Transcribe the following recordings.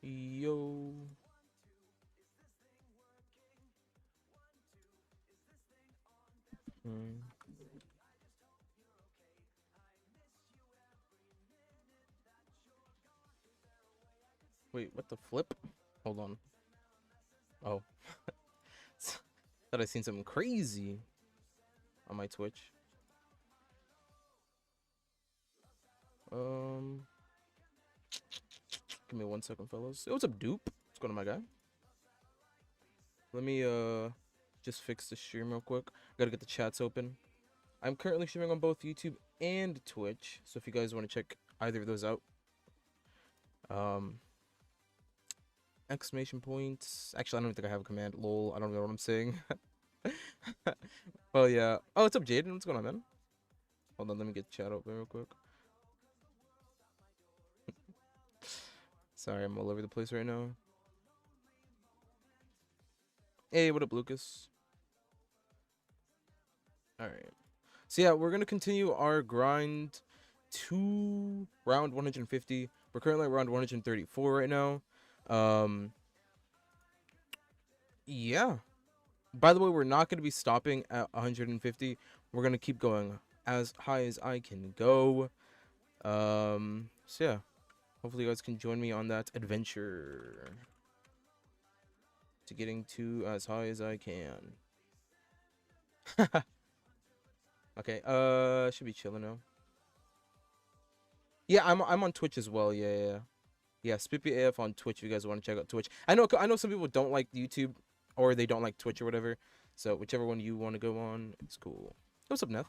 Yo. Wait, what the flip? Hold on. Oh. Thought I seen something crazy on my Twitch. Give me 1 second, fellas. Hey, what's up, Dupe? What's going on, my guy? Let me just fix the stream real quick. Gotta get the chats open. I'm currently streaming on both YouTube and Twitch, so if you guys want to check either of those out, exclamation points. Actually, I don't think I have a command. Lol, I don't know what I'm saying. Well, yeah. Oh, what's up, Jaden? What's going on, man? Hold on, let me get chat open real quick. Sorry, I'm all over the place right now. Hey, what up, Lucas? Alright. So yeah, we're gonna continue our grind to round 150. We're currently around 134 right now. Yeah. By the way, we're not gonna be stopping at 150. We're gonna keep going as high as I can go. So yeah. Hopefully you guys can join me on that adventure to getting to as high as I can. Okay, should be chilling now. Yeah, I'm on Twitch as well. Yeah. Spippy AF on Twitch if you guys want to check out Twitch. I know some people don't like YouTube or they don't like Twitch or whatever. So whichever one you want to go on, it's cool. What's up, Neth?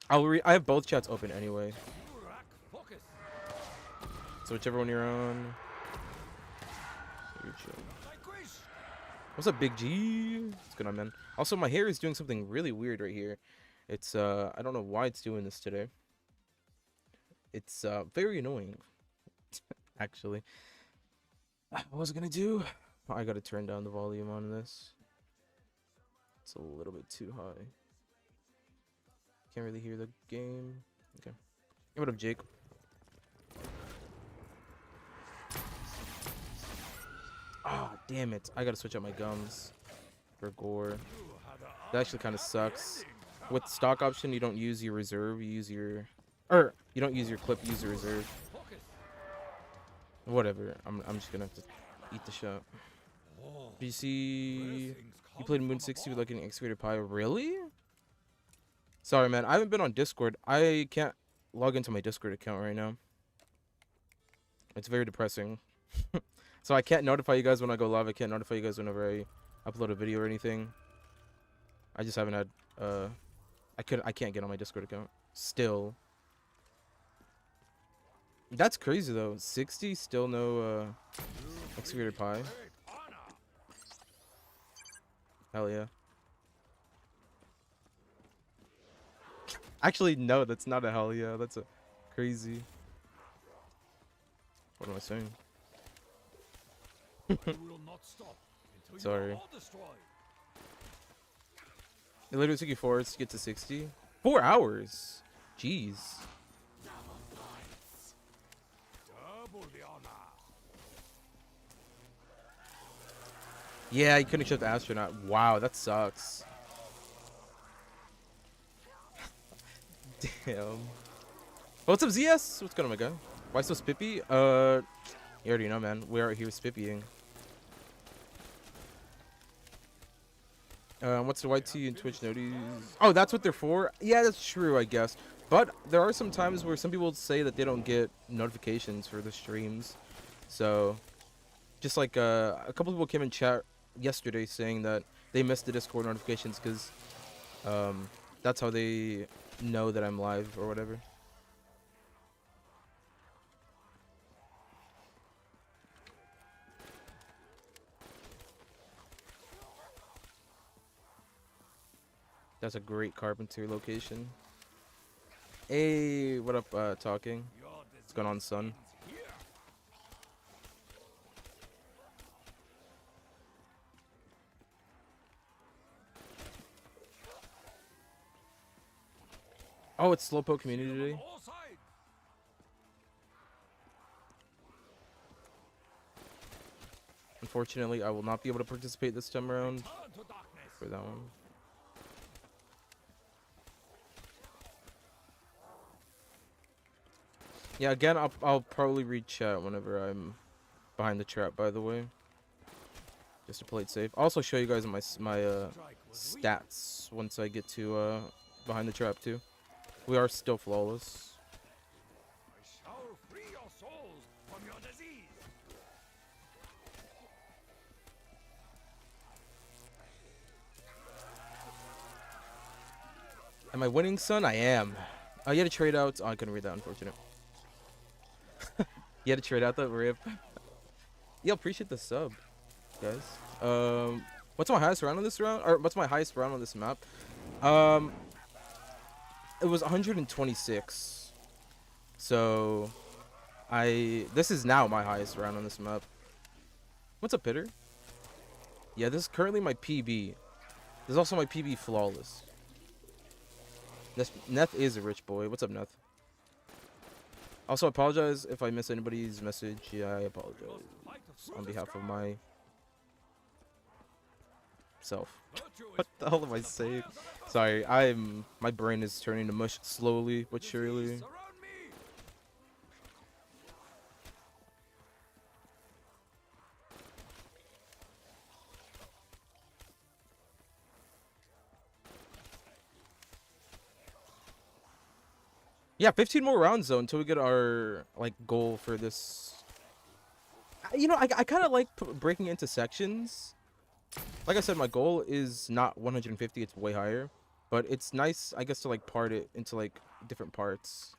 I have both chats open anyway. So whichever one you're on. You're chill. What's up, Big G? What's going on, man? Also, my hair is doing something really weird right here. It's I don't know why it's doing this today. It's very annoying. Actually. What was I gonna do? Oh, I gotta turn down the volume on this. It's a little bit too high. Can't really hear the game. Okay. What up, Jake? Ah, oh, damn it. I gotta switch out my gums for gore. That actually kind of sucks. With stock option, you don't use your reserve, you use your... Or, you don't use your clip, use your reserve. Whatever. I'm just gonna have to eat the shot. Did you see... You played Moon 60 with like an excavator pie? Really? Sorry, man. I haven't been on Discord. I can't log into my Discord account right now. It's very depressing. So I can't notify you guys when I go live. I can't notify you guys whenever I upload a video or anything. I just haven't had I can't get on my Discord account still. That's crazy though. 60 still no excavator pie. Hell yeah. Actually, no, that's not a hell yeah. That's a crazy. What am I saying? Sorry. It literally took you 4 hours to get to 60. 4 hours. Jeez. Yeah, you couldn't accept the astronaut. Wow, that sucks. Damn. What's up, ZS? What's going on, my guy? Why so spippy? You already know, man. We are here spippying. What's the YT and Twitch notice? Oh, that's what they're for? Yeah, that's true, I guess. But there are some times where some people say that they don't get notifications for the streams. So, just like a couple people came in chat yesterday saying that they missed the Discord notifications because that's how they know that I'm live or whatever. That's a great carpenter location. Hey, what up, talking? What's going on, son? Oh, it's Slowpoke Community Day. unfortunately, I will not be able to participate this time around for that one. Yeah, again, I'll probably read chat whenever I'm behind the trap, by the way. Just to play it safe. I'll also show you guys my stats once I get to behind the trap too. We are still flawless. I shall free your souls from your disease. Am I winning, son? I am. Oh, you had to trade out. Oh, I couldn't read that, unfortunate. You had to trade out that rip. Yeah, appreciate the sub, guys. What's my highest round on this round? Or what's my highest round on this map? It was 126. So, this is now my highest round on this map. What's up, Pitter? Yeah, this is currently my PB. This is also my PB flawless. Neth is a rich boy. What's up, Neth? Also, apologize if I miss anybody's message. Yeah, I apologize on behalf of my self. What the hell am I saying? Sorry, my brain is turning to mush slowly but surely. Yeah, 15 more rounds though until we get our like goal for this. You know, I kind of like breaking into sections. Like I said, my goal is not 150; it's way higher. But it's nice, I guess, to like part it into like different parts.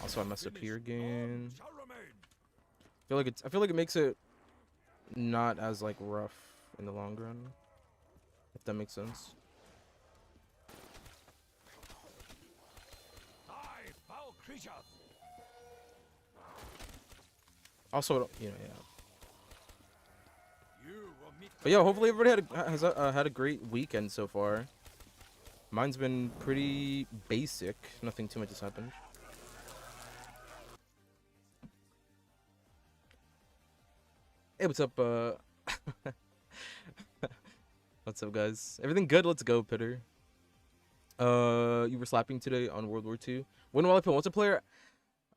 Also, I messed up here again. I feel like it makes it not as like rough in the long run. If that makes sense. Also, you know, yeah. But yeah, hopefully everybody has had a great weekend so far. Mine's been pretty basic. Nothing too much has happened. Hey, what's up? What's up, guys? Everything good? Let's go, Pitter. You were slapping today on World War II. When will I play multiplayer?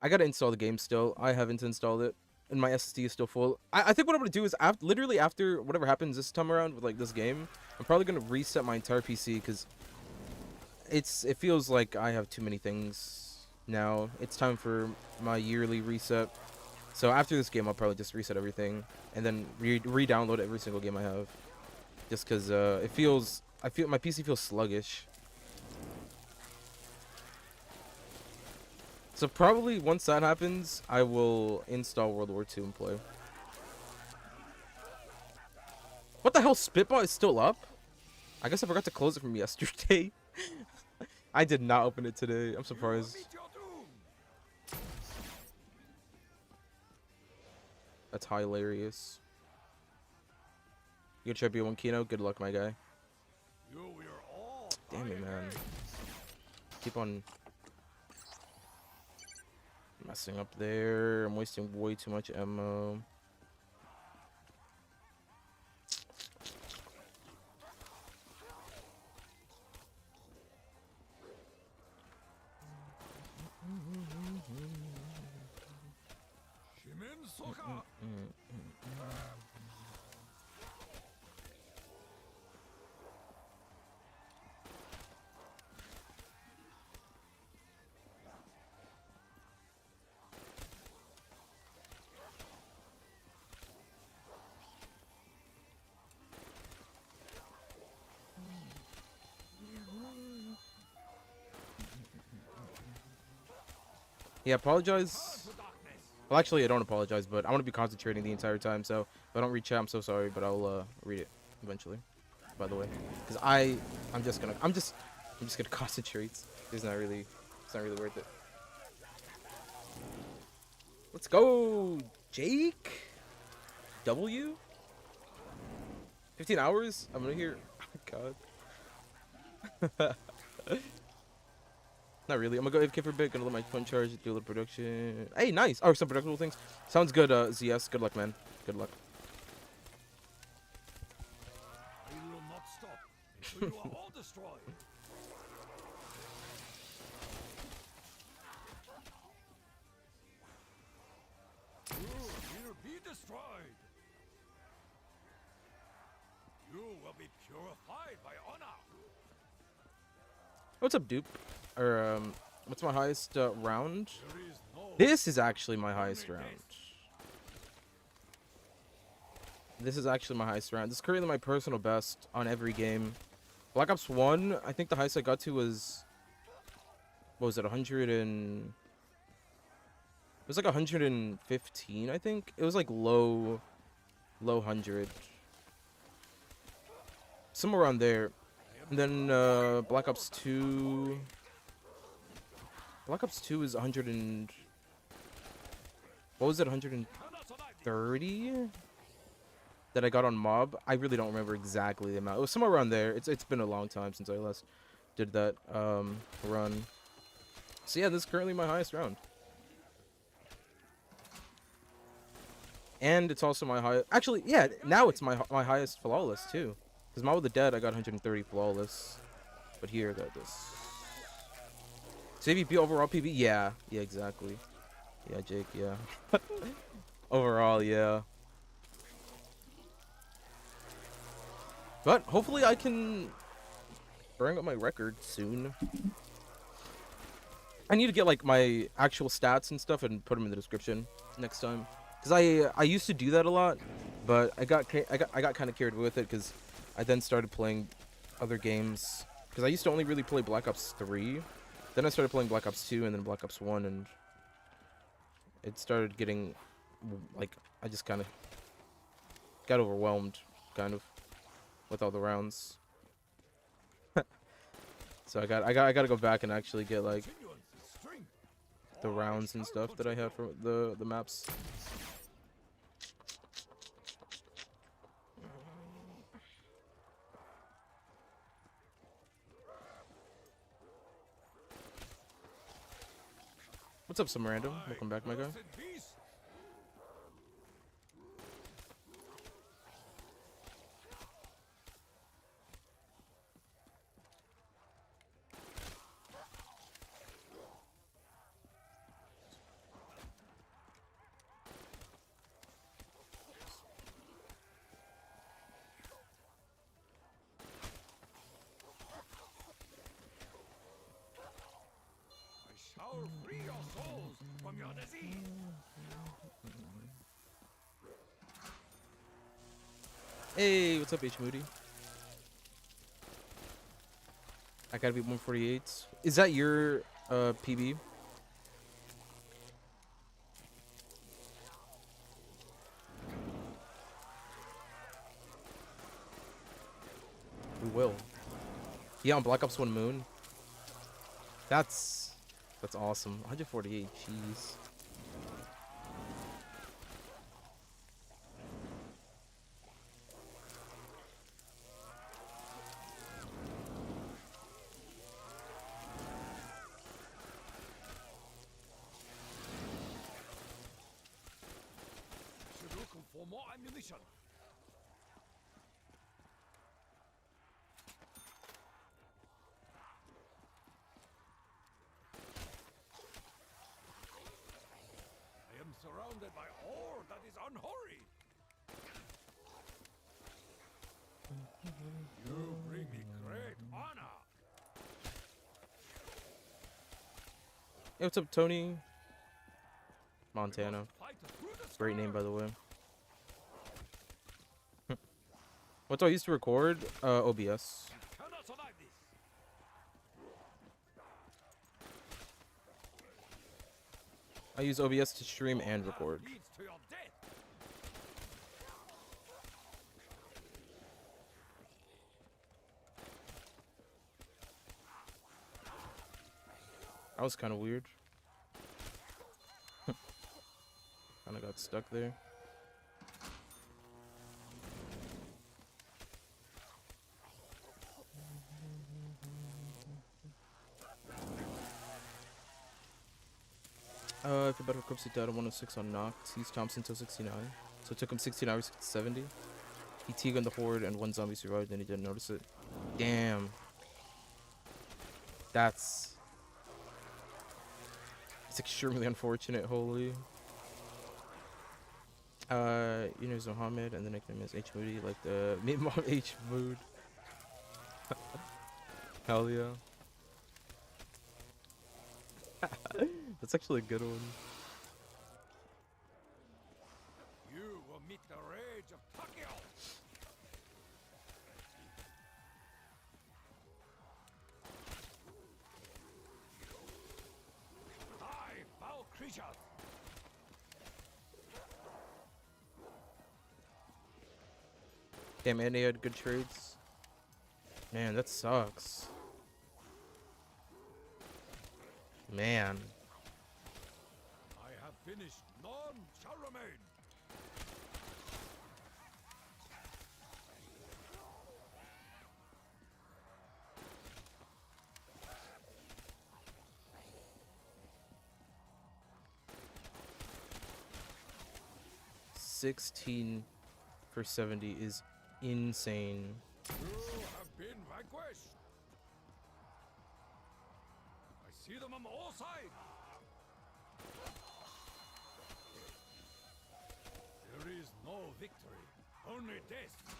I gotta install the game still. I haven't installed it, and my SSD is still full. I think what I'm gonna do is literally after whatever happens this time around with like this game, I'm probably gonna reset my entire PC because it feels like I have too many things now. It's time for my yearly reset. So after this game, I'll probably just reset everything and then re-download every single game I have, just because I feel my PC feels sluggish. So probably once that happens, I will install World War II and play. What the hell? Spitball is still up? I guess I forgot to close it from yesterday. I did not open it today. I'm surprised. That's hilarious. You gonna try B1 Kino? Good luck, my guy. Damn it, man. Keep on messing up there. I'm wasting way too much ammo. Yeah, apologize. Well, actually, I don't apologize, but I want to be concentrating the entire time. So if I don't read chat, I'm so sorry, but I'll read it eventually. By the way, because I'm just gonna concentrate. It's not really worth it. Let's go, Jake. W. 15 hours. I'm gonna hear. Oh God. Not really. I'm gonna go AFK for a bit. Gonna let my phone charge. Do a little production. Hey, nice. Oh, some productive things. Sounds good. ZS. Good luck, man. Good luck. You are all destroyed. You will be destroyed. You will be purified by honor. What's up, dupe? Or what's my highest round? There is no This is actually my highest round. This is actually my highest round. This is currently my personal best on every game. Black Ops 1, I think the highest I got to was, what was it, 100 and... It was like 115, I think. It was like low 100. Somewhere around there. And then Black Ops 2... Black Ops 2 is 100 and... What was it, 130? That I got on Mob. I really don't remember exactly the amount. It was somewhere around there. It's been a long time since I last did that run. So yeah, this is currently my highest round. And it's also my highest... Actually, yeah, now it's my highest flawless, too. Because Mob of the Dead, I got 130 flawless. But here, I got this. So AVP overall PV? Yeah. Yeah, exactly. Yeah, Jake, yeah. Overall, yeah. But hopefully I can bring up my record soon. I need to get like my actual stats and stuff and put them in the description next time. Cause I used to do that a lot, but I got kind of carried away with it because I then started playing other games. Cause I used to only really play Black Ops 3. Then I started playing Black Ops 2 and then Black Ops 1, and it started getting like I just kind of got overwhelmed, kind of, with all the rounds. So I gotta go back and actually get like the rounds and stuff that I have for the maps. What's up, some random? Welcome back, my guy. Shall free your souls from your disease. Hey, what's up, H Moody? I gotta be 148. Is that your PB? We will. Yeah, on Black Ops 1 Moon. That's awesome. 148, jeez. Should look for more ammunition. I am surrounded by ore that is unhurried. You bring me great honor. Hey, what's up, Tony? Montana. Great name, by the way. What do I used to record? OBS. Cannot survive this. I use OBS to stream and record. Leads to your death. That was kind of weird. Kind of got stuck there. If you're better for Cupsy Dad 106 on Noct, he's Thompson till 69. So it took him 16 hours to 70. He T-gunned the horde and one zombie survived and he didn't notice it. Damn. That's... It's extremely unfortunate, holy. You know, Mohammed, and the nickname is H Moody, like the Meat Mom H Mood. Hell yeah. That's actually a good one. You will meet the rage of Takeo. Die, foul creatures! Damn, and they had good trades. Man, that sucks. Man. I have finished. None shall remain. $16 for 70 is insane. You have been vanquished. I see them on all sides. There is no victory, only death.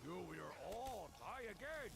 You will all die again.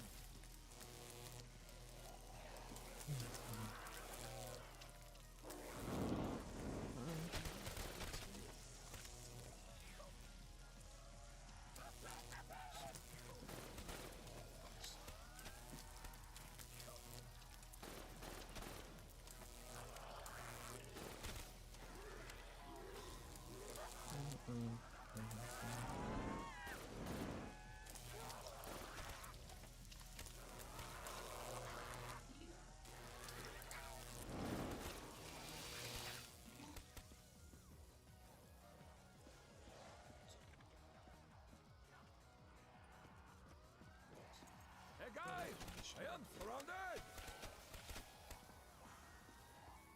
Hey guys, I am surrounded.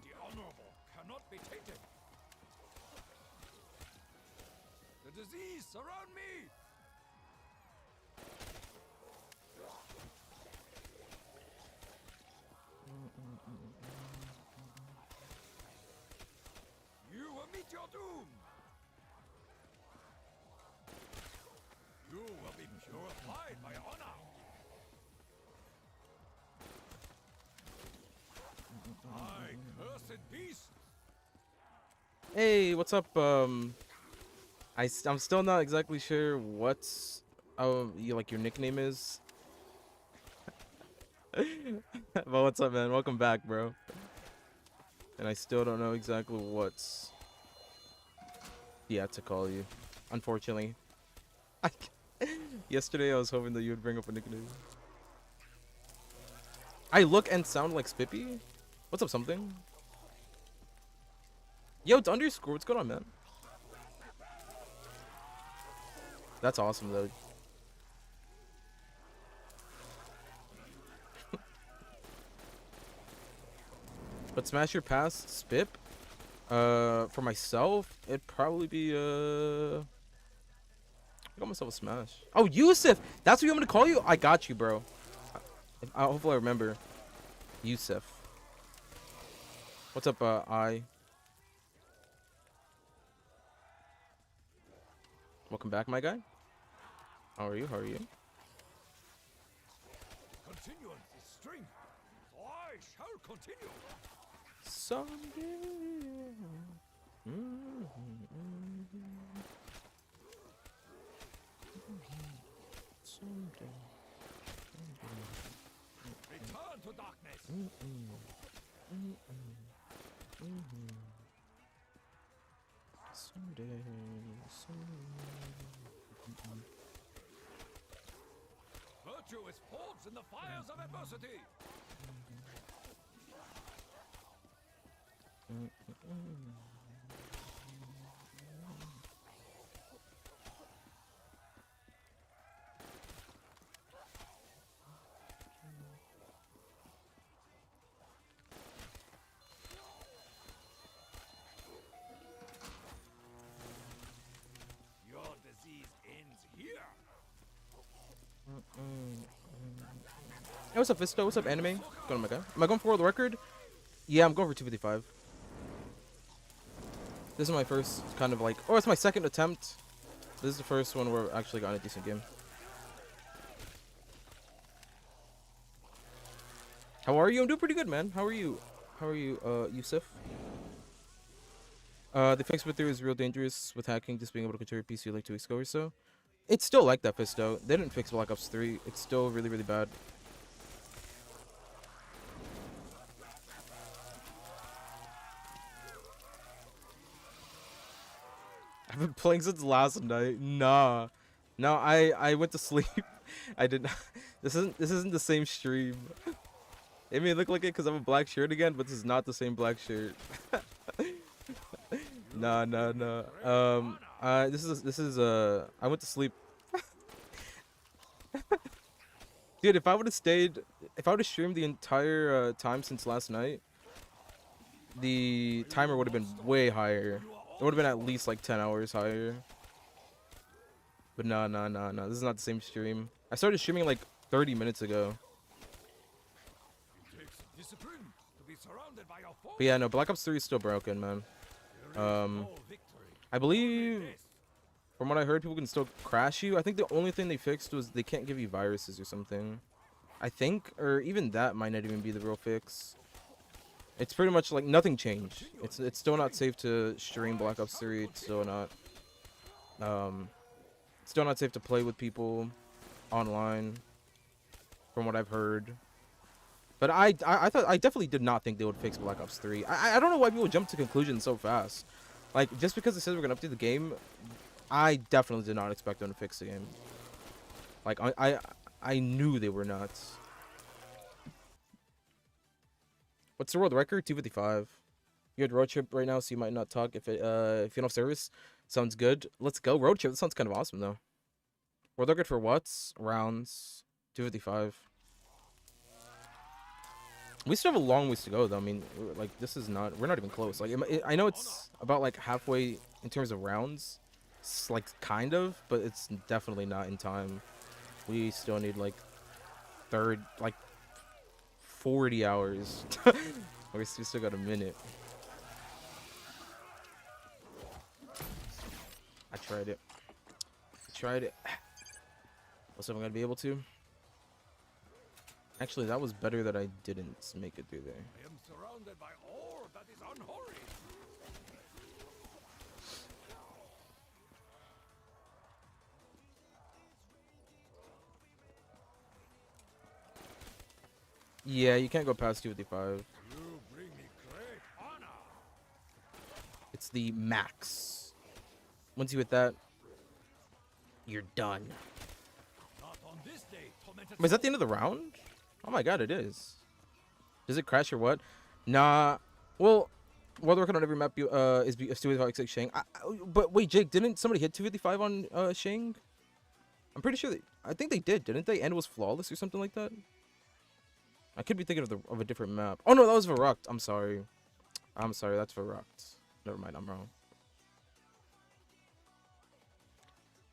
The honorable cannot be tainted. The disease surround me. You will meet your doom. You will be purified by honor. I cursed beast. Hey, what's up? I'm still not exactly sure what's like your nickname is. But what's up, man? Welcome back, bro. And I still don't know exactly what's to call you. Unfortunately. Yesterday I was hoping that you would bring up a nickname. I look and sound like Spippy? What's up, something? Yo, it's underscore. What's going on, man? That's awesome, though. But Smash Your Pass, Spip? For myself, it'd probably be, I got myself a Smash. Oh, Yusuf! That's what you want me to call you? I got you, bro. Hopefully I remember. Yusuf. What's up, I? Welcome back, my guy. How are you? How are you? Continuance is strength. So I shall continue. Someday. Someday. Return to darkness. Someday. Virtue is forged in the fires of adversity. what's up, Fisto? What's up, anime? Going on, my guy. Am I going for world record? Yeah, I'm going for 255. This is my first kind of like, oh, it's my second attempt. This is the first one where I actually got a decent game. How are you? I'm doing pretty good, man. How are you? How are you, Yusuf? The fix with is real dangerous with hacking, just being able to control your PC like 2 weeks ago or so. It's still like that, Fisto. They didn't fix Black Ops 3. It's still really, really bad. I've been playing since last night. Nah. No, I went to sleep. I did not. This isn't the same stream. It may look like it because I'm a black shirt again, but this is not the same black shirt. Nah. This is I went to sleep. Dude, if I would have streamed the entire time since last night, the timer would have been way higher. It would have been at least like 10 hours higher. But no. This is not the same stream. I started streaming like 30 minutes ago. But yeah, no, Black Ops 3 is still broken, man. I believe, from what I heard, people can still crash you. I think the only thing they fixed was they can't give you viruses or something. I think, or even that might not even be the real fix. It's pretty much like nothing changed. It's still not safe to stream Black Ops 3. It's still not safe to play with people online, from what I've heard. But I definitely did not think they would fix Black Ops 3. I don't know why people jump to conclusions so fast. Like, just because they said we're gonna update the game, I definitely did not expect them to fix the game. Like, I knew they were nuts. What's the world record? 255. You're at road trip right now, so you might not talk if you don't have service. Sounds good. Let's go road trip. That sounds kind of awesome though. World record for what? Rounds. 255. We still have a long ways to go though. I mean, like we're not even close. Like I know it's about like halfway in terms of rounds. It's like kind of, but it's definitely not in time. We still need like 40 hours. We still got a minute. I tried it. Let's see if I'm gonna be able to. Actually, that was better that I didn't make it through there. I am surrounded by ore that is unholy. Yeah, you can't go past 255. You bring me great honor. It's the max. Once you hit that, you're done. Not on this day, tormented Wait, is that the end of the round? Oh my god, it is. Does it crash or what? Nah. Well, world record on every map is 255 Shang. But wait, Jake, didn't somebody hit 255 on Shang? I'm pretty sure I think they did, didn't they? And it was flawless or something like that. I could be thinking of a different map. Oh no, that was Verrucht. I'm sorry, that's Verrucht. Never mind, I'm wrong.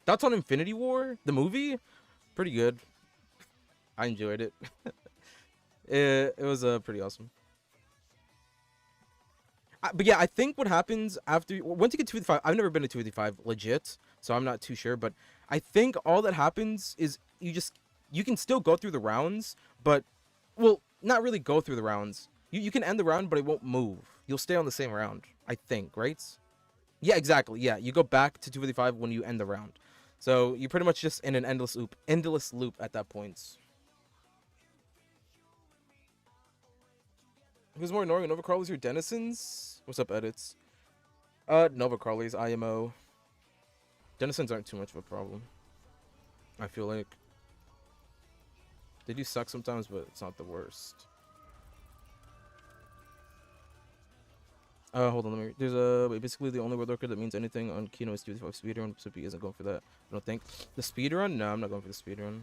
Thoughts on Infinity War, the movie? Pretty good. I enjoyed it. It was pretty awesome. But yeah, I think what happens after once you get 255, I've never been to 255 legit, so I'm not too sure. But I think all that happens is you can still go through the rounds, but well, not really go through the rounds. You can end the round, but it won't move. You'll stay on the same round, I think, right? Yeah, exactly. Yeah, you go back to 255 when you end the round. So you're pretty much just in an endless loop at that point. Who's more annoying, Nova Crawlers or Denizens? What's up, edits? Nova Crawlers, IMO. Denizens aren't too much of a problem, I feel like. They do suck sometimes, but it's not the worst. Hold on, there's wait, basically the only world record that means anything on Kino is 255 speedrun, so he isn't going for that. I don't think. The speedrun? No, I'm not going for the speedrun.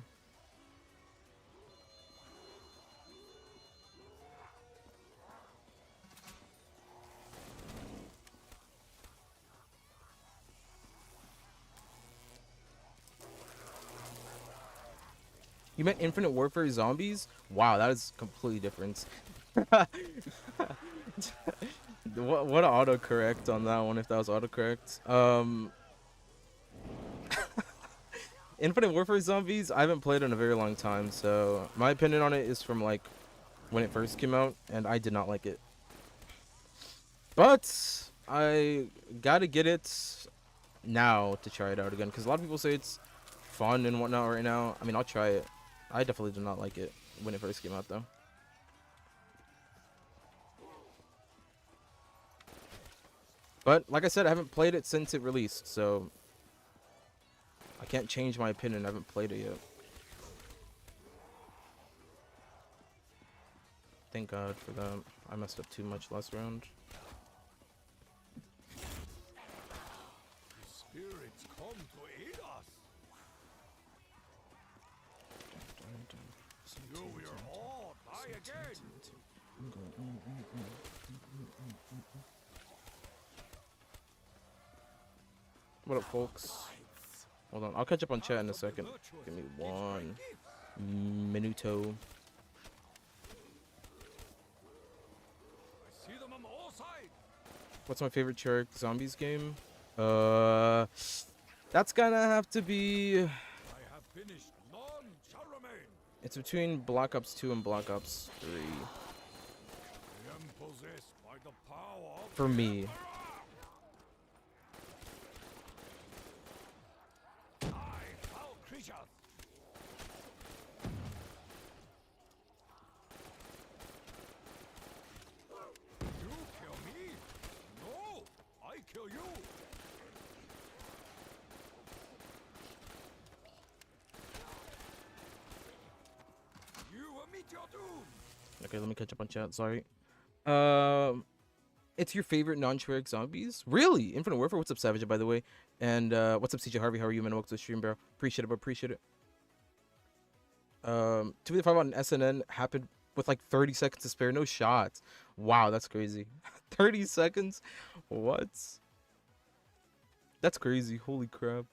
You meant Infinite Warfare Zombies? Wow, that is completely different. what autocorrect on that one, if that was autocorrect. Infinite Warfare Zombies, I haven't played in a very long time, so my opinion on it is from like when it first came out, and I did not like it. But I gotta get it now to try it out again, because a lot of people say it's fun and whatnot right now. I mean, I'll try it. I definitely did not like it when it first came out, though. But like I said, I haven't played it since it released, so I can't change my opinion. I haven't played it yet. Thank God for that. I messed up too much last round. The spirits come to aid us. You will all die again. What up, folks? Hold on, I'll catch up on chat in a second. Give me 1 minuto. I see them on all sides. What's my favorite Cherrick Zombies game? That's gonna have to be. I have finished. None shall remain. It's between Black Ops 2 and Black Ops 3. I am possessed by the power of For me. foul creatures. You kill me? No, I kill you. You will meet your doom. Okay, let me catch up on chat. Sorry. It's your favorite non-Cherrick Zombies? Really? Infinite Warfare? What's up, Savage, by the way? And what's up, CJ Harvey? How are you, man? Welcome to the stream, bro. Appreciate it, bro. Appreciate it. 2v5 on SNN happened with like 30 seconds to spare. No shots. Wow, that's crazy. 30 seconds? What? That's crazy. Holy crap.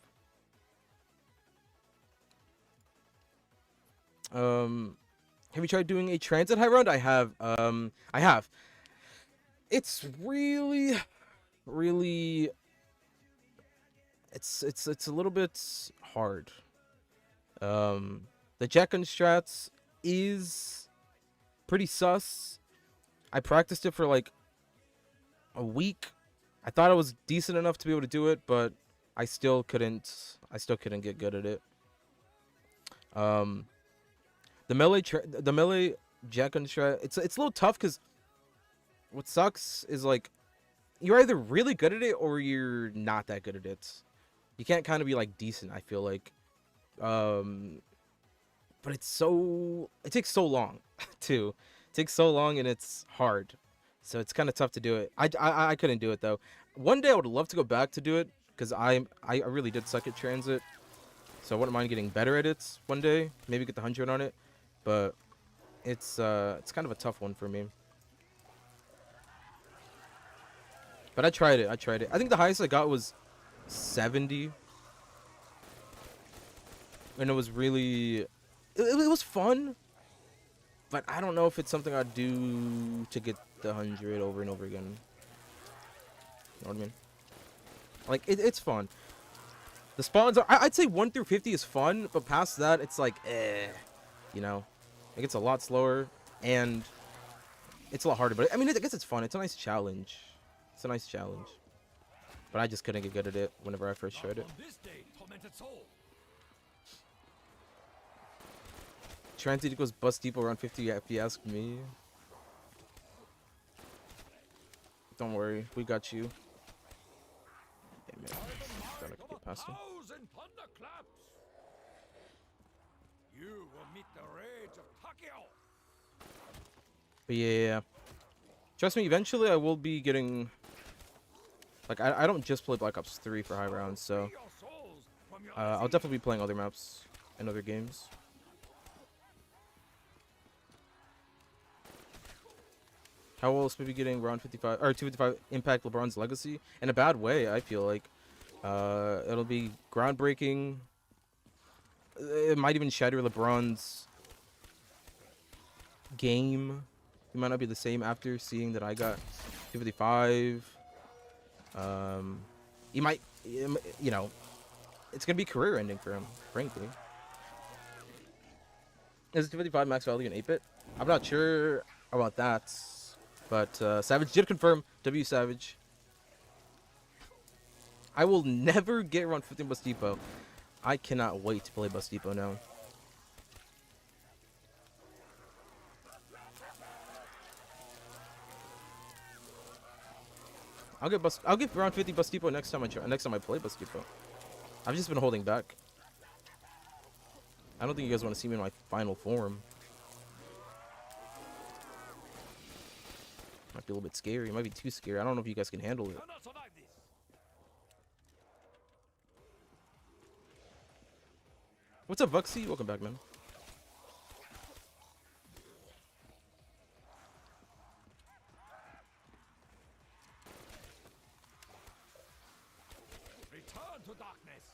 Have you tried doing a transit high round? I have. I have. It's really it's a little bit hard. The Jack-on strats is pretty sus. I practiced it for like a week. I thought I was decent enough to be able to do it, but I still couldn't get good at it. The melee Jack-on strat, it's a little tough because what sucks is like you're either really good at it or you're not that good at it. You can't kind of be like decent, I feel like. But it takes so long too. It takes so long and it's hard. So it's kind of tough to do it. I couldn't do it though. One day I would love to go back to do it because I really did suck at transit. So I wouldn't mind getting better at it one day. Maybe get the 100 on it. But it's kind of a tough one for me. But I tried it. I think the highest I got was 70. And it was really... It was fun. But I don't know if it's something I'd do to get the 100 over and over again. You know what I mean? Like, it's fun. The spawns are... I'd say 1 through 50 is fun. But past that, it's like, you know? It gets a lot slower. And it's a lot harder. But, I mean, I guess it's fun. It's a nice challenge. It's a nice challenge. But I just couldn't get good at it whenever I first tried it. Transit equals bus depot around 50 if you ask me. Don't worry, we got you. Hey, man. Thought I could get past him. You will meet the rage of Takeo. But yeah. Trust me, eventually I will be getting... Like, I don't just play Black Ops 3 for high rounds, so... I'll definitely be playing other maps and other games. How will else be getting round 55 or 255 impact LeBron's legacy in a bad way? I feel like it'll be groundbreaking. it might even shatter LeBron's game. It might not be the same after seeing that I got 255. He might, you know, it's gonna be career ending for him, frankly. Is 255 max value in 8-bit? I'm not sure about that, but Savage did confirm. W Savage. I will never get around 15 Bus Depot. I cannot wait to play Bus Depot now. I'll get around 50 Bus Depot next time I play Bus Depot. I've just been holding back. I don't think you guys want to see me in my final form. Might be a little bit scary. It might be too scary. I don't know if you guys can handle it. What's up, Vuxy? Welcome back, man. Return to darkness.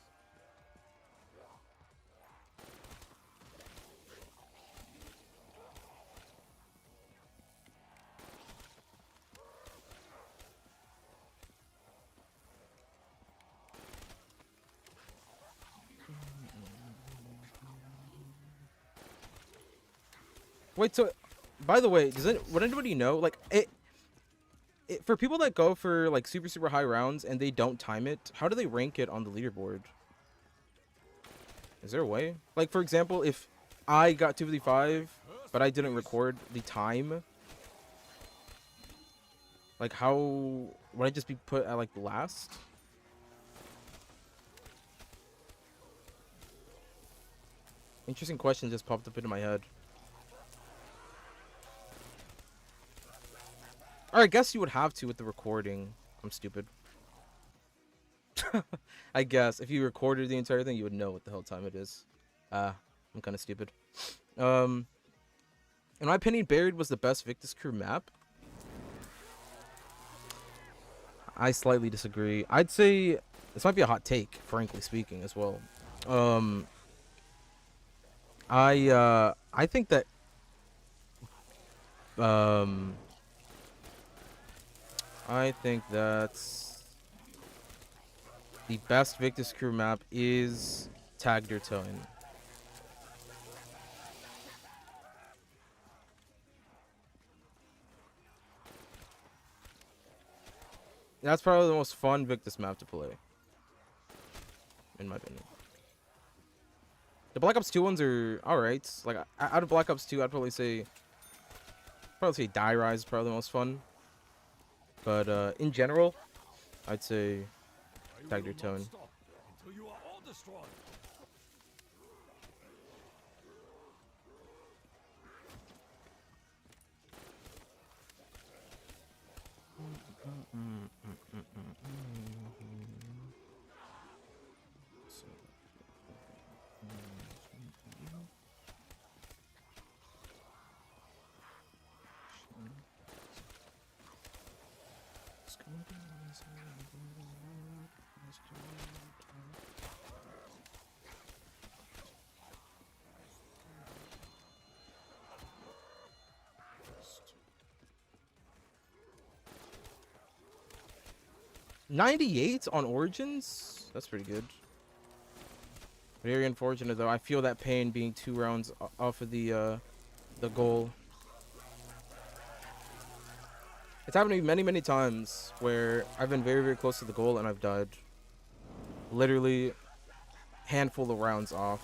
Wait, so, by the way, would anybody know, like, for people that go for, like, super, super high rounds and they don't time it, how do they rank it on the leaderboard? Is there a way? Like, for example, if I got 255, but I didn't record the time, like, how would I just be put at, like, last? Interesting question just popped up into my head. Or I guess you would have to with the recording. I'm stupid. I guess if you recorded the entire thing, you would know what the hell time it is. I'm kind of stupid. In my opinion, Buried was the best Victus Crew map. I slightly disagree. I'd say this might be a hot take, frankly speaking, as well. I think that I think that's the best Victus Crew map is Tagdertone. That's probably the most fun Victus map to play, in my opinion. The Black Ops 2 ones are alright. Like, out of Black Ops 2, I'd probably say Die Rise is probably the most fun. But in general, I'd say Tagdertone. Until you are all destroyed. $98 on Origins? That's pretty good. Very unfortunate, though. I feel that pain being 2 rounds off of the goal. It's happened to me many, many times where I've been very, very close to the goal and I've died. Literally, handful of rounds off.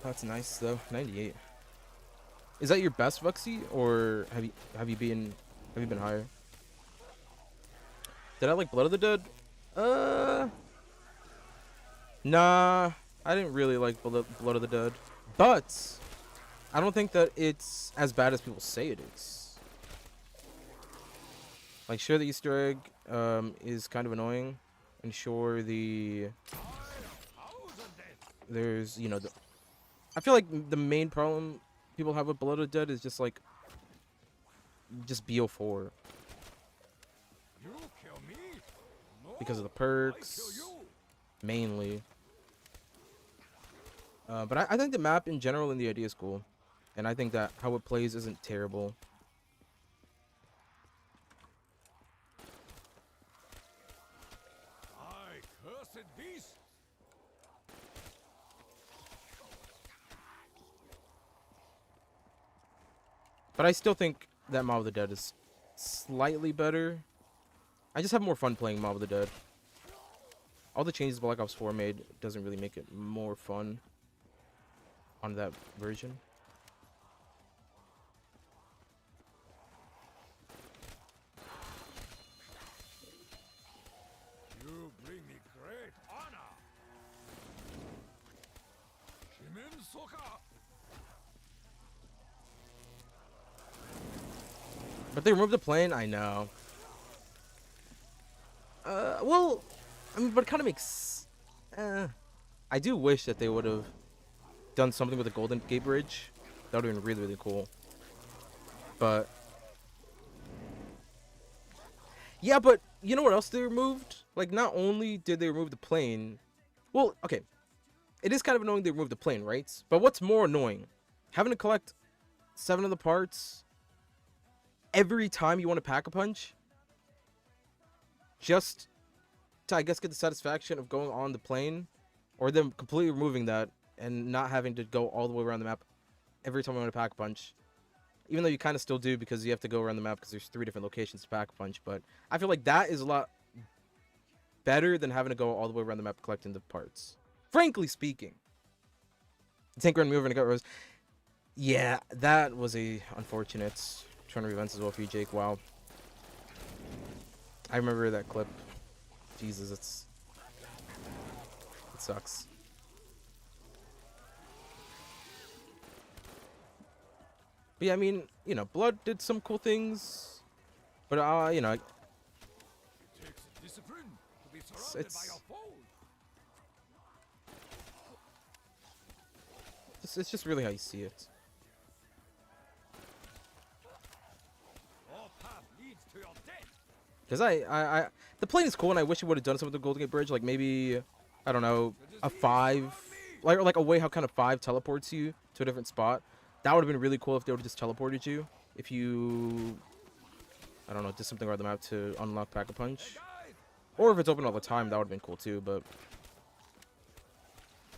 That's nice, though. 98. Is that your best, Vuxy, or have you been higher? Did I like Blood of the Dead? Nah, I didn't really like Blood of the Dead, but I don't think that it's as bad as people say it is. Like, sure, the Easter egg is kind of annoying, and sure, there's, you know, I feel like the main problem people have with Blood of the Dead is just like BO4. Because of the perks, mainly. But I think the map in general and the idea is cool. And I think that how it plays isn't terrible. I cursed beast. But I still think that Mob of the Dead is slightly better. I just have more fun playing Mob of the Dead. All the changes Black Ops 4 made doesn't really make it more fun on that version. You bring me great honor. Denis Tsaka. But they removed the plane? I know. Well, I mean, but it kind of makes... I do wish that they would have done something with the Golden Gate Bridge. That would have been really, really cool. But... yeah, but you know what else they removed? Like, not only did they remove the plane... well, okay. It is kind of annoying they removed the plane, right? But what's more annoying? Having to collect 7 of the parts every time you want to pack a punch? Just to, I guess, get the satisfaction of going on the plane, or them completely removing that and not having to go all the way around the map every time I want to pack a punch. Even though you kind of still do, because you have to go around the map because there's 3 different locations to pack a punch. But I feel like that is a lot better than having to go all the way around the map collecting the parts. Frankly speaking. Tank run moving to gut rose. Yeah, that was a unfortunate turn of events as well for you, Jake. Wow. I remember that clip. Jesus, it sucks. But yeah, I mean, you know, Blood did some cool things, but you know, It takes discipline to be surrounded by your foes. it's just really how you see it. Your path leads to your death. Because the plane is cool, and I wish it would have done something with the Golden Gate Bridge, like maybe, I don't know, a 5, like a way how kind of 5 teleports you to a different spot. That would have been really cool if they would have just teleported you. If you, I don't know, did something around the map to unlock Pack-a-Punch. Or if it's open all the time, that would have been cool too, but...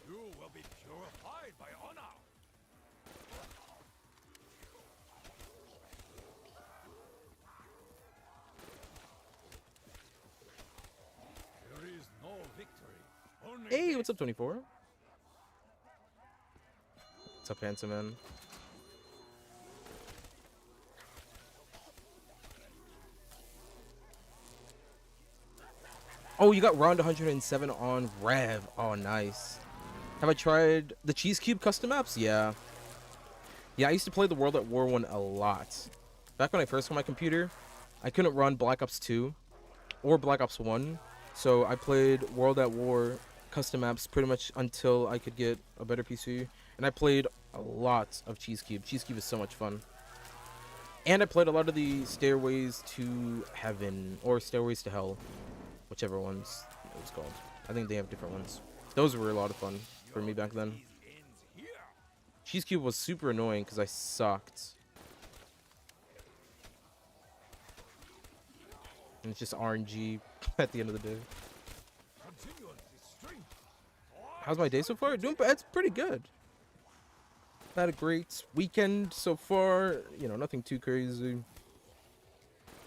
You will be purified by honor. There is no victory. Only Hey, death. what's up, 24? What's up, handsome man? Oh, you got round 107 on Rev. Oh, nice. Have I tried the Cheese Cube custom maps? Yeah. Yeah, I used to play the World at War one a lot. Back when I first got my computer, I couldn't run Black Ops 2 or Black Ops 1. So I played World at War custom maps pretty much until I could get a better PC. And I played a lot of Cheese Cube. Cheese Cube is so much fun. And I played a lot of the Stairways to Heaven or Stairways to Hell. Whichever one's it was called. I think they have different ones. Those were a lot of fun for me back then. Cheese Cube was super annoying because I sucked. And it's just RNG at the end of the day. How's my day so far? Doing bad. It's pretty good. Had a great weekend so far. You know, nothing too crazy.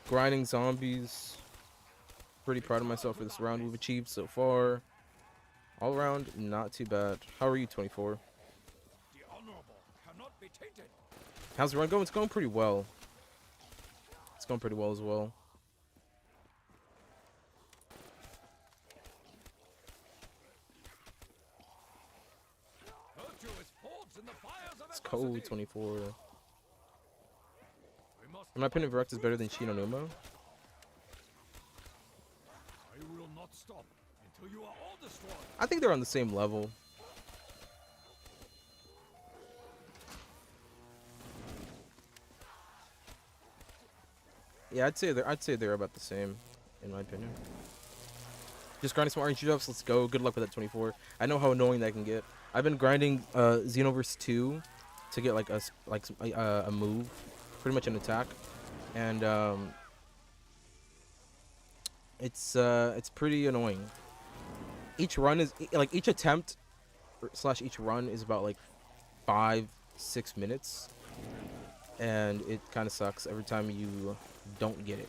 Grinding zombies. Pretty proud of myself for this round we've achieved so far. All around, not too bad. How are you, 24? The honorable cannot be tainted. How's the run going? It's going pretty well. It's going pretty well as well. Virtue is forged in the fires of It's adversity. cold, 24. We must In my opinion, Verex is better than Shino Numa. I will not stop until you are all destroyed. I think they're on the same level. Yeah, I'd say they're about the same, in my opinion. Just grinding some RNG drops. Let's go. Good luck with that 24. I know how annoying that can get. I've been grinding Xenoverse 2 to get like a move, pretty much an attack, and it's pretty annoying. Each run is like each attempt / each run is about like 5-6 minutes, and it kind of sucks every time you don't get it.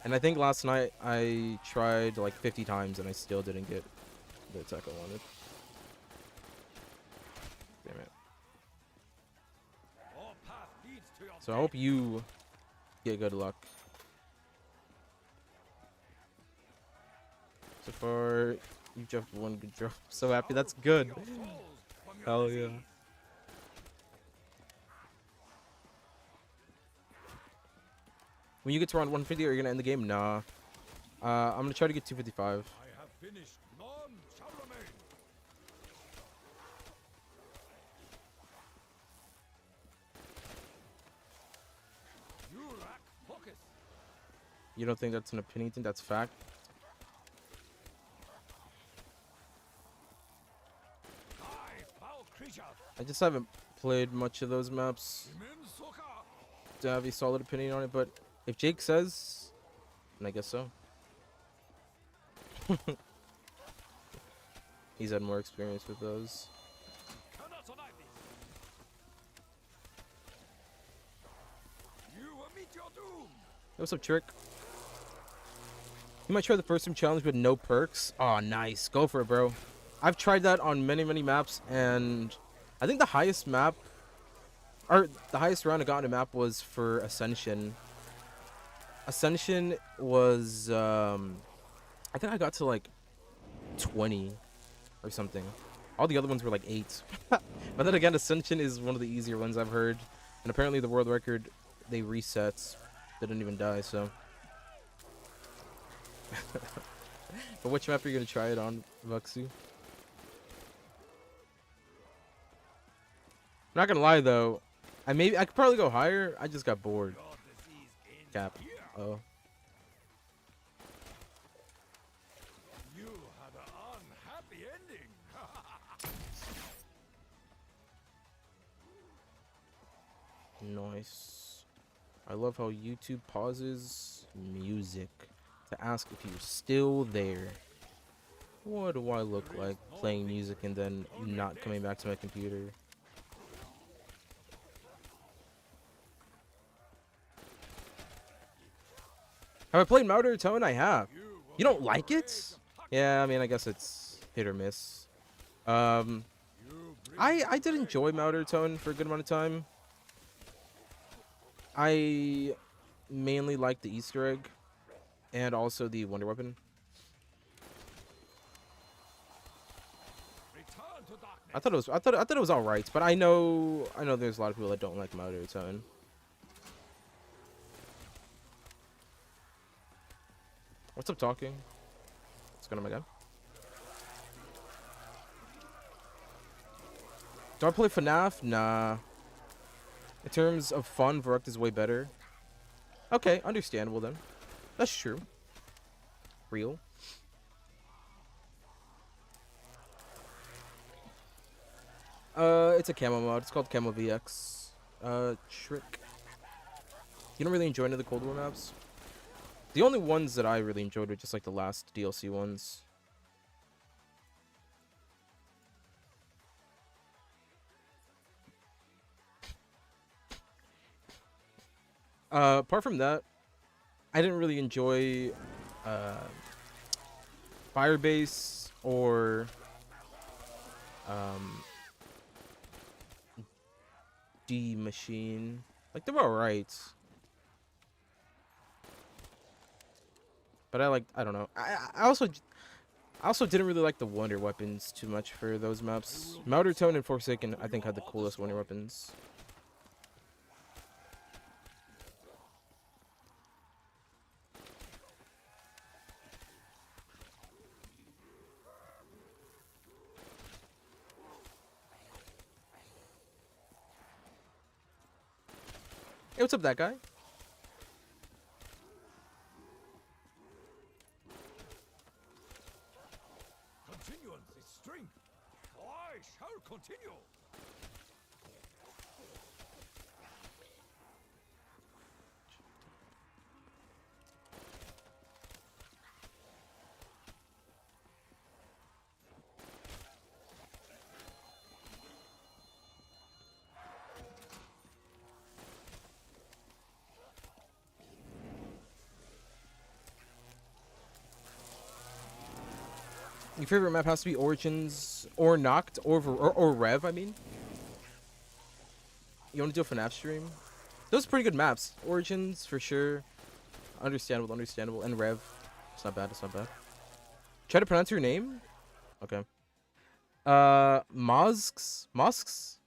And I think last night I tried like 50 times and I still didn't get the attack I wanted. Damn it. So I hope you get good luck. So far, you dropped one good drop. So happy. That's good. Hell yeah. When you get to around 150, are you gonna end the game? Nah. I'm gonna try to get 255. I have finished. None shall remain. You lack focus. You don't think that's an opinion thing? That's fact. I just haven't played much of those maps to have a solid opinion on it, but if Jake says, then I guess so. He's had more experience with those. Hey, what's up, Trick? You might try the first room challenge with no perks. Oh, nice. Go for it, bro. I've tried that on many maps, and I think the highest map, or the highest round I got in a map was for Ascension. Ascension was, I think I got to like 20 or something. All the other ones were like 8. But then again, Ascension is one of the easier ones I've heard. And apparently the world record, they reset. They didn't even die, so. But which map are you going to try it on, Vuxu? I'm not gonna lie though, I could probably go higher. I just got bored. Cap. Oh. You had an unhappy ending. Nice. I love how YouTube pauses music to ask if you're still there. What do I look like playing music and then not coming back to my computer? Have I played Marohn Tone? I have. You don't like it? Yeah, I mean, I guess it's hit or miss. I did enjoy Marohn Tone for a good amount of time. I mainly liked the Easter egg and also the wonder weapon. I thought it was all right, but I know there's a lot of people that don't like Marohn Tone. What's up, talking? What's going on, my guy? Do I play FNAF? Nah. In terms of fun, Verrect is way better. Okay, understandable then. That's true. Real. It's a camo mod. It's called Camo VX. Trick. You don't really enjoy any of the Cold War maps? The only ones that I really enjoyed were just like the last DLC ones. Apart from that, I didn't really enjoy Firebase or D Machine. Like, they were alright. But I don't know. I also didn't really like the wonder weapons too much for those maps. Marohn Tone and Forsaken, I think, had the coolest wonder weapons. Hey, what's up, that guy? Violence is strength. I shall continue. Your favorite map has to be Origins or Noct or Rev, I mean. You want to do a FNAF stream? Those are pretty good maps. Origins, for sure. Understandable, understandable. And Rev. It's not bad, it's not bad. Try to pronounce your name? Okay. Mosques? Mosques?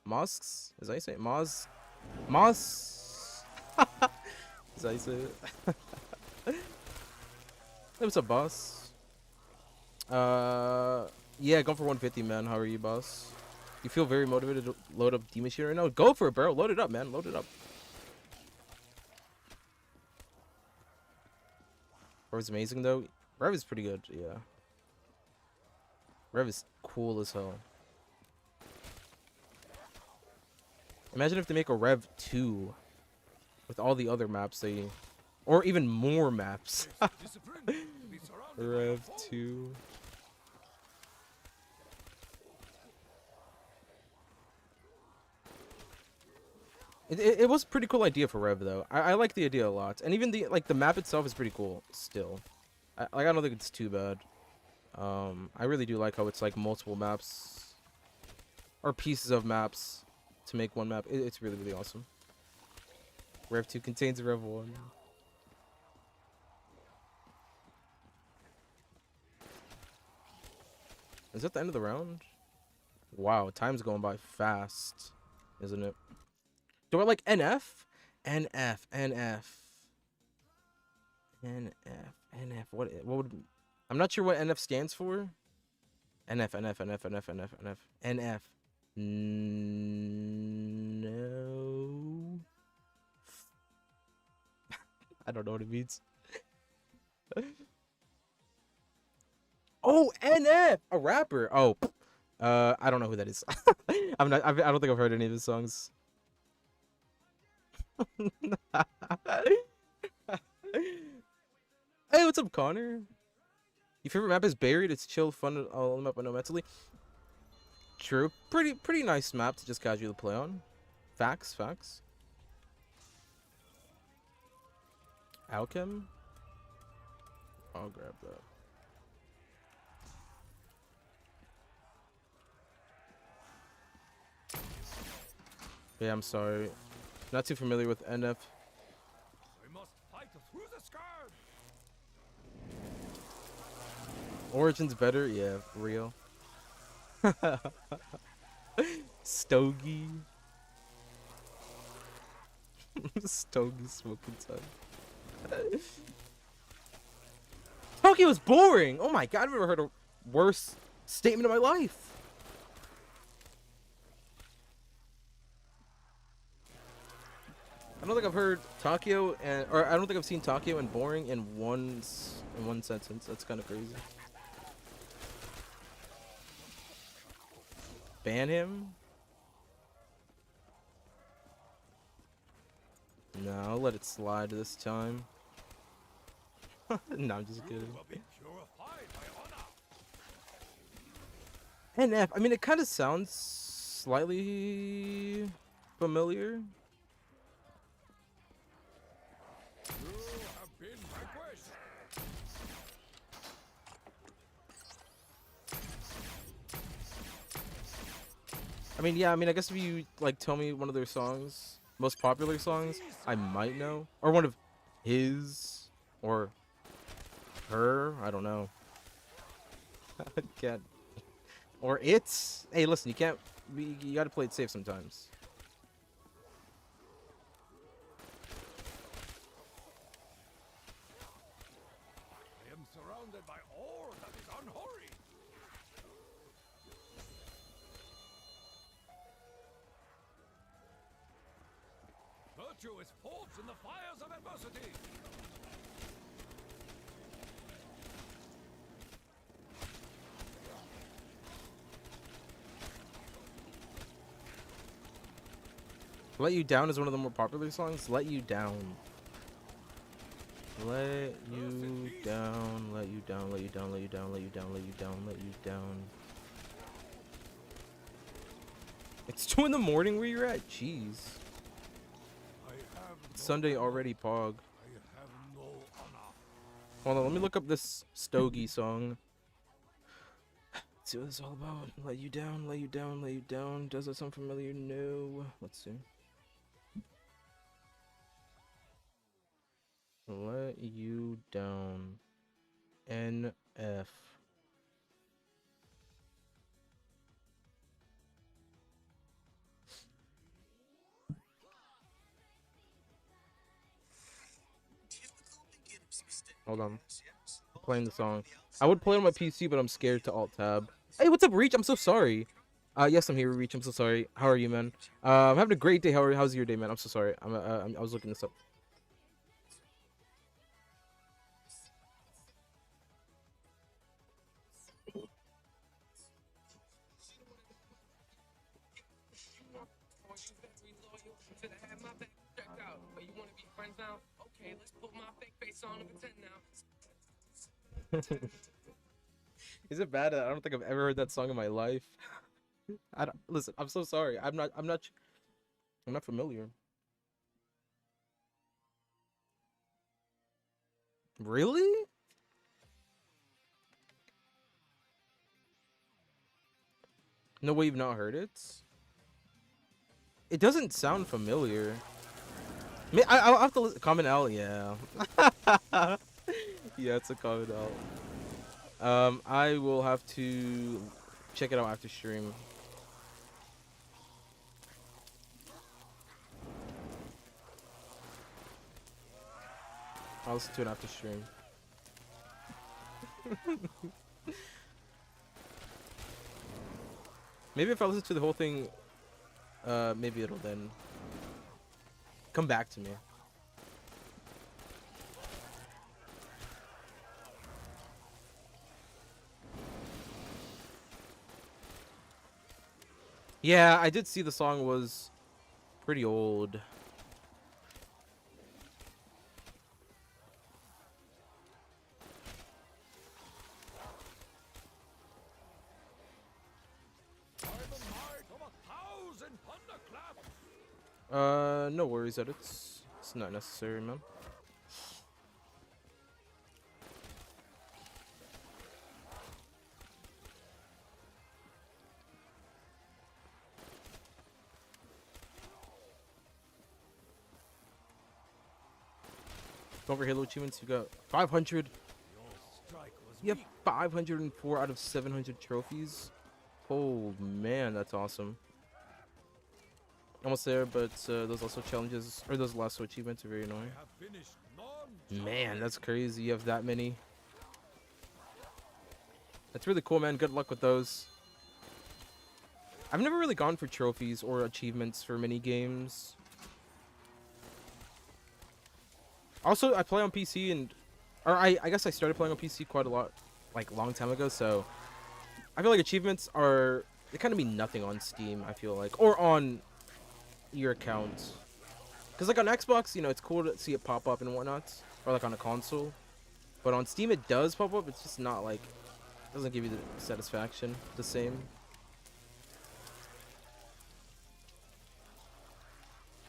Mosques? Is that how you say it? Mos? Is that how you say it? Hey, what's up, boss? Yeah, going for 150, man. How are you, boss? You feel very motivated to load up Demon Machine right now? Go for it, bro. Load it up, man. Load it up. Rev's amazing, though. Rev is pretty good, yeah. Rev is cool as hell. Imagine if they make a Rev 2 with all the other maps they... Or even more maps. Rev 2. It was a pretty cool idea for Rev, though. I like the idea a lot. And even the map itself is pretty cool still. I don't think it's too bad. I really do like how it's like multiple maps or pieces of maps to make one map. It's really, really awesome. Rev 2 contains Rev 1. Is that the end of the round? Wow, time's going by fast, isn't it? Do I like NF? NF. What would... I'm not sure what NF stands for. NF. NF. No. I don't know what it means. Oh, NF! A rapper. Oh. I don't know who that is. I don't think I've heard any of his songs. Hey, what's up, Connor? Your favorite map is Buried. It's chill, fun, all map I know mentally. True. Pretty nice map to just casually play on. Facts. Alchem? I'll grab that. Yeah, I'm sorry. Not too familiar with NF. We must fight through the sky. Origin's better? Yeah, real. Stogie. Stogie smoking time. Tokyo is boring! Oh my god, I've never heard a worse statement of my life. I don't think I've heard Tokyo or I don't think I've seen Tokyo and boring in one sentence. That's kind of crazy. Ban him? No, I'll let it slide this time. No, I'm just kidding. NF, I mean, it kind of sounds slightly familiar. I mean, yeah, I guess if you, like, tell me one of their songs, most popular songs, I might know. Or one of his, or her, I don't know. Can't. Or it's. Hey, listen, you gotta play it safe sometimes. I am surrounded by ore that is unholy. Virtue is forged in the fires of adversity. Let You Down is one of the more popular songs. Let You Down. Let you down, let you down, let you down, let you down, let you down, let you down, let you down. It's 2 in the morning where you're at? Jeez. It's Sunday already, Pog. Hold on, let me look up this Stogie song. Let's see what it's all about. Let you down, let you down, let you down. Does that sound familiar? No. Let's see. Let You Down. NF. Hold on. I'm playing the song. I would play it on my PC, but I'm scared to alt tab. Hey, what's up, Reach? I'm so sorry. Yes, I'm here, Reach. I'm so sorry. How are you, man? I'm having a great day. How's your day, man? I'm so sorry. I was looking this up. Is it bad? I don't think I've ever heard that song in my life. I don't listen. I'm so sorry. I'm not familiar. Really? No way you've not heard it. It doesn't sound familiar. I'll have to comment out. Yeah. Yeah, it's a comment out. I will have to check it out after stream. I'll listen to it after stream. Maybe if I listen to the whole thing, maybe it'll then come back to me. Yeah, I did see the song was pretty old. No worries that it's not necessary, man. Over Halo achievements, you got 500. You have 504 out of 700 trophies. Oh man, that's awesome. Almost there, but those also challenges, or those last two achievements are very annoying. Man, that's crazy. You have that many. That's really cool, man. Good luck with those. I've never really gone for trophies or achievements for mini games. Also, I play on PC, I guess I started playing on PC quite a lot, like, long time ago, so I feel like achievements they kind of mean nothing on Steam, I feel like, or on your account. Because, like, on Xbox, you know, it's cool to see it pop up and whatnot, or, like, on a console. But on Steam, it does pop up, it's just not, like, it doesn't give you the satisfaction the same.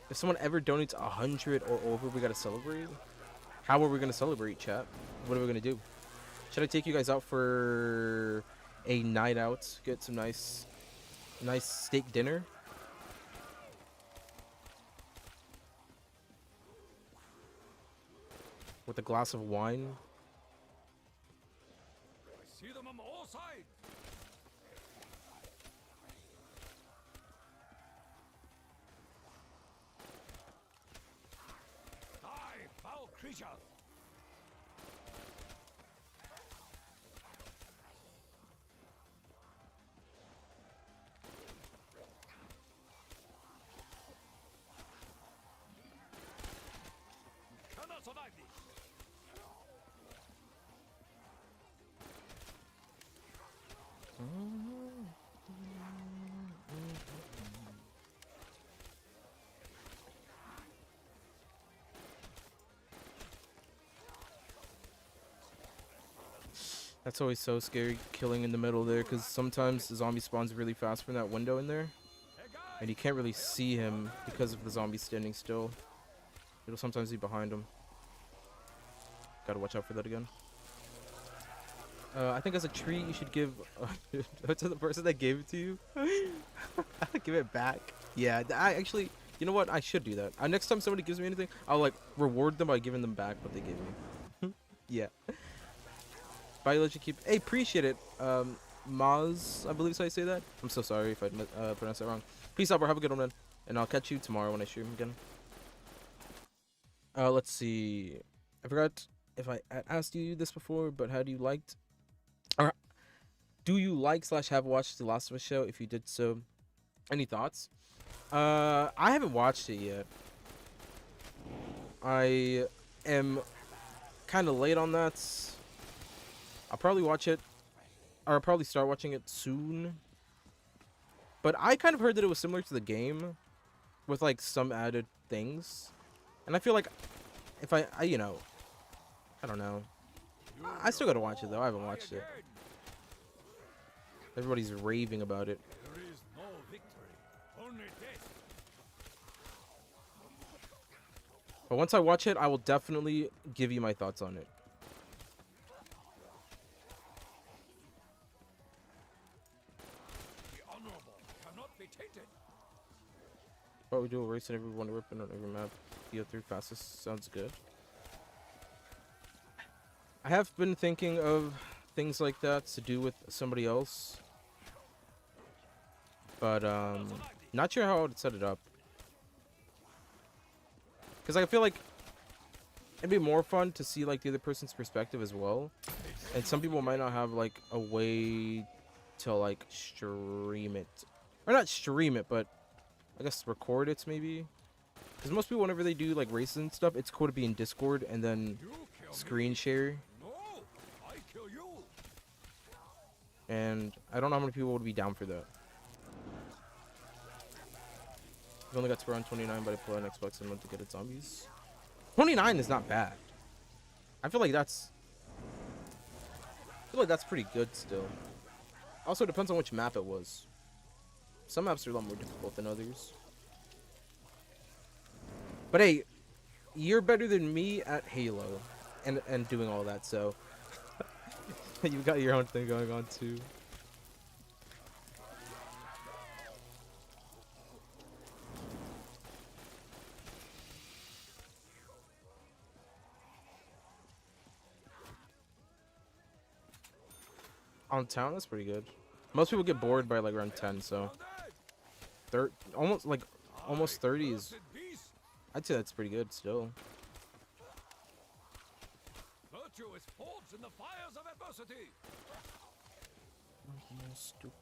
If someone ever donates 100 or over, we gotta celebrate. How are we gonna celebrate, chat? What are we gonna do? Should I take you guys out for a night out? Get some nice steak dinner? With a glass of wine? I see them on all sides. Creature. Cannot survive this. That's always so scary, killing in the middle there, because sometimes the zombie spawns really fast from that window in there. And you can't really see him because of the zombie standing still. It'll sometimes be behind him. Gotta watch out for that again. I think as a treat, you should give to the person that gave it to you. Give it back. Yeah, I actually, you know what? I should do that. Next time somebody gives me anything, I'll like reward them by giving them back what they gave me. Yeah. Bye, let you keep. Hey, appreciate it. Maz, I believe is how you say that. I'm so sorry if I pronounced that wrong. Peace out, bro. Have a good one, man. And I'll catch you tomorrow when I stream again. Let's see. I forgot if I asked you this before, but how do you liked, or do you like / have watched the Last of Us show? If you did so, any thoughts? I haven't watched it yet. I am kind of late on that. I'll probably watch it, or I'll probably start watching it soon. But I kind of heard that it was similar to the game, with like some added things, and I feel like if I you know, I don't know. I still gotta watch it though. I haven't watched it. Everybody's raving about it. There is no victory, only death. But once I watch it, I will definitely give you my thoughts on it. The honorable cannot be tainted. But we do a race in every one weapon on every map. BO3 fastest sounds good. I have been thinking of things like that to do with somebody else, but not sure how I would set it up. Because I feel like it'd be more fun to see like the other person's perspective as well, and some people might not have like a way to like stream it, or not stream it, but I guess record it maybe. Because most people, whenever they do like races and stuff, it's cool to be in Discord and then screen share. No, I kill you. And I don't know how many people would be down for that. I've only got to around 29, but I play on Xbox and want to get at zombies. 29 is not bad. I feel like that's pretty good still. Also, it depends on which map it was. Some maps are a lot more difficult than others. But hey, you're better than me at Halo and doing all that, so you've got your own thing going on too. On town, that's pretty good. Most people get bored by like around 10, so almost 30 is, I'd say that's pretty good still. Virtue is forged in the fires of adversity. Stupid.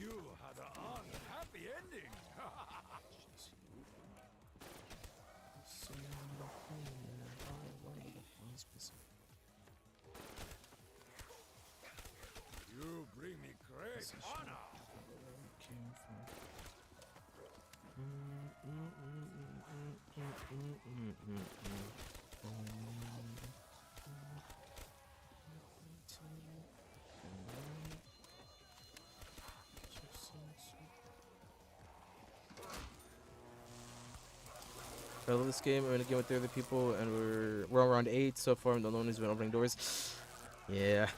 You had an unhappy ending. You bring me great honor. I love this game. I'm in a game with the other people, and we're around 8 so far. I'm the one who's been opening doors. Yeah.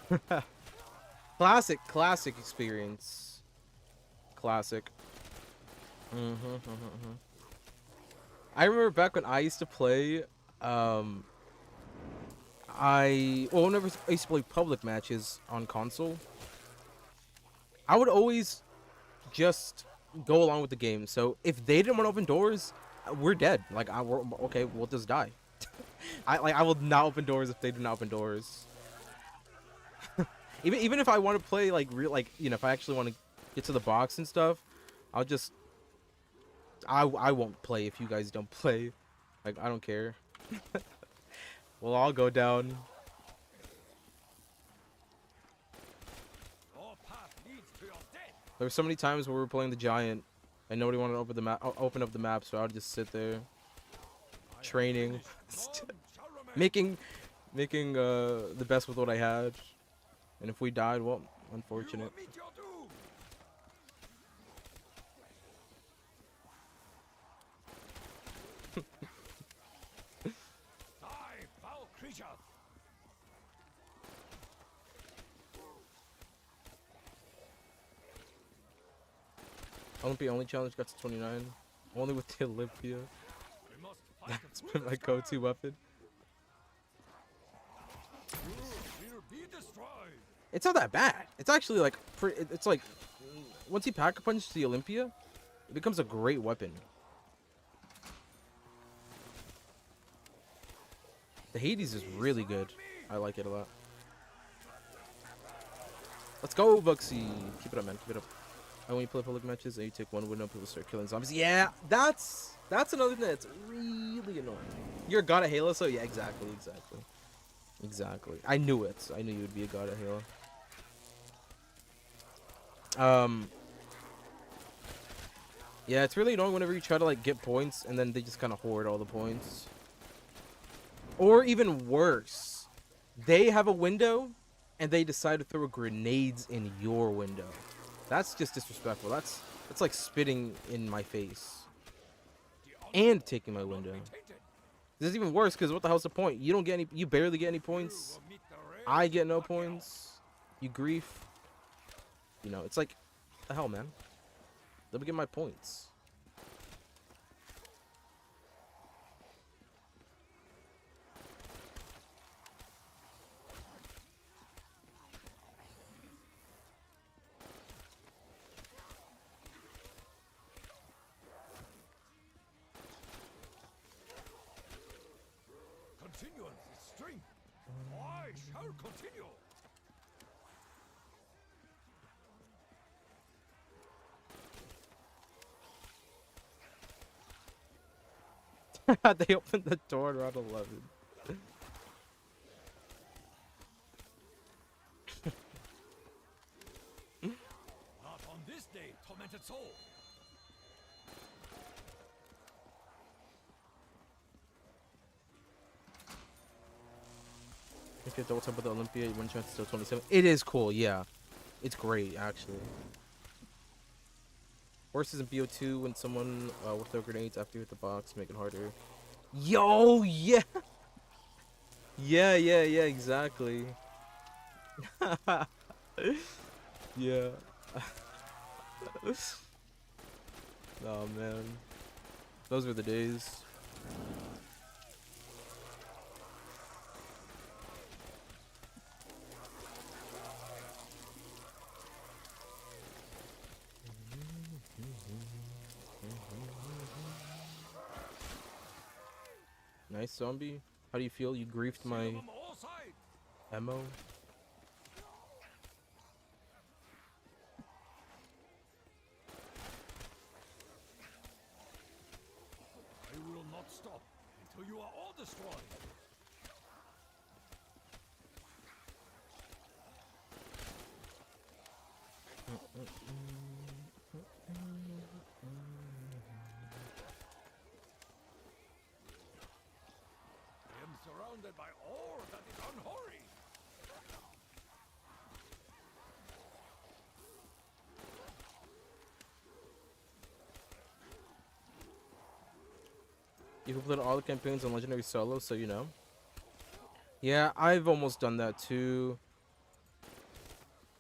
Classic experience. Classic. I remember back when I used to play. Whenever I used to play public matches on console, I would always just go along with the game. So if they didn't want to open doors, we're dead. Like okay, we'll just die. I will not open doors if they do not open doors. even if I want to play like real, like, you know, if I actually want to get to the box and stuff, I'll just I won't play if you guys don't play. Like, I don't care. We'll all go down. Your path leads to your death. There were so many times where we were playing the Giant And nobody wanted to open the map, open up the map, so I would just sit there, training, making the best with what I had. And if we died, well, unfortunate. Olympia only challenge got to 29. Only with the Olympia. That's been my go-to weapon. It's not that bad. It's actually like it's like once you pack a punch to the Olympia, it becomes a great weapon. The Hades is really good. I like it a lot. Let's go, Buxy. Keep it up, man. Keep it up. And when you play public matches and you take one window, people start killing zombies. Yeah, that's another thing that's really annoying. You're a god of Halo, so yeah, exactly. I knew it. I knew you would be a god of Halo. Yeah, it's really annoying whenever you try to like get points and then they just kind of hoard all the points. Or even worse, they have a window and they decide to throw grenades in your window. That's just disrespectful. That's like spitting in my face and taking my window. This is even worse because what the hell's the point? You don't get any. You barely get any points. I get no points. You grief. You know, it's like, what the hell, man. Let me get my points. Continuance is strength. I shall continue. They opened the door around 11. Not on this day, tormented soul. If you double tap with the Olympia, you win chance to still 27. It is cool, yeah. It's great, actually. Worse is in BO2 when someone will throw grenades after you hit the box, make it harder. Yo, yeah! Yeah, exactly. Yeah. Oh, man. Those were the days. Nice zombie. How do you feel? You griefed my ammo. I will not stop until you are all destroyed. I am surrounded by ore that is unholy. You completed all the campaigns on Legendary Solo, so you know. Yeah, I've almost done that too.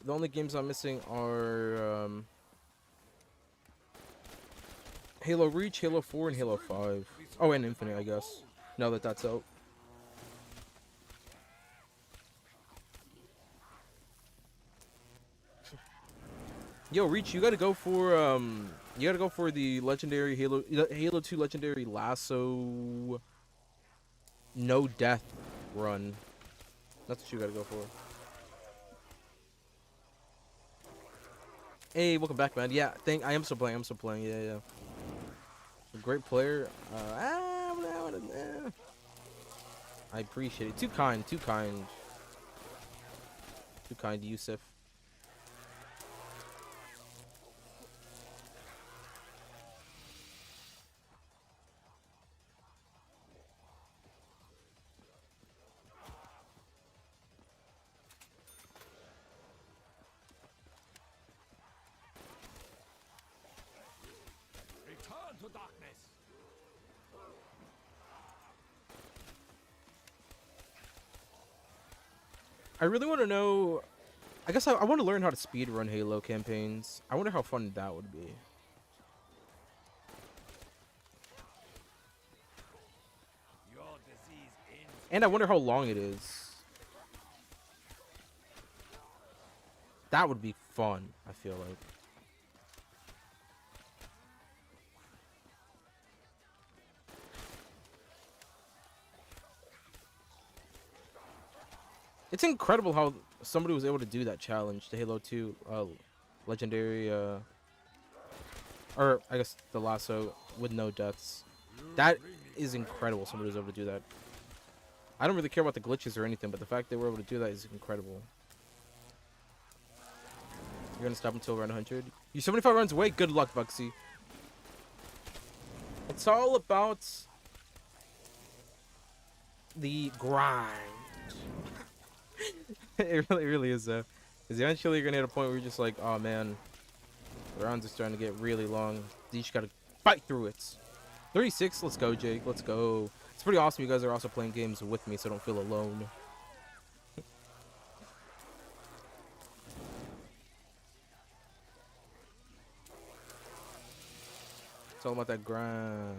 The only games I'm missing are Halo Reach, Halo 4, and Halo 5. Oh, and Infinite, I guess. Now that that's out. Yo, Reach, you gotta go for the legendary Halo 2 legendary lasso no death run. That's what you gotta go for. Hey, welcome back, man. Yeah, I am still playing. Yeah. A great player. I appreciate it. Too kind, Yusuf. into darkness. I really want to know. I guess I want to learn how to speedrun Halo campaigns. I wonder how fun that would be. Your disease ends. And I wonder how long it is. That would be fun, I feel like. It's incredible how somebody was able to do that challenge, the Halo 2 legendary, or I guess the lasso with no deaths. That is incredible, somebody was able to do that. I don't really care about the glitches or anything, but the fact they were able to do that is incredible. You're gonna stop until around 100? You're 75 runs away? Good luck, Bugsy. It's all about the grind. It really is though. Because eventually you're gonna hit a point where you're just like, oh man, the rounds are starting to get really long. You just gotta fight through it. 36, let's go, Jake. Let's go. It's pretty awesome you guys are also playing games with me, so I don't feel alone. It's all about that grind.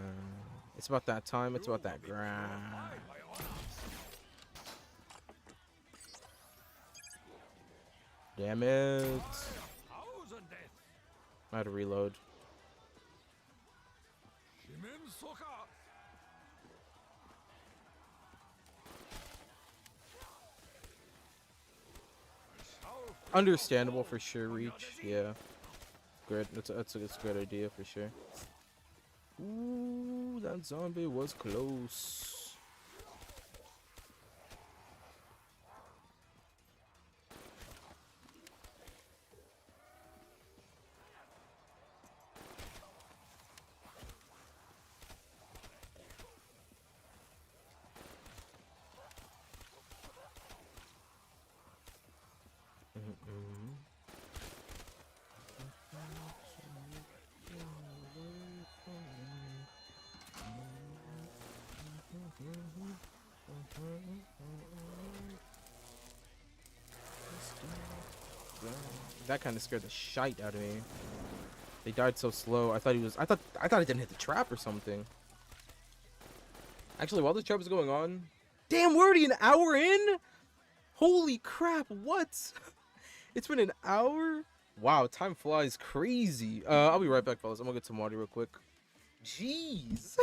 It's about that time. It's about that grind. Damn it. I had to reload. Understandable for sure, Reach. Yeah. Good. That's a good idea for sure. Ooh, that zombie was close. That kind of scared the shite out of me. They died so slow. I thought I didn't hit the trap or something. Actually, while this trap is going on, damn, we're already an hour in. Holy crap! What? It's been an hour. Wow, time flies crazy. I'll be right back, fellas. I'm gonna get some water real quick. Jeez.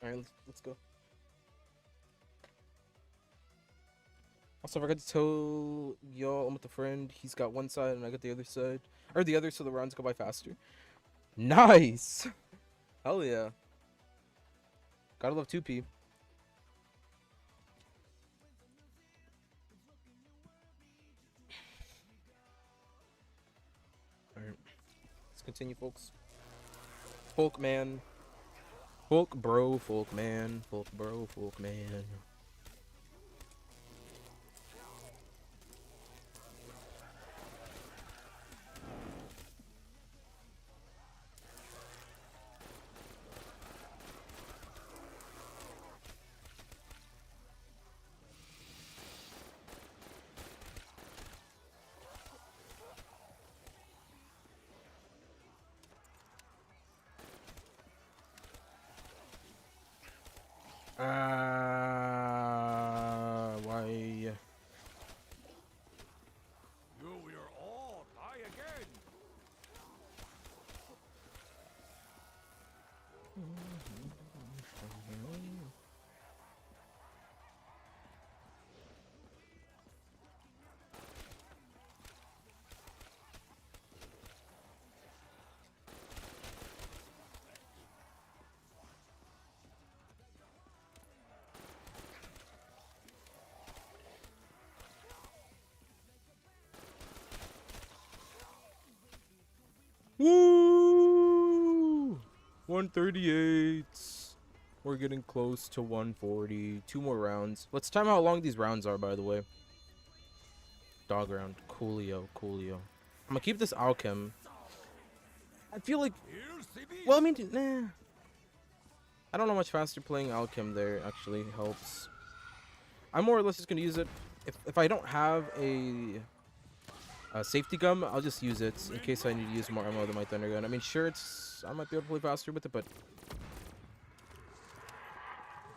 All right, let's go. Also, I forgot to tell y'all I'm with a friend. He's got one side and I got the other side. Or the other, so the rounds go by faster. Nice! Hell yeah. Gotta love 2P. Alright. Let's continue, folks. Folk man. Folk bro, folk man. Folk bro, folk man. Woo! 138. We're getting close to 140. 2 more rounds. Let's time how long these rounds are, by the way. Dog round. Coolio. Coolio. I'm gonna keep this Alchem. I feel like... Well, I mean, nah. I don't know how much faster playing Alchem there actually helps. I'm more or less just gonna use it. If I don't have a safety gum, I'll just use it in case I need to use more ammo than my thunder gun. I mean, sure, I might be able to play faster with it, but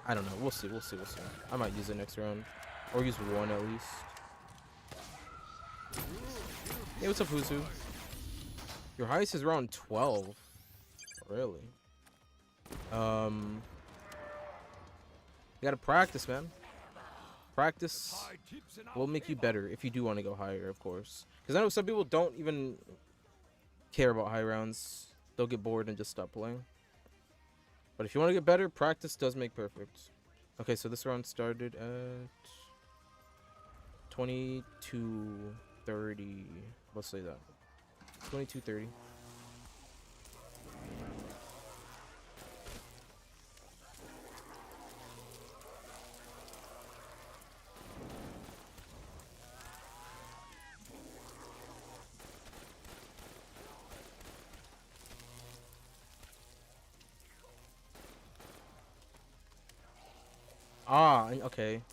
I don't know. We'll see. We'll see. We'll see. I might use it next round, or use one at least. Hey, what's up, Huzu? Your highest is around 12. Really? You gotta practice, man. Practice will make you better if you do want to go higher, of course. Because I know some people don't even care about high rounds. They'll get bored and just stop playing. But if you want to get better, practice does make perfect. Okay, so this round started at 22:30. Let's say that. 22:30. Ah, okay.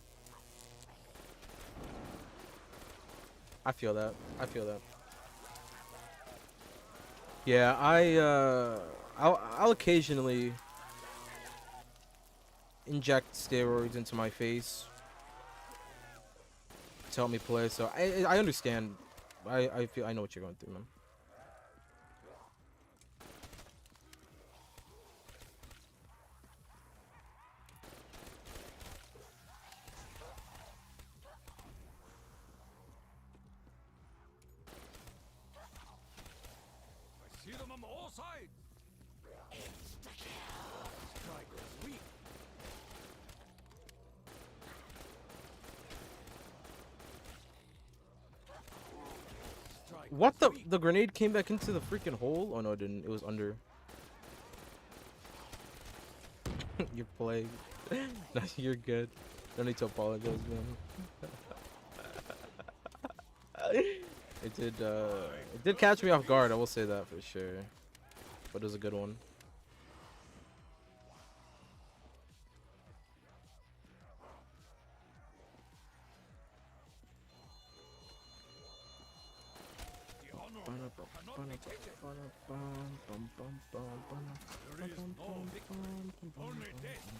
I feel that. I feel that. Yeah, I'll occasionally inject steroids into my face to help me play. So I understand. I know what you're going through, man. See them on all sides. Strike sweep. Strike What the? sweep. The grenade came back into the freaking hole? Oh no, it didn't. It was under. You're playing. No, you're good. No need to apologize, man. It did catch me off guard. I will say that for sure. But it was a good one. The honor cannot be taken. There is no victory, only death.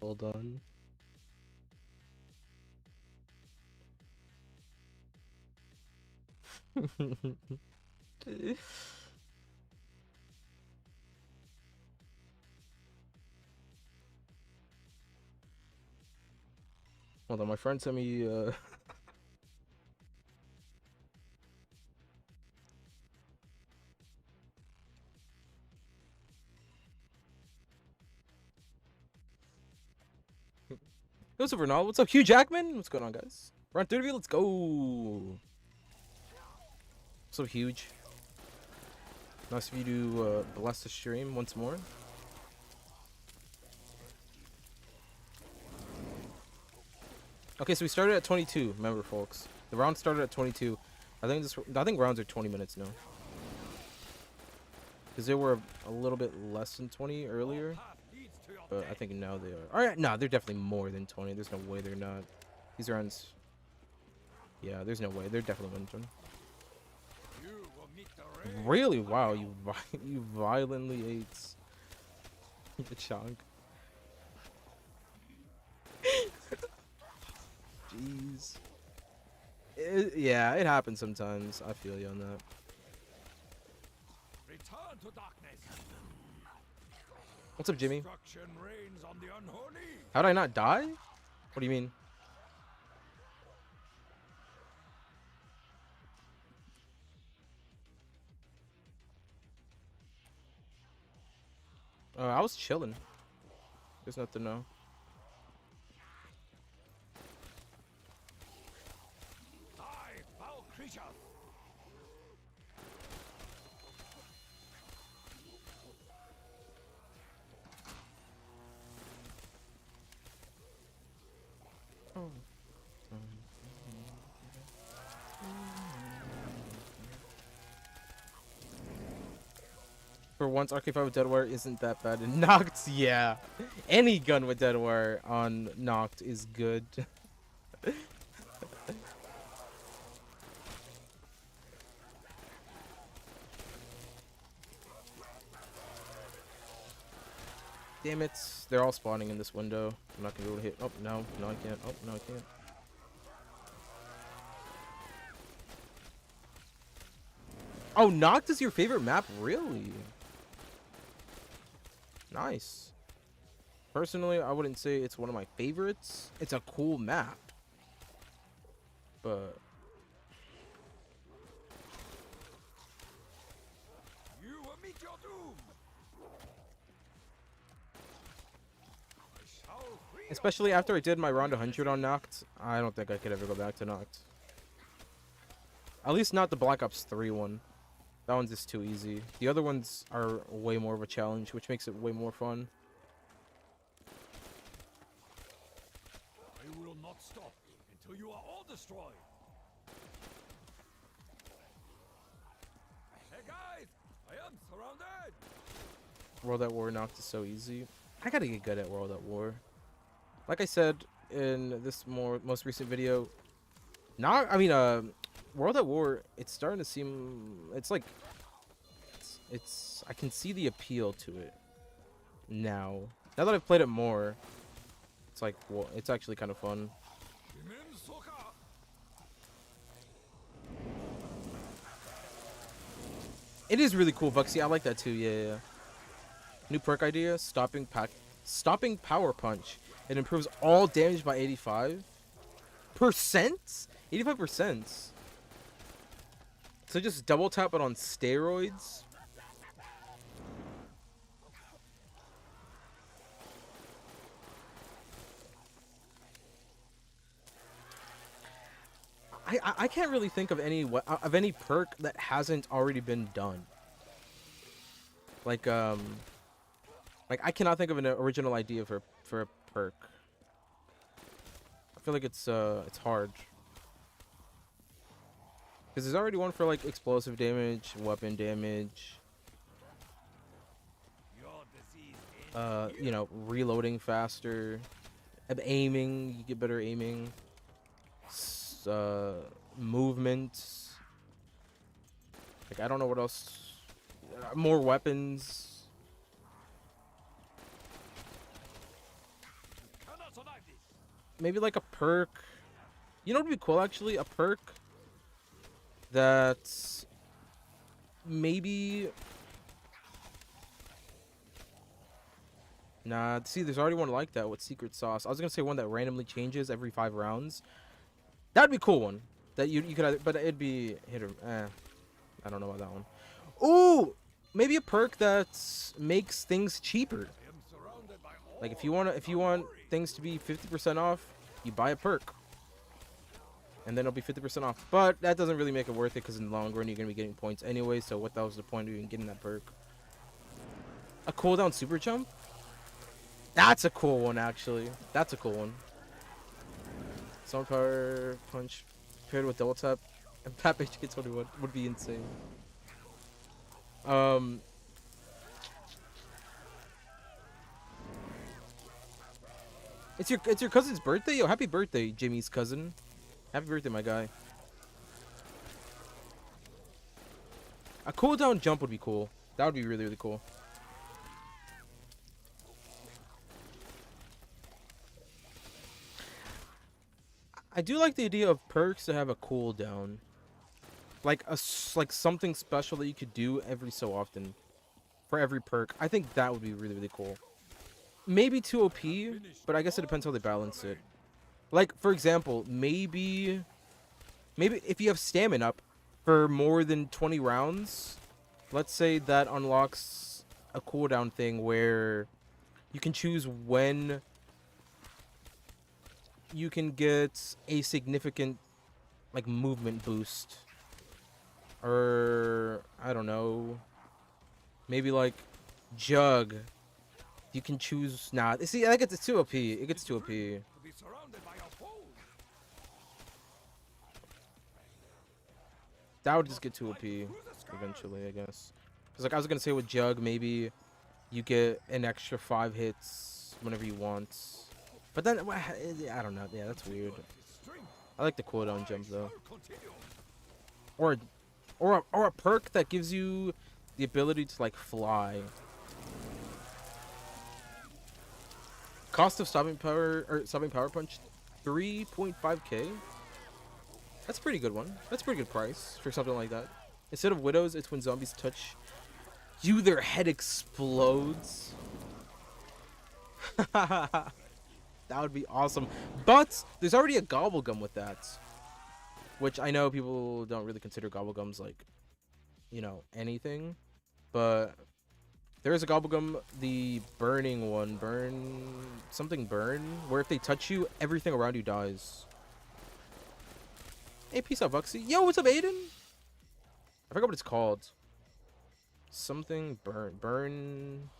Hold on. Hold on, my friend sent me What's up, Ronald? What's up, Hugh Jackman? What's going on, guys? Round 30, let's go. So huge. Nice of you to bless the stream once more. Okay, so we started at 22. Remember, folks, the round started at 22. I think rounds are 20 minutes now. Because they were a little bit less than 20 earlier. But I think now they are. Alright, no, they're definitely more than 20. There's no way they're not. These rounds. Yeah, there's no way. They're definitely more than 20. Really? Wow, you violently ate the chunk. Jeez. Yeah, it happens sometimes. I feel you on that. Return to darkness. What's up, Jimmy? Destruction reigns on the unholy. How did I not die? What do you mean? I was chilling. There's nothing to know. Die, foul creature! For once, RK5 with Deadwire isn't that bad. And Noct, yeah. Any gun with Deadwire on Noct is good. Damn it. They're all spawning in this window. I'm not going to be able to hit. Oh, no. No, I can't. Oh, no, I can't. Oh, Noct is your favorite map? Really? Nice. Personally, I wouldn't say it's one of my favorites. It's a cool map. But You will meet your doom. I shall free your especially after I did my round 100 on Noct, I don't think I could ever go back to Noct. At least not the Black Ops 3 one. That one's just too easy. The other ones are way more of a challenge, which makes it way more fun. I will not stop until you are all destroyed. Hey guys, I am surrounded. World at War Noct is so easy. I gotta get good at World at War. Like I said in this most recent video, World at War, it's starting to seem, it's like, I can see the appeal to it now. Now that I've played it more, it's like, well, it's actually kind of fun. Denis Tsaka. It is really cool, Vuxy. I like that too. Yeah. New perk idea: stopping power punch. It improves all damage by 85%. 85%. So just double tap it on steroids. I can't really think of any perk that hasn't already been done. Like I cannot think of an original idea for a perk. I feel like it's hard. Because there's already one for like explosive damage, weapon damage. Your disease is You know, reloading faster. Aiming, you get better aiming. Movement. Like I don't know what else. More weapons. cannot survive this. Maybe like a perk. You know what would be cool actually? A perk that's maybe. Nah, see, there's already one like that with Secret Sauce. I was gonna say one that randomly changes every 5 rounds. That'd be a cool one. That you could either, but it'd be hit or I don't know about that one. Ooh, maybe a perk that makes things cheaper. I am surrounded by all. Like if you want things to be 50% off, you buy a perk. And then it'll be 50% off. But that doesn't really make it worth it because in the long run you're gonna be getting points anyway. So what the hell's the point of even getting that perk? A cooldown super jump? That's a cool one actually. That's a cool one. Sound power punch paired with double tap and tap HK 21 would be insane. It's your cousin's birthday? Yo, happy birthday, Jimmy's cousin. Happy birthday, my guy. A cooldown jump would be cool. That would be really, really cool. I do like the idea of perks to have a cooldown. Like something special that you could do every so often. For every perk. I think that would be really, really cool. Maybe too OP, but I guess it depends how they balance it. Like, for example, maybe if you have stamina up for more than 20 rounds, let's say that unlocks a cooldown thing where you can choose when you can get a significant like movement boost, or I don't know, maybe like Jug. You can choose. Nah, see, I guess it's too OP. It gets too OP. To be surrounded by our foes. That would just get too OP eventually, I guess. Because like I was gonna say with Jug, maybe you get an extra 5 hits whenever you want. But then I don't know. Yeah, that's weird. I like the cooldown jump though. Or a perk that gives you the ability to like fly. Cost of stopping power punch, 3.5k. That's a pretty good one. That's a pretty good price for something like that. Instead of widows, it's when zombies touch you, their head explodes. That would be awesome. But there's already a gobblegum with that, which I know people don't really consider gobblegums like, you know, anything, but there is a gobblegum, the burning one, burn, where if they touch you, everything around you dies. Hey, peace out, Buxy. Yo, what's up, Aiden? I forgot what it's called. Something burn.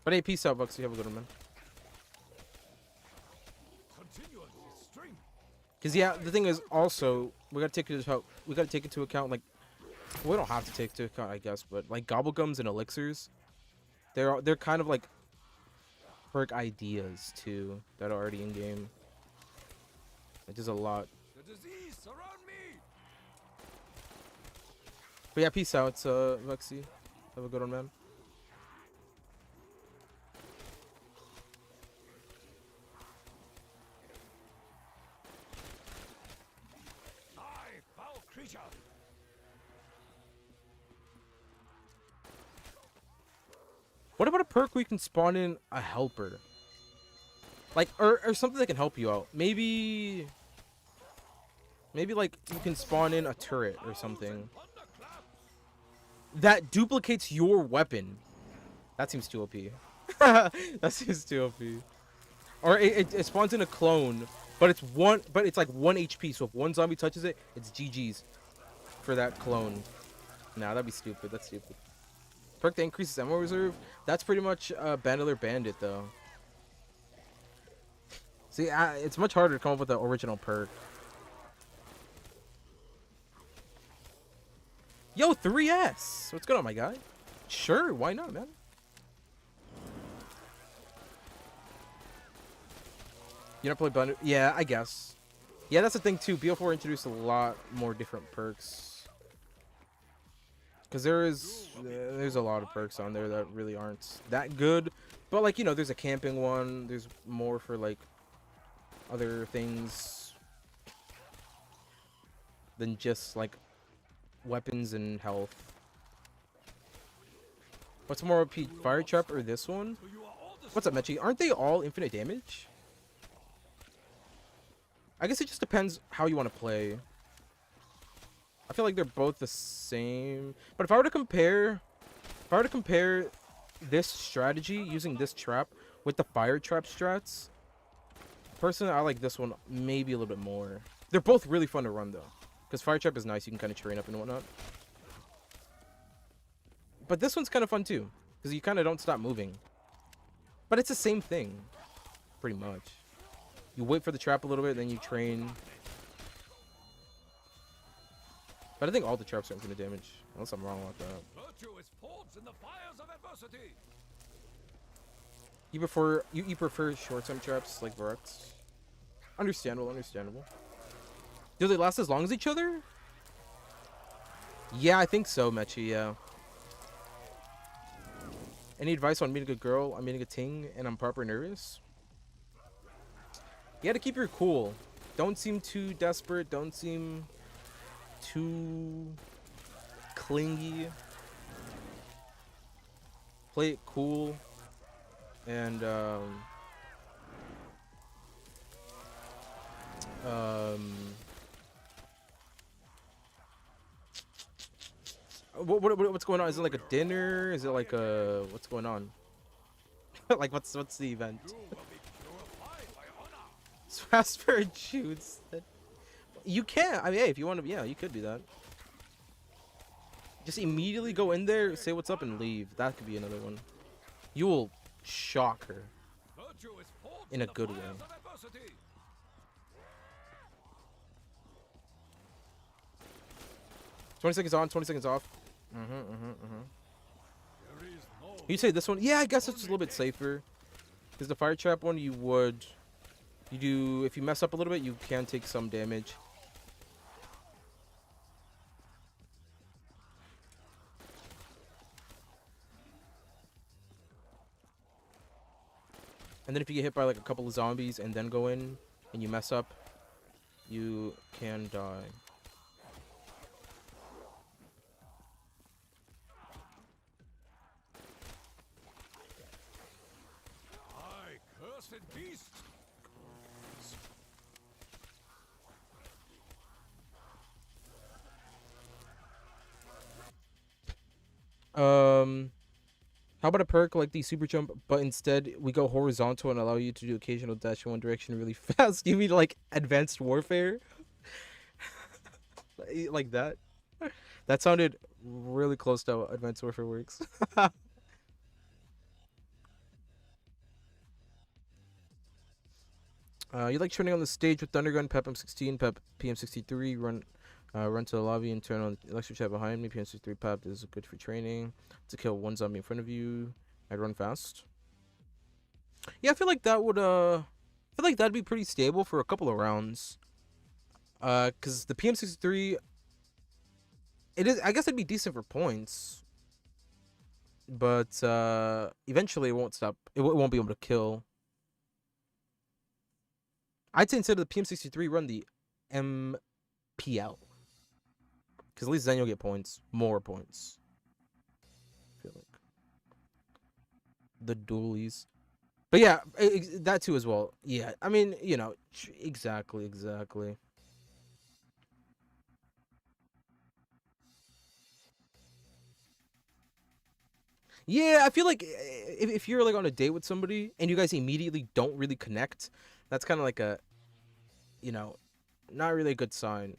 But hey, peace out, Buxy. Have a good one, man. Cause yeah, the thing is also we gotta take into account like, we don't have to take into account, I guess, but like gobblegums and elixirs, they're kind of like perk ideas too that are already in game. It does a lot. The disease surround me. But yeah, peace out, Vexy. Have a good one, man. What about a perk where you can spawn in a helper? Like, or something that can help you out. Maybe like you can spawn in a turret or something that duplicates your weapon. That seems too OP. That seems too OP. Or it spawns in a clone, but it's like 1 HP. So if one zombie touches it, it's GG's for that clone. Nah, that'd be stupid. That's stupid. Perk that increases ammo reserve. That's pretty much Bandolier Bandit, though. See, it's much harder to come up with the original perk. Yo, 3S! What's going on, my guy? Sure, why not, man? You don't play Bandit? Yeah, I guess. Yeah, that's the thing, too. BO4 introduced a lot more different perks. Because there's a lot of perks on there that really aren't that good. But, like, you know, there's a camping one. There's more for, like, other things than just, like, weapons and health. What's more OP, Fire Trap or this one? What's up, Mechi? Aren't they all infinite damage? I guess it just depends how you want to play. I feel like they're both the same. But if I were to compare this strategy using this trap with the fire trap strats, personally I like this one maybe a little bit more. They're both really fun to run though, because fire trap is nice, you can kind of train up and whatnot. But this one's kind of fun too, because you kind of don't stop moving. But it's the same thing, pretty much. You wait for the trap a little bit, then you train. But I think all the traps are infinite damage, unless I'm wrong about that. Virtue is forged in the fires of adversity. You prefer short-term traps like Varux? Understandable, understandable. Do they last as long as each other? Yeah, I think so, Mechi, yeah. Any advice on meeting a girl? I'm meeting a ting and I'm proper nervous. You gotta keep your cool. Don't seem too desperate. Don't seem too clingy. Play it cool. And What's going on? Is it like a dinner? Is it like a what's going on? Like what's the event? Fast for shoots. You can. I mean, hey, if you want to, yeah, you could do that. Just immediately go in there, say what's up, and leave. That could be another one. You will shock her in a good way. 20 seconds on, 20 seconds off. You say this one? Yeah, I guess it's a little bit safer. Because the fire trap one, you do, if you mess up a little bit, you can take some damage. And then if you get hit by like a couple of zombies and then go in and you mess up, you can die. Beast. How about a perk like the super jump, but instead we go horizontal and allow you to do occasional dash in one direction really fast? You mean like advanced warfare? Like that? That sounded really close to how advanced warfare works. You like turning on the stage with Thundergun, Pep M16, Pep PM63, run to the lobby and turn on electric chat behind me. PM63 Pep is good for training. To kill one zombie in front of you. I'd run fast. Yeah, I feel like that would I feel like that'd be pretty stable for a couple of rounds. Cause the PM63 I guess it'd be decent for points. But eventually it won't stop. It won't be able to kill. I'd say instead of the PM63, run the MPL. Because at least then you'll get points. More points. I feel like. The dualies. But yeah, that too as well. Yeah, I mean, you know, exactly. Yeah, I feel like if you're like on a date with somebody and you guys immediately don't really connect, that's kind of like a, you know, not really a good sign.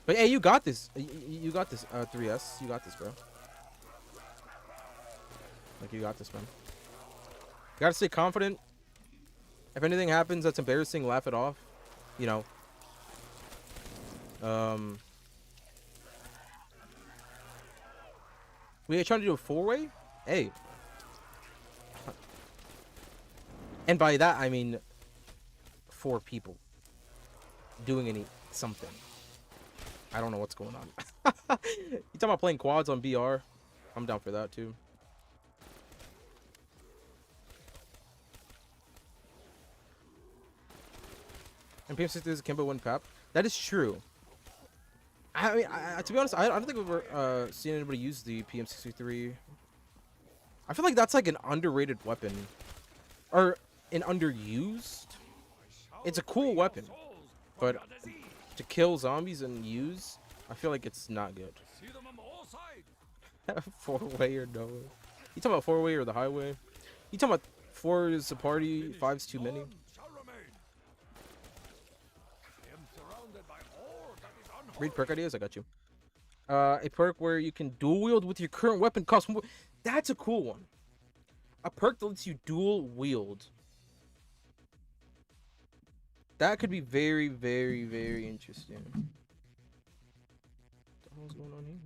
But hey, you got this. You got this, 3S. You got this, bro. Like, you got this, man. You gotta stay confident. If anything happens that's embarrassing, laugh it off. You know. We are trying to do a 4-way? Hey. And by that, I mean 4 people doing something. I don't know what's going on. You talking about playing quads on BR? I'm down for that, too. And PM63 is a Kimbo 1 Pap. That is true. I mean, to be honest, I don't think we've ever seen anybody use the PM63. I feel like that's like an underrated weapon. Or an underused. It's a cool weapon. But to kill zombies and use, I feel like it's not good. 4-way or no way? You talking about 4-way or the highway? You talking about 4 is a party, 5's too many? Read perk ideas, I got you. A perk where you can dual wield with your current weapon cost more. That's a cool one. A perk that lets you dual wield. That could be very, very, very interesting. What the hell's going on here?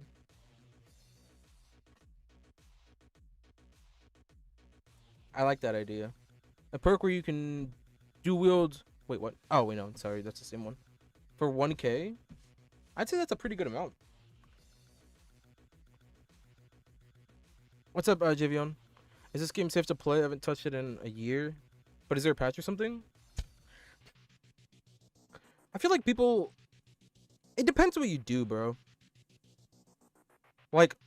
I like that idea. A perk where you can dual wield. Wait, what? Oh, wait, no. Sorry, that's the same one. For 1K? I'd say that's a pretty good amount. What's up, Javion? Is this game safe to play? I haven't touched it in a year. But is there a patch or something? I feel like people... It depends what you do, bro. Like...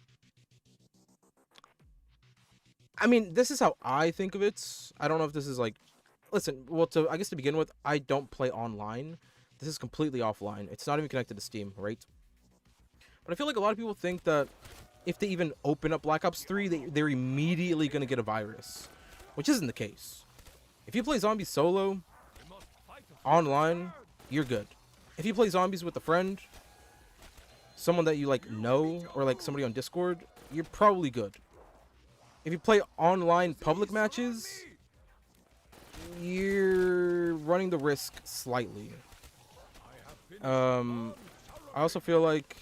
I mean, this is how I think of it. I don't know if this is like, listen, well, I guess to begin with, I don't play online. This is completely offline. It's not even connected to Steam, right? But I feel like a lot of people think that if they even open up Black Ops 3, they're immediately going to get a virus, which isn't the case. If you play zombies solo, online, you're good. If you play zombies with a friend, someone that you like know, or like somebody on Discord, you're probably good. If you play online public matches, you're running the risk slightly. I also feel like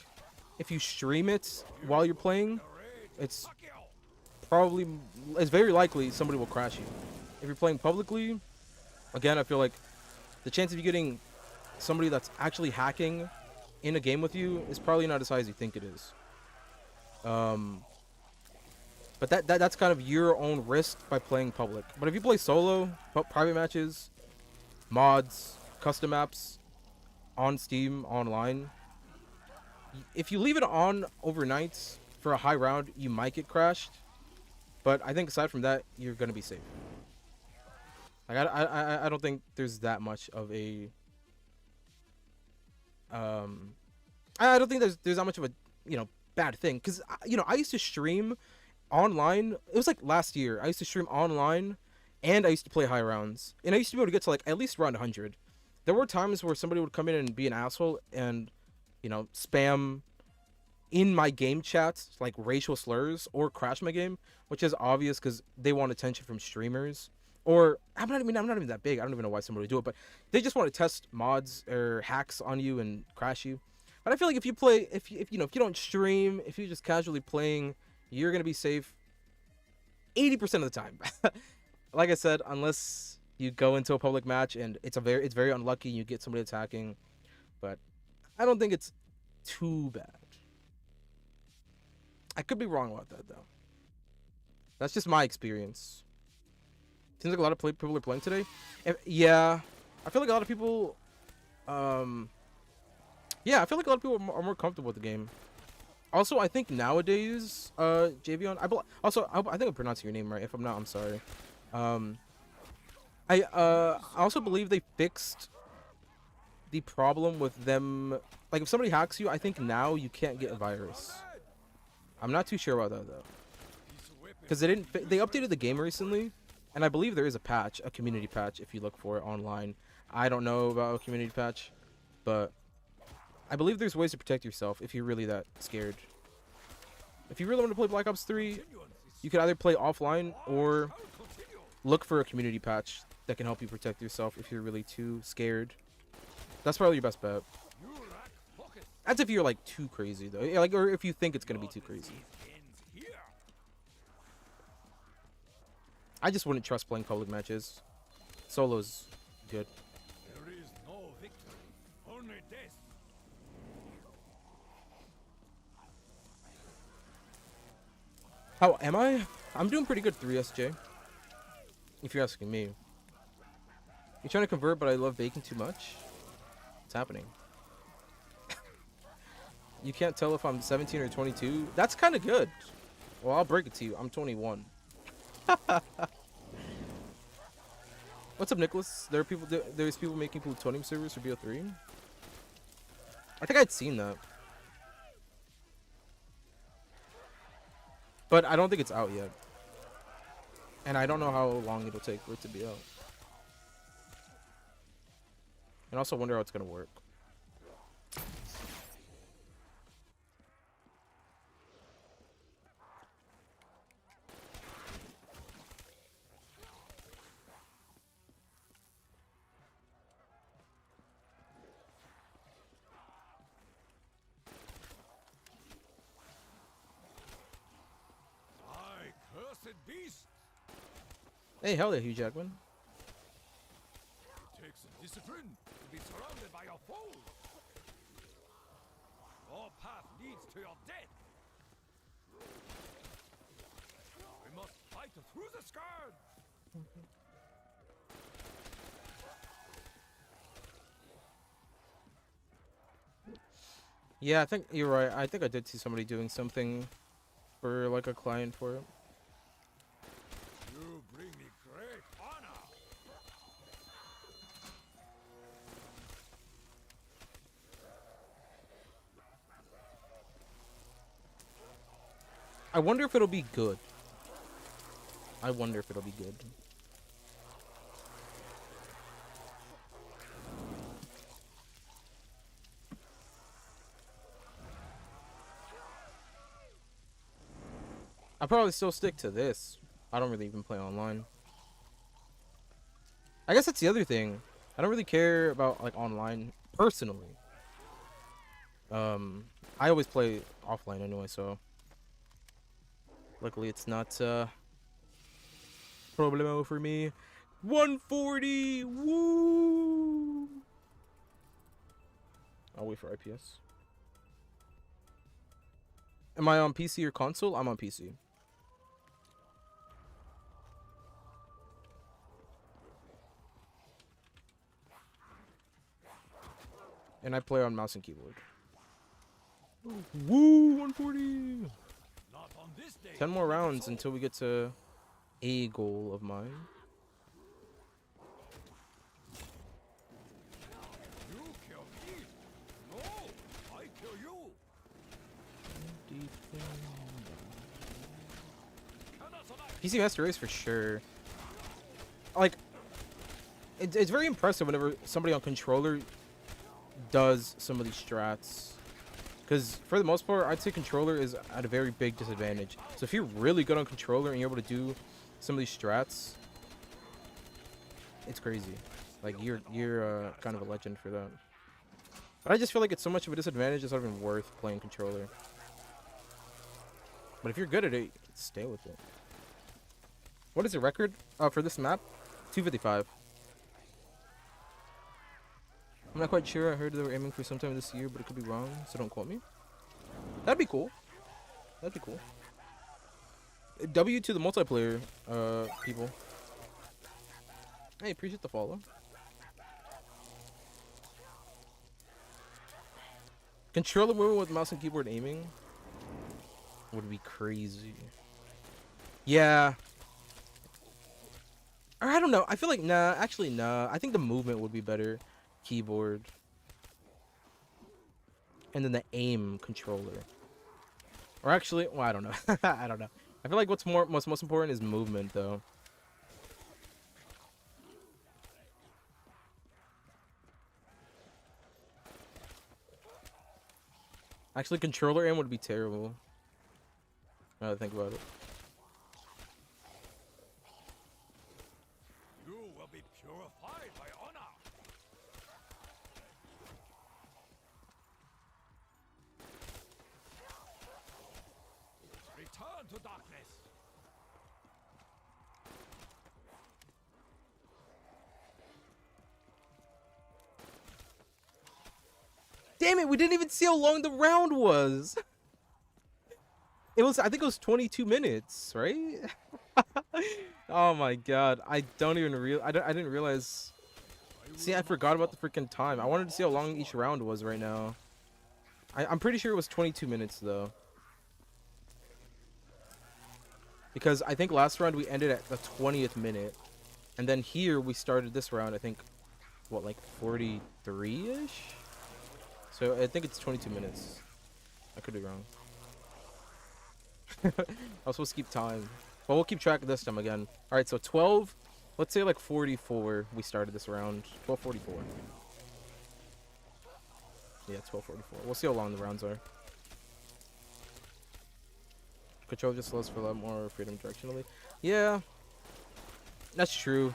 if you stream it while you're playing, it's very likely somebody will crash you. If you're playing publicly, again, I feel like the chance of you getting somebody that's actually hacking in a game with you is probably not as high as you think it is. But that's kind of your own risk by playing public. But if you play solo, private matches, mods, custom maps, on Steam, online, if you leave it on overnight for a high round, you might get crashed. But I think aside from that, you're gonna be safe. Like I don't think there's that much of a I don't think there's that much of a bad thing, because I used to stream online. It was like last year. I used to stream online, and I used to play high rounds, and I used to be able to get to like at least round 100. There were times where somebody would come in and be an asshole and spam in my game chats like racial slurs or crash my game, which is obvious because they want attention from streamers. Or I'm not even that big. I don't even know why somebody would do it, but they just want to test mods or hacks on you and crash you. But I feel like if you play, if you don't stream, if you're just casually playing, you're gonna be safe 80% of the time. Like I said, unless you go into a public match and it's very unlucky and you get somebody attacking. But I don't think it's too bad. I could be wrong about that though. That's just my experience. Seems like a lot of people are playing today. Yeah, I feel like a lot of people. Yeah, I feel like a lot of people are more comfortable with the game. Also, I think nowadays, Javion, I think I'm pronouncing your name right. If I'm not, I'm sorry. I also believe they fixed the problem with them. Like, if somebody hacks you, I think now you can't get a virus. I'm not too sure about that though, because they updated the game recently. And I believe there is a patch, a community patch, if you look for it online. I don't know about a community patch, but I believe there's ways to protect yourself if you're really that scared. If you really want to play Black Ops 3, you can either play offline or look for a community patch that can help you protect yourself if you're really too scared. That's probably your best bet. That's if you're like too crazy though, like, or if you think it's gonna be too crazy. I just wouldn't trust playing public matches. Solo's good. There is no victory, only death. How am I? I'm doing pretty good 3SJ. If you're asking me. You're trying to convert, but I love baking too much? What's happening? You can't tell if I'm 17 or 22? That's kind of good. Well, I'll break it to you. I'm 21. What's up, Nicholas? There's people making plutonium servers for BO3. I think I'd seen that, but I don't think it's out yet, and I don't know how long it'll take for it to be out. And also wonder how it's gonna work. Beast. Hey, hell yeah, Hugh Jackman. It takes some discipline to be surrounded by your foes. Your path leads to your death. We must fight through the scourge. Yeah, I think you're right. I think I did see somebody doing something for like a client for it. I wonder if it'll be good. I wonder if it'll be good. I'll probably still stick to this. I don't really even play online. I guess that's the other thing. I don't really care about like online personally. I always play offline anyway, so luckily it's not problemo for me. 140. Woo! I'll wait for IPS. Am I on PC or console? I'm on PC. And I play on mouse and keyboard. Woo! 140! 10 more rounds until we get to a goal of mine. You kill me? No, I kill you. PC Master Race for sure. Like, it's very impressive whenever somebody on controller does some of these strats. Because for the most part, I'd say controller is at a very big disadvantage. So if you're really good on controller and you're able to do some of these strats, it's crazy. Like you're kind of a legend for that. But I just feel like it's so much of a disadvantage, it's not even worth playing controller. But if you're good at it, stay with it. What is the record for this map? 255. I'm not quite sure. I heard they were aiming for sometime this year, but it could be wrong, so don't quote me. That'd be cool. That'd be cool. W to the multiplayer people. Hey, appreciate the follow. Controller movement with mouse and keyboard aiming would be crazy. Yeah. Or I don't know. I feel like nah. Actually, nah. I think the movement would be better. Keyboard. And then the aim controller. Or actually, well, I don't know. I don't know. I feel like what's most important is movement, though. Actually, controller aim would be terrible. Now that I think about it. You will be purified by honor. Return to darkness. Damn it, we didn't even see how long the round was. It was, I think it was 22 minutes, right? Oh my god, I don't even I didn't realize. See, I forgot about the freaking time. I wanted to see how long each round was right now. I'm pretty sure it was 22 minutes though. Because I think last round we ended at the 20th minute. And then here we started this round, I think, what, like 43-ish? So I think it's 22 minutes. I could be wrong. I was supposed to keep time. But we'll keep track of this time again. Alright, so 12, let's say like 44 we started this round. 12:44. Yeah, 12:44. We'll see how long the rounds are. Control just allows for a lot more freedom directionally. Yeah, that's true.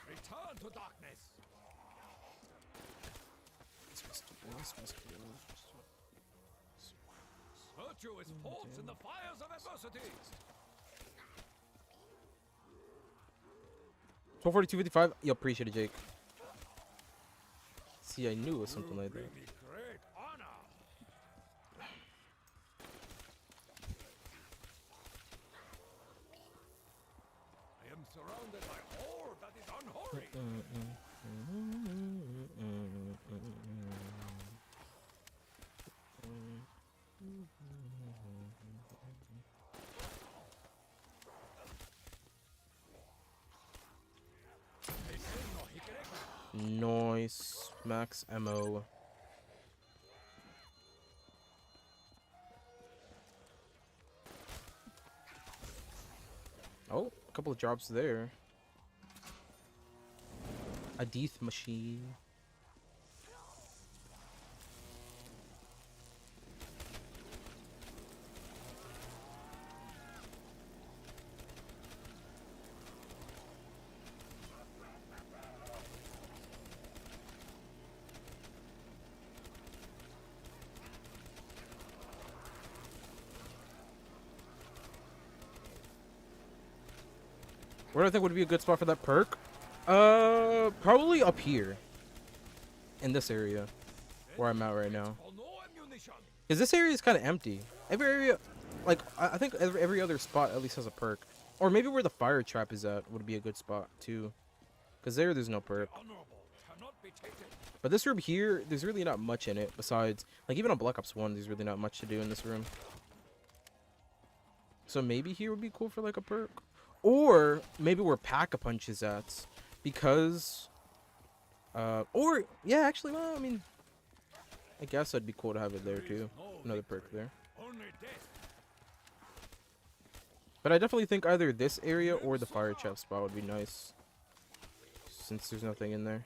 Return to darkness. Virtue is forged in the fires of adversity. 12:42:55. Yo, appreciate it, Jake. See, I knew it was something like that. Great honor. I am surrounded by horde that is unholy. Nice. Max ammo. Oh, a couple of drops there. A death machine. Where do I think would be a good spot for that perk? Probably up here. In this area. Where I'm at right now. Because this area is kind of empty. Every area, like, I think every other spot at least has a perk. Or maybe where the fire trap is at would be a good spot, too. Because there's no perk. But this room here, there's really not much in it. Besides, like, even on Black Ops 1, there's really not much to do in this room. So maybe here would be cool for, like, a perk. Or maybe where Pack-a-Punch is at. Because... or, yeah, actually, well, I mean... I guess that'd be cool to have it there, too. Another perk there. But I definitely think either this area or the fire trap spot would be nice. Since there's nothing in there.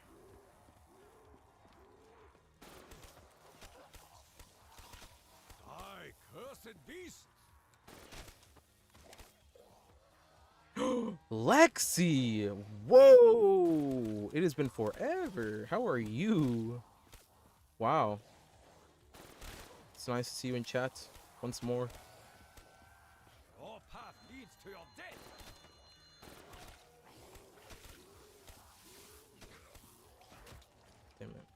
Lexi! Whoa! It has been forever. How are you? Wow. It's nice to see you in chat once more. Your path leads to your death. Damn it.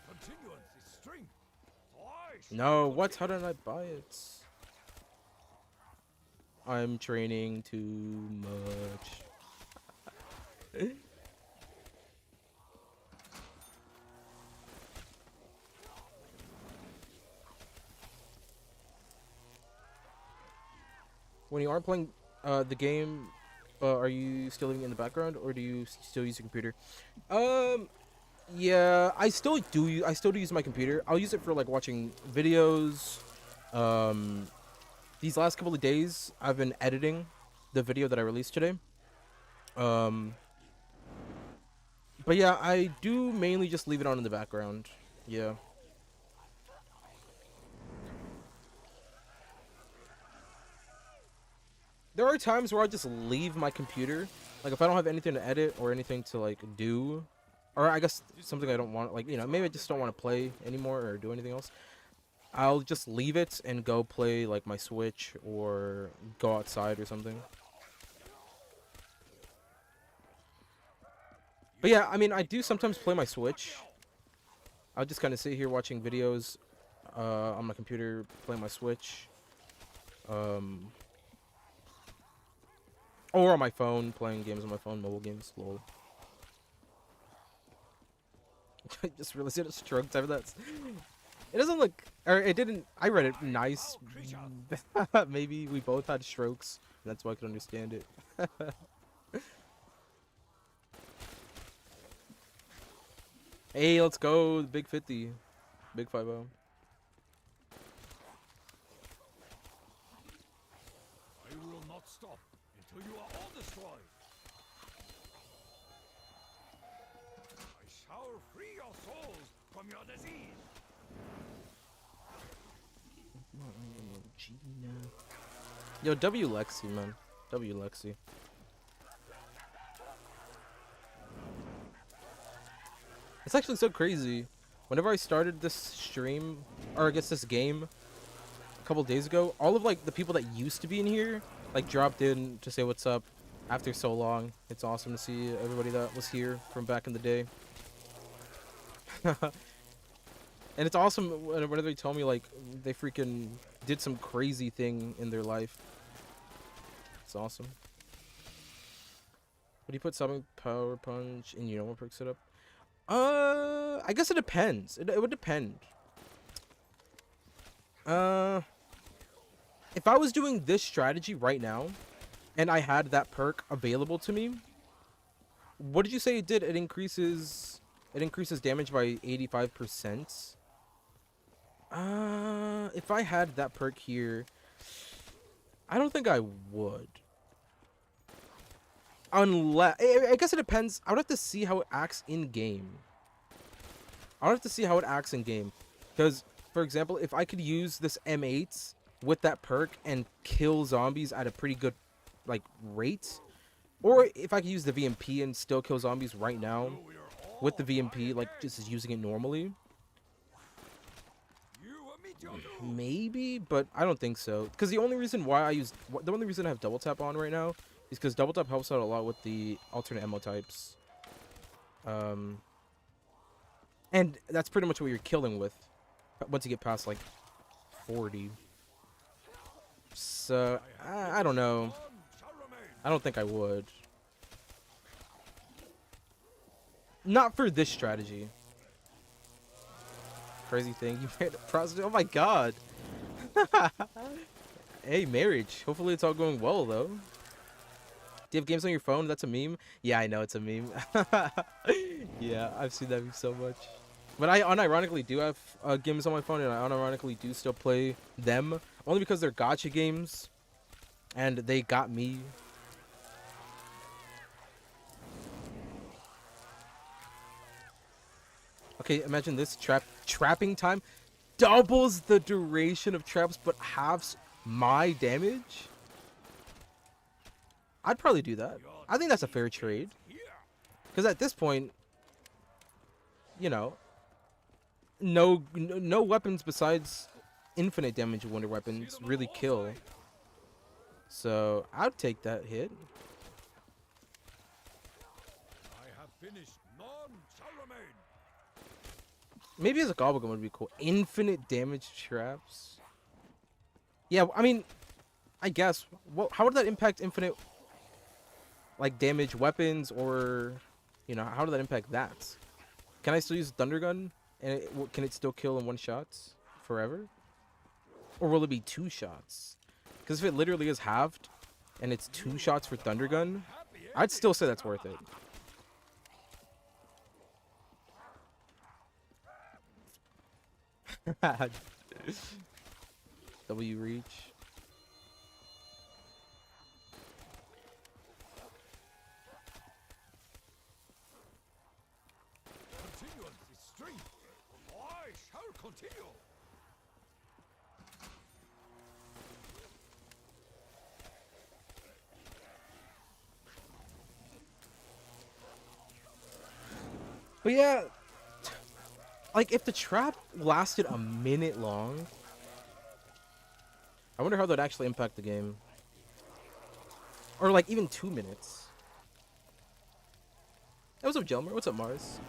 Continuance is strength. No, what? How did I buy it? I'm training too much. When you aren't playing the game, are you still living in the background, or do you still use your computer? Yeah, I still do use my computer. I'll use it for like watching videos. These last couple of days, I've been editing the video that I released today. But yeah, I do mainly just leave it on in the background. Yeah. There are times where I just leave my computer. Like, if I don't have anything to edit or anything to, like, do. Or I guess something I don't want, like, you know, maybe I just don't want to play anymore or do anything else. I'll just leave it and go play, like, my Switch or go outside or something. But yeah, I mean, I do sometimes play my Switch. I'll just kind of sit here watching videos on my computer, playing my Switch. Or on my phone, playing games on my phone, mobile games, lol. I just realized it a stroke type of that. It doesn't look, or it didn't, I read it nice. Maybe we both had strokes. That's why I could understand it. Hey, let's go. Big 50. Big 50. I will not stop until you are all destroyed. I shall free your souls from your disease. Yo, W Lexi, man. W Lexi. It's actually so crazy. Whenever I started this stream, or I guess this game, a couple days ago, all of like the people that used to be in here, like dropped in to say what's up after so long. It's awesome to see everybody that was here from back in the day. And it's awesome whenever they tell me like they freaking did some crazy thing in their life. It's awesome. Would you put Summon Power Punch in your normal perk setup? I guess it depends. It would depend. If I was doing this strategy right now, and I had that perk available to me, What did you say it did? It increases damage by 85%. If I had that perk here, I don't think I would. Unless, I guess it depends. I would have to see how it acts in game. I would have to see how it acts in game. Because, for example, if I could use this M8 with that perk and kill zombies at a pretty good, like, rate, or if I could use the VMP and still kill zombies right now with the VMP, like, just using it normally, maybe, but I don't think so. Because the only reason why the only reason I have double tap on right now is because double tap helps out a lot with the alternate ammo types. And that's pretty much what you're killing with once you get past like 40. So I don't know. I don't think I would. Not for this strategy. Crazy thing, you married a prostitute? Oh my god. Hey, marriage. Hopefully it's all going well though. Do you have games on your phone? That's a meme? Yeah, I know it's a meme. Yeah, I've seen that meme so much. But I unironically do have games on my phone, and I unironically do still play them. Only because they're gacha games. And they got me. Okay, imagine this. Trapping time doubles the duration of traps, but halves my damage. I'd probably do that. I think that's a fair trade. Because at this point, you know, no weapons besides infinite damage wonder weapons really kill. So I'd take that hit. I have finished. None shall remain. Maybe as a gobblegum would be cool. Infinite damage traps. Yeah, I mean, I guess. Well, how would that impact infinite, like, damage weapons, or, you know, how would that impact that? Can I still use Thunder Gun, and can it still kill in one shot forever? Or will it be 2 shots? Because if it literally is halved, and it's 2 shots for Thunder Gun, I'd still say that's worth it. W reach. Continuance is strength. I shall continue. But yeah, like, if the trap lasted a minute long, I wonder how that would actually impact the game. Or, like, even 2 minutes. Hey, what's up, Jelmer? What's up, Mars?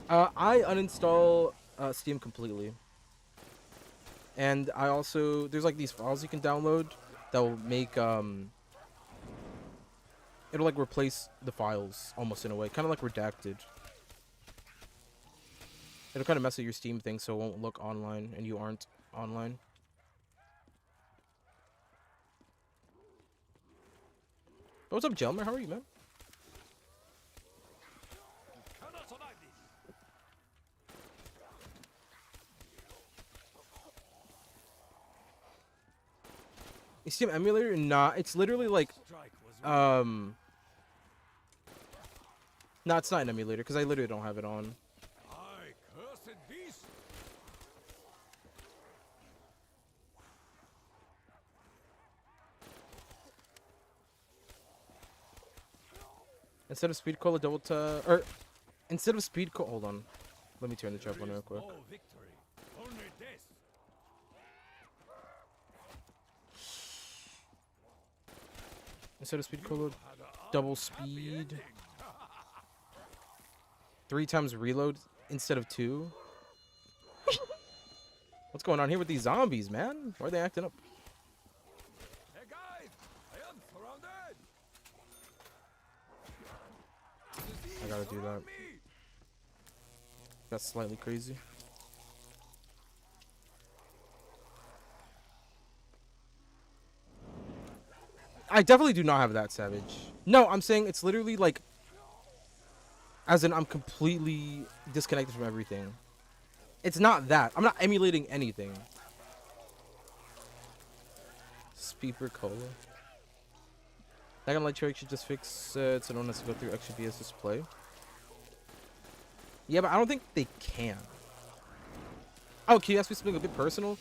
I uninstall Steam completely. And I also, there's, like, these files you can download that will make, it'll, like, replace the files, almost, in a way. Kind of like redacted. It'll kind of mess with your Steam thing, so it won't look online, and you aren't online. Oh, what's up, Jelmer? How are you, man? You cannot survive this. Steam emulator? Nah, it's literally like, no, it's not an emulator, because I literally don't have it on. Cursed beast. Instead of speed cola, double tap, or instead of speed cola, hold on. Let me turn the chat on real quick. No victory, only death. Instead of speed cola, double speed. 3 times reload instead of 2. What's going on here with these zombies, man? Why are they acting up? Hey guys, I am surrounded. I gotta do that. That's slightly crazy. I definitely do not have that, Savage. No, I'm saying it's literally like As in, I'm completely disconnected from everything. It's not that. I'm not emulating anything. Speaker Cola. DaGahd Light should just fix it so no one has to go through extra BS display. Yeah, but I don't think they can. Oh, can you ask me something a bit personal?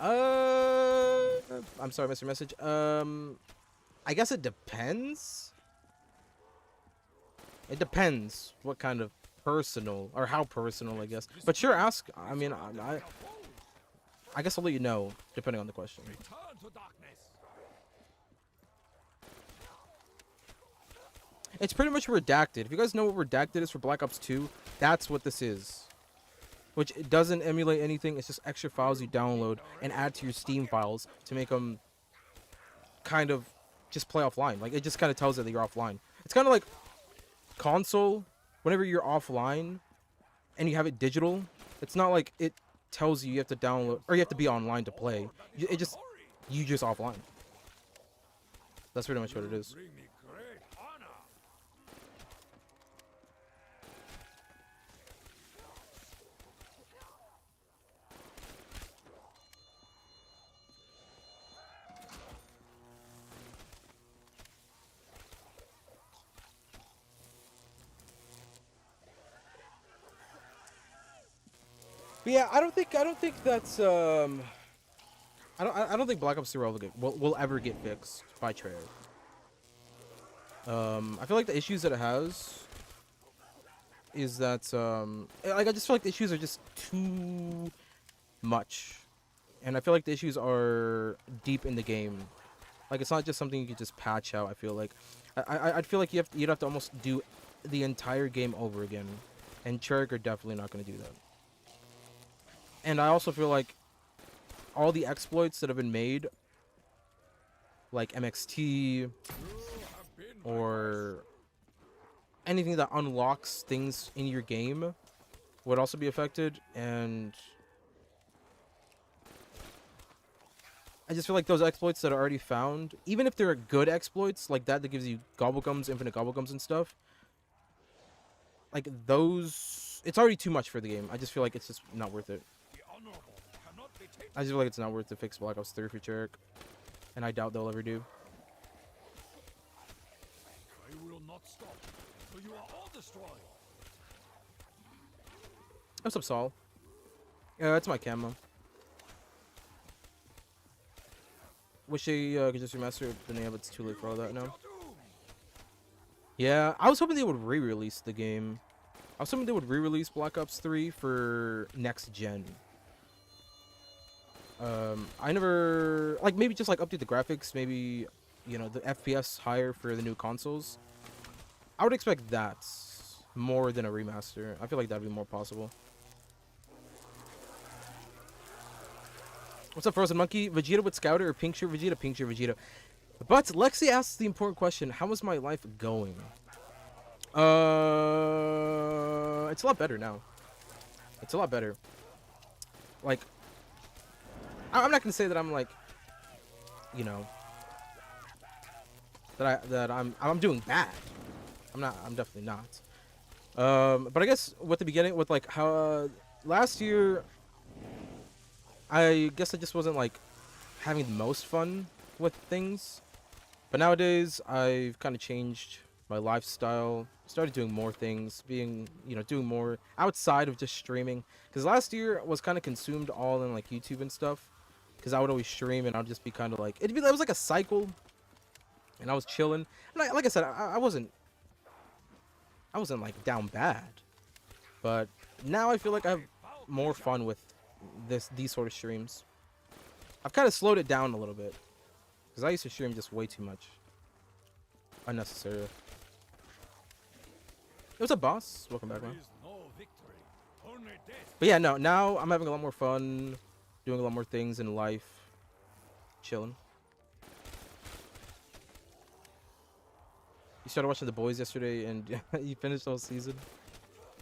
I'm sorry, Mr. Message. I guess it depends. It depends what kind of personal, or how personal, I guess. But sure, ask. I mean, I guess I'll let you know, depending on the question. It's pretty much redacted. If you guys know what redacted is for Black Ops 2, that's what this is. Which it doesn't emulate anything. It's just extra files you download and add to your Steam files to make them kind of just play offline. Like, it just kind of tells it that you're offline. It's kind of like console. Whenever you're offline and you have it digital, it's not like it tells you have to download or you have to be online to play. You just offline. That's pretty much what it is. But yeah, I don't think that's I don't think Black Ops 3 will ever get fixed by Treyarch. I feel like the issues that it has is that like I just feel like the issues are just too much, and I feel like the issues are deep in the game. Like, it's not just something you can just patch out. I feel like I'd feel like you'd have to almost do the entire game over again, and Treyarch are definitely not going to do that. And I also feel like all the exploits that have been made, like MXT, or anything that unlocks things in your game, would also be affected. And I just feel like those exploits that are already found, even if they're good exploits, like that gives you gobblegums, infinite gobblegums and stuff, like those, it's already too much for the game. I just feel like it's just not worth it. I just feel like it's not worth to fix Black Ops 3 for Treyarch, and I doubt they'll ever do. I will not stop, so you are all destroyed. What's up, Saul? Yeah, that's my camo. Wish they could just remaster it, but it's too late for all that now. Yeah, I was hoping they would re-release the game. I was hoping they would re-release Black Ops 3 for next gen. I never, like, maybe just like update the graphics, maybe, you know, the FPS higher for the new consoles. I would expect that more than a remaster. I feel like that'd be more possible. What's up, Frozen Monkey? Vegeta with Scouter or Pink Shirt Vegeta? Pink Shirt Vegeta. But Lexi asks the important question: how is my life going? It's a lot better now. It's a lot better. Like, I'm not gonna say that I'm like, you know, that I'm doing bad. I'm not. I'm definitely not. But I guess with the beginning, with like how last year, I guess I just wasn't like having the most fun with things. But nowadays, I've kind of changed my lifestyle. Started doing more things, being, you know, doing more outside of just streaming. Because last year was kind of consumed all in like YouTube and stuff. Because I would always stream and I'd just be kind of like, it was like a cycle. And I was chilling. And like I said, I wasn't like down bad. But now I feel like I have more fun with these sort of streams. I've kind of slowed it down a little bit. Because I used to stream just way too much. Unnecessary. What's up, boss? Welcome back, man. But yeah, no, now I'm having a lot more fun. Doing a lot more things in life. Chilling. You started watching The Boys yesterday and you finished the whole season.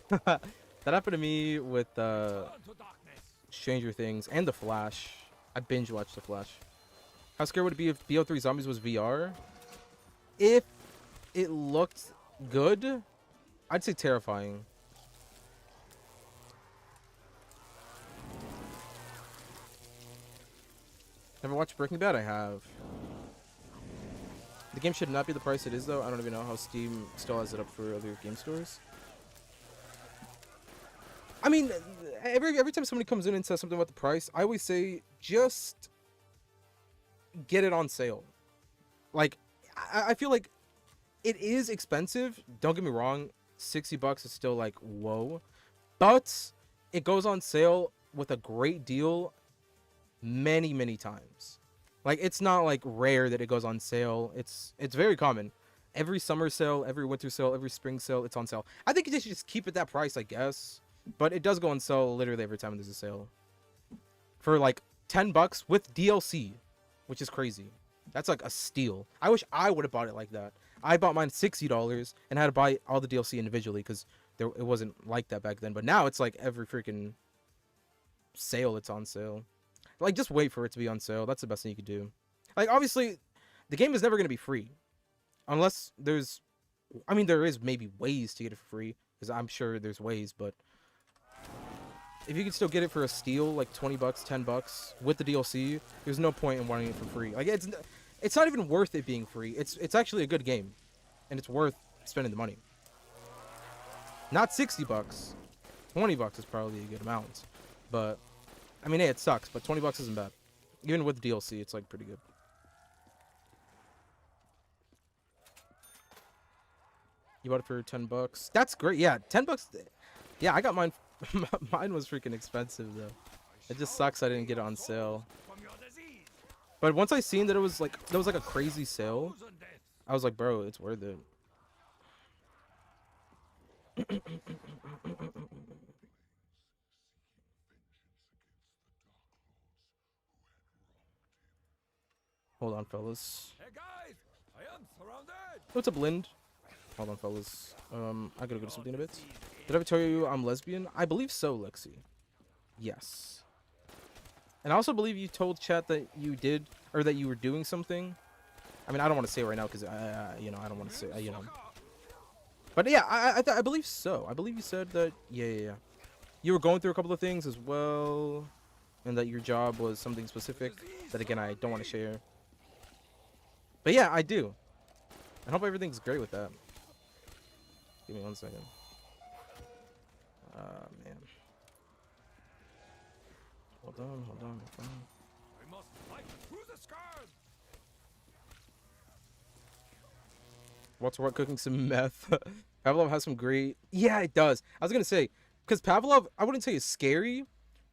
That happened to me with Stranger Things and The Flash. I binge watched The Flash. How scared would it be if BO3 Zombies was VR? If it looked good, I'd say terrifying. Never watched Breaking Bad? I have. The game should not be the price it is, though. I don't even know how Steam still has it up for other game stores. I mean, every time somebody comes in and says something about the price, I always say, just get it on sale. Like, I feel like it is expensive. Don't get me wrong. $60 is still like, whoa. But it goes on sale with a great deal many, many times. Like, it's not like rare that it goes on sale. It's very common. Every summer sale, every winter sale, every spring sale, it's on sale. I think they should just keep it that price, I guess. But it does go on sale literally every time there's a sale. For like $10 with DLC, which is crazy. That's like a steal. I wish I would have bought it like that. I bought mine $60 and had to buy all the DLC individually because it wasn't like that back then. But now it's like every freaking sale it's on sale. Like, just wait for it to be on sale. That's the best thing you could do. Like, obviously, the game is never going to be free. Unless there's... I mean, there is maybe ways to get it for free. Because I'm sure there's ways, but... if you can still get it for a steal, like $20, $10, with the DLC, there's no point in wanting it for free. Like, it's not even worth it being free. It's actually a good game. And it's worth spending the money. Not $60. $20 is probably a good amount. But... I mean, hey, it sucks, but $20 isn't bad. Even with DLC, it's like pretty good. You bought it for $10. That's great. Yeah, $10. Yeah, I got mine. Mine was freaking expensive though. It just sucks I didn't get it on sale. But once I seen that it was like a crazy sale, I was like, bro, it's worth it. Hold on, fellas. Hey guys, I am surrounded. What's up, Lind? Hold on, fellas. I gotta go to something in a bit. Did I ever tell you I'm lesbian? I believe so, Lexi. Yes. And I also believe you told chat that you did, or that you were doing something. I mean, I don't want to say it right now because you know, I don't want to say, you know. But yeah, I believe so. I believe you said that. Yeah. You were going through a couple of things as well, and that your job was something specific that again I don't want to share. But yeah, I do. I hope everything's great with that. Give me 1 second. Man. Hold on. We must fight through the skies. What's what? Cooking some meth. Pavlov has some great... Yeah, it does. I was going to say, because Pavlov, I wouldn't say it's scary,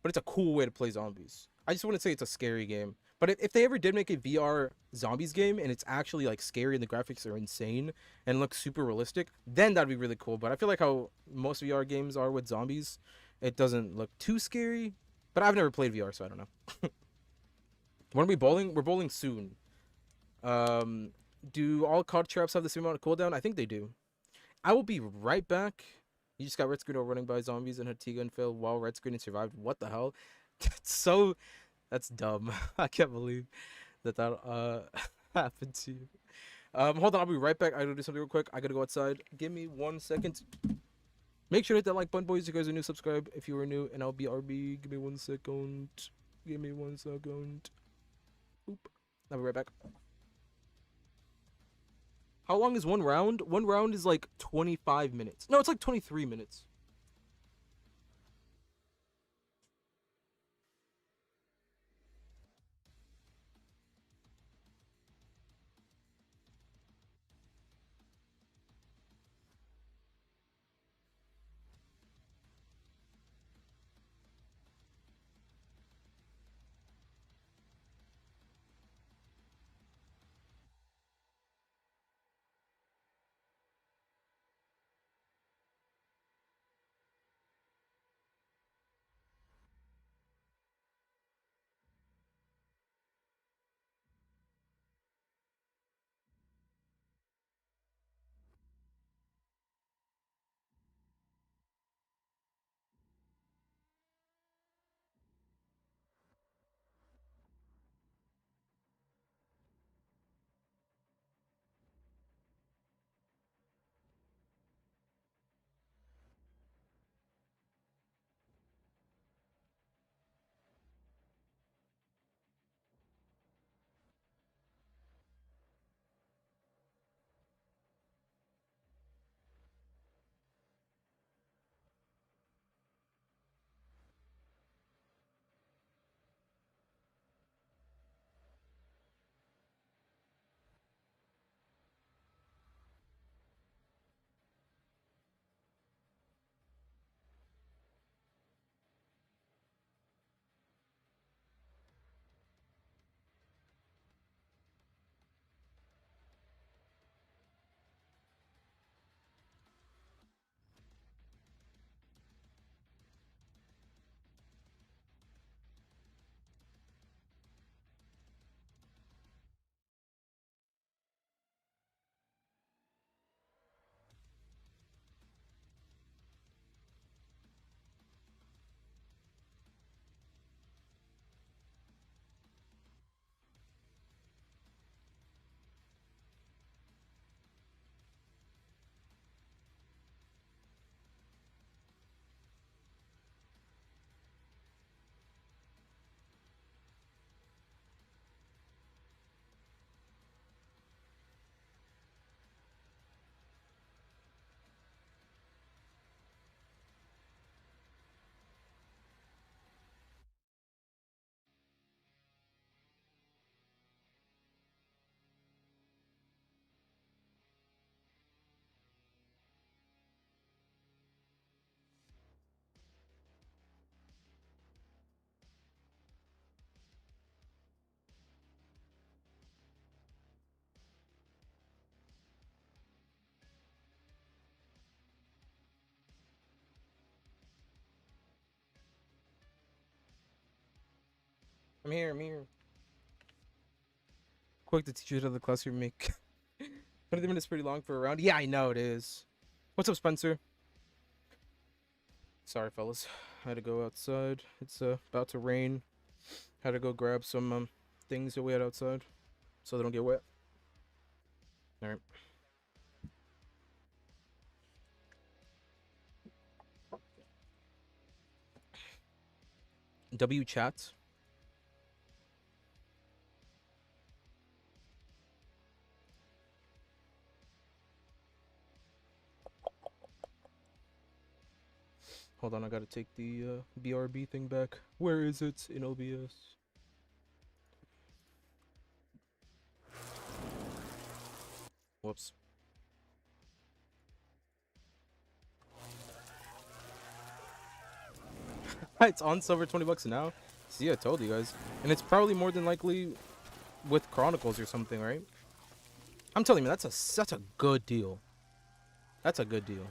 but it's a cool way to play zombies. I just wouldn't say it's a scary game. But if they ever did make a VR zombies game and it's actually like scary and the graphics are insane and looks super realistic, then that'd be really cool. But I feel like how most VR games are with zombies, it doesn't look too scary. But I've never played VR, so I don't know. When are we bowling? We're bowling soon. Do all COD traps have the same amount of cooldown? I think they do. I will be right back. You just got red screen over running by zombies and had T-gun fail while red screen and survived. What the hell? That's dumb. I can't believe that happened to you. Hold on, I'll be right back. I gotta do something real quick. I gotta go outside. Give me 1 second. Make sure to hit that like button, boys. You guys are new, subscribe if you are new, and I'll be RB. Give me 1 second. Give me 1 second. Oop. I'll be right back. How long is one round? One round is like 25 minutes. No, it's like 23 minutes. I'm here, I'm here. Quick to teach you how the classroom make 20 minutes pretty long for a round. Yeah, I know it is. What's up, Spencer? Sorry, fellas. I had to go outside. It's about to rain. Had to go grab some things that we had outside so they don't get wet. All right. W chat. Hold on, I gotta take the BRB thing back. Where is it in OBS? Whoops. It's on silver, $20 now. See, I told you guys, and it's probably more than likely with Chronicles or something, right? I'm telling you, that's a good deal. That's a good deal.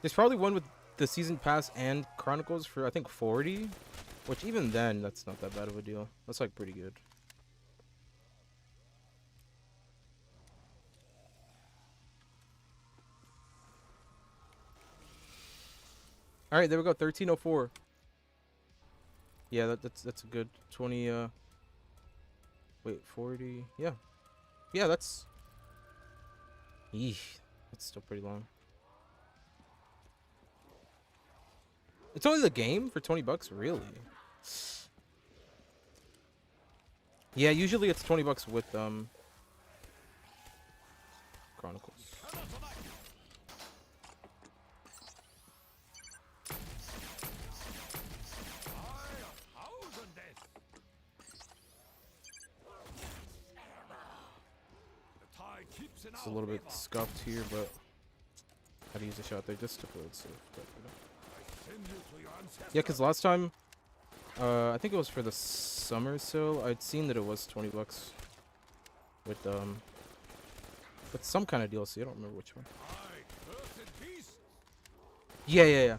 There's probably one with the season pass and Chronicles for I think 40, which even then that's not that bad of a deal. That's like pretty good. All right, there we go. 1304. Yeah, that's a good 20. Wait, 40. Yeah, yeah, that's. Eesh, that's still pretty long. It's only the game for $20, really? Yeah, usually it's $20 with Chronicles. It's a little bit scuffed here, but how to use a shot there just to play it safe. Yeah, because last time, I think it was for the summer sale, I'd seen that it was $20 with some kind of DLC. I don't remember which one. Yeah.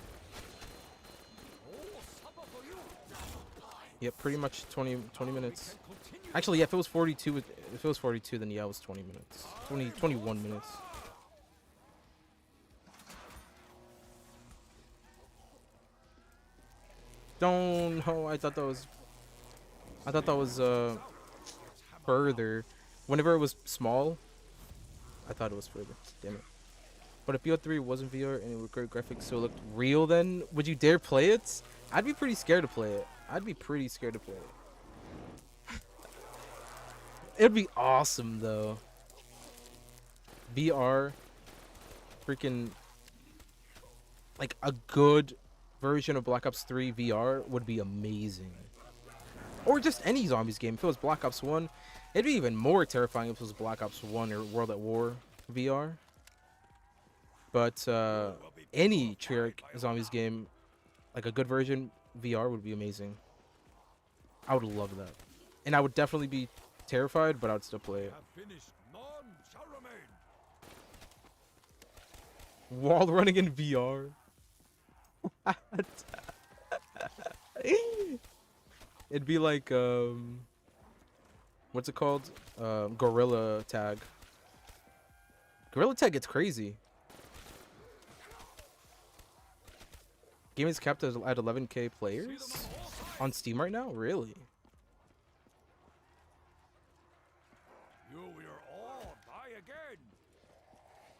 Yeah, pretty much 20 minutes. Actually, yeah, if it was 42, then yeah, it was 20 minutes. 21 minutes. Don't know. I thought that was further. Whenever it was small, I thought it was further. Damn it. But if BO3 wasn't VR and it was great graphics, so it looked real, then would you dare play it? I'd be pretty scared to play it. It'd be awesome though. VR, freaking, like a good version of Black Ops 3 VR would be amazing. Or just any zombies game. If it was Black Ops 1, it'd be even more terrifying if it was Black Ops 1 or World at War VR. But any Treyarch zombies game, like a good version VR would be amazing. I would love that. And I would definitely be terrified, but I would still play it. Wall running in VR. It'd be like what's it called? Gorilla Tag. Gorilla Tag gets crazy. Game is capped at 11K players on Steam right now? Really?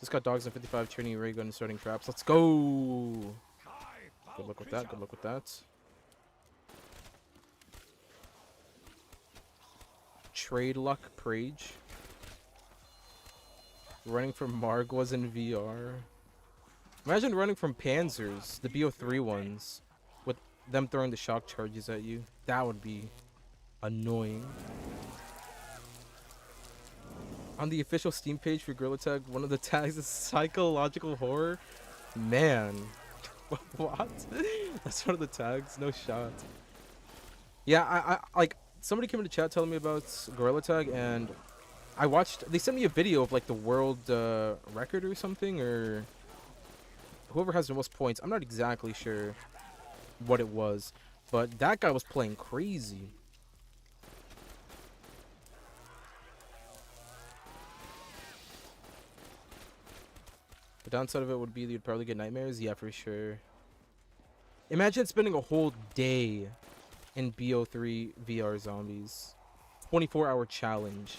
Just got dogs in 55 training ray gun and starting traps. Let's go. Good luck with that. Good luck with that. Trade luck Prage. Running from Margwas in VR. Imagine running from Panzers, the BO3 ones, with them throwing the shock charges at you. That would be annoying. On the official Steam page for Gorilla Tag, one of the tags is psychological horror. Man. What? That's one of the tags? No shot. Yeah, I like, somebody came into chat telling me about Gorilla Tag, and I watched, they sent me a video of like the world record or something, or whoever has the most points. I'm not exactly sure what it was, But that guy was playing crazy. The downside of it would be you'd probably get nightmares. Yeah, for sure. Imagine spending a whole day in BO3 VR zombies. 24-hour challenge.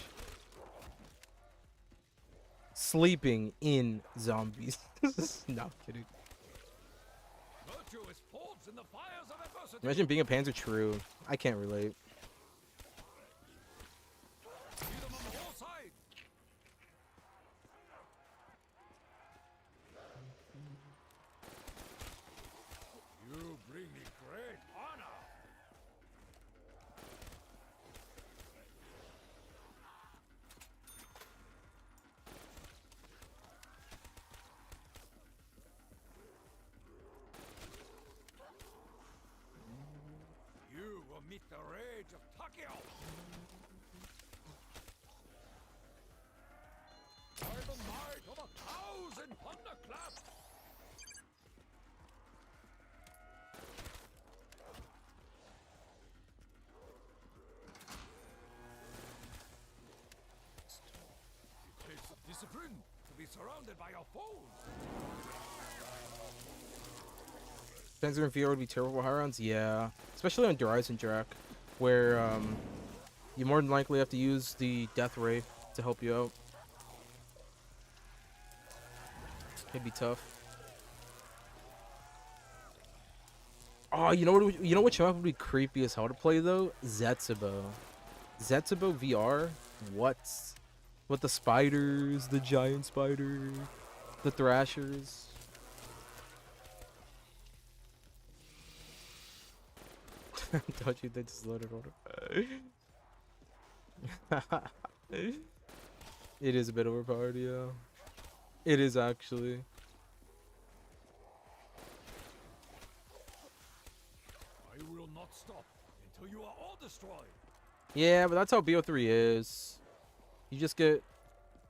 Sleeping in zombies. No, I'm kidding. Imagine being a Panzer True. I can't relate. You bring me great honor. You will meet the rage of Takeo. By the might of 1,000 thunderclaps. It takes discipline to be surrounded by your foes. Panzer in VR would be terrible for high rounds? Yeah. Especially on Horizon Drac, where you more than likely have to use the Death Ray to help you out. It'd be tough. Oh, you know what map would be creepy as hell to play though? Zetsubo. Zetsubo VR? What? With the spiders, the giant spider, the thrashers. Don't you think this is loaded order? It is a bit overpowered, yeah. It is actually. I will not stop until you are all destroyed. Yeah, but that's how BO3 is. You just get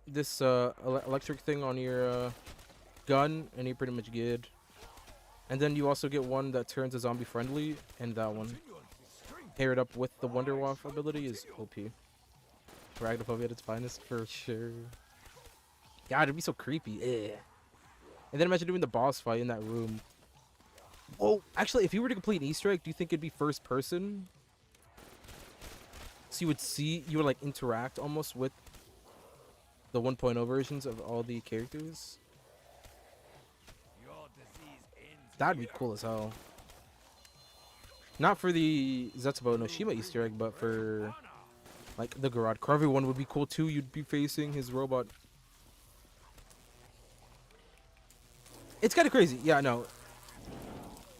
this electric thing on your gun, and you're pretty much good. And then you also get one that turns a zombie friendly, and that one paired up with the Wonder Waff ability is OP. Arachnophobia at its finest for sure. God, it'd be so creepy. Ugh. And then imagine doing the boss fight in that room. Oh, actually, if you were to complete an Easter egg, do you think it'd be first person? So you would like interact almost with the 1.0 versions of all the characters? That'd be cool as hell. Not for the Zetsubo no Shima Easter egg, but for like the Garrett Carvey one would be cool too. You'd be facing his robot. It's kind of crazy. Yeah, no.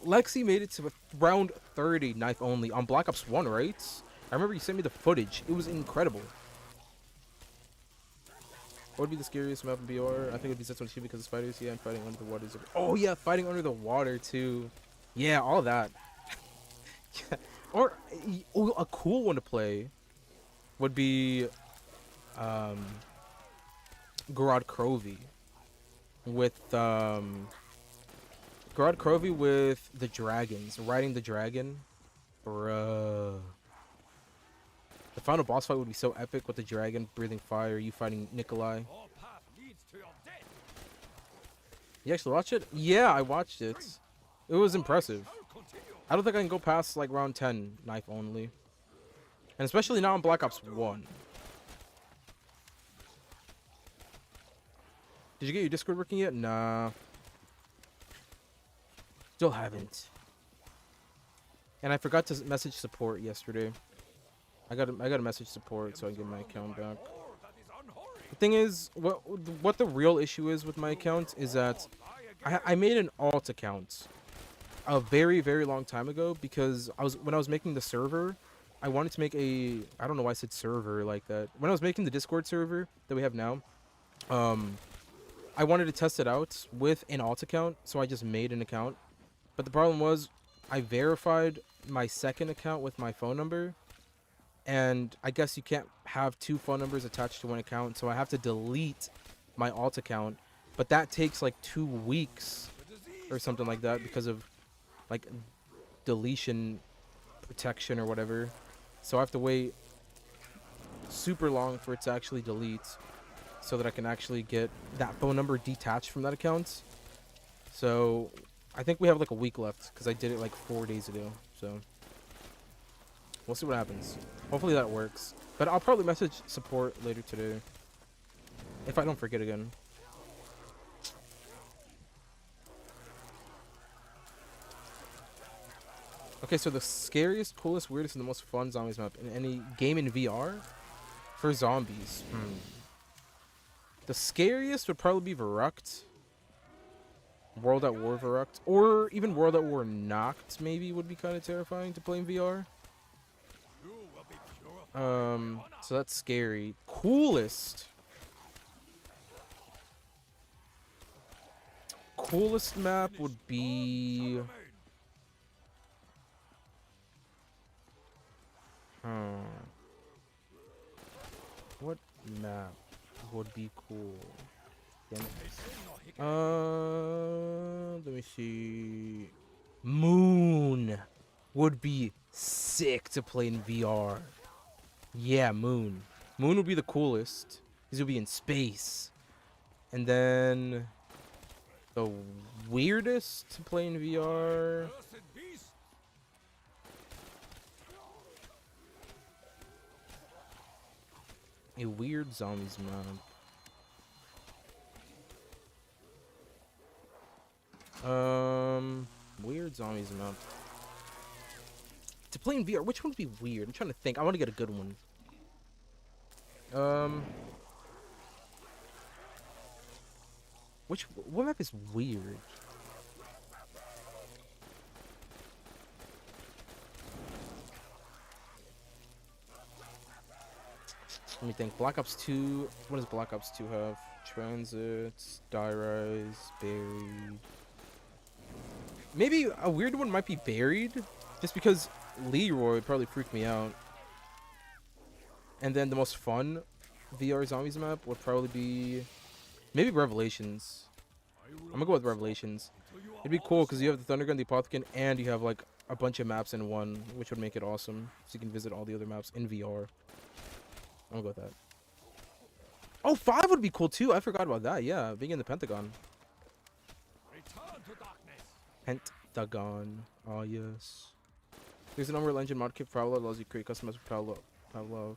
Lexi made it to round 30 knife only on Black Ops 1, right? I remember you sent me the footage. It was incredible. What would be the scariest map in BR? I think it'd be Zetsubo Shima because of spiders. Yeah, and fighting under the water. Oh yeah, fighting under the water too. Yeah, all that. Yeah. Or a cool one to play would be Garrett Crovey with with the dragons, riding the dragon. Bruh. The final boss fight would be so epic with the dragon breathing fire, you fighting Nikolai. You actually watched it? Yeah, I watched it. It was impressive. I don't think I can go past like round 10 knife only. And especially now in Black Ops 1. Did you get your Discord working yet? Nah. Still haven't. And I forgot to message support yesterday. I got to message support so I can get my account back. The thing is, what the real issue is with my account is that I made an alt account a very, very long time ago because when I was making the server, I wanted to make I don't know why I said server like that. When I was making the Discord server that we have now, I wanted to test it out with an alt account, so I just made an account. But the problem was I verified my second account with my phone number, and I guess you can't have two phone numbers attached to one account, so I have to delete my alt account. But that takes like 2 weeks or something like that because of like deletion protection or whatever. So I have to wait super long for it to actually delete so that I can actually get that phone number detached from that account. So I think we have like a week left because I did it like 4 days ago. So we'll see what happens. Hopefully that works. But I'll probably message support later today if I don't forget again. Okay, so the scariest, coolest, weirdest, and the most fun zombies map in any game in VR for zombies. The scariest would probably be Verrucht. World at War Verrucht. Or even World at War Knocked maybe would be kind of terrifying to play in VR. So that's scary. Coolest map would be... What map would be cool? Let me see. Moon would be sick to play in VR. Yeah, Moon. Moon would be the coolest. These would be in space. And then the weirdest to play in VR. A weird zombies map. Weird zombies map. To play in VR, which one would be weird? I'm trying to think. I want to get a good one. What map is weird? Let me think. Black Ops 2. What does Black Ops 2 have? Transits, Die Rise, Buried. Maybe a weird one might be Buried, just because Leroy would probably freak me out. And then the most fun VR zombies map would probably be maybe Revelations. I'm gonna go with Revelations. It'd be cool because you have the Thundergun, the Apothecon, and you have like a bunch of maps in one, which would make it awesome. So you can visit all the other maps in VR. I'm gonna go with that. Oh, 5 would be cool too. I forgot about that. Yeah, being in the Pentagon. Pentagon. Oh, yes. There's an Unreal Engine mod kit for Paraa that allows you to create customized Paraa. Oh,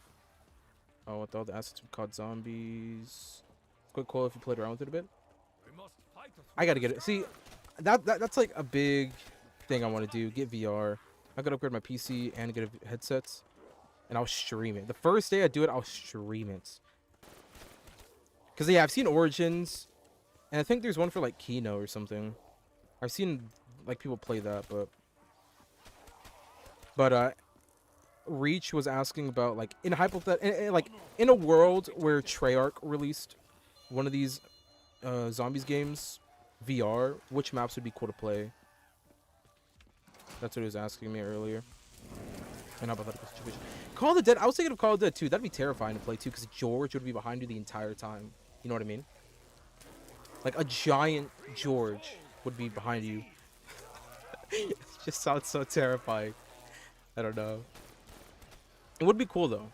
with all the assets we called zombies. It's quite cool if you played around with it a bit. I gotta get it. See, that's like a big thing I want to do. Get VR. I gotta upgrade my PC and get a headset. And I'll stream it. The first day I do it, I'll stream it. Because, yeah, I've seen Origins. And I think there's one for, like, Kino or something. I've seen, like, people play that, but Reach was asking about, like, in in a world where Treyarch released one of these zombies games, VR, which maps would be cool to play? That's what he was asking me earlier. And how about that situation? Call of the Dead. I was thinking of Call of the Dead too. That'd be terrifying to play too, because George would be behind you the entire time. You know what I mean? Like a giant George would be behind you. It just sounds so terrifying. I don't know. It would be cool though.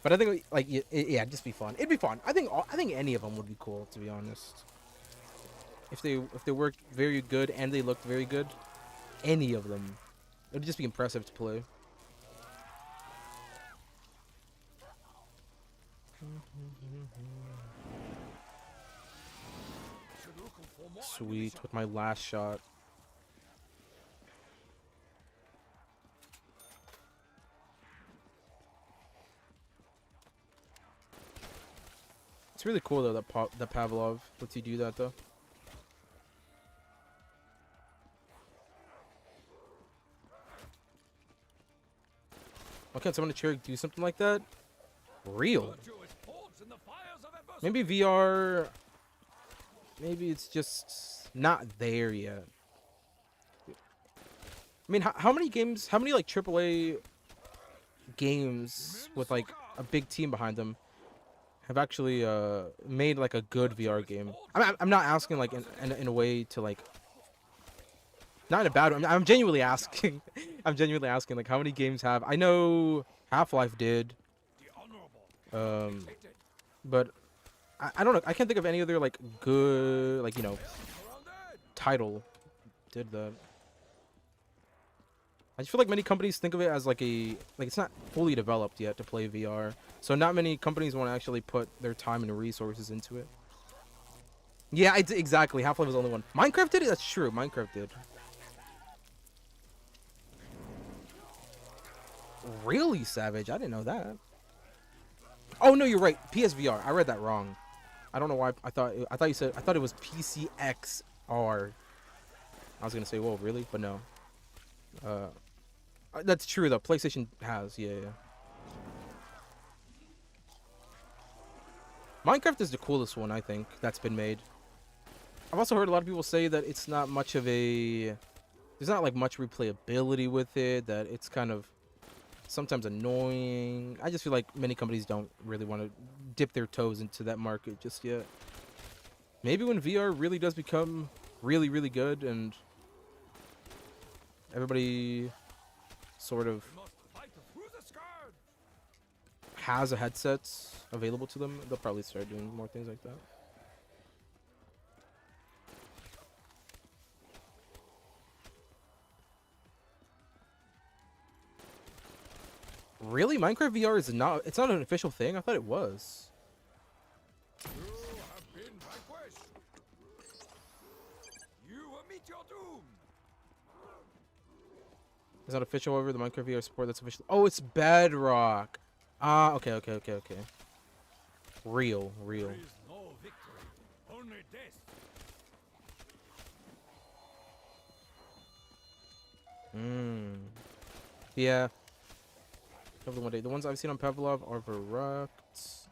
But I think like yeah, it'd just be fun. It'd be fun. I think any of them would be cool, to be honest. If they worked very good and they looked very good, any of them. It would just be impressive to play. Sweet, with my last shot. It's really cool though that Pavlov lets you do that though. Why can't someone at Cherry do something like that? Real. Maybe VR. Maybe it's just not there yet. I mean, how many games? How many like AAA games with like a big team behind them have actually made like a good VR game? I'm not asking like in a way to like Not in a bad way. I'm genuinely asking. I'm genuinely asking, like, how many games have... I know Half-Life did. But I don't know. I can't think of any other, like, good, like, you know, title did that. I just feel like many companies think of it as like it's not fully developed yet to play VR. So not many companies want to actually put their time and resources into it. Yeah, exactly. Half-Life was the only one. Minecraft did it? That's true. Minecraft did. Really, Savage? I didn't know that. Oh, no, you're right. PSVR. I read that wrong. I don't know why. I thought you said... I thought it was PCXR. I was going to say, whoa, really? But no. That's true, though. PlayStation has. Yeah. Minecraft is the coolest one, I think, that's been made. I've also heard a lot of people say that it's not much of a... There's not, like, much replayability with it, that it's kind of sometimes annoying. I just feel like many companies don't really want to dip their toes into that market just yet. Maybe when VR really does become really, really good and everybody sort of has a headset available to them, they'll probably start doing more things like that. Really? Minecraft VR is not... It's not an official thing? I thought it was. You have been vanquished. You will meet your doom. It's not official, however, the Minecraft VR support that's official. Oh, it's Bedrock. Ah, okay. Real. There is no victory, only death. Yeah. Hopefully one day. The ones I've seen on Pavlov are Verruct,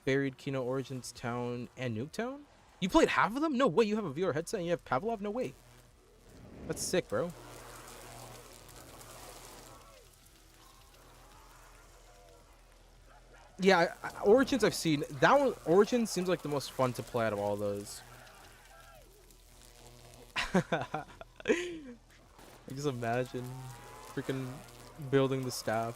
Buried, Kino, Origins, Town, and Nuketown? You played half of them? No way, you have a VR headset and you have Pavlov? No way. That's sick, bro. Yeah, Origins I've seen. That one, Origins seems like the most fun to play out of all those. I just imagine freaking building the staff.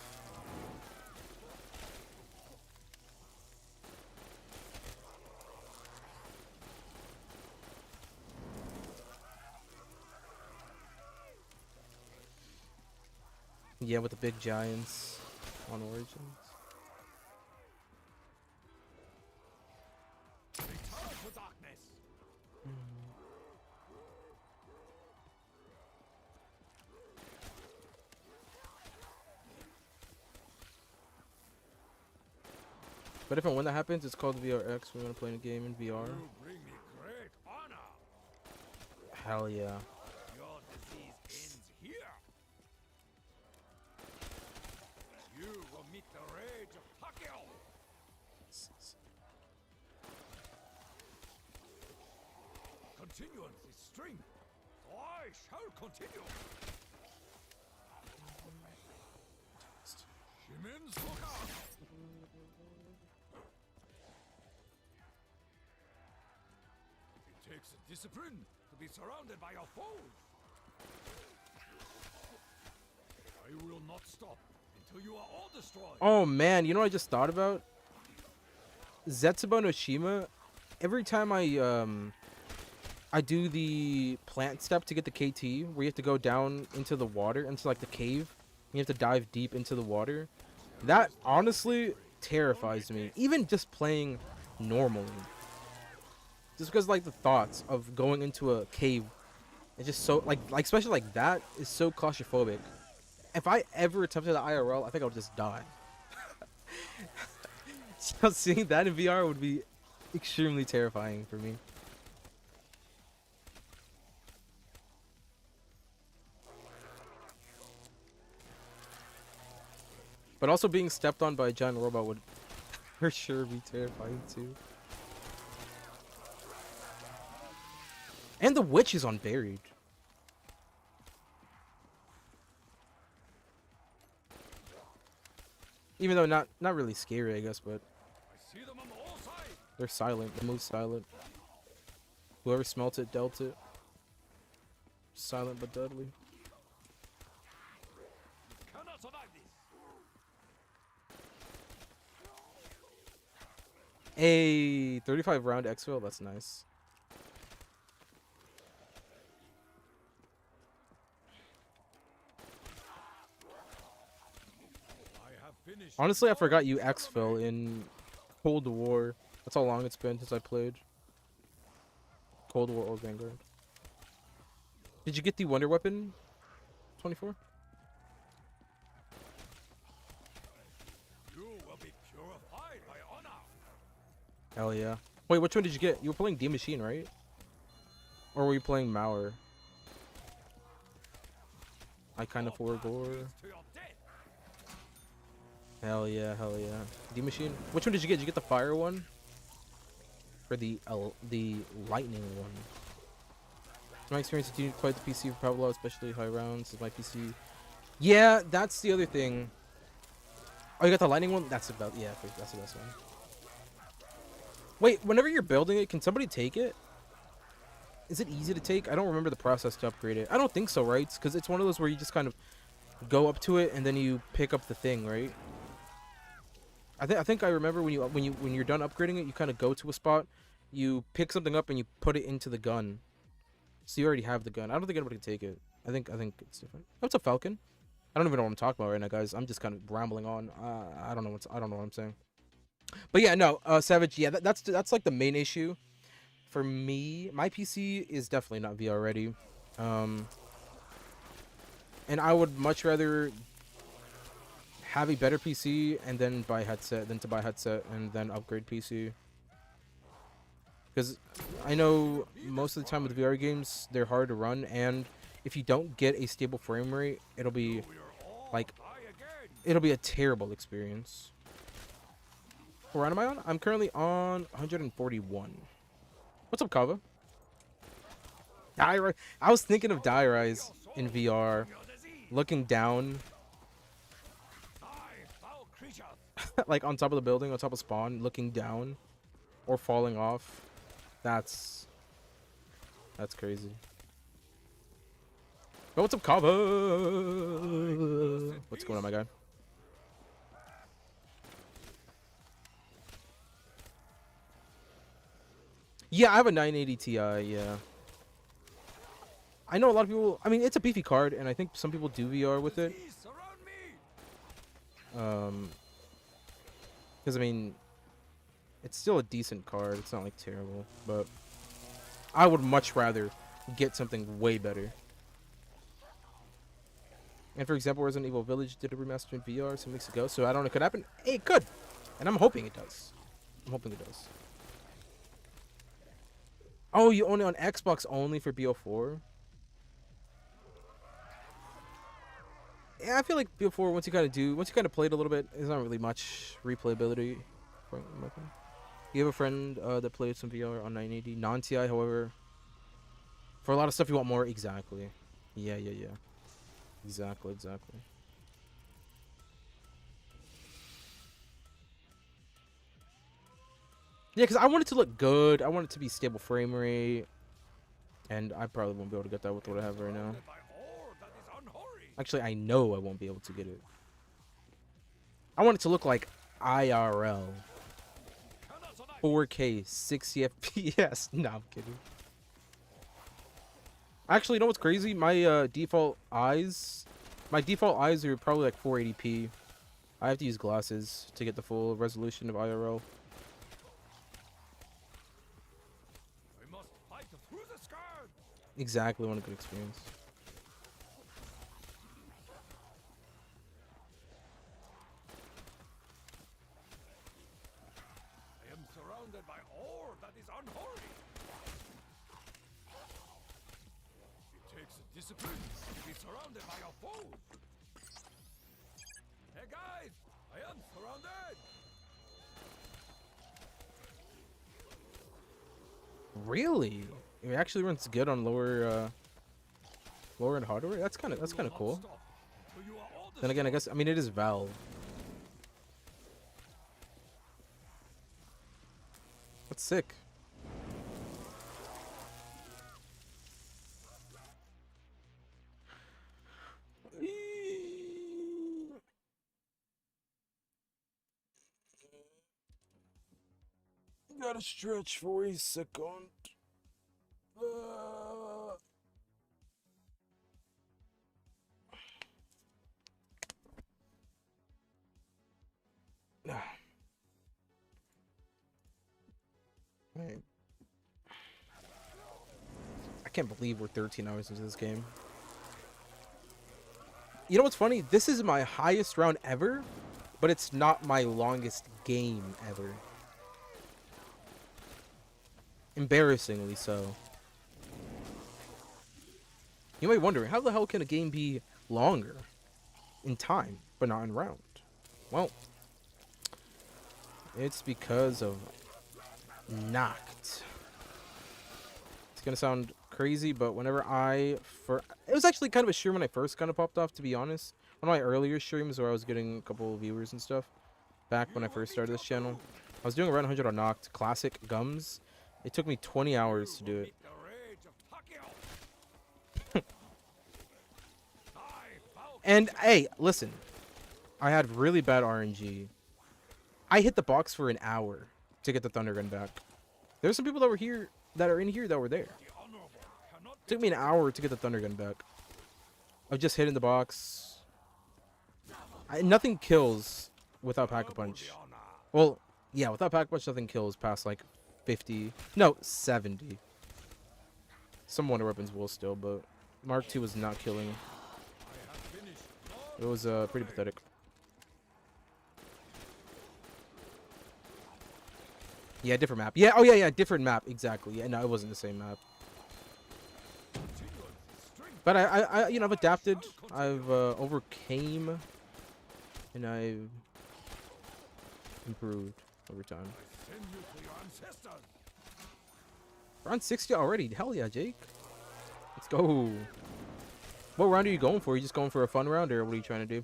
Yeah, with the big giants on Origins. Return to darkness. But if and when that happens, it's called VRX. We want to play a game in VR. You bring me great honor. Hell yeah. Your disease ends here. You will meet the rage of Hakio. Continue on this string. I shall continue. Denis Tsaka. It takes a discipline to be surrounded by your foes. I will not stop until you are all destroyed. Oh man, you know what I just thought about? Zetsubo no Shima, every time I do the plant step to get the KT, where you have to go down into the water, into like the cave, and you have to dive deep into the water. That honestly terrifies me, even just playing normally. Just because like the thoughts of going into a cave, it's just so like especially like that is so claustrophobic. If I ever attempted the IRL, I think I would just die. So seeing that in VR would be extremely terrifying for me. But also being stepped on by a giant robot would for sure be terrifying too. And the witch is on Buried. Even though not really scary, I guess, but I see them on all sides. they're silent. The move's silent. Whoever smelt it dealt it. Silent but deadly. Cannot survive this. A 35 round exfil. That's nice. I have finished. Honestly, I forgot you exfil in Cold War. That's how long it's been since I played Cold War or Vanguard. Did you get the Wonder Weapon 24? You will be purified by honor. Hell yeah. Wait, which one did you get? You were playing D Machine, right? Or were you playing Mauer? I kind of gore. To your death. Hell yeah, hell yeah. D Machine. Which one did you get? Did you get the fire one? Or the lightning one? My experience continued to play the PC for Pablo, especially high rounds. Is my PC? Yeah, that's the other thing. Oh, you got the lightning one? That's about that's the best one. Wait, whenever you're building it, can somebody take it? Is it easy to take? I don't remember the process to upgrade it. I don't think so, right? Because it's one of those where you just kind of go up to it and then you pick up the thing, right? I think I remember when you're done upgrading it, you kind of go to a spot, you pick something up and you put it into the gun. So you already have the gun. I don't think anybody can take it. I think it's different. Oh, it's a Falcon. I don't even know what I'm talking about right now, guys. I'm just kind of rambling on. I don't know what I'm saying. But yeah, no, Savage. Yeah, that's like the main issue for me. My PC is definitely not VR ready, and I would much rather have a better PC and then buy headset than to buy headset and then upgrade PC. Because I know most of the time with VR games, they're hard to run, and if you don't get a stable frame rate, it'll be like, it'll be a terrible experience. What round am I on? I'm currently on 141. What's up, Kava? I was thinking of Die Rise in VR, looking down, like on top of the building, on top of spawn, looking down, or falling off. That's crazy. Oh, what's up, Kava? What's going on, my guy? Yeah, I have a 980 Ti, yeah. I know a lot of people, I mean, it's a beefy card, and I think some people do VR with it. Because, I mean, it's still a decent card. It's not, like, terrible. But I would much rather get something way better. And, for example, Resident Evil Village did a remaster in VR some weeks ago, so I don't know if it could happen. Hey, it could! And I'm hoping it does. I'm hoping it does. Oh, you own it on Xbox only for BO4? Yeah, I feel like BO4, once you kind of play it a little bit, there's not really much replayability. You have a friend that played some VR on 980, non-TI, however, for a lot of stuff you want more. Exactly. Yeah. Exactly. Yeah, because I want it to look good. I want it to be stable frame rate. And I probably won't be able to get that with what I have right now. Actually, I know I won't be able to get it. I want it to look like IRL. 4K, 60 FPS. No, I'm kidding. Actually, you know what's crazy? My default eyes are probably like 480p. I have to use glasses to get the full resolution of IRL. Exactly, want a good experience. I am surrounded by ore that is unholy. It takes discipline to be surrounded by your foes. Hey guys, I am surrounded. Really? It actually runs good on lower end hardware. That's kind of cool. Then again, I guess it is Valve. That's sick. Gotta stretch for a second. Uh... Right. I can't believe we're 13 hours into this game. You know what's funny? This is my highest round ever, but it's not my longest game ever. Embarrassingly so. You might be wondering, how the hell can a game be longer in time, but not in round? Well, it's because of knocked. It's gonna sound crazy, but whenever it was actually kind of a stream when I first kind of popped off, to be honest. One of my earlier streams where I was getting a couple of viewers and stuff back when I first started this channel. I was doing around 100 on knocked classic gums. It took me 20 hours to do it. And hey, listen, I had really bad RNG. I hit the box for an hour to get the Thunder Gun back. There's some people that were here, that are in here, that were there. It took me an hour to get the Thunder Gun back. Of just hitting the box. Nothing kills without Pack-a-Punch. Well, yeah, without Pack-a-Punch, nothing kills past like 50. No, 70. Some Wonder Weapons will still, but Mark II was not killing. It was pretty pathetic. Yeah, different map. Yeah, oh yeah, different map. Exactly. Yeah, no, it wasn't the same map. But I you know, I've adapted. I've overcame, and I've improved over time. We're on 60 already. Hell yeah, Jake. Let's go. What round are you going for? Are you just going for a fun round, or what are you trying to do?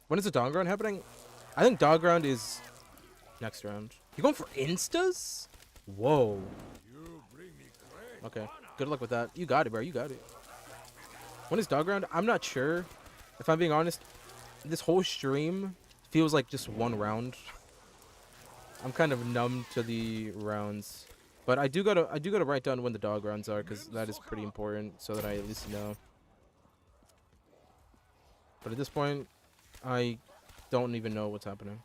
When is the dog round happening? I think dog round is next round. You going for instas? Whoa. Okay. Good luck with that. You got it, bro. You got it. When is dog round? I'm not sure. If I'm being honest, this whole stream feels like just one round. I'm kind of numb to the rounds. But I do gotta write down when the dog rounds are, because that is pretty important, so that I at least know. But at this point, I don't even know what's happening.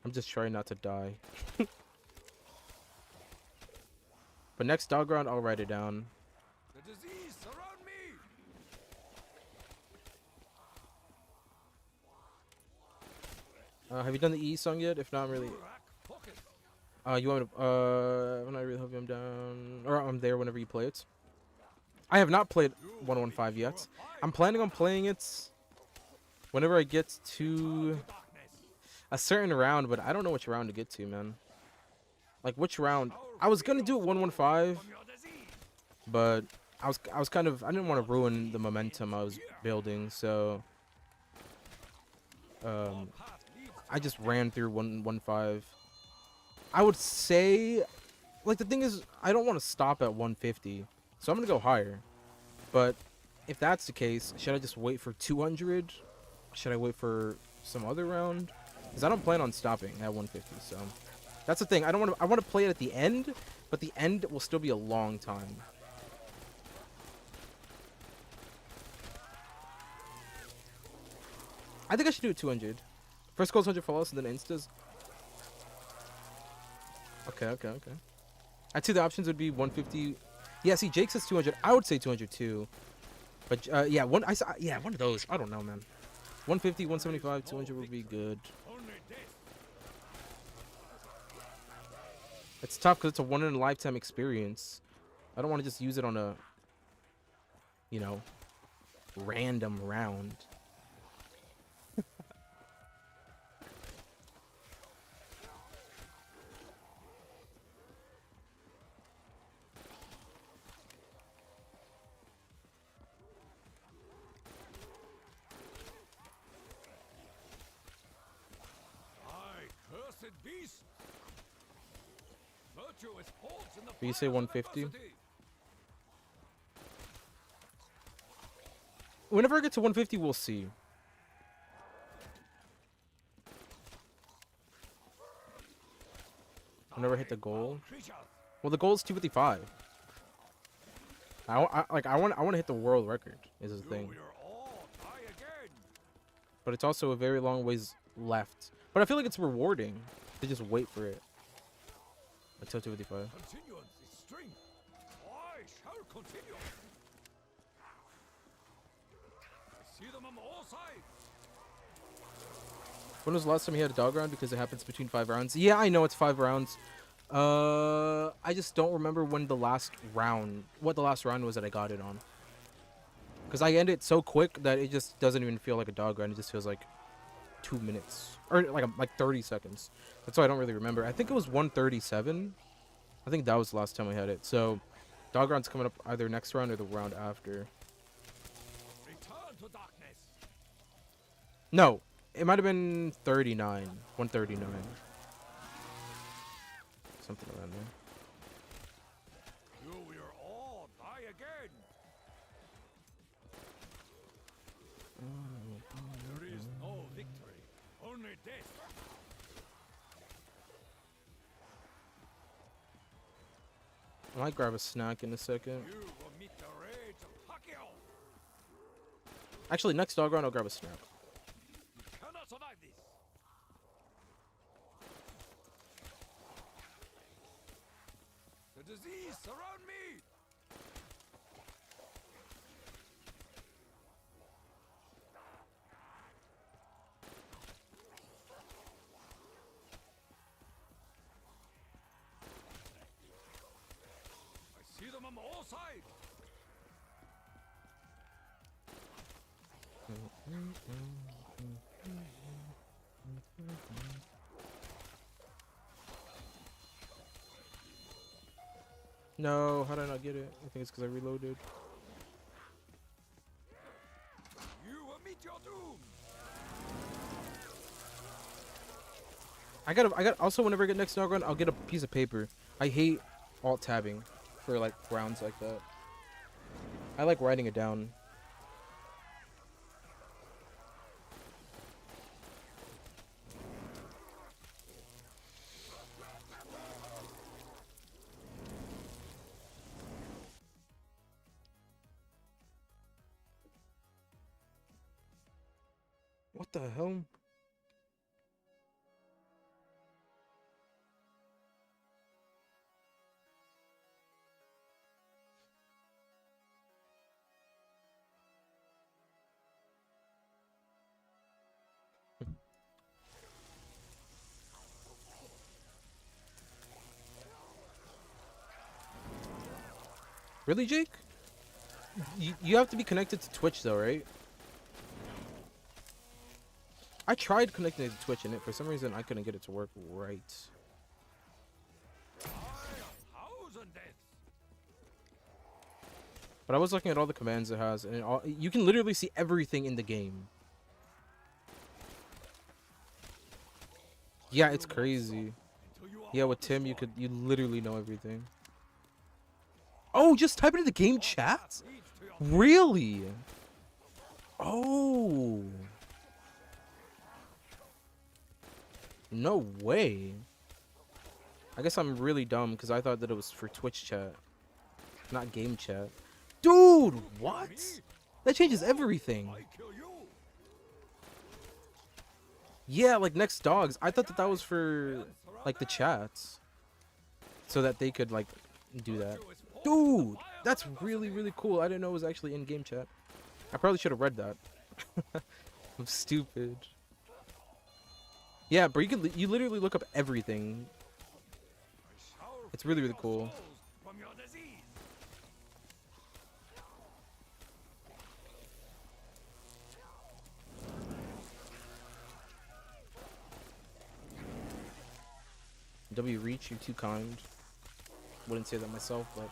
I'm just trying not to die. But next dog round, I'll write it down. The disease surround me. Have you done the E song yet? If not, I'm really. You want me to? When I really hope I'm down, or I'm there whenever you play it. I have not played 115 yet. I'm planning on playing it whenever I get to a certain round, but I don't know which round to get to, man. Like which round? I was gonna do it 115, but I was kind of, I didn't want to ruin the momentum I was building, so I just ran through 115. I would say, like, the thing is, I don't want to stop at 150, so I'm gonna go higher. But if that's the case, should I just wait for 200? Should I wait for some other round? Because I don't plan on stopping at 150, so that's the thing. I want to play it at the end, but the end will still be a long time. I think I should do it 200. First goes 100 follows and then instas. Okay. I'd say the options would be 150. Yeah, see, Jake says 200. I would say 200 too. But yeah, one of those. I don't know, man. 150, 175, 200 would be good. It's tough because it's a one-in-a-lifetime experience. I don't want to just use it on a, you know, random round. Beast. The Virtuous holds in the You say fires of 150? adversity. Whenever I get to 150, we'll see. Whenever I hit the goal. Creatures. Well, the goal is 255. I want to hit the world record. Is the thing. You're all die again. But it's also a very long ways left. But I feel like it's rewarding to just wait for it until 255. Continuance is strength. I shall continue. I see them on all sides. When was the last time you had a dog round? Because it happens between 5 rounds. Yeah, I know it's 5 rounds. I just don't remember when the last round, what the last round was that I got it on. Because I end it so quick that it just doesn't even feel like a dog round. It just feels like 2 minutes or like 30 seconds. That's why I don't really remember. I think it was 137. I think that was the last time I had it. So dog round's coming up either next round or the round after. Return to darkness. No, it might have been 39. 139. Something around there. You will all die again. There is no victory, only death. I might grab a snack in a second. You will meet the rage of Pacquiao. Actually, next dog round, I'll grab a snack. You cannot survive this. The disease surround me. I see them on all sides. No, how did I not get it? I think it's because I reloaded. You will meet your doom. I got also whenever I get next dog round, I'll get a piece of paper. I hate alt tabbing for like rounds like that. I like writing it down. What the hell? Really, Jake? You have to be connected to Twitch though, right? I tried connecting it to Twitch and for some reason I couldn't get it to work right. But I was looking at all the commands it has, and you can literally see everything in the game. Yeah, it's crazy. Yeah, with Tim, you literally know everything. Oh, just type it in the game chat? Really? Oh. No way. I guess I'm really dumb because I thought that it was for Twitch chat, not game chat. Dude, what? That changes everything. Yeah, like next dogs. I thought that that was for like the chats, so that they could like do that. Dude, that's really, really cool. I didn't know it was actually in game chat. I probably should have read that. I'm stupid. Yeah, but you literally look up everything. It's really, really cool. W Reach, you're too kind. Wouldn't say that myself, but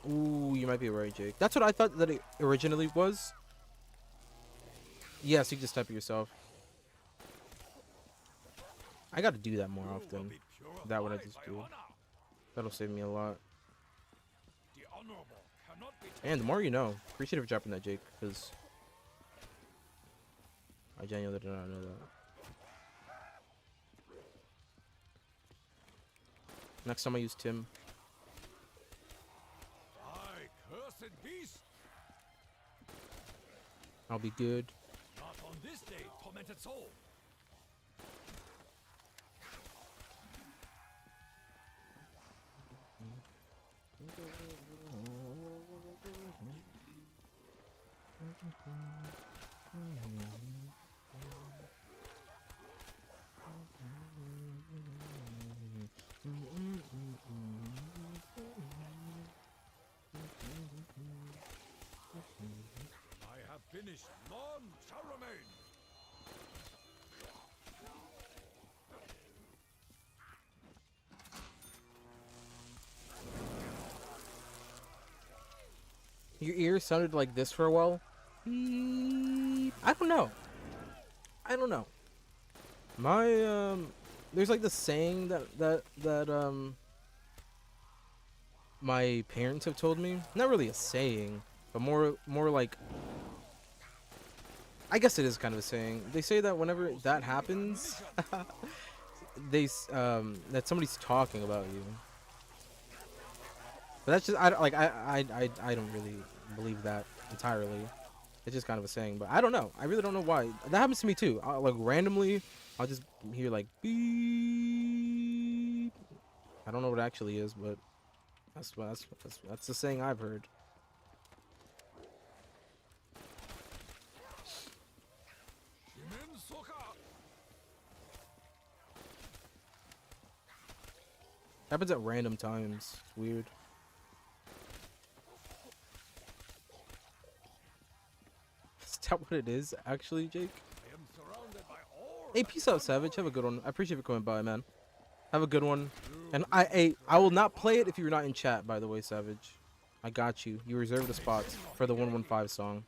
Ooh, you might be right, Jake. That's what I thought that it originally was. Yes, you can just type it yourself. I gotta do that more often. That what I just do. That'll save me a lot. And the more you know. Appreciate it for dropping that, Jake, because I genuinely did not know that. Next time I use Tim. I'll be good. Not on this day, tormented soul. I have finished. None shall remain. Your ears sounded like this for a while. Beep. I don't know. I don't know. My there's like this saying that my parents have told me. Not really a saying, but more like, I guess it is kind of a saying. They say that whenever that happens, that somebody's talking about you. But that's just I don't really believe that entirely. It's just kind of a saying, but I don't know. I really don't know why. That happens to me too. Like randomly, I'll just hear like beep. I don't know what it actually is, but that's the saying I've heard. Happens at random times. It's weird. Is that what it is, actually, Jake? Hey, peace out, Savage. Have a good one. I appreciate you coming by, man. Have a good one. And I will not play it if you're not in chat, by the way, Savage. I got you. You reserved a spot for the 115 song.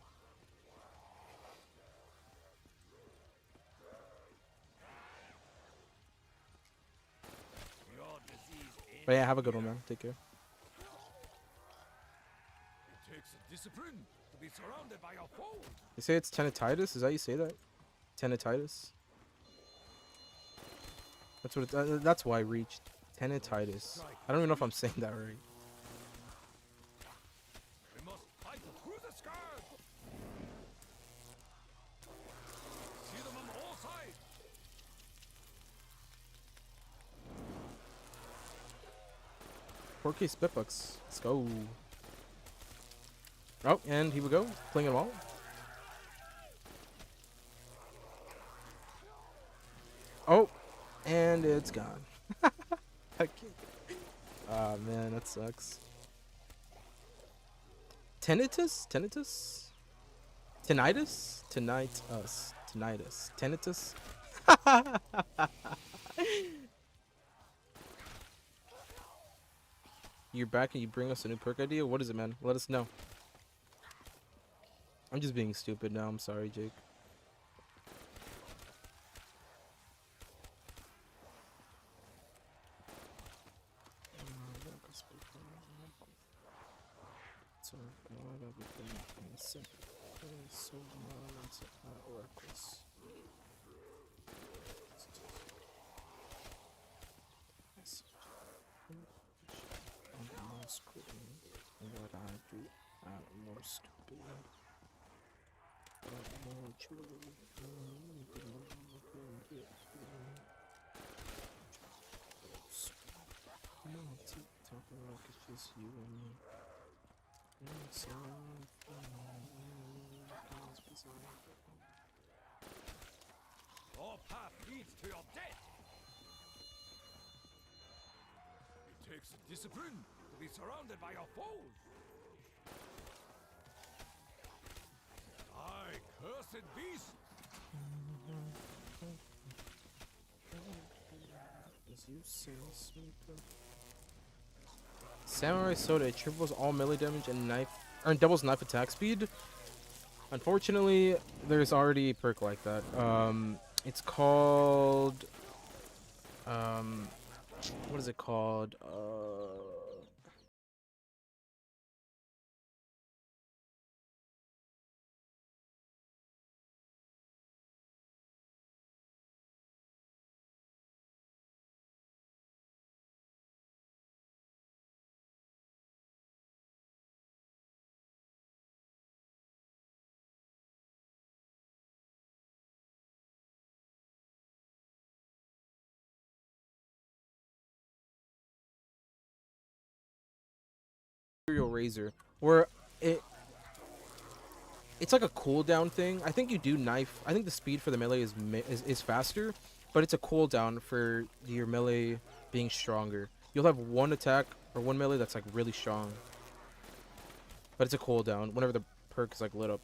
But yeah, have a good one, man. Take care. It takes discipline to be surrounded by your foes. You say it's tinnitus? Is that how you say that? Tinnitus? That's what it, that's why I reached tinnitus. I don't even know if I'm saying that right. We must fight through the skies. See them on all sides. K Spitbucks. Let's go. Oh, and here we go. Playing it all. Oh, and it's gone. Okay. Ah, man, that sucks. Tinnitus? Tinnitus? Tinnitus? Tinnitus. Tinnitus. Tinnitus? You're back and you bring us a new perk idea? What is it, man? Let us know. I'm just being stupid now. I'm sorry, Jake. What I do, I'm more stupid. But more true. TikTok like it's just you and me. Your path leads to your death. It takes discipline to be surrounded by your foes. Die, cursed beast! As you say, sweeper. Samurai Soda. It triples all melee damage and doubles knife attack speed. Unfortunately, there's already a perk like that. It's called what is it called? Imperial Razor, where it's like a cooldown thing. I think you do knife. I think the speed for the melee is faster, but it's a cooldown for your melee being stronger. You'll have one attack or one melee that's like really strong, but it's a cooldown whenever the perk is like lit up.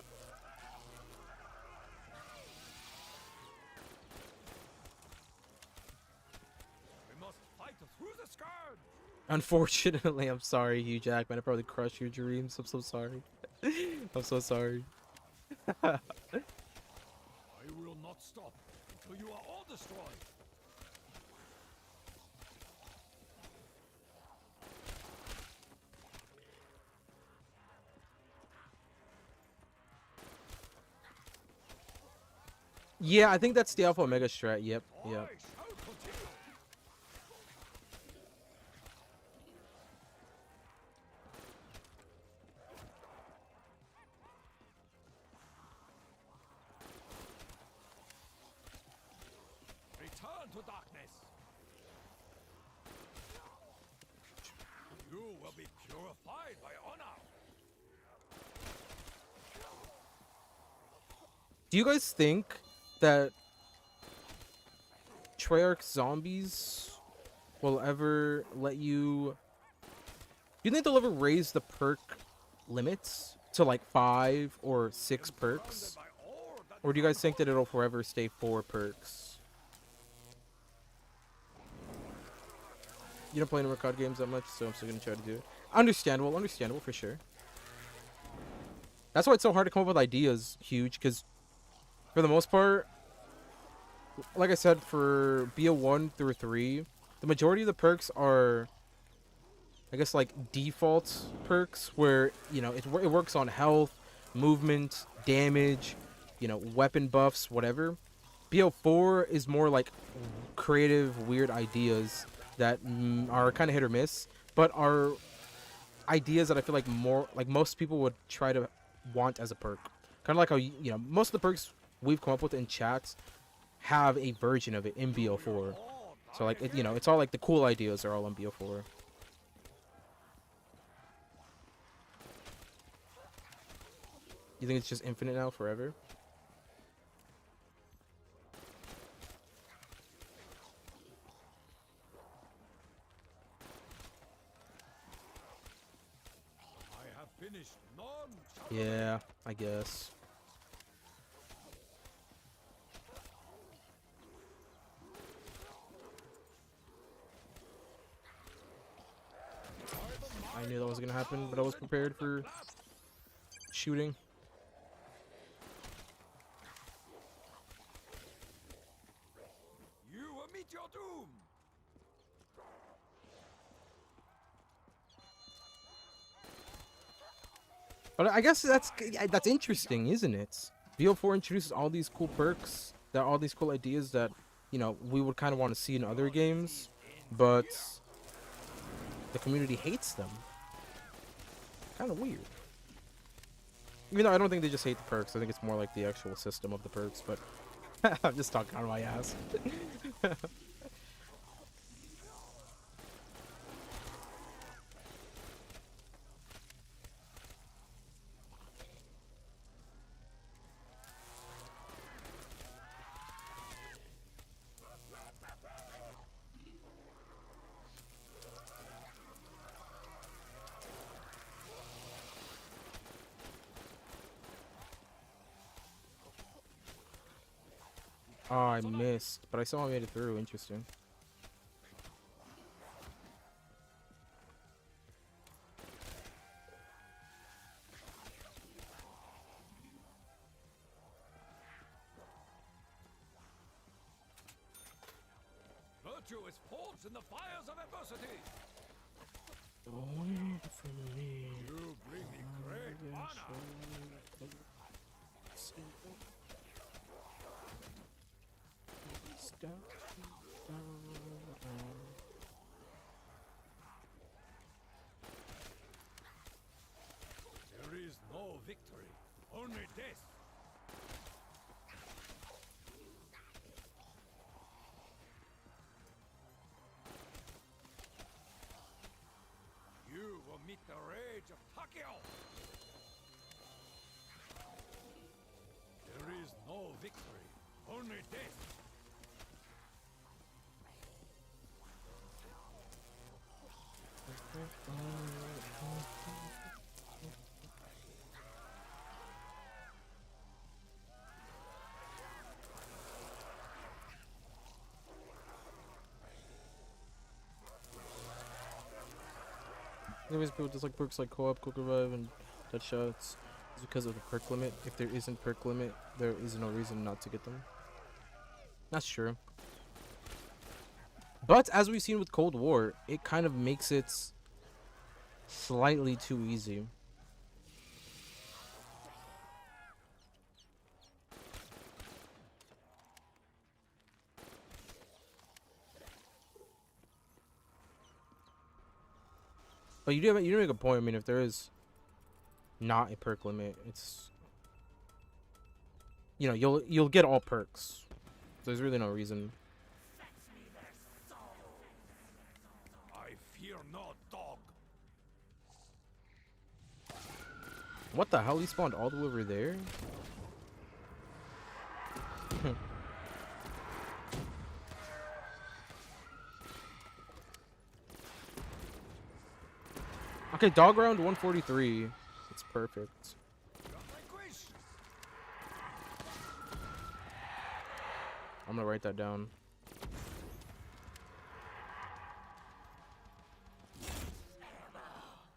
We must fight through the scourge. Unfortunately, I'm sorry, Hugh Jackman. I probably crushed your dreams. I'm so sorry. I'm so sorry. I will not stop until you are all destroyed. Yeah, I think that's the Alpha Omega strat. Yep, I yep. shall continue. Return to darkness. You will be purified by honor. Do you guys think that Treyarch zombies will ever let you... Do you think they'll ever raise the perk limits to like 5 or 6 perks? Or do you guys think that it'll forever stay 4 perks? You don't play any more COD games that much, so I'm still gonna try to do it. Understandable, understandable for sure. That's why it's so hard to come up with ideas, Huge, because for the most part, like I said, for BO1 through 3, the majority of the perks are, I guess, like default perks where, you know, it works on health, movement, damage, you know, weapon buffs, whatever. BO4 is more like creative, weird ideas that are kind of hit or miss, but are ideas that I feel like most people would try to want as a perk. Kind of like how, you know, most of the perks we've come up with in chats have a version of it in BO4. So like, you know, it's all like the cool ideas are all in BO4. You think it's just infinite now, forever? I have finished. None shall Yeah, I guess. I knew that was gonna happen, but I was prepared for shooting. you will meet your doom. But I guess that's interesting, isn't it? BO4 introduces all these cool perks, all these cool ideas that, you know, we would kind of want to see in other games, but the community hates them. Kind of weird. Even though I don't think they just hate the perks, I think it's more like the actual system of the perks, but I'm just talking out of my ass. Oh, I missed, but I saw I made it through. Interesting. virtuous falls in the fires of adversity. Wait for me. You bring me great honor. There is no victory, only death. You will meet the rage of Takeo. There is no victory, only death. Anyways, people dislike perks like co-op, quick revive, and dead shots. It's because of the perk limit. If there isn't perk limit, there is no reason not to get them. That's true. But as we've seen with Cold War, it kind of makes it slightly too easy. But you do make a point. I mean, if there is not a perk limit, it's, you know, you'll get all perks. There's really no reason. I fear no dog. What the hell? He spawned all the way over there? Okay, dog round 143. It's perfect. I'm gonna write that down.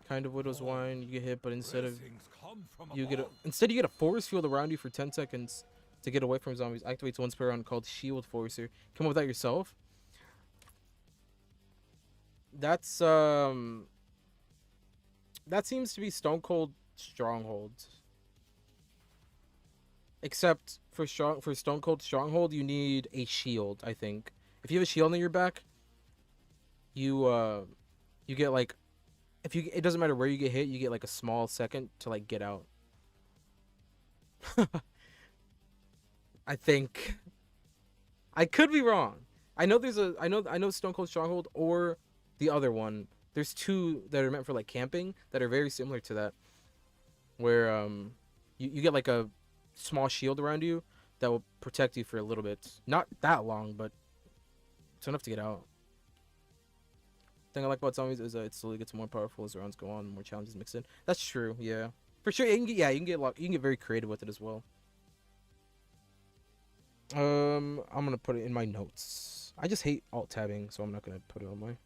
Kind of Widow's Wine. You get hit, but instead you get a force field around you for 10 seconds to get away from zombies. Activates once per round, called Shield Forcer. Come up with that yourself. That's that seems to be Stone Cold Stronghold. Except for Stone Cold Stronghold, you need a shield, I think. If you have a shield on your back, you get like, it doesn't matter where you get hit, you get like a small second to like get out. I think. I could be wrong. I know I know Stone Cold Stronghold or the other one. There's two that are meant for like camping that are very similar to that, where you get like a small shield around you that will protect you for a little bit. Not that long, but it's enough to get out. The thing I like about zombies is that it slowly gets more powerful as the rounds go on, more challenges mixed in. That's true, yeah. For sure, you can get very creative with it as well. I'm gonna put it in my notes. I just hate alt tabbing, so I'm not gonna put it on my.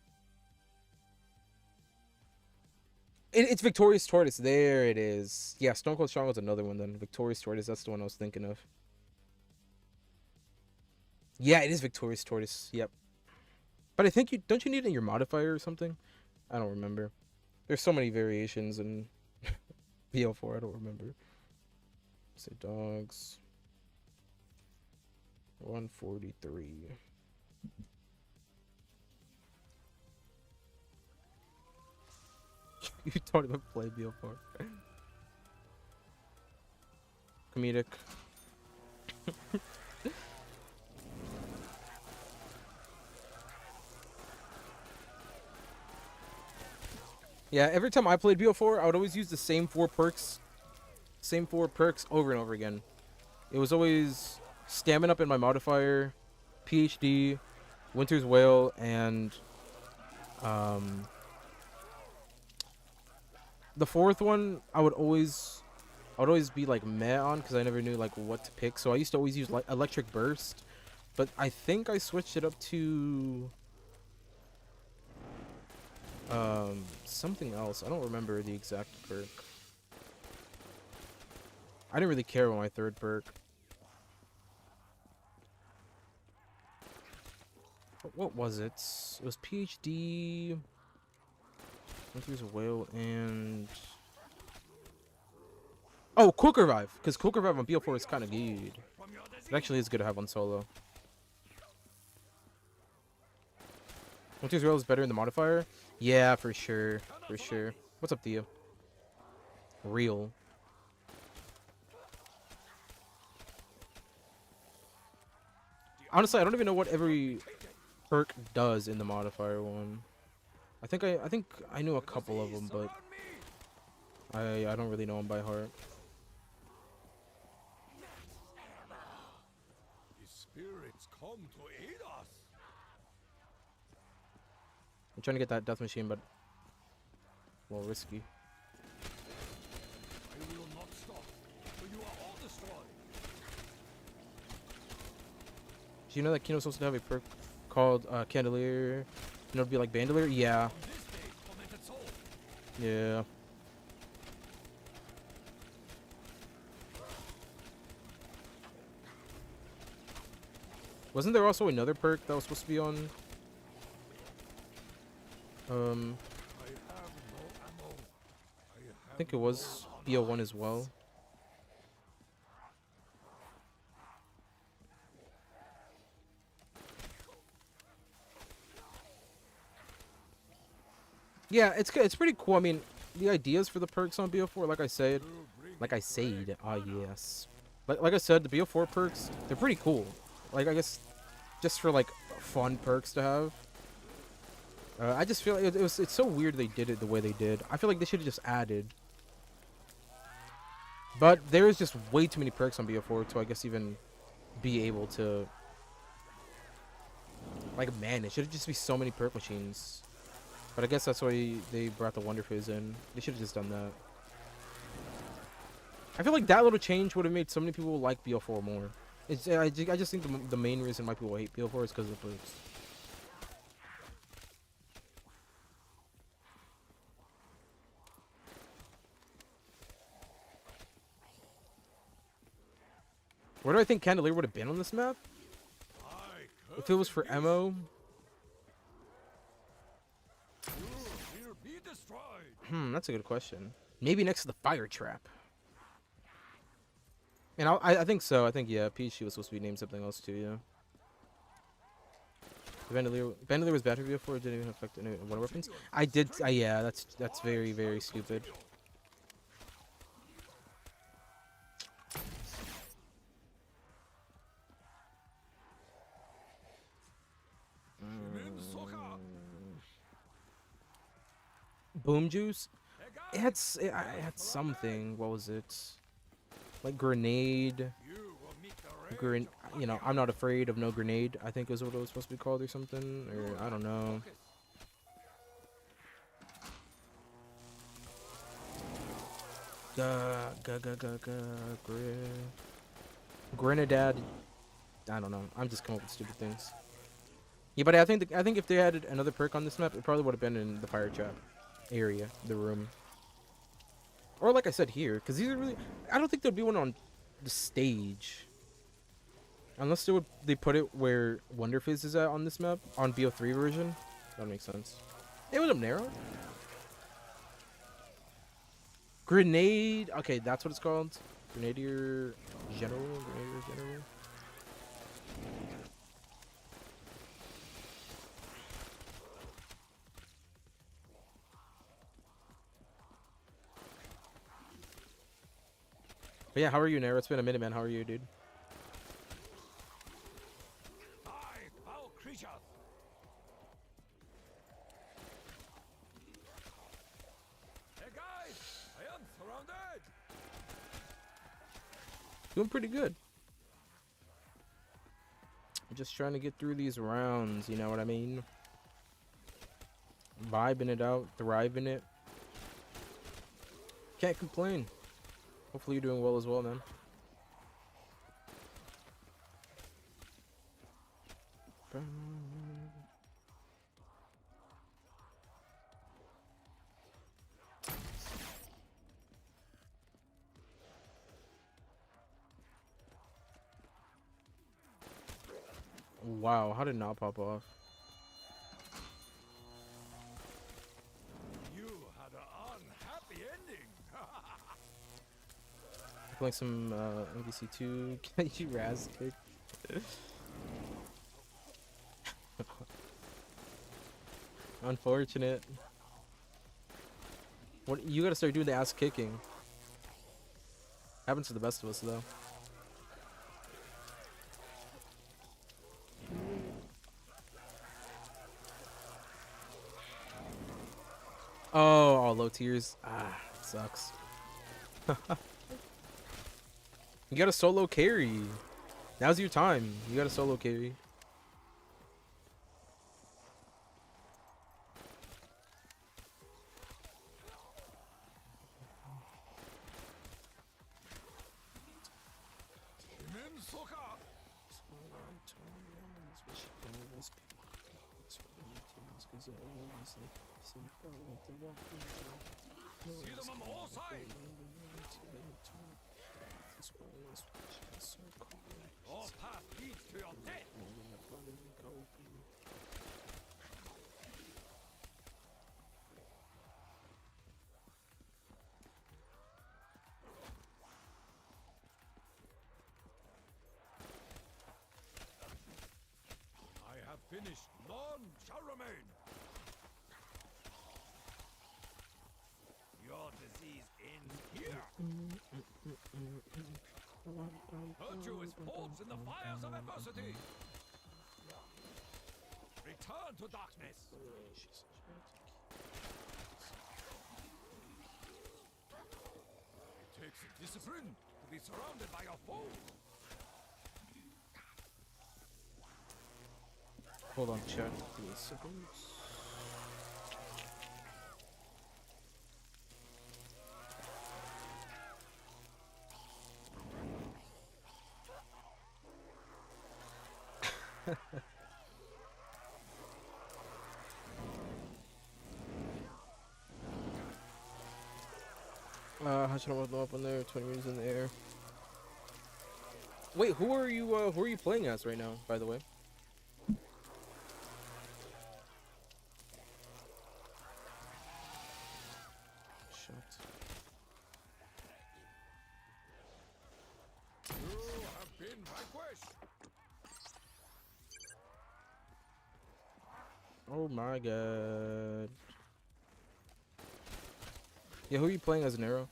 It's Victorious Tortoise. There it is. Yeah, Stone Cold Stronghold's another one then. Victorious Tortoise, that's the one I was thinking of. Yeah, it is Victorious Tortoise. Yep. But I think don't you need it in your modifier or something? I don't remember. There's so many variations in VO4, I don't remember. Say dogs. 143. You don't even play BO4. Comedic. Yeah, every time I played BO4, I would always use the same four perks over and over again. It was always Stamina Up in my modifier, PhD, Winter's Wail, and the fourth one I would always be like meh on because I never knew like what to pick. So I used to always use like Electric Burst, but I think I switched it up to something else. I don't remember the exact perk. I didn't really care about my third perk. What was it? It was PhD. There's a whale and oh, Quick Revive, because Quick Revive on BO4 is kind of good. It actually is good to have on solo. Winter's Whale is better in the modifier? Yeah, for sure. For sure. What's up to you? Real. Honestly, I don't even know what every perk does in the modifier one. I think I knew a couple of them, but I don't really know them by heart. The spirits come to aid us. I'm trying to get that death machine, but a little risky. I will not stop till you are all destroyed. Do you know that Kino's supposed to have a perk called Candelier? You know, it'd be like Bandolier? Yeah. On this day, tormented soul. Yeah. Wasn't there also another perk that was supposed to be on? I have no ammo. I think it was BO1 as well. Yeah, it's pretty cool. I mean, the ideas for the perks on BO4, like I said, yes. Like I said, the BO4 perks, they're pretty cool. Like, I guess just for like fun perks to have. I just feel like it's so weird they did it the way they did. I feel like they should have just added. But there is just way too many perks on BO4 to I guess even be able to like man, it should just be so many perk machines. But I guess that's why they brought the Wonder Fizz in. They should have just done that. I feel like that little change would have made so many people like BO4 more. I just think the main reason why people hate BO4 is because of the perks. Where do I think Candelier would have been on this map? If it was for MO? That's a good question. Maybe next to the fire trap. And I think so. I think, yeah, Peachy was supposed to be named something else too, yeah. Bandolier was bad for BO4, it didn't even affect any water weapons. Yeah, that's very, very stupid. Boom juice? It had something. What was it? Like grenade. You know, I'm not afraid of no grenade. I think is what it was supposed to be called or something. Or I don't know. Grenadad. I don't know. I'm just coming up with stupid things. Yeah, but I think if they added another perk on this map, it probably would have been in the fire trap area, the room. Or like I said here, because these are really... I don't think there'd be one on the stage. Unless they put it where Wonder Fizz is at on this map, on BO3 version. That makes sense. Hey, what's up, Narrow? Grenade... Okay, that's what it's called. Grenadier General? Grenadier General? But yeah, how are you, Nero? It's been a minute, man. How are you, dude? Hey guys, I am surrounded. Doing pretty good. I'm just trying to get through these rounds, you know what I mean? Vibing it out, thriving it. Can't complain. Hopefully you're doing well as well, man. Wow, how did it not pop off? playing some MVC2. Get you Raz kicked. Unfortunate. What you gotta start doing the ass kicking. Happens to the best of us though. Oh, low tiers. Ah, sucks. You got a solo carry. Now's your time. You got a solo carry. See them on all sides. Your path leads to your death. I have finished. None shall remain. Your disease ends here. Virtue is forged in the fires of adversity. Return to darkness. It takes discipline to be surrounded by your foes. Hold on, chat. Give me a second. How should I want them up in there? 20 meters in the air. Wait, who are you playing as right now, by the way? Shut. You have been vanquished. Oh my god. Yeah, who are you playing as an arrow?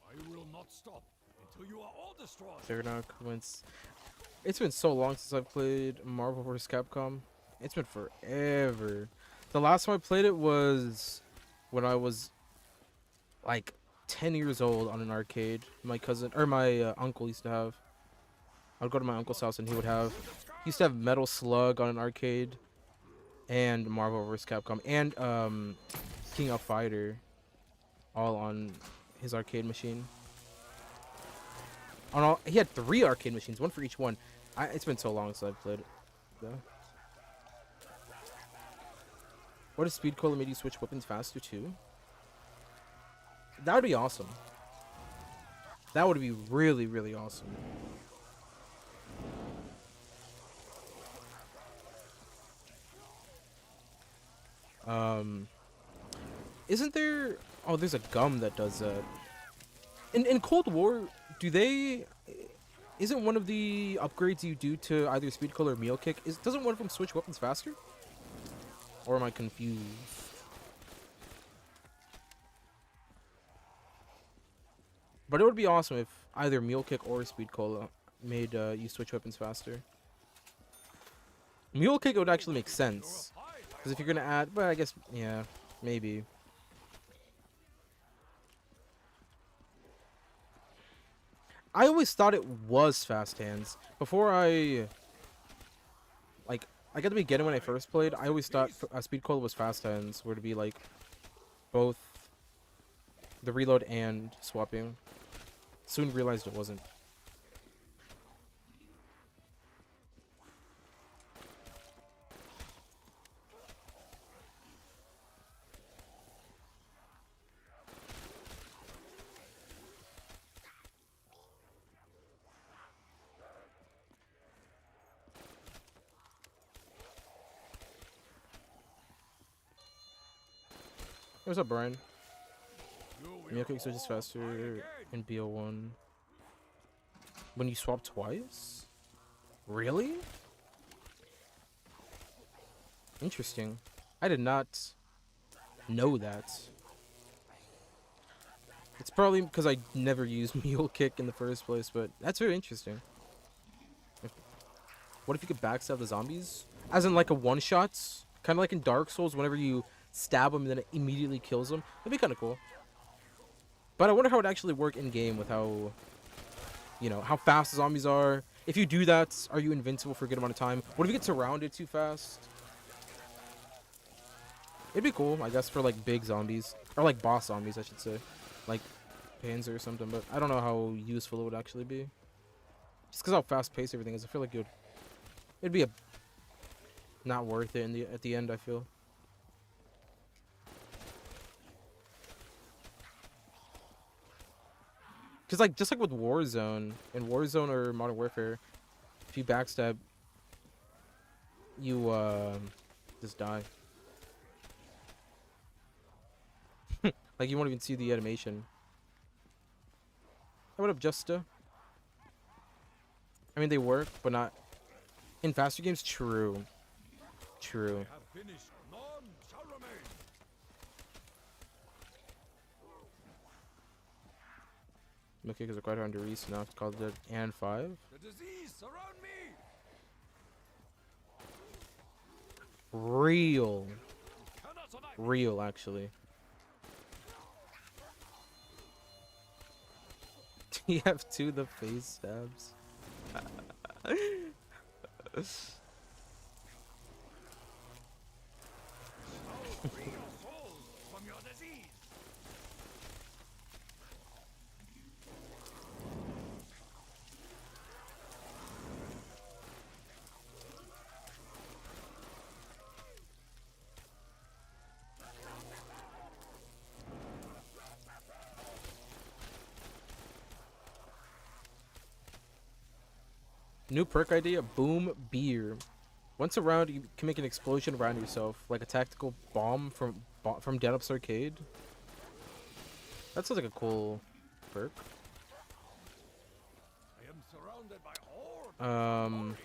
I will not stop until you are all destroyed. Juggernaut wins. It's been so long since I've played Marvel vs. Capcom. It's been forever. The last time I played it was when I was like 10 years old on an arcade. My cousin or my uncle used to have. I'd go to my uncle's house and he used to have Metal Slug on an arcade and Marvel vs. Capcom and King of Fighter all on his arcade machine. He had 3 arcade machines, one for each one. It's been so long since I've played it though. What if Speed Cola made you switch weapons faster too? That would be awesome. That would be really, really awesome. Isn't there... Oh, there's a gum that does that. In Cold War, isn't one of the upgrades you do to either Speed Cola or Meal Kick, doesn't one of them switch weapons faster? Or am I confused? But it would be awesome if either Meal Kick or Speed Cola made you switch weapons faster. Mule Kick would actually make sense. Because if you're going to add... Well, I guess... Yeah, maybe. I always thought it was fast hands. Before I... Like at the beginning when I first played, I always thought Speed Cola was fast hands. Were to be like... Both... The reload and swapping. Soon realized it wasn't. What's up, Brian? You will Milk switches all faster die again. in BO1 when you swap twice. Really? Interesting. I did not know that. It's probably because I never used Mule Kick in the first place, but that's very interesting. What if you could backstab the zombies? As in like a one-shot? Kind of like in Dark Souls, whenever you stab them and then it immediately kills them. That'd be kind of cool. But I wonder how it would actually work in-game with how, you know, how fast the zombies are. If you do that, are you invincible for a good amount of time? What if you get surrounded too fast? It'd be cool, I guess, for like big zombies. Or like boss zombies, I should say. Like Panzer or something, but I don't know how useful it would actually be. Just because how fast-paced everything is, I feel like it'd be not worth it at the end, I feel. Because like just like with Warzone, in Warzone or Modern Warfare, if you backstab, you just die. Like you won't even see the animation. Hey, what up, Justa? I mean, they work, but not in faster games. True. True. Have finished. None shall remain. Milk Kick is required under Reese now. It's called the and 5. The disease surround me. Real. Cannot survive. Real, actually. TF2 the face stabs. Free your souls from your disease. New perk idea, Boom Beer. Once around, you can make an explosion around yourself, like a tactical bomb from Dead Up's Arcade. That sounds like a cool perk. I am surrounded by hordes.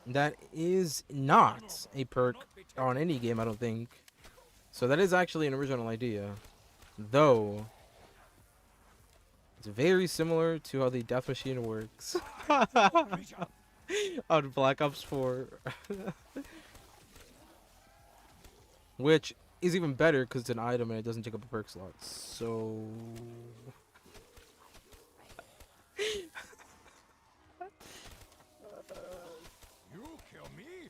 That is not a perk on any game, I don't think. So that is actually an original idea, though. It's very similar to how the death machine works on Black Ops 4. Which is even better because it's an item and it doesn't take up a perk slot. So... You kill me?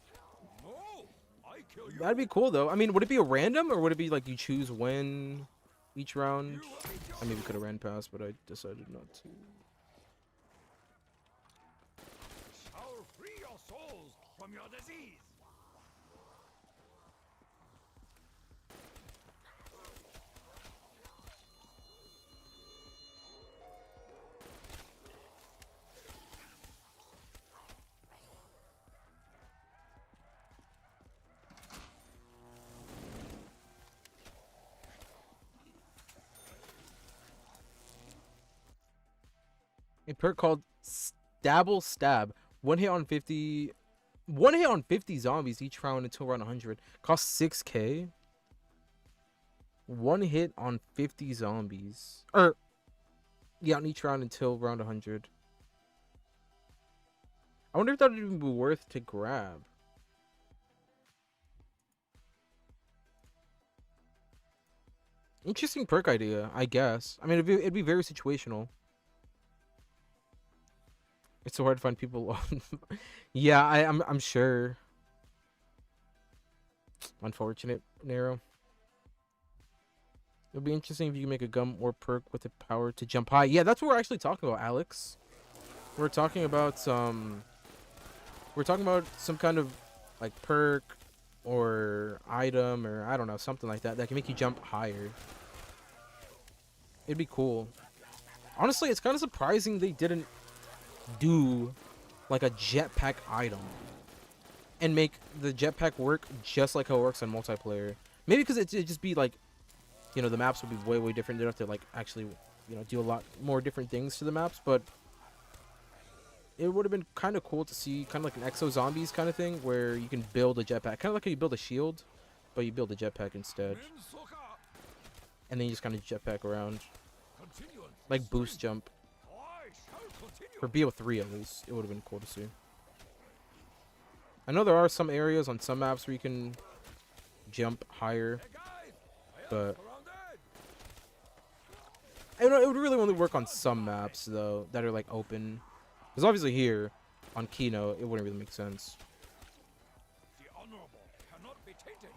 No, I kill you. That'd be cool though. I mean, would it be a random or would it be like you choose when each round? You will be I maybe could have ran past, but I decided not to. shall free your souls from your disease. A perk called Stab. One hit on 50 zombies each round until round 100. Costs 6k. One hit on 50 zombies. Yeah, on each round until round 100. I wonder if that would even be worth to grab. Interesting perk idea, I guess. I mean, it'd be very situational. It's so hard to find people on. Yeah, I'm sure. Unfortunate, Nero. It'll be interesting if you can make a gum or perk with the power to jump high. Yeah, that's what we're actually talking about, Alex. We're talking about some kind of like perk or item or I don't know, something like that can make you jump higher. It'd be cool. Honestly, it's kind of surprising they didn't do like a jetpack item and make the jetpack work just like how it works on multiplayer. Maybe because it'd just be like you know, the maps would be way, way different. They'd have to, like, actually, you know, do a lot more different things to the maps, but it would have been kind of cool to see kind of like an Exo Zombies kind of thing where you can build a jetpack. Kind of like how you build a shield, but you build a jetpack instead. And then you just kind of jetpack around. Like boost jump. For BO3 at least, it would have been cool to see. I know there are some areas on some maps where you can jump higher, but I don't know, it would really only work on some maps though that are like open. Because obviously here on Kino, it wouldn't really make sense. The honorable cannot be tainted.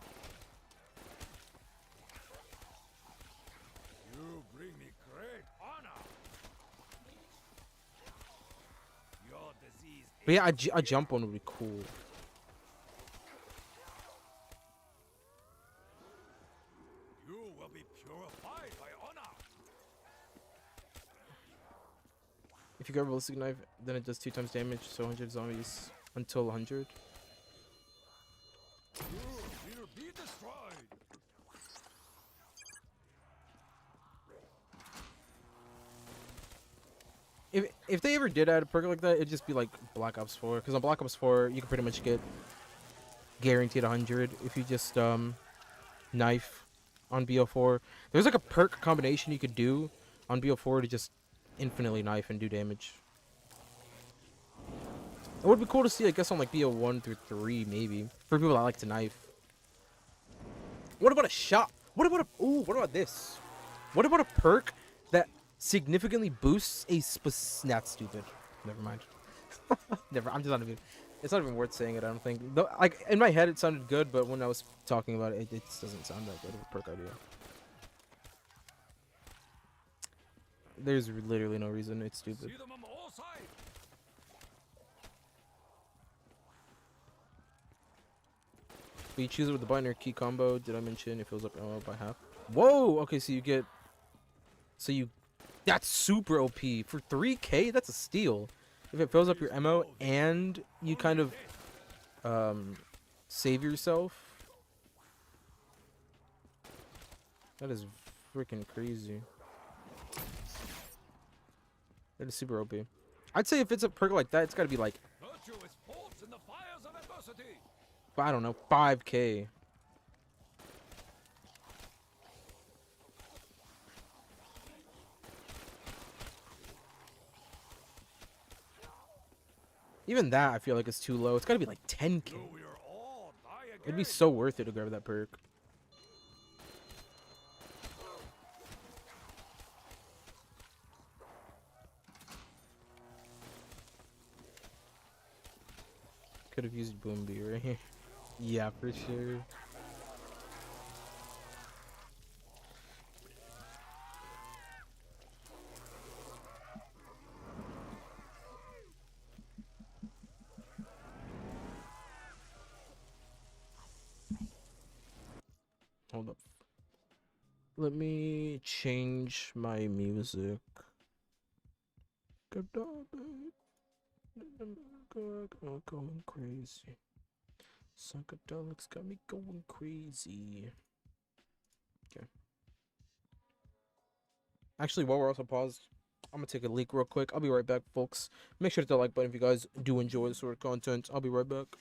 You bring me great honor. Your disease. But yeah, a jump one would be cool. You will be purified by honor. If you grab a ballistic knife, then it does 2 times damage, so 100 zombies until 100. You will be destroyed. If they ever did add a perk like that, it'd just be like Black Ops 4. Because on Black Ops 4, you can pretty much get guaranteed 100 if you just knife on BO4. There's like a perk combination you could do on BO4 to just infinitely knife and do damage. It would be cool to see, I guess, on like BO1 through 3 maybe, for people that like to knife. What about a shot? What about a what about this? What about a perk that significantly boosts a that's stupid. Never mind. Never. I'm just not even. It's not even worth saying it. I don't think. Though, like in my head, it sounded good, but when I was talking about it, it just doesn't sound that good of a perk idea. There's literally no reason. It's stupid. See them on all sides. But you choose it with the binary key combo. Did I mention it fills up ammo by half? Whoa! Okay, so you get... So you... That's super OP. For 3k, that's a steal. If it fills up your ammo and you kind of... save yourself. That is freaking crazy. That is super OP. I'd say if it's a perk like that, it's gotta be like... Virtue is fought in the fires of adversity. I don't know, 5k. Even that, I feel like it's too low. It's gotta be like 10k. So we are all die again. It'd be so worth it to grab that perk. Could have used Boom B right here. Yeah, for sure. Hold up. Let me change my music. Going crazy. Psychedelics got me going crazy. Okay. Actually, while we're also paused, I'm gonna take a leak real quick. I'll be right back, folks. Make sure to hit the like button if you guys do enjoy this sort of content. I'll be right back.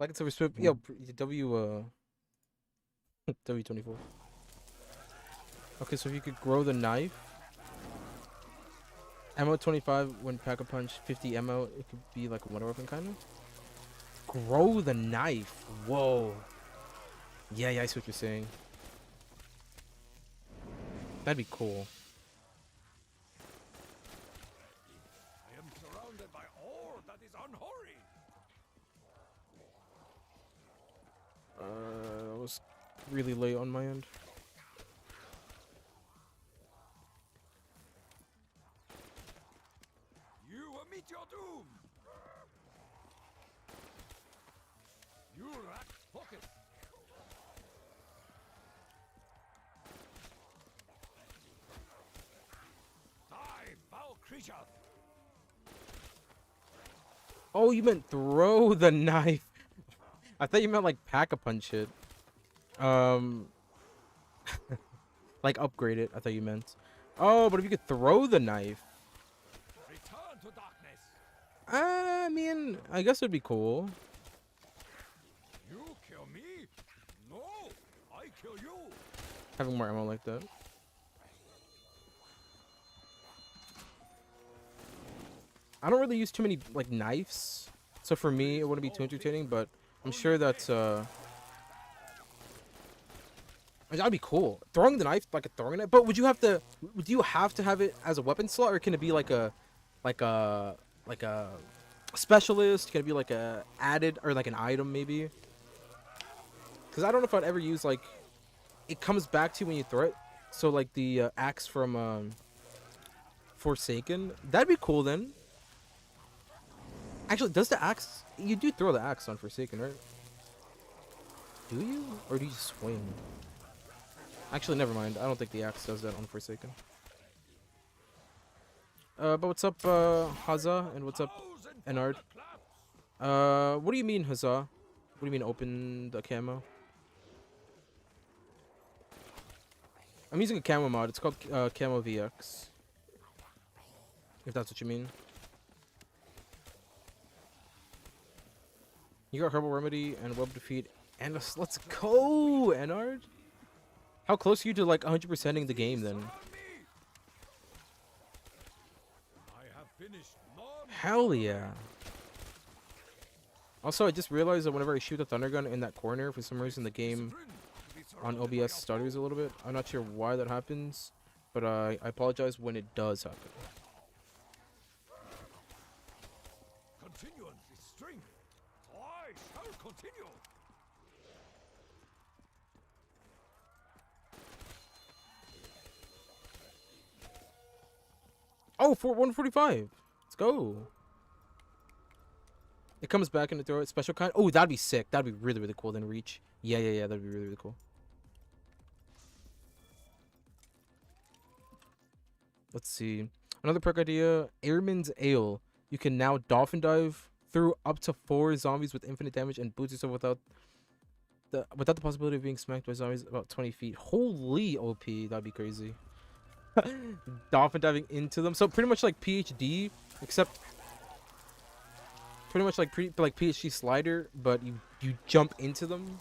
Like it's a respect. Yo, W W24. Okay, so if you could grow the knife. Ammo 25 when pack a punch, 50 ammo. It could be like a wonder weapon kind of. Grow the knife. Whoa. Yeah, I see what you're saying. That'd be cool. I am surrounded by ore that is unholy. I was really late on my end. You will meet your doom. You rat pocket. Die, foul creature. Oh, you meant throw the knife. I thought you meant like pack a punch it. Like upgrade it. I thought you meant. Oh, but if you could throw the knife. Return to darkness. I mean, I guess it'd be cool. You kill me? No, I kill you. Having more ammo like that. I don't really use too many like knives, so for me it wouldn't be too entertaining. But I'm sure that's that'd be cool. Throwing the knife, like a throwing knife. But would you have to? Do you have to have it as a weapon slot, or can it be like a specialist? Can it be like a added or like an item maybe? Because I don't know if I'd ever use like. It comes back to you when you throw it. So like the axe from Forsaken. That'd be cool then. Actually, does the axe... You do throw the axe on Forsaken, right? Do you? Or do you just swing? Actually, never mind. I don't think the axe does that on Forsaken. But what's up, Haza? And what's up, Enard? What do you mean, Haza? What do you mean, open the camo? I'm using a camo mod. It's called Camo VX. If that's what you mean. You got Herbal Remedy and Web Defeat. And let's go, Enard. How close are you to like 100%ing the game then? Hell yeah. Also, I just realized that whenever I shoot the Thunder Gun in that corner, for some reason the game on OBS stutters a little bit. I'm not sure why that happens, but I apologize when it does happen. Continuance is strength. I shall continue. Oh, 145. Let's go. It comes back and throw it special kind. Oh, that'd be sick. That'd be really, really cool. Then reach. Yeah. That'd be really, really cool. Let's see. Another perk idea. Airman's Ale. You can now dolphin dive through up to 4 zombies with infinite damage and boost yourself without the possibility of being smacked by zombies about 20 feet. Holy OP. That'd be crazy. Dolphin diving into them. So pretty much like PhD, except pretty much like PhD slider, but you jump into them.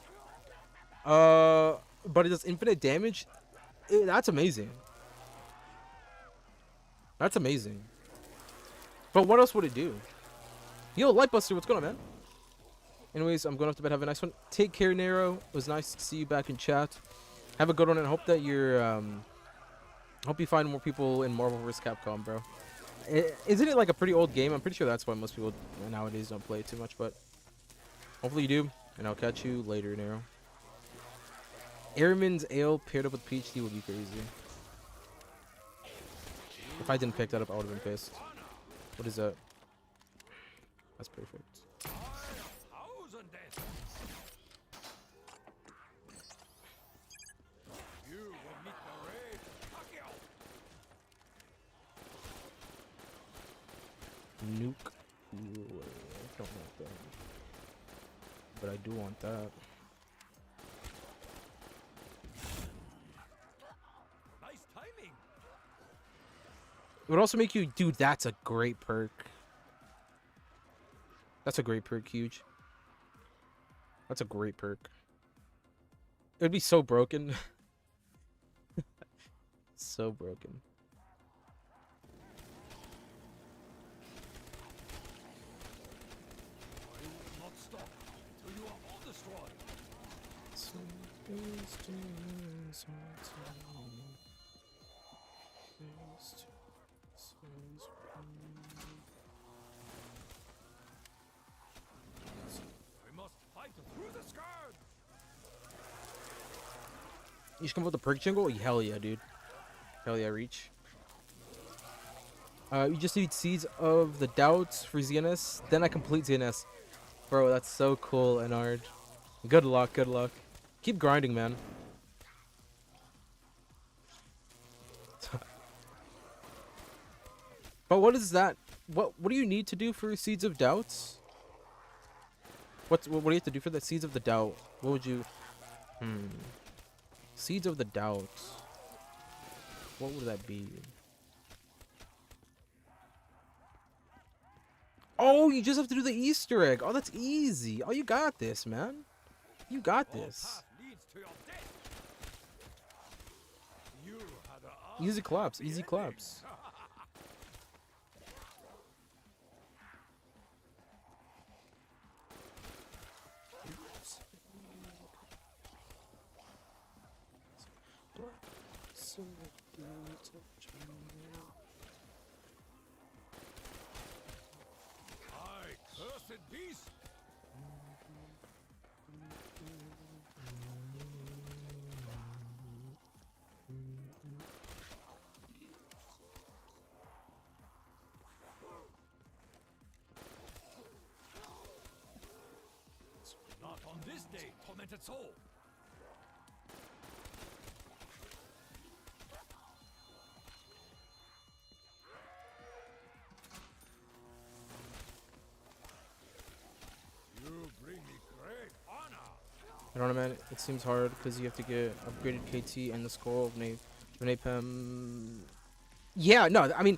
But it does infinite damage. That's amazing. That's amazing. But what else would it do? Yo, Lightbuster, what's going on, man? Anyways, I'm going off to bed. Have a nice one. Take care, Nero. It was nice to see you back in chat. Have a good one, and hope that you're hope you find more people in Marvel vs. Capcom, bro. Isn't it like a pretty old game? I'm pretty sure that's why most people nowadays don't play it too much, but hopefully you do, and I'll catch you later, Nero. Airman's Ale paired up with PhD would be crazy. If I didn't pick that up, I would have been pissed. What is that? That's perfect. Nuke. Ooh, I don't want that. But I do want that. Nice timing. It would also make you... Dude, that's a great perk. That's a great perk, huge. That's a great perk. It would be so broken. So broken. I will not stop until you are all destroyed. We must fight through the sky. You should come up with a perk jingle? Hell yeah, dude. Hell yeah, reach. You just need Seeds of the Doubts for ZNS. Then I complete ZNS. Bro, that's so cool, Enard. Good luck, good luck. Keep grinding, man. But what is that? What do you need to do for Seeds of Doubts? What do you have to do for the Seeds of the Doubt? What would you... Seeds of the Doubt. What would that be? Oh, you just have to do the Easter egg. Oh, that's easy. Oh, you got this, man. You got this. Easy claps. Easy claps. Cursed beast! Not on this day, tormented soul! I don't know, man. It seems hard because you have to get upgraded KT and the skull of Napalm. Yeah, no, I mean,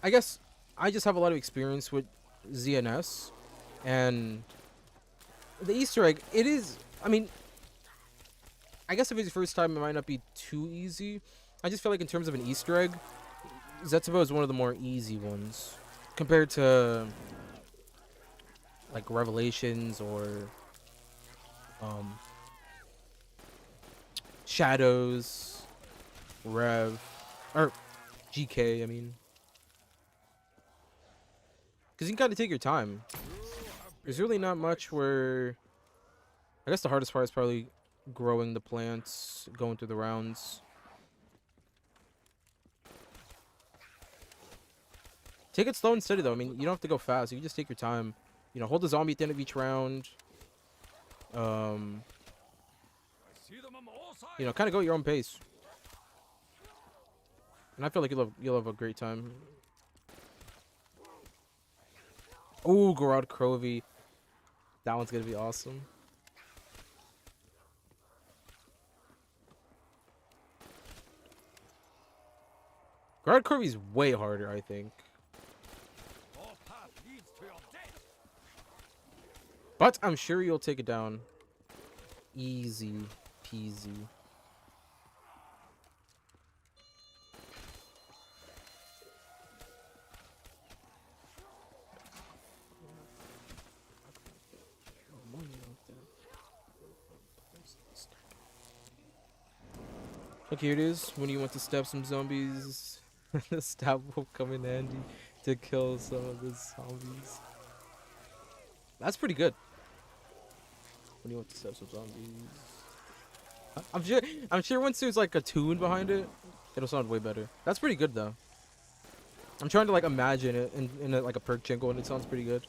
I guess I just have a lot of experience with ZNS, and the Easter egg. It is. I mean, I guess if it's your first time, it might not be too easy. I just feel like in terms of an Easter egg, Zetsubo is one of the more easy ones compared to like Revelations or Shadows, Rev, or GK, I mean. Because you can kind of take your time. There's really not much where... I guess the hardest part is probably growing the plants, going through the rounds. Take it slow and steady, though. I mean, you don't have to go fast. You can just take your time. You know, hold the zombie at the end of each round. You know, kind of go at your own pace. And I feel like you'll have a great time. Oh, Garrett Crovey. That one's gonna be awesome. Garrett Crovey's way harder, I think. But I'm sure you'll take it down. Easy peasy. Look, here it is. When you want to stab some zombies, the stab will come in handy to kill some of the zombies. That's pretty good. When you want to stab some zombies, I'm sure once there's like a tune behind it, it'll sound way better. That's pretty good though. I'm trying to like imagine it in like a perk jingle, and it sounds pretty good.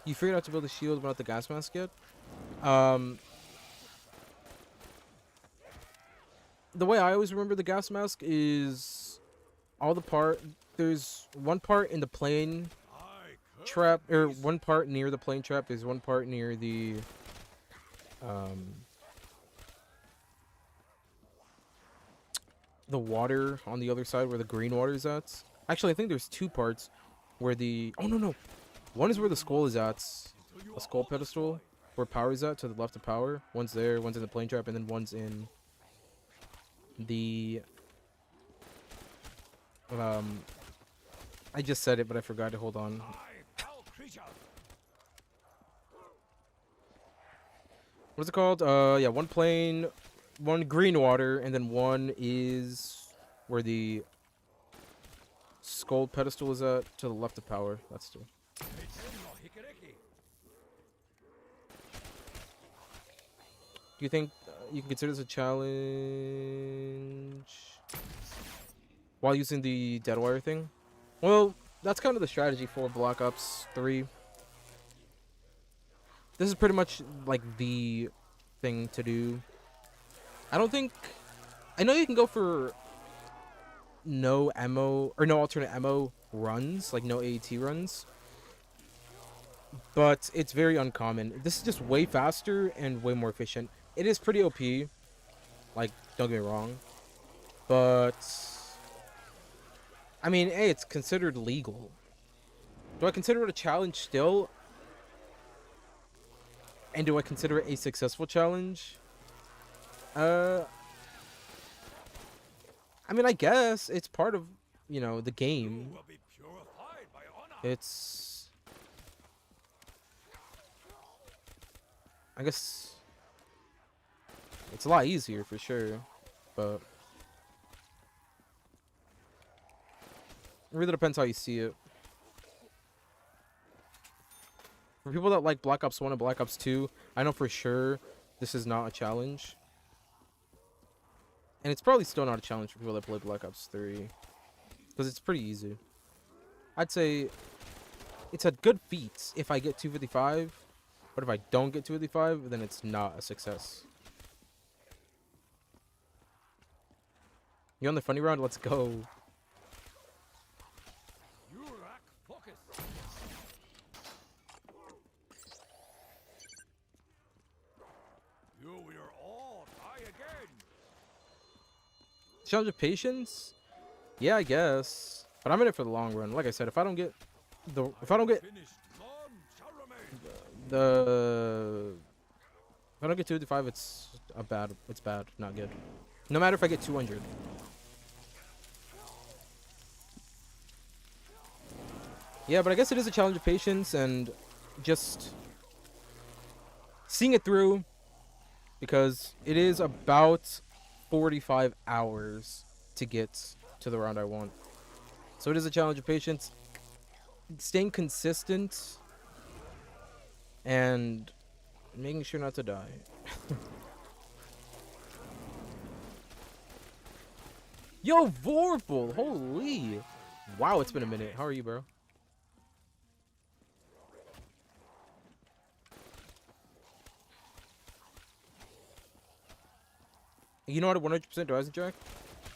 You figured out to build a shield, but not the gas mask yet. The way I always remember the gas mask is there's one part in the plane trap, or one part near the plane trap. There's one part near the water on the other side where the green water is at. Actually, I think there's two parts where the... Oh, no. One is where the skull is at. A skull pedestal. Where power is at, to the left of power. One's there, one's in the plane trap, and then one's in the... I just said it, but I forgot to hold on. What's it called? Yeah, one plane, one green water, and then one is where the skull pedestal is at, to the left of power. That's two. Do you think you can consider this a challenge while using the dead wire thing? Well, that's kind of the strategy for Black Ops 3. This is pretty much like the thing to do. I know you can go for no ammo or no alternate ammo runs, like no AAT runs, but it's very uncommon. This is just way faster and way more efficient. It is pretty OP, like, don't get me wrong, but I mean, hey, it's considered legal. Do I consider it a challenge still? And do I consider it a successful challenge? I mean, I guess it's part of, you know, the game. It's... I guess... It's a lot easier for sure, but... It really depends how you see it. For people that like Black Ops 1 and Black Ops 2, I know for sure this is not a challenge. And it's probably still not a challenge for people that play Black Ops 3. Because it's pretty easy. I'd say it's a good feat if I get 255. But if I don't get 255, then it's not a success. You on the funny round? Let's go. Challenge of patience? Yeah, I guess. But I'm in it for the long run. Like I said, if I don't get the 255, it's bad, not good. No matter if I get 200. Yeah, but I guess it is a challenge of patience and just seeing it through, because it is about 45 hours to get to the round I want. So it is a challenge of patience, staying consistent, and making sure not to die. Yo, Vorpal! Holy! Wow, it's been a minute. How are you, bro? You know how to 100% Horizon Jack?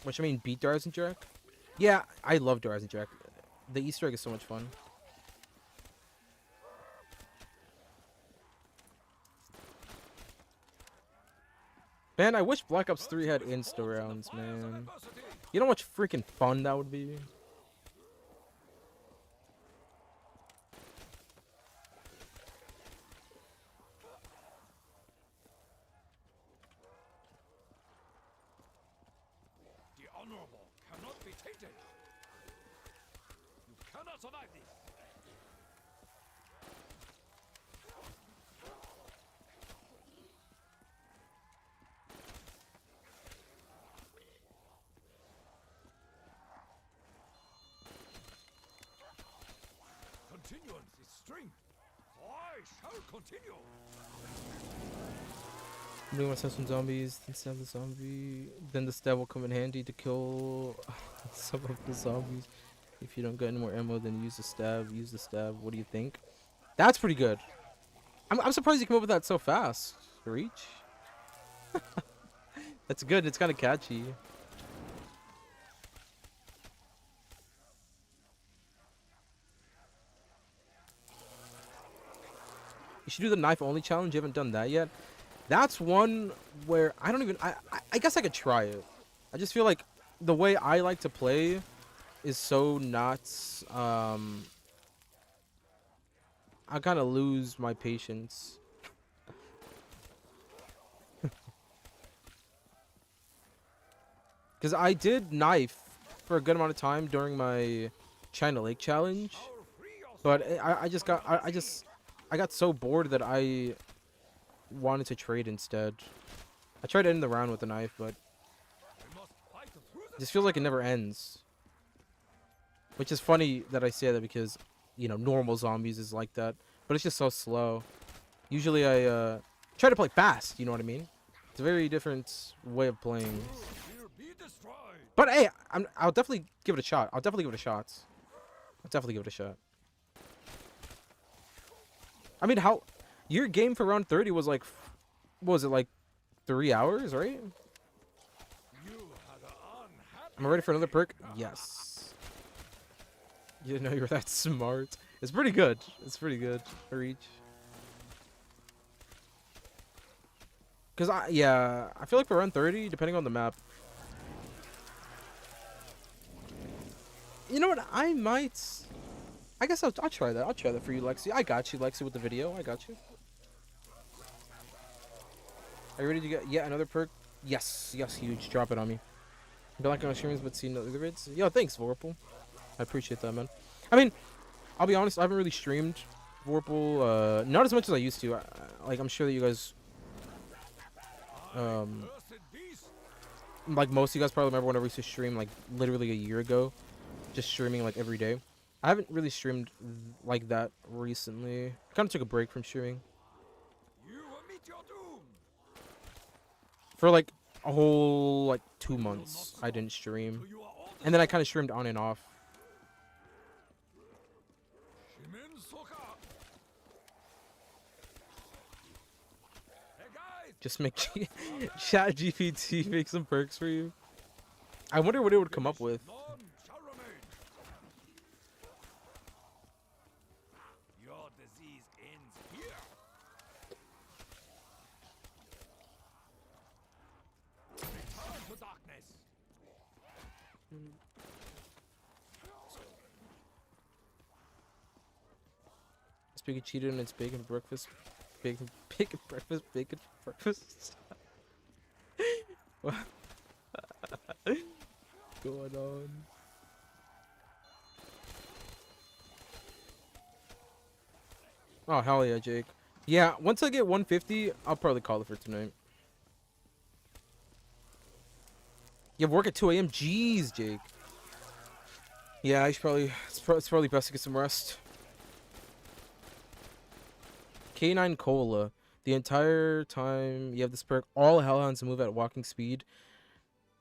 Which I mean beat Horizon Jack? Yeah, I love Horizon Jack. The Easter egg is so much fun. Man, I wish Black Ops 3 had insta rounds, man. You know how much freaking fun that would be? Survive this. Continuance is strength. I shall continue. I'm gonna have some zombies, then stab the zombie. Then the stab will come in handy to kill some of the zombies. If you don't get any more ammo, then use the stab. Use the stab. What do you think? That's pretty good. I'm surprised you came up with that so fast. Reach. That's good. It's kind of catchy. You should do the knife only challenge. You haven't done that yet. That's one where I don't even... I guess I could try it. I just feel like the way I like to play is so not I kind of lose my patience. Because I did knife for a good amount of time during my China Lake challenge, but I got so bored that I wanted to trade instead. I tried to end the round with a knife, but it just feels like it never ends. Which is funny that I say that because, you know, normal zombies is like that, but it's just so slow. Usually I try to play fast, you know what I mean? It's a very different way of playing. But hey, I'll definitely give it a shot. I'll definitely give it a shot. I'll definitely give it a shot. I mean, how your game for round 30 was like, what was it, like 3 hours, right? Am I ready for another perk? Yes. You didn't know you were that smart. It's pretty good. It's pretty good for each. Because I feel like for round 30, depending on the map. You know what? I guess I'll try that. I'll try that for you, Lexi. I got you, Lexi, with the video. I got you. Are you ready to get yet another perk? Yes. Yes, huge. Drop it on me. Been liking my streams, but seeing the other vids. Yo, thanks, Vorpal. I appreciate that, man. I mean, I'll be honest. I haven't really streamed Vorpal. Not as much as I used to. Like, I'm sure that you guys... like, most of you guys probably remember whenever we used to stream, like, literally a year ago. Just streaming like every day. I haven't really streamed like that recently. Kind of took a break from streaming for like a whole like 2 months. I didn't stream, and then I kind of streamed on and off. Just make Chat GPT make some perks for you. I wonder what it would come up with. It's bacon cheated and it's bacon breakfast. Bacon breakfast, bacon breakfast. What? Going on? Oh, hell yeah, Jake. Yeah, once I get 150, I'll probably call it for tonight. You have work at 2 a.m.? Jeez, Jake. Yeah, I should probably... It's probably best to get some rest. K9 Cola. The entire time you have this perk, all hellhounds move at walking speed.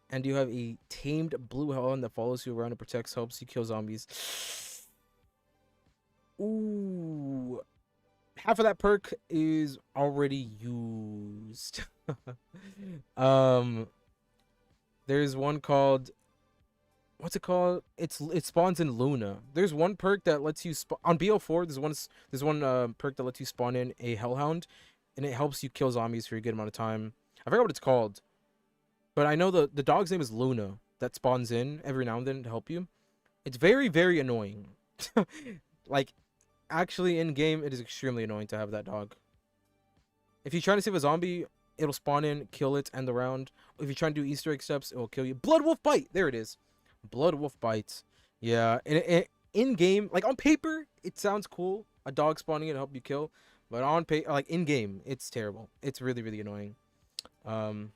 And you have a tamed blue hellhound that follows you around and protects, helps you kill zombies. Ooh. Half of that perk is already used. There's one called... What's it called? It spawns in Luna. There's one perk that lets you on BO4. There's one perk that lets you spawn in a hellhound, and it helps you kill zombies for a good amount of time. I forgot what it's called, but I know the dog's name is Luna that spawns in every now and then to help you. It's very, very annoying. Like, actually in game, it is extremely annoying to have that dog. If you're trying to save a zombie, it'll spawn in, kill it, end the round. If you're trying to do Easter egg steps, it will kill you. Blood Wolf Bite. There it is. Blood Wolf Bites. Yeah, and in game, like on paper, it sounds cool. A dog spawning in to help you kill, but on paper, like in game, it's terrible. It's really, really annoying. But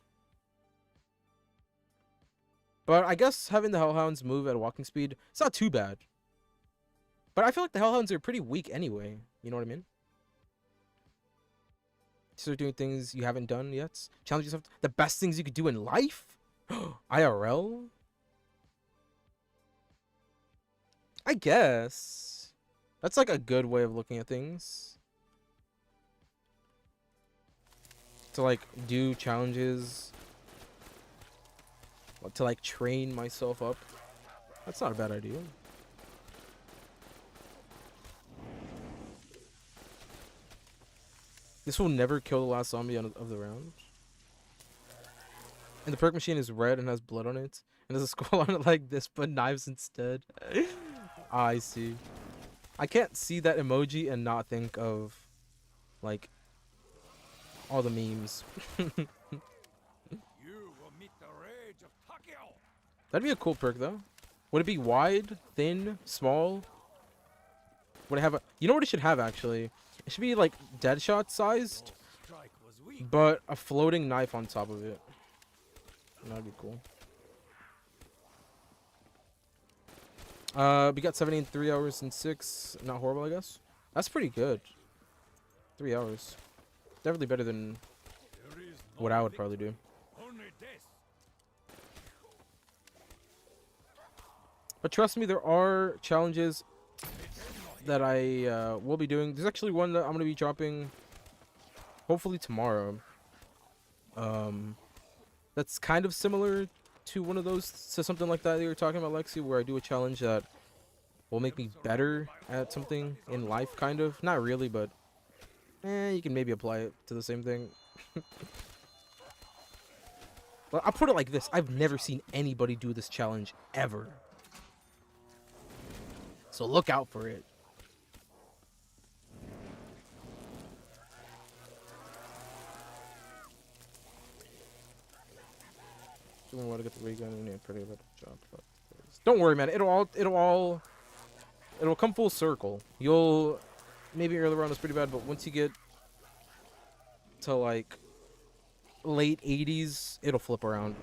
I guess having the hellhounds move at a walking speed, it's not too bad. But I feel like the hellhounds are pretty weak anyway. You know what I mean? Start doing things you haven't done yet. Challenge yourself. The best things you could do in life. IRL. I guess that's like a good way of looking at things. To like do challenges, to like train myself up. That's not a bad idea. This will never kill the last zombie of the round. And the perk machine is red and has blood on it. And there's a skull on it like this, but knives instead. I see. I can't see that emoji and not think of, like, all the memes. You will meet the rage of Takeo. That'd be a cool perk, though. Would it be wide, thin, small? Would it have a... You know what it should have, actually? It should be, like, Deadshot sized, Strike was weak. but a floating knife on top of it. That'd be cool. We got 70 in 3 hours and 6. Not horrible, I guess. That's pretty good. 3 hours. Definitely better than There is no what I would victory, probably do. only death. But trust me, there are challenges that I will be doing. There's actually one that I'm going to be dropping hopefully tomorrow. That's kind of similar to one of those, to something like that you were talking about, Lexi, where I do a challenge that will make me better at something in life, kind of. Not really, but you can maybe apply it to the same thing. Well, I'll put it like this. I've never seen anybody do this challenge ever. So look out for it. Doing what to get the ray gun and yeah, pretty good job. Don't worry, man. It'll come full circle. You'll maybe earlier on was pretty bad, but once you get to like late 80s, it'll flip around.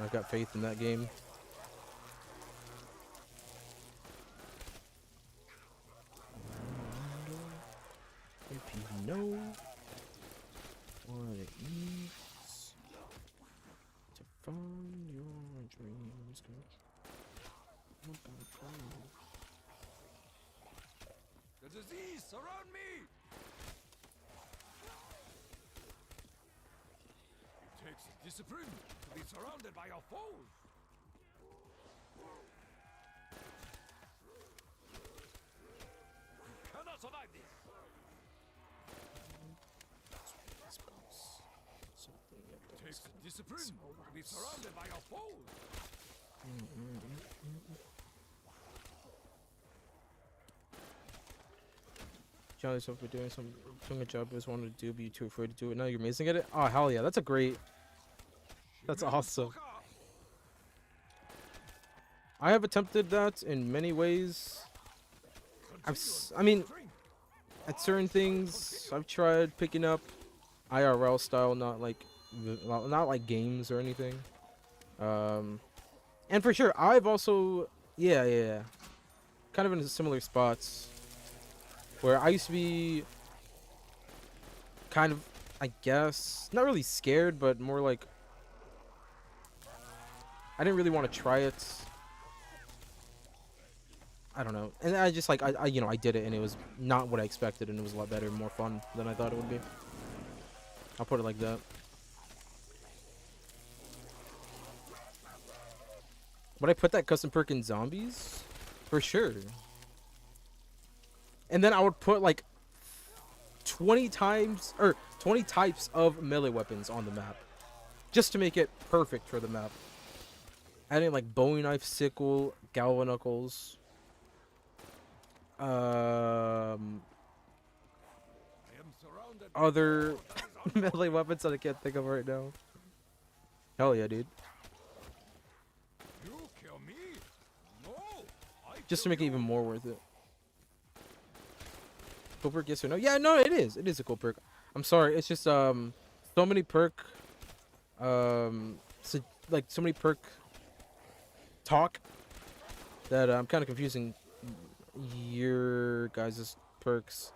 I've got faith in that game. If you know what it means to find your dreams, The disease surround me. It takes discipline to be surrounded by your foes. You cannot survive this. It takes discipline to be surrounded by your foes. Challenge yourself for doing a job you just wanted to do, but you're too afraid to do it. Now you're amazing at it. Oh hell yeah, that's a great. That's awesome. I have attempted that in many ways. I mean, at certain things, I've tried picking up IRL style, not like games or anything. And for sure, I've also, yeah, kind of in similar spots where I used to be kind of, I guess, not really scared, but more like I didn't really want to try it. I don't know. And I just like, I you know, I did it and it was not what I expected and it was a lot better and more fun than I thought it would be. I'll put it like that. Would I put that custom perk in zombies? For sure. And then I would put like 20 types of melee weapons on the map. Just to make it perfect for the map. Adding like Bowie knife, sickle, YoNichols. Other melee weapons that I can't think of right now. Hell yeah, dude. You kill me? No. Just to make it even more worth it. Cool perk, yes or no? Yeah, no, it is. It is a cool perk. I'm sorry, it's just so many perk so many perk talk that I'm kind of confusing your guys' perks.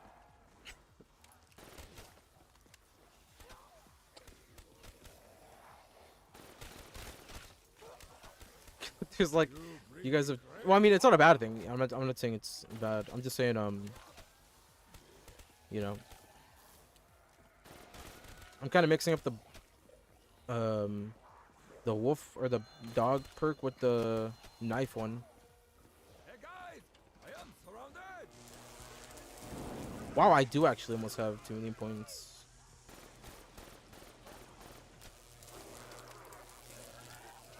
There's like, you guys have, well, I mean, it's not a bad thing. I'm not saying it's bad. I'm just saying, you know, I'm kind of mixing up the wolf or the dog perk with the knife one. Hey guys, I am surrounded. Wow, I do actually almost have 2 million points.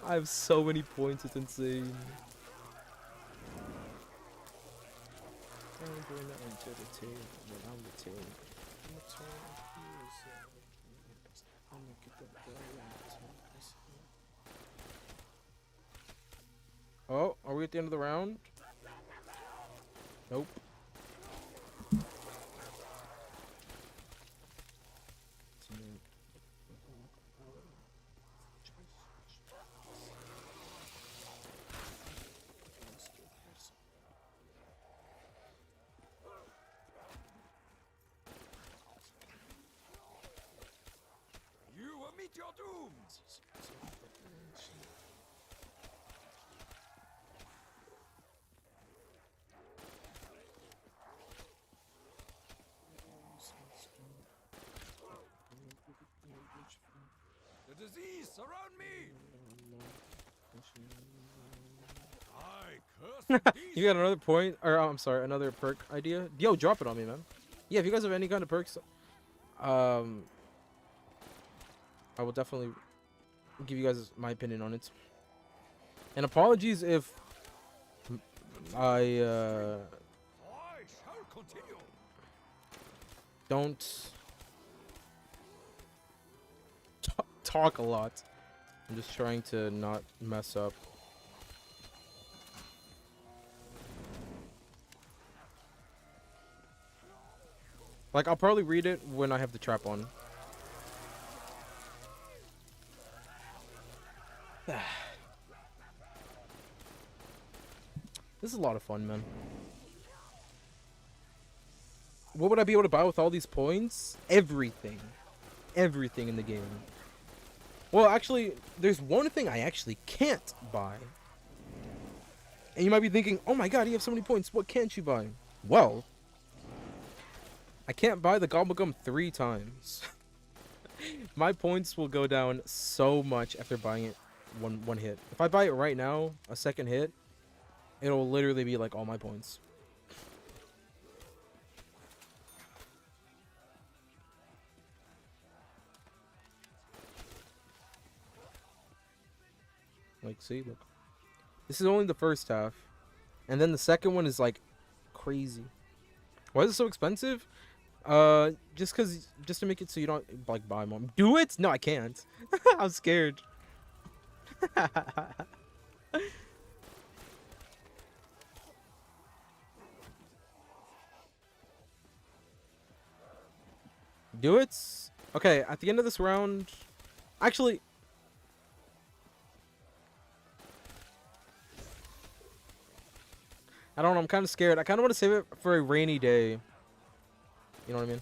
I have so many points, it's insane. Oh, are we at the end of the round? Nope. You will meet your doom. The disease surround me. I curse the beast. You got another point, or I'm sorry, another perk idea? Yo, drop it on me, man. Yeah, if you guys have any kind of perks, I will definitely give you guys my opinion on it. And apologies if I shall continue. don't talk a lot. I'm just trying to not mess up. Like, I'll probably read it when I have the trap on. This is a lot of fun, man. What would I be able to buy with all these points? Everything. Everything in the game. Well, actually, there's one thing I actually can't buy. And you might be thinking, oh my god, you have so many points. What can't you buy? Well, I can't buy the Gobblegum 3 times. My points will go down so much after buying it one hit. If I buy it right now, a second hit, it'll literally be like all my points. Like, see, look. This is only the first half. And then the second one is like crazy. Why is it so expensive? Just to make it so you don't like buy more. Do it? No, I can't. I'm scared. Do it? Okay, at the end of this round, actually, I don't know, I'm kind of scared. I kind of want to save it for a rainy day. You know what I mean?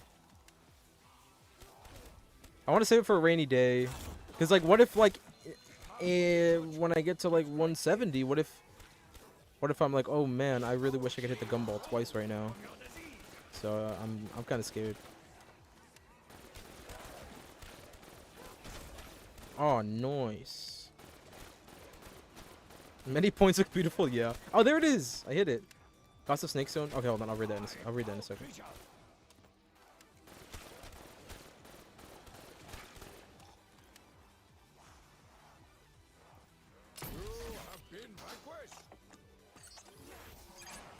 I want to save it for a rainy day. Because, like, what if, like, when I get to, like, 170, what if I'm like, oh, man, I really wish I could hit the gumball twice right now. So, I'm kind of scared. Oh, nice. Many points look beautiful, yeah. Oh, there it is. I hit it. Cost of Snake Stone. Okay, hold on. I'll read that in a second.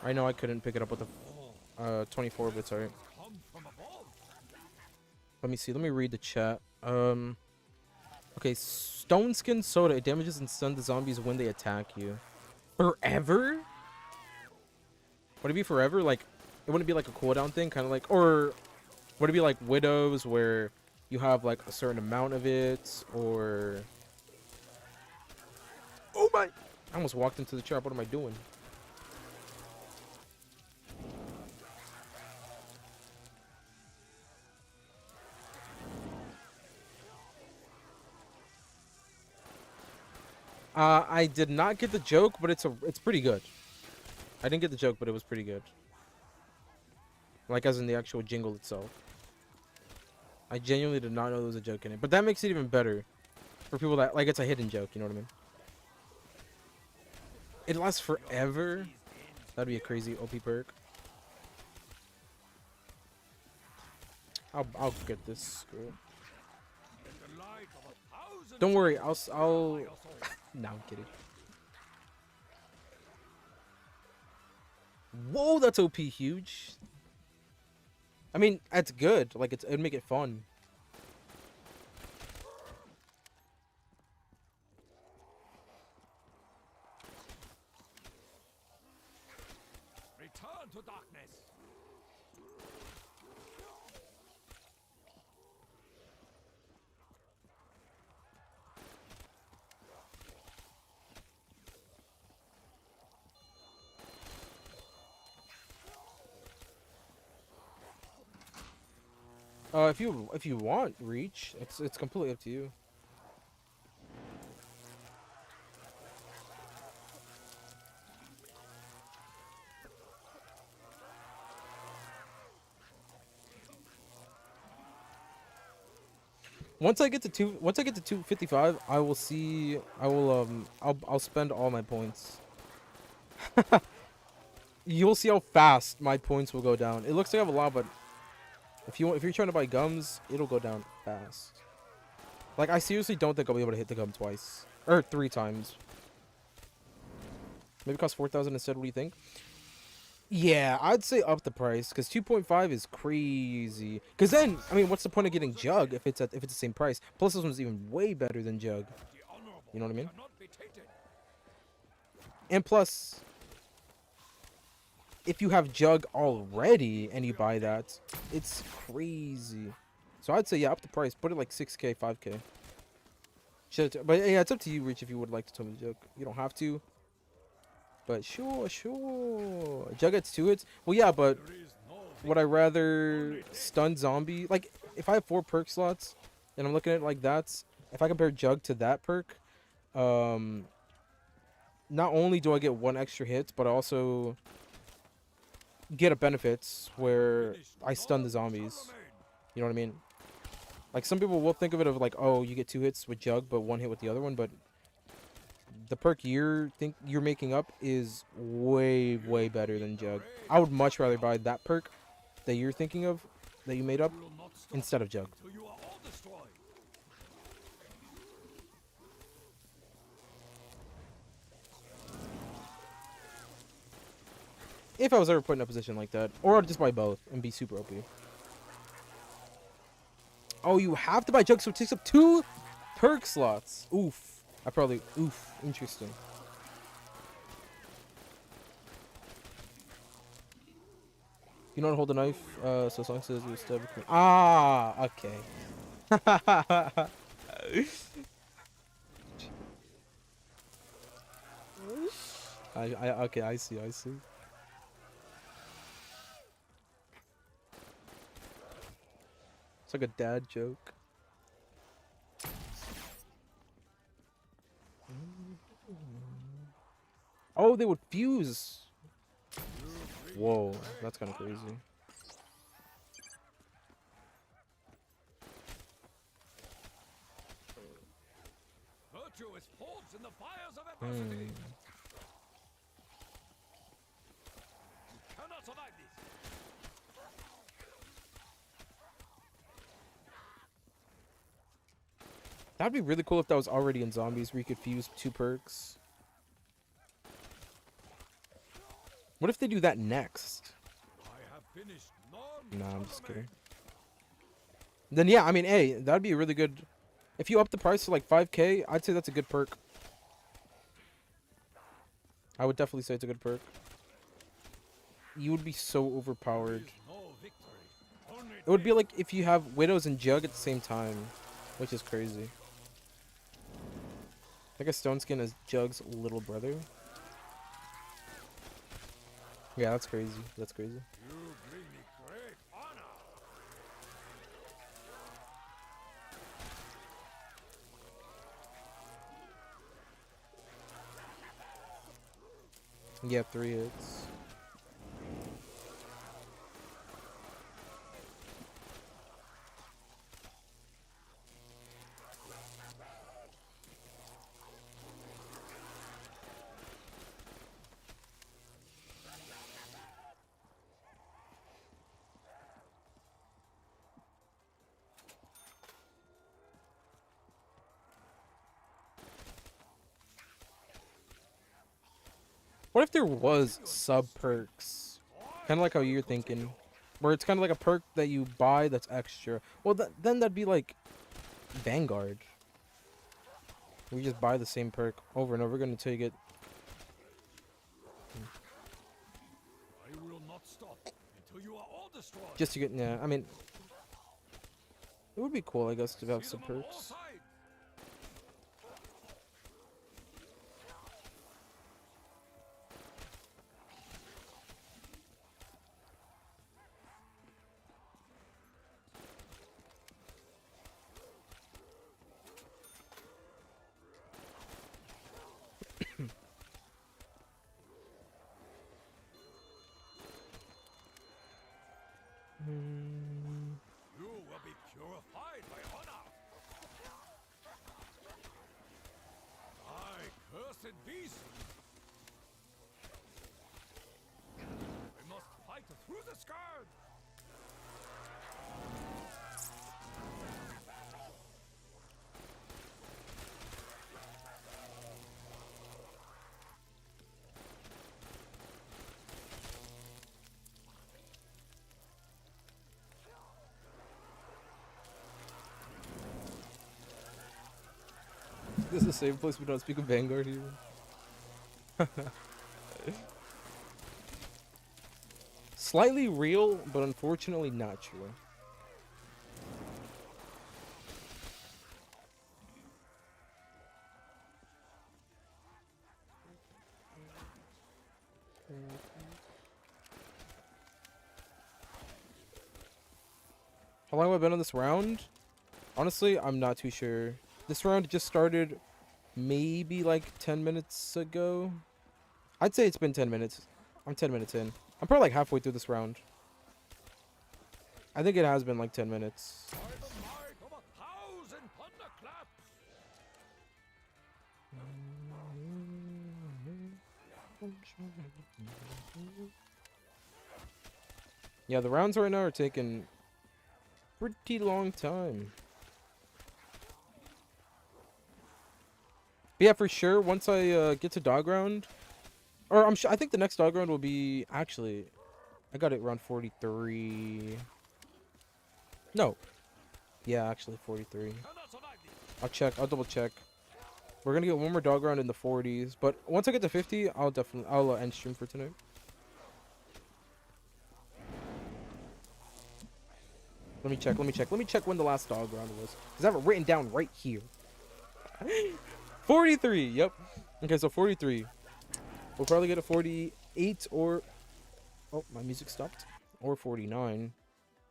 I know I couldn't pick it up with the 24, but it's alright. Let me see. Let me read the chat. Okay, Stone Skin Soda. It damages and stuns the zombies when they attack you. Forever? Would it be forever? Like, it wouldn't be like a cooldown thing? Kind of like, or would it be like Widows where you have like a certain amount of it? Or... Oh my... I almost walked into the trap. What am I doing? I did not get the joke, but it's pretty good. I didn't get the joke, but it was pretty good. Like, as in the actual jingle itself. I genuinely did not know there was a joke in it. But that makes it even better. For people that, like, it's a hidden joke, you know what I mean? It lasts forever. That'd be a crazy OP perk. I'll get this. Screw. Don't worry, I'll No, I'm kidding. Whoa, that's OP huge. I mean, that's good. Like, it'd make it fun. Return to darkness. If you want reach, it's completely up to you. Once I get to 255, I'll spend all my points. You'll see how fast my points will go down. It looks like I have a lot, but if you're trying to buy gums, it'll go down fast. Like, I seriously don't think I'll be able to hit the gum twice or 3 times. Maybe it costs 4,000 instead. What do you think? Yeah, I'd say up the price because 2.5 is crazy. Because then, I mean, what's the point of getting Jug if it's the same price? Plus, this one's even way better than Jug. You know what I mean? And plus, if you have Jug already and you buy that, it's crazy. So I'd say, yeah, up the price. Put it like 6K, 5K. But yeah, it's up to you, Rich, if you would like to tell me the Jug. You don't have to. But sure. Jug gets 2 hits. Well, yeah, but would I rather stun zombie? Like, if I have 4 perk slots and I'm looking at it like that, if I compare Jug to that perk, not only do I get 1 extra hit, but I also get a benefits where I stun the zombies. You know what I mean? Like, some people will think of it of like, oh, you get 2 hits with Jug, but 1 hit with the other one, but the perk you're making up is way better than Jug. I would much rather buy that perk that you're thinking of, that you made up, instead of Jug. If I was ever put in a position like that, or I'd just buy both and be super OP. Oh, you have to buy Jug, so it takes up 2 perk slots. Oof. Interesting. You know how to hold a knife, so as long as you stab it. Ah, okay. Okay, I see. It's like a dad joke. Oh, they would fuse. Whoa, that's kind of crazy. Virtue is forged in the fires of adversity. You cannot survive this. That'd be really cool if that was already in zombies, where you could fuse 2 perks. What if they do that next? Nah, I'm just kidding. Then yeah, I mean, hey, that'd be a really good. If you up the price to like 5K, I'd say that's a good perk. I would definitely say it's a good perk. You would be so overpowered. It would be like if you have Widows and Jug at the same time, which is crazy. Like a Stone Skin is Jug's little brother. Yeah, that's crazy. That's crazy. You bring me great honor. Yeah, 3 hits. What if there was sub perks? Kind of like how you're thinking. Where it's kind of like a perk that you buy that's extra. Well, then that'd be like Vanguard. We just buy the same perk over and over again until you get... I will not stop until you are all destroyed. Just to get... Yeah, I mean... It would be cool, I guess, to have See some them on all perks. sides. You will be purified by honor. Cursed beast! We must fight through the scourge! This is the same place we don't speak of Vanguard here. Slightly real, but unfortunately not true. How long have I been on this round? Honestly, I'm not too sure. This round just started maybe like 10 minutes ago. I'd say it's been 10 minutes. I'm 10 minutes in. I'm probably like halfway through this round. I think it has been like 10 minutes. By the might of 1,000 thunderclaps! Yeah, the rounds right now are taking pretty long time. But yeah, for sure, once I get to dog round, or I think the next dog round will be, actually, I got it around 43. No. Yeah, actually 43. I'll double check. We're gonna get one more dog round in the 40s, but once I get to 50, I'll end stream for tonight. Let me check when the last dog round was. Because I have it written down right here. 43, yep. Okay, so 43. We'll probably get a 48 or... Oh, my music stopped. Or 49.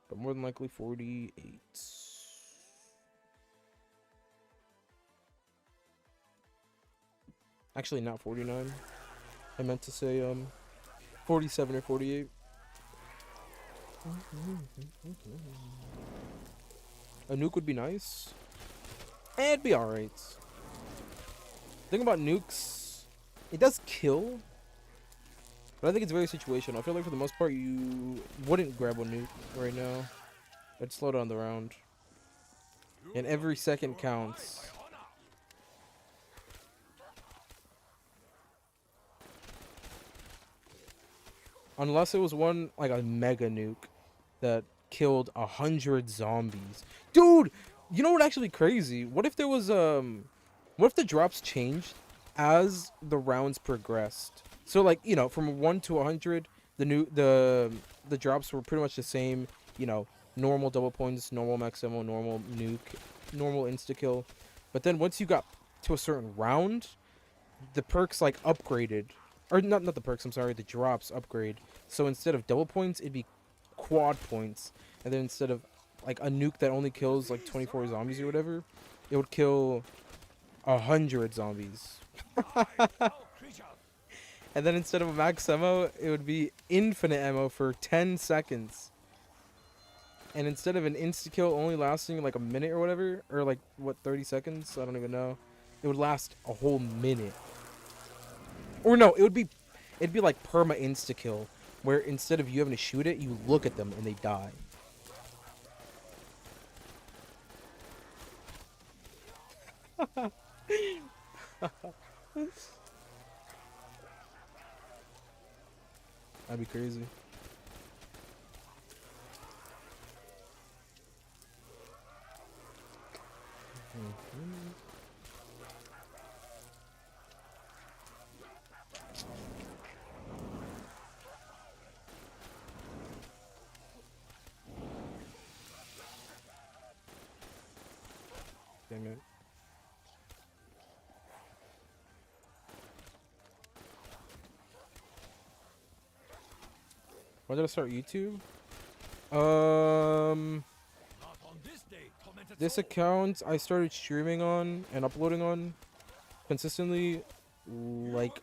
But more than likely 48. Actually, not 49. I meant to say 47 or 48. A nuke would be nice. It'd be alright. Thing about nukes, it does kill, but I think it's very situational. I feel like for the most part you wouldn't grab a nuke right now. It'd slow down the round. And every second counts. Unless it was one, like a mega nuke that killed 100 zombies. Dude, you know what actually crazy? What if there was, what if the drops changed as the rounds progressed? So like, you know, from 1 to 100, the drops were pretty much the same, you know, normal double points, normal max ammo, normal nuke, normal insta kill. But then once you got to a certain round, the perks like upgraded. Or not the perks, I'm sorry, the drops upgrade. So instead of double points, it'd be quad points. And then instead of like a nuke that only kills like 24 zombies or whatever, it would kill 100 zombies. And then instead of a max ammo, it would be infinite ammo for 10 seconds. And instead of an insta-kill only lasting like a minute or whatever, or like, what, 30 seconds? I don't even know. It would last a whole minute. Or no, it'd be like perma insta-kill, where instead of you having to shoot it, you look at them and they die. That'd be crazy. Damn it. Why did I start YouTube? This account I started streaming on and uploading on consistently like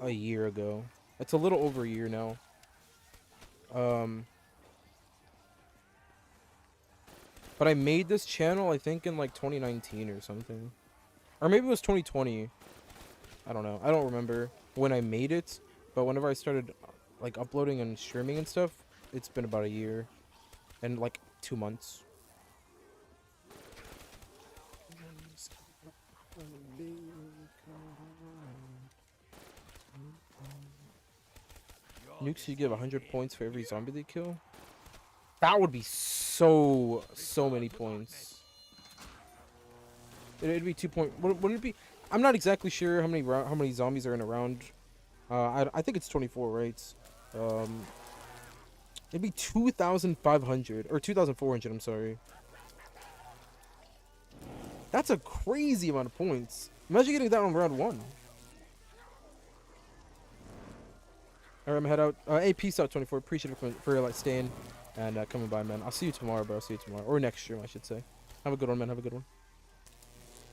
a year ago. It's a little over a year now. But I made this channel I think in like 2019 or something. Or maybe it was 2020. I don't know. I don't remember when I made it, but whenever I started like uploading and streaming and stuff, it's been about a year and like 2 months. Nukes, you give 100 points for every zombie they kill. That would be so many points. It'd be 2 point. Wouldn't it be? I'm not exactly sure how many zombies are in a round. I think it's 24, right? It'd be 2,500 or 2,400. I'm sorry. That's a crazy amount of points. Imagine getting that on round 1. Alright, I'm gonna head out. Hey, peace out, 24. Appreciate it for like staying and coming by, man. I'll see you tomorrow, bro. I'll see you tomorrow. Or next stream, I should say. Have a good one, man. Have a good one.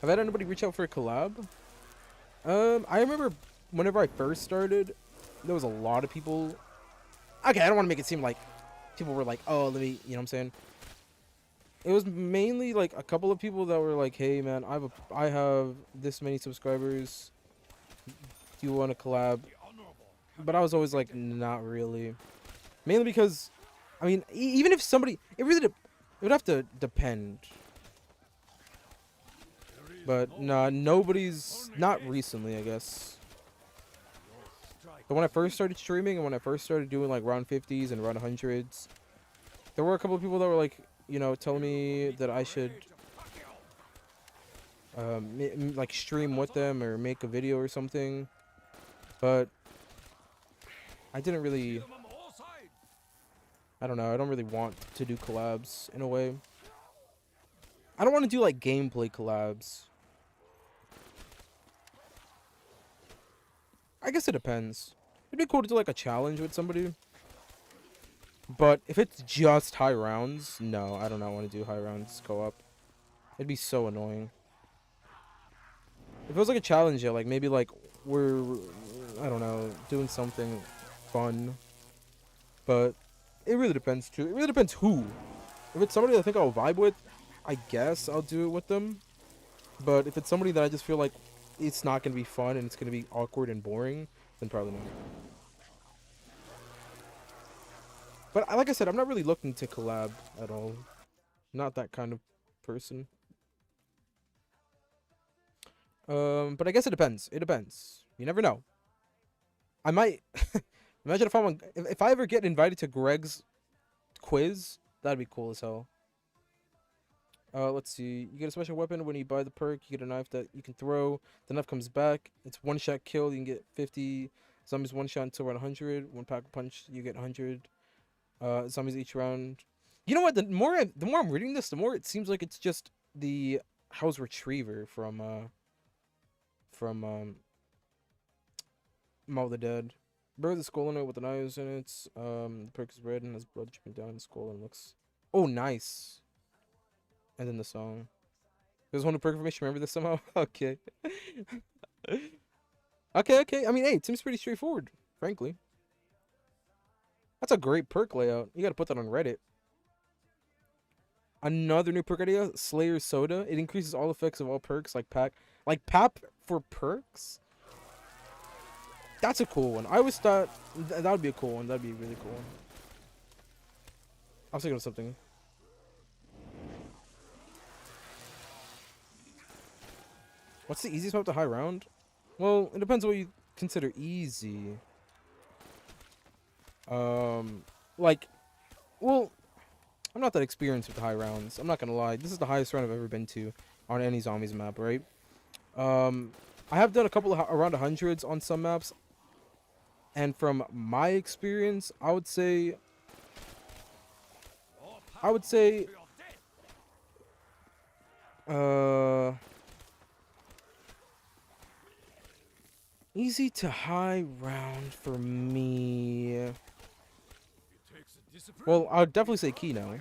Have I had anybody reach out for a collab? I remember whenever I first started, there was a lot of people. Okay, I don't want to make it seem like people were like, oh, let me, you know what I'm saying? It was mainly like a couple of people that were like, hey, man, I have this many subscribers. Do you want to collab? But I was always like, not really. Mainly because, I mean, even if somebody, it would have to depend. But nah, nobody's, not recently, I guess. But when I first started streaming and when I first started doing like round 50s and round 100s, there were a couple of people that were like, you know, telling me that I should like stream with them or make a video or something. But I didn't really, I don't know, I don't really want to do collabs in a way. I don't want to do like gameplay collabs. I guess it depends. It'd be cool to do like a challenge with somebody. But if it's just high rounds, no, I do not want to do high rounds co-op. It'd be so annoying. If it was like a challenge, yeah, like maybe like we're, I don't know, doing something fun. But it really depends too. It really depends who. If it's somebody that I think I'll vibe with, I guess I'll do it with them. But if it's somebody that I just feel like it's not going to be fun and it's going to be awkward and boring, then probably not. But like I said, I'm not really looking to collab at all. Not that kind of person. But I guess it depends. It depends. You never know. I might imagine if I ever get invited to Greg's quiz, that'd be cool as hell. Let's see. You get a special weapon when you buy the perk. You get a knife that you can throw. The knife comes back. It's one-shot kill. You can get 50 zombies one-shot until around 100. One pack punch, you get 100 zombies each round. You know what? The more I'm reading this, the more it seems like it's just the house retriever from Maul the Dead. Bury the skull in it with the knives in it. The perk is red and has blood dripping down the skull and looks. Oh, nice. And then the song. There's one new perk information. Remember this somehow? Okay. Okay. I mean, hey, it seems pretty straightforward, frankly. That's a great perk layout. You gotta put that on Reddit. Another new perk idea, Slayer Soda. It increases all effects of all perks, like PAP for perks. That's a cool one. I always thought that would be a cool one. That'd be a really cool one. I was thinking of something. What's the easiest map to high round? Well, it depends on what you consider easy. Like, well, I'm not that experienced with high rounds. I'm not gonna lie. This is the highest round I've ever been to on any zombies map, right? I have done a couple of around 100s on some maps, and from my experience, I would say easy to high round for me. Well, I would definitely say Kino,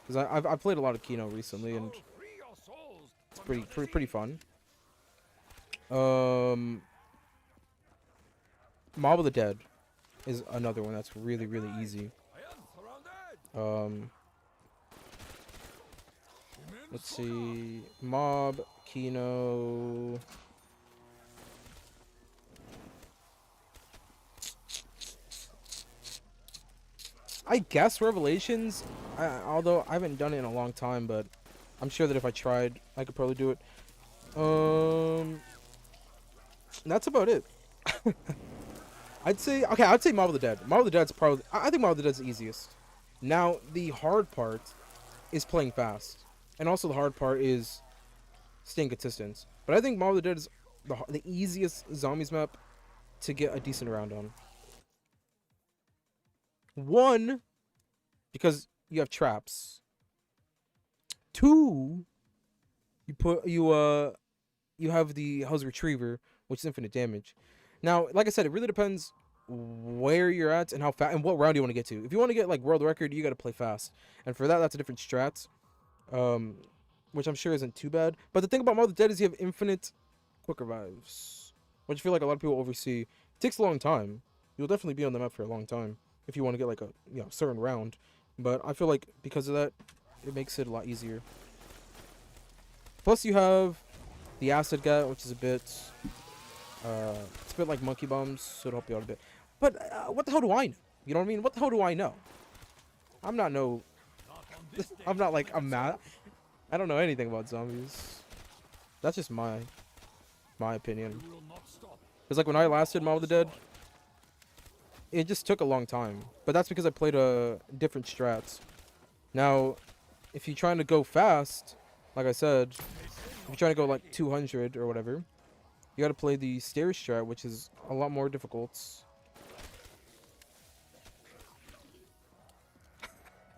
because I've played a lot of Kino recently, and it's pretty fun. Mob of the Dead is another one that's really easy. Let's see, Mob, Kino. I guess Revelations, although I haven't done it in a long time, but I'm sure that if I tried, I could probably do it. That's about it. I'd say Mob of the Dead. Mob of the Dead's probably, I think Mob of the Dead's the easiest. Now, the hard part is playing fast. And also the hard part is staying consistent. But I think Mob of the Dead is the easiest zombies map to get a decent round on. One, because you have traps. Two, you have the Hell's Retriever, which is infinite damage. Now, like I said, it really depends where you're at and how fast and what round you want to get to. If you want to get like world record, you got to play fast, and for that, that's a different strat, which I'm sure isn't too bad. But the thing about Mob of the Dead is you have infinite quick revives, which I feel like a lot of people oversee. It takes a long time. You'll definitely be on the map for a long time if you want to get like a certain round. But I feel like because of that, it makes it a lot easier. Plus, you have the acid guy, which is it's a bit like monkey bombs, so it'll help you out a bit. But what the hell do I know? You know what I mean? What the hell do I know? I'm not like a mad. I don't know anything about zombies. That's just my opinion. Because like when I last did Mob of the Dead, it just took a long time. But that's because I played different strats. Now, if you're trying to go fast, like I said, if you're trying to go like 200 or whatever, you gotta play the stairs strat, which is a lot more difficult.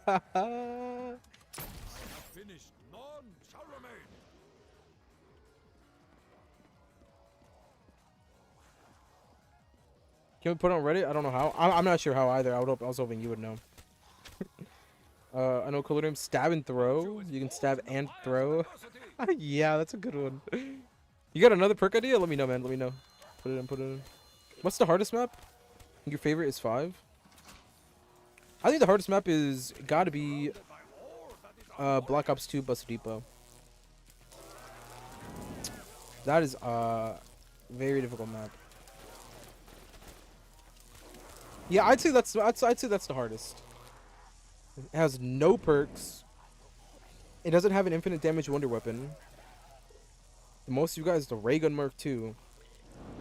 Can we put it on Reddit? I don't know how. I'm not sure how either. I was hoping you would know. I know color name stab and throw. You can stab and throw. Yeah, that's a good one. You got another perk idea? Let me know, man. Let me know. Put it in. What's the hardest map? Your favorite is 5? I think the hardest map is gotta be Black Ops 2 Bus Depot. That is a very difficult map. Yeah, I'd say that's the hardest. It has no perks. It doesn't have an infinite damage wonder weapon. The most you guys, the ray gun Mark II.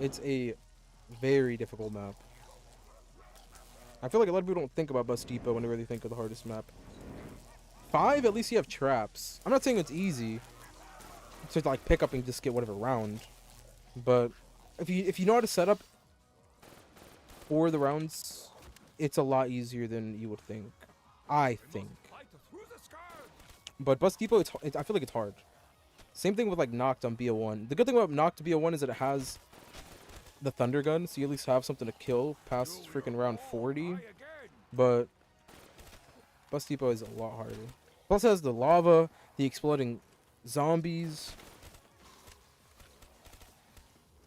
It's a very difficult map. I feel like a lot of people don't think about Bus Depot when they really think of the hardest map. 5, at least you have traps. I'm not saying it's easy to like pick up and just get whatever round, but if you know how to set up for the rounds, it's a lot easier than you would think. I think. But Bus Depot, I feel like it's hard. Same thing with like Knocked on BO1. The good thing about Knocked BO1 is that it has the Thunder Gun, so you at least have something to kill past freaking round 40. But Bus Depot is a lot harder. Plus it has the lava, the exploding zombies.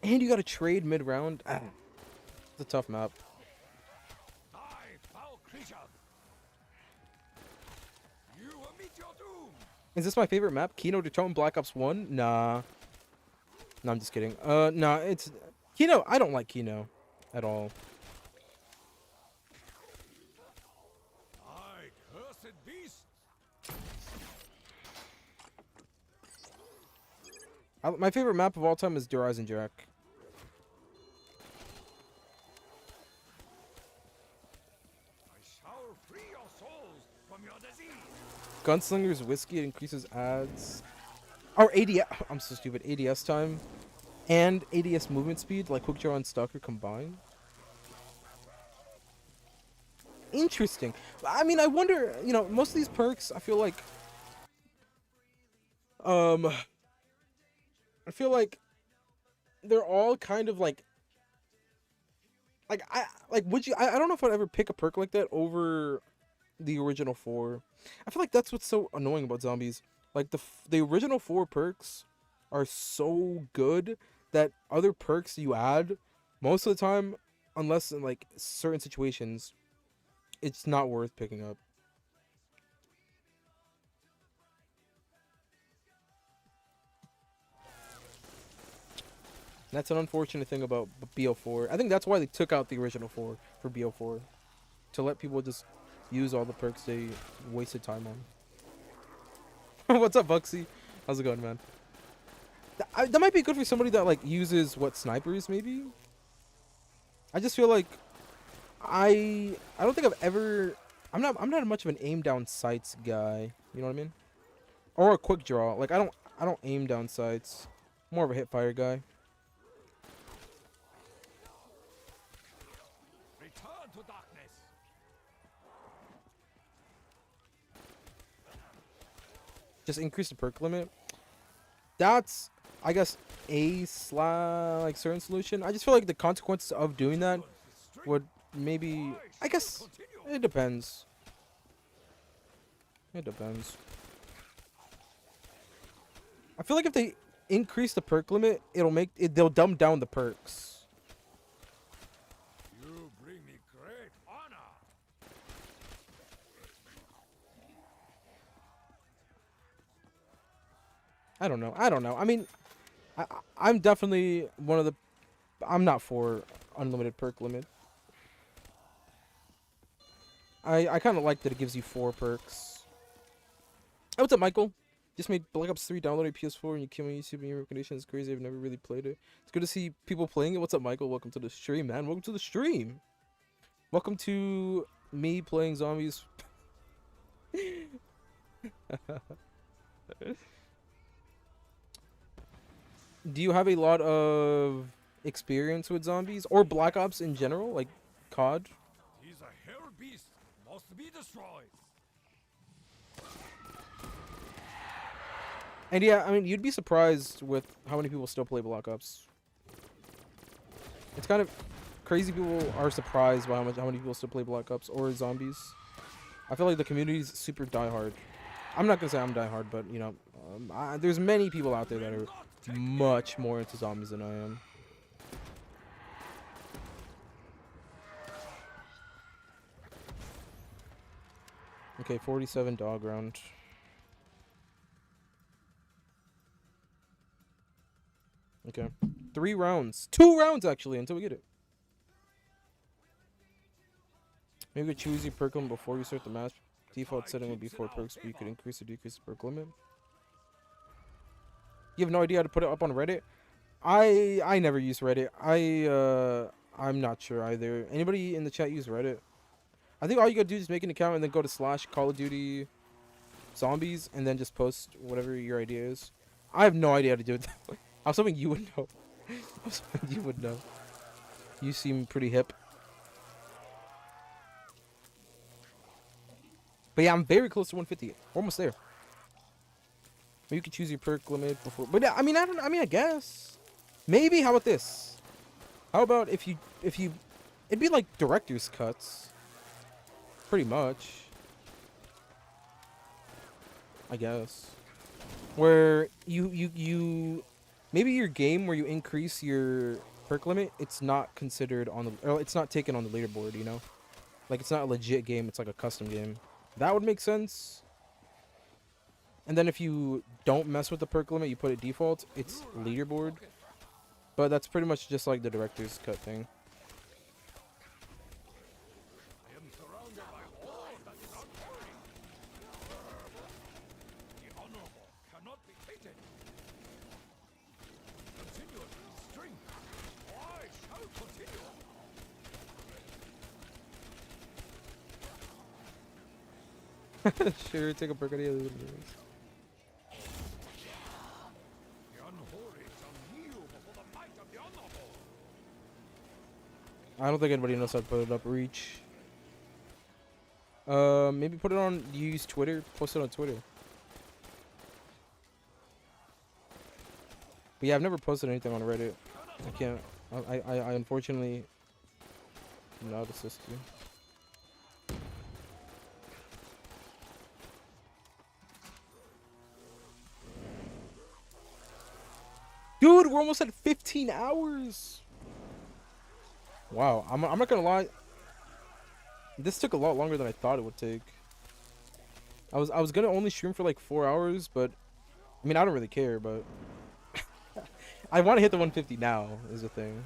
And you gotta trade mid-round. It's a tough map. Is this my favorite map? Kino, Dacota, Black Ops 1? Nah. No, I'm just kidding. Nah, it's... Kino, I don't like Kino at all. My favorite map of all time is Horizon Jack. Gunslinger's whiskey, it increases ads. Or ADS. I'm so stupid. ADS time and ADS movement speed, like Hook Jaw and Stalker combined. Interesting. I mean, I wonder, you know, most of these perks, I feel like they're all kind of like would you I don't know if I'd ever pick a perk like that over the original 4. I feel like that's what's so annoying about zombies. Like the original 4 perks are so good that other perks you add most of the time, unless in like certain situations, it's not worth picking up. That's an unfortunate thing about BO4. I think that's why they took out the original 4 for BO4. To let people just use all the perks they wasted time on. What's up, Buxy? How's it going, man? That might be good for somebody that like uses snipers, maybe. I just feel like I don't think I've ever. I'm not much of an aim down sights guy. You know what I mean? Or a quick draw. Like I don't aim down sights. More of a hip fire guy. Return to darkness. Just increase the perk limit. That's, I guess, like certain solution. I just feel like the consequences of doing that would maybe, I guess, it depends. It depends. I feel like if they increase the perk limit, they'll dumb down the perks. You bring me great honor. I don't know. I mean, I'm definitely one of the. I'm not for unlimited perk limit. I kind of like that it gives you 4 perks. Hey, what's up, Michael? Just made Black Ops 3, downloaded PS4, and you came on YouTube and your recommendation is crazy. I've never really played it. It's good to see people playing it. What's up, Michael? Welcome to the stream, man. Welcome to the stream. Welcome to me playing zombies. Do you have a lot of experience with zombies or Black Ops in general, like COD? He's a hell beast, must be destroyed. And yeah, I mean, you'd be surprised with how many people still play Black Ops. It's kind of crazy. People are surprised by how many people still play Black Ops or zombies. I feel like the community's super diehard. I'm not gonna say I'm diehard, but you know, there's many people out there that are much more into zombies than I am. Okay, 47 dog round. Okay. 3 rounds. 2 rounds, actually, until we get it. Maybe you could choose your perk limit before you start the match. Default setting would be 4 perks, but you could increase or decrease the perk limit. You have no idea how to put it up on Reddit? I never use Reddit. I'm not sure either. Anybody in the chat use Reddit? I think all you gotta do is make an account and then go to /Call of Duty Zombies and then just post whatever your idea is. I have no idea how to do it. I was hoping you would know. I was hoping you would know. You seem pretty hip. But yeah, I'm very close to 150. Almost there. Maybe you could choose your perk limit before. But yeah, I mean, I guess. Maybe. How about this? How about if you, it'd be like director's cuts. Pretty much. I guess. Where you maybe your game where you increase your perk limit, it's not considered on the, or it's not taken on the leaderboard, you know? Like it's not a legit game, it's like a custom game. That would make sense. And then if you don't mess with the perk limit, you put it default, it's leaderboard. But that's pretty much just like the director's cut thing. I am surrounded by all that is uncaring. The honorable cannot be hated. Continuous strength. I shall continue. Sure, take a break. The unholy shall kneel before the might of the honorable. I don't think anybody knows how to put it up. Reach. Maybe put it on. You use Twitter. Post it on Twitter. But yeah, I've never posted anything on Reddit. I can't. I unfortunately cannot assist you. Dude, we're almost at 15 hours. Wow, I'm not gonna lie. This took a lot longer than I thought it would take. I was gonna only stream for like 4 hours, but I mean I don't really care. But I want to hit the 150 now. Is the thing.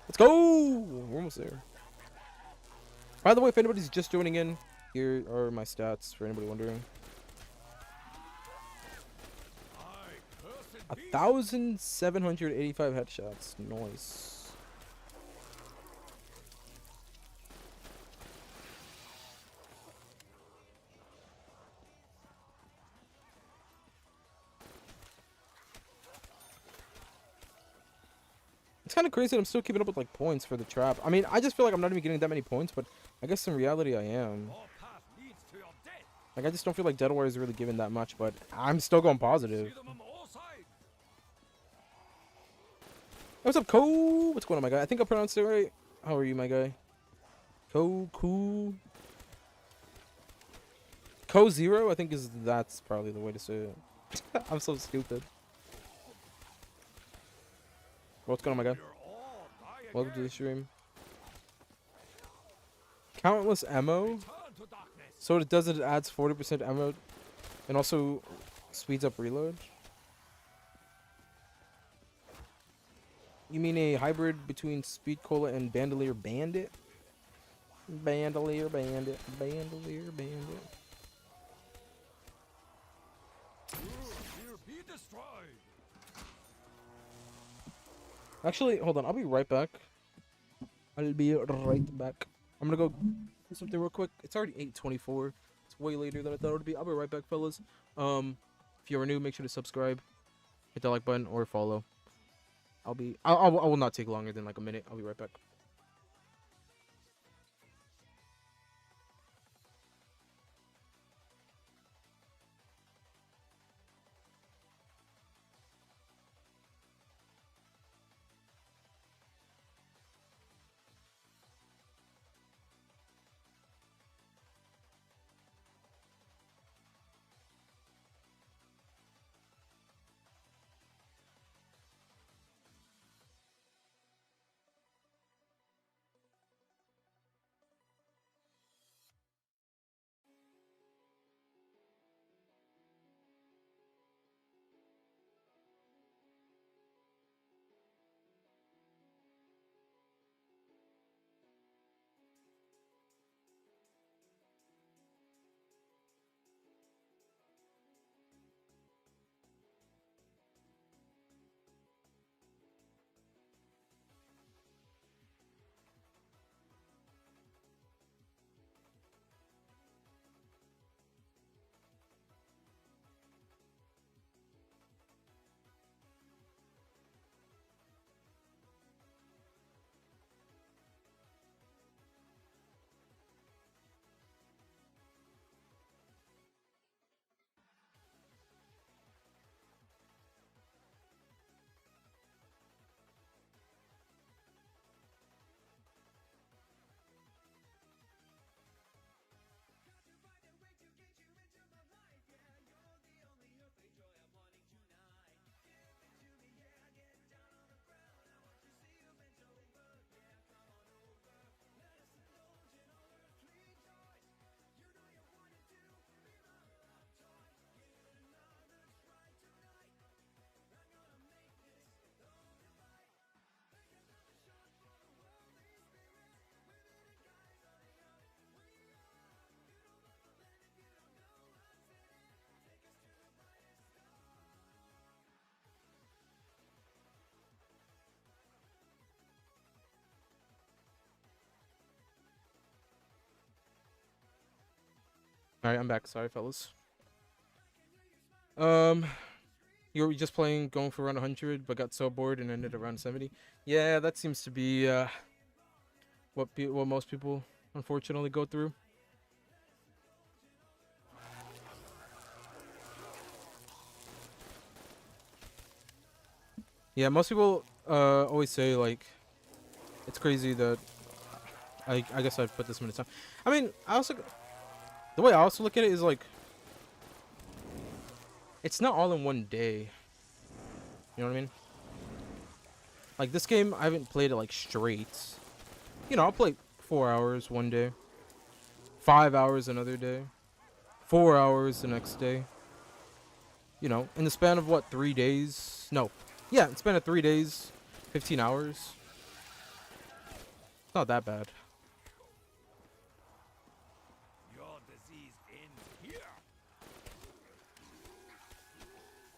Let's go. We're almost there. By the way, if anybody's just joining in, here are my stats for anybody wondering. 1,785 headshots. Nice. It's kind of crazy that I'm still keeping up with like points for the trap. I mean, I just feel like I'm not even getting that many points, but I guess in reality I am. Your path leads to your death. Like I just don't feel like Dead War is really giving that much, but I'm still going positive. See them on all sides. What's up, Ko? What's going on, my guy? I think I pronounced it right. How are you, my guy? Ko Zero, I think that's probably the way to say it. I'm so stupid. What's going on, my guy? You're all die Welcome to again. the stream. Countless ammo. Turn to darkness. So what it does is it adds 40% ammo and also speeds up reload. You mean a hybrid between Speed Cola and Bandolier Bandit? Bandolier Bandit. Bandolier Bandit. Here be destroyed. Actually, hold on. I'll be right back. I'll be right back. I'm gonna go do something real quick. It's already 8:24. It's way later than I thought it would be. I'll be right back, fellas. If you are new, make sure to subscribe, hit that like button, or follow. I will not take longer than like a minute. I'll be right back. All right, I'm back. Sorry, fellas. You were just playing, going for around 100, but got so bored and ended around 70. Yeah, that seems to be what most people unfortunately go through. Yeah, most people always say like it's crazy that I guess I've put this many times. I mean, I also the way I also look at it is like it's not all in one day. You know what I mean? Like this game, I haven't played it like straight. You know, I'll play 4 hours one day, 5 hours another day, 4 hours the next day. You know, in the span of what, 3 days? No, yeah, in the span of 3 days, 15 hours. It's not that bad. Your disease ends here.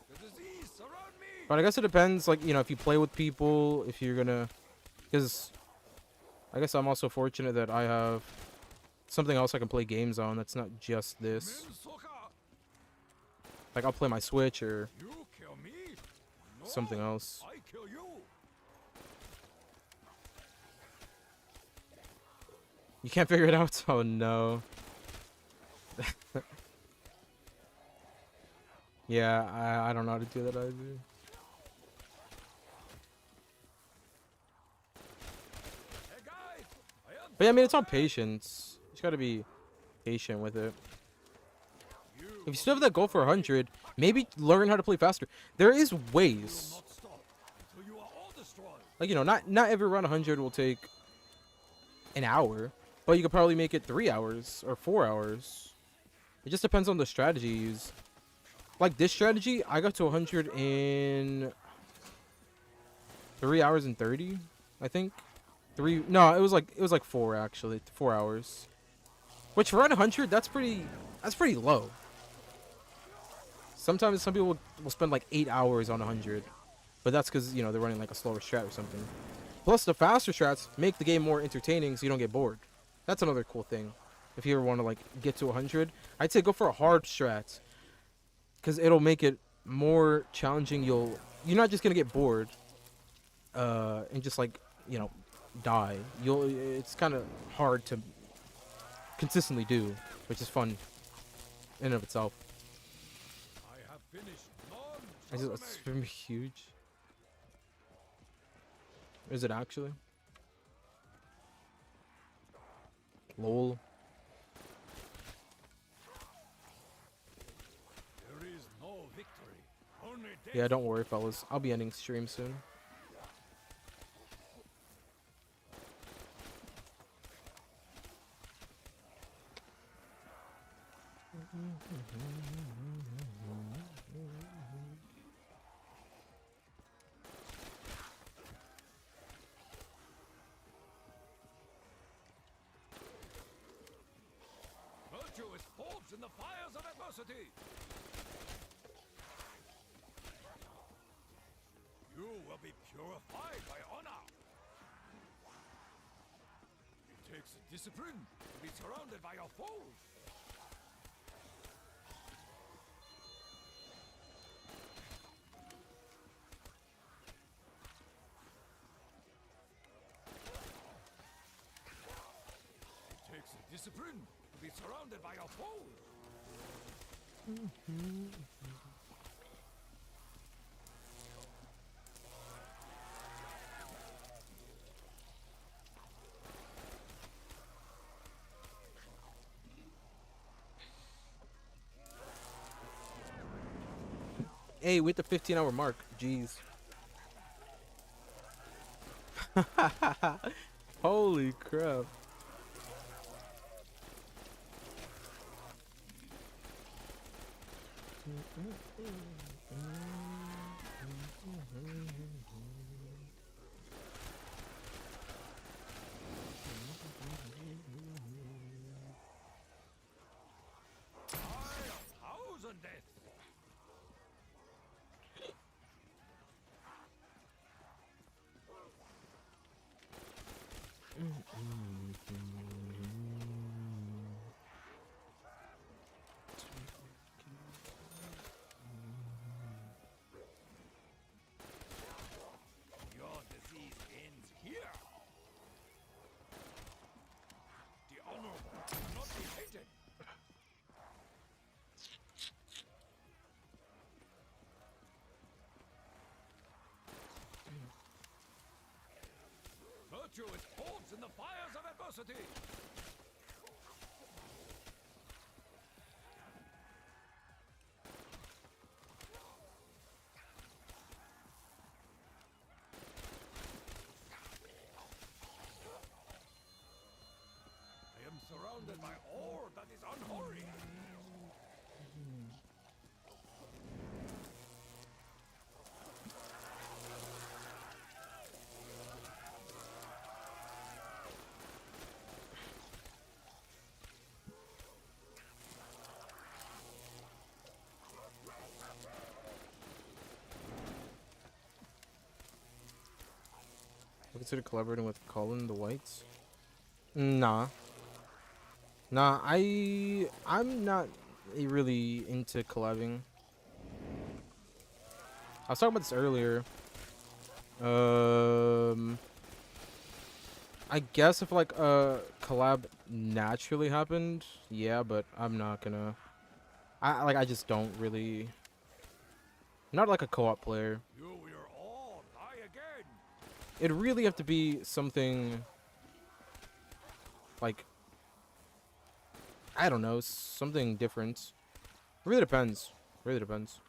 The disease surround me. But I guess it depends, like, you know, if you play with people, if you're gonna, because I guess I'm also fortunate that I have something else I can play games on that's not just this. Like, I'll play my Switch or You kill me? No, something else. I kill you. You can't figure it out? Oh, no. Yeah, I don't know how to do that either. Hey guys, But yeah, I mean, it's all patience. You just gotta be patient with it. If you still have that goal for 100, maybe learn how to play faster. There is ways. not stop until you are all destroyed. Like, you know, not every run 100 will take an hour, but you could probably make it 3 hours or 4 hours. It just depends on the strategy you use. Like this strategy, I got to 100 in 3 hours and 30, I think. No, it was like 4 actually, 4 hours. Which for run 100, that's pretty low. Sometimes some people will spend like 8 hours on 100, but that's because, you know, they're running like a slower strat or something. Plus, the faster strats make the game more entertaining, so you don't get bored. That's another cool thing. If you ever want to like get to 100, I'd say go for a hard strat, because it'll make it more challenging. You're not just gonna get bored, and just like, you know, die. It's kind of hard to consistently do, which is fun in and of itself. I have finished. It's gonna be huge. Is it actually? Lol. There is no victory. Only death. Yeah, don't worry, fellas. I'll be ending stream soon. Virtue is forged in the fires of adversity. You will be purified by honor. It takes discipline to be surrounded by your foes. It takes discipline to be surrounded by your foes. Hey, with the 15-hour mark. Jeez. Holy crap. Thousand deaths. virtue is forged in the fires of adversity. I am surrounded by ore that is unholy. Consider collaborating with Colin the Whites? Nah. I'm not really into collabing. I was talking about this earlier. I guess if like a collab naturally happened, yeah, but I'm not gonna. I just don't really. Not like a co-op player. You will all die again. It'd really have to be something like, I don't know, something different. Really depends. Really depends.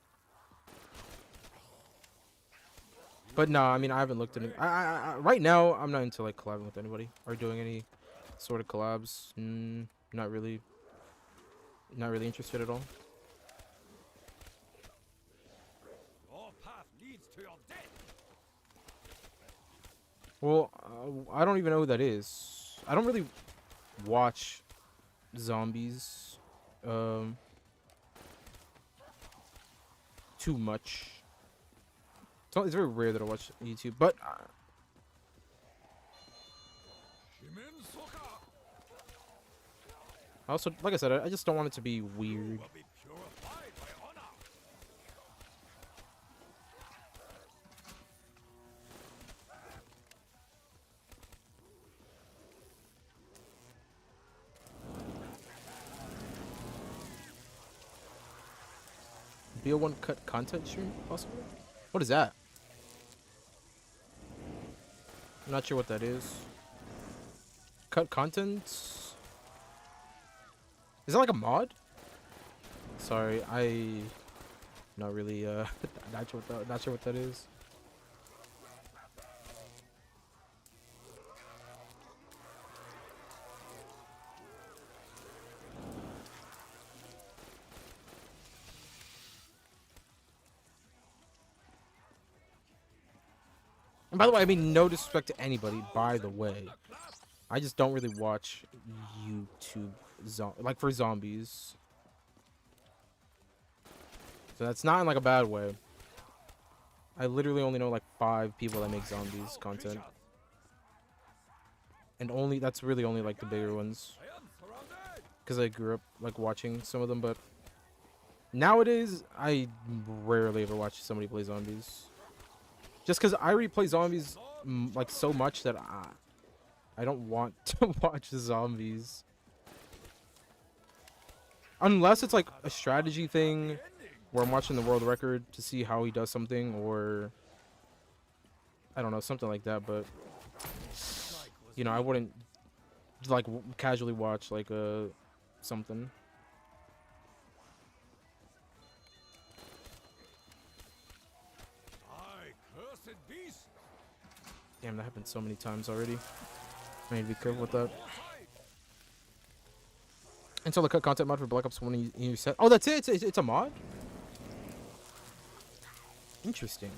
But no, I mean, I haven't looked at it. Right now, I'm not into like collabing with anybody or doing any sort of collabs. Not really interested at all. Your path leads to your death. Well, I don't even know who that is. I don't really watch zombies too much. It's very rare that I watch YouTube, but also, like I said, I just don't want it to be weird. BO1 cut content stream possible? What is that? I'm not sure what that is. Cut content? Is that like a mod? Sorry, not really not sure what that is. And by the way, I mean no disrespect to anybody, by the way. I just don't really watch YouTube like for zombies. So that's not in like a bad way. I literally only know like 5 people that make zombies content. And that's really only like the bigger ones. Because I grew up like watching some of them, but nowadays I rarely ever watch somebody play zombies. Just because I already play zombies like so much that I don't want to watch zombies. Unless it's like a strategy thing where I'm watching the world record to see how he does something, or I don't know, something like that. But you know, I wouldn't like casually watch like something. Damn, that happened so many times already. I need to be careful with that. Install the cut content mod for Black Ops 1 in your set. Oh, that's it? It's a mod? Interesting.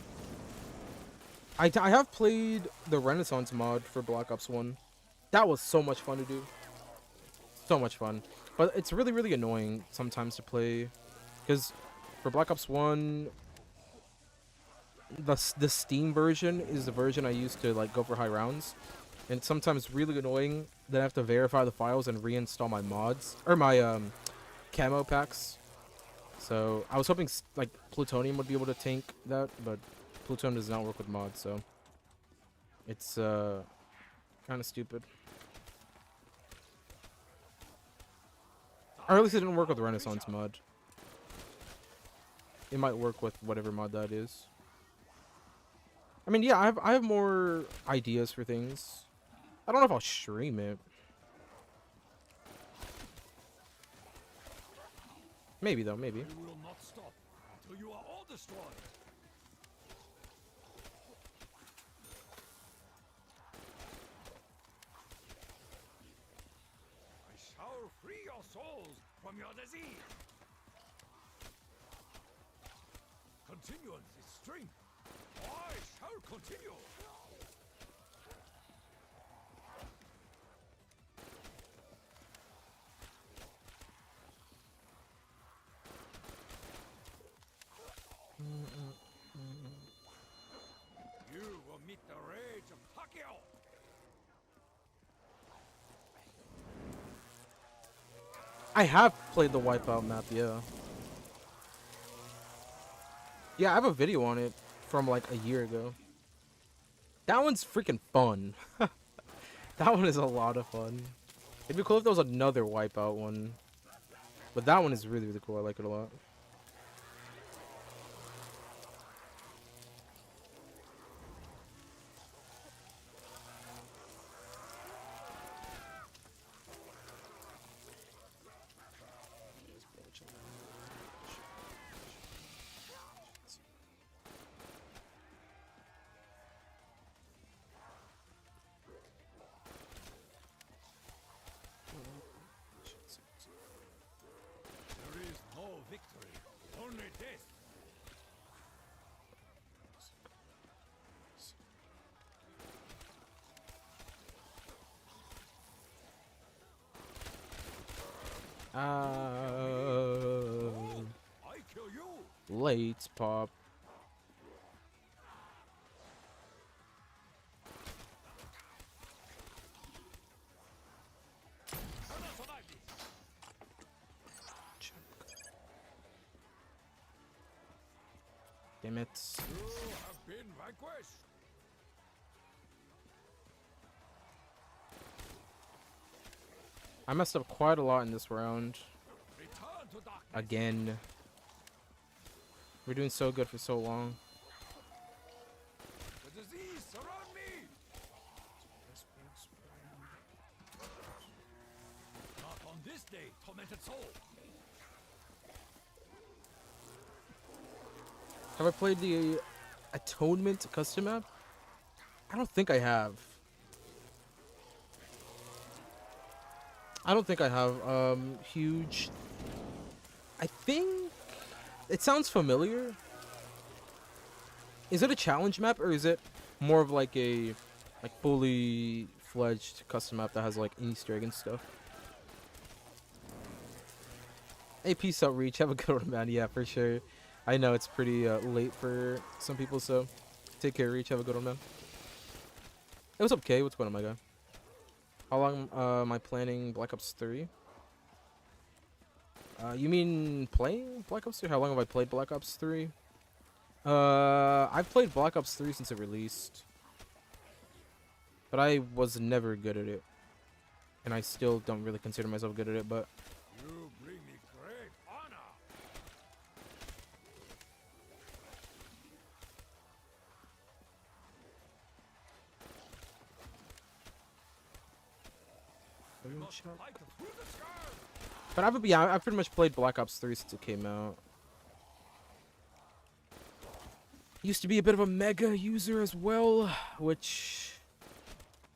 I have played the Renaissance mod for Black Ops 1. That was so much fun to do. So much fun. But it's really, really annoying sometimes to play. Because for Black Ops 1... The Steam version is the version I use to like go for high rounds, and it's sometimes really annoying that I have to verify the files and reinstall my mods or my camo packs. So I was hoping like Plutonium would be able to tank that, but Plutonium does not work with mods, so it's kind of stupid. Or at least it didn't work with the Renaissance mod. It might work with whatever mod that is. I mean, yeah, I have more ideas for things. I don't know if I'll stream it. Maybe though, maybe. We will not stop until you are all destroyed. I shall free your souls from your disease. Continue on this string. I shall continue. You will meet the rage of Takeo. I have played the Wipeout map, yeah. Yeah, I have a video on it from like a year ago. That one's freaking fun. That one is a lot of fun. It'd be cool if there was another Wipeout one. But that one is really, really cool. I like it a lot. There is no victory, only death. I kill you. Late pop. Cannot survive this. Damn it. You have been vanquished. I messed up quite a lot in this round. Return to darkness. Again. We're doing so good for so long. The disease surround me. Not on this day, tormented soul. Have I played the Atonement custom map? I don't think I have. I don't think I have. Huge. I think it sounds familiar. Is it a challenge map or is it more of like a fully fledged custom map that has like Easter egg and stuff? Hey, peace out, Reach. Have a good one, man. Yeah, for sure. I know it's pretty late for some people, so take care, Reach. Have a good one, man. Hey, what's up, Kay? What's going on, my guy? How long am I planning Black Ops 3? You mean playing Black Ops 3? How long have I played Black Ops 3? I've played Black Ops 3 since it released. But I was never good at it. And I still don't really consider myself good at it, but... You bring me great honor. We must fight through the sky. But I've pretty much played Black Ops 3 since it came out. Used to be a bit of a mega user as well, which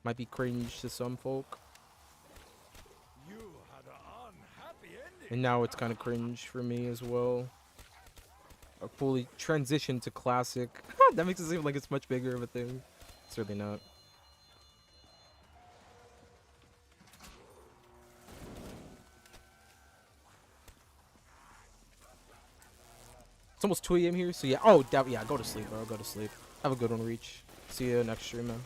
might be cringe to some folk. You had an unhappy ending. And now it's kind of cringe for me as well. I fully transitioned to classic. That makes it seem like it's much bigger of a thing. It's really not. It's almost 2 a.m. here, so yeah. Oh, yeah, go to sleep, bro. Go to sleep. Have a good one, Reach. See you next stream, man.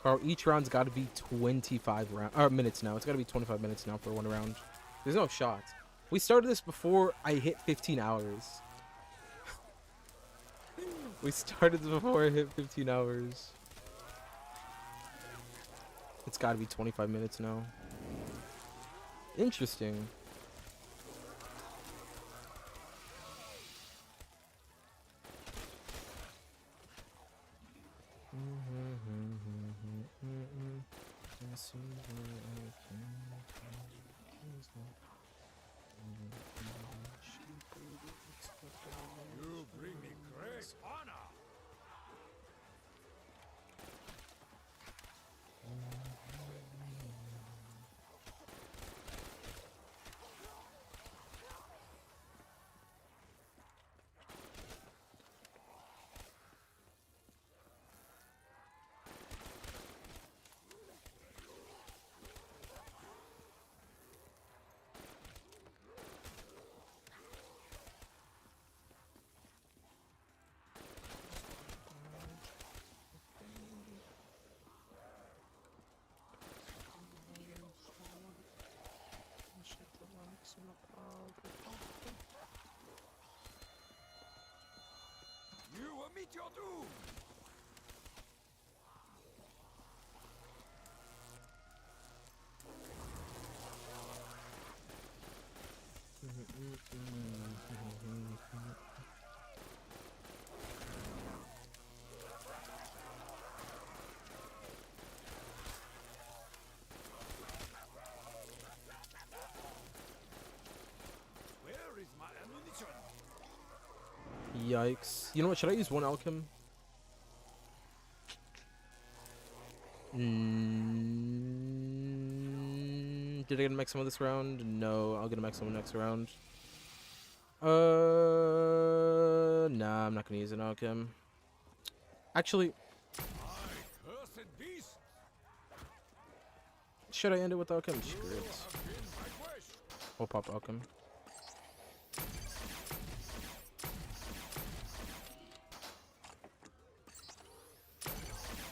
Bro, each round's got to be 25 minutes now. It's got to be 25 minutes now for one round. There's no shot. We started this before I hit 15 hours. We started this before I hit 15 hours. It's got to be 25 minutes now. Interesting. You bring me great honor. You will meet your doom. Where is my ammunition? Yikes. You know what? Should I use one alchem? Did I get a maximum this round? No, I'll get a maximum next round. Nah, I'm not gonna use an alchem. Actually, Cursed beast. should I end it with alchem? Screw You it. have been vanquished. We'll pop alchem.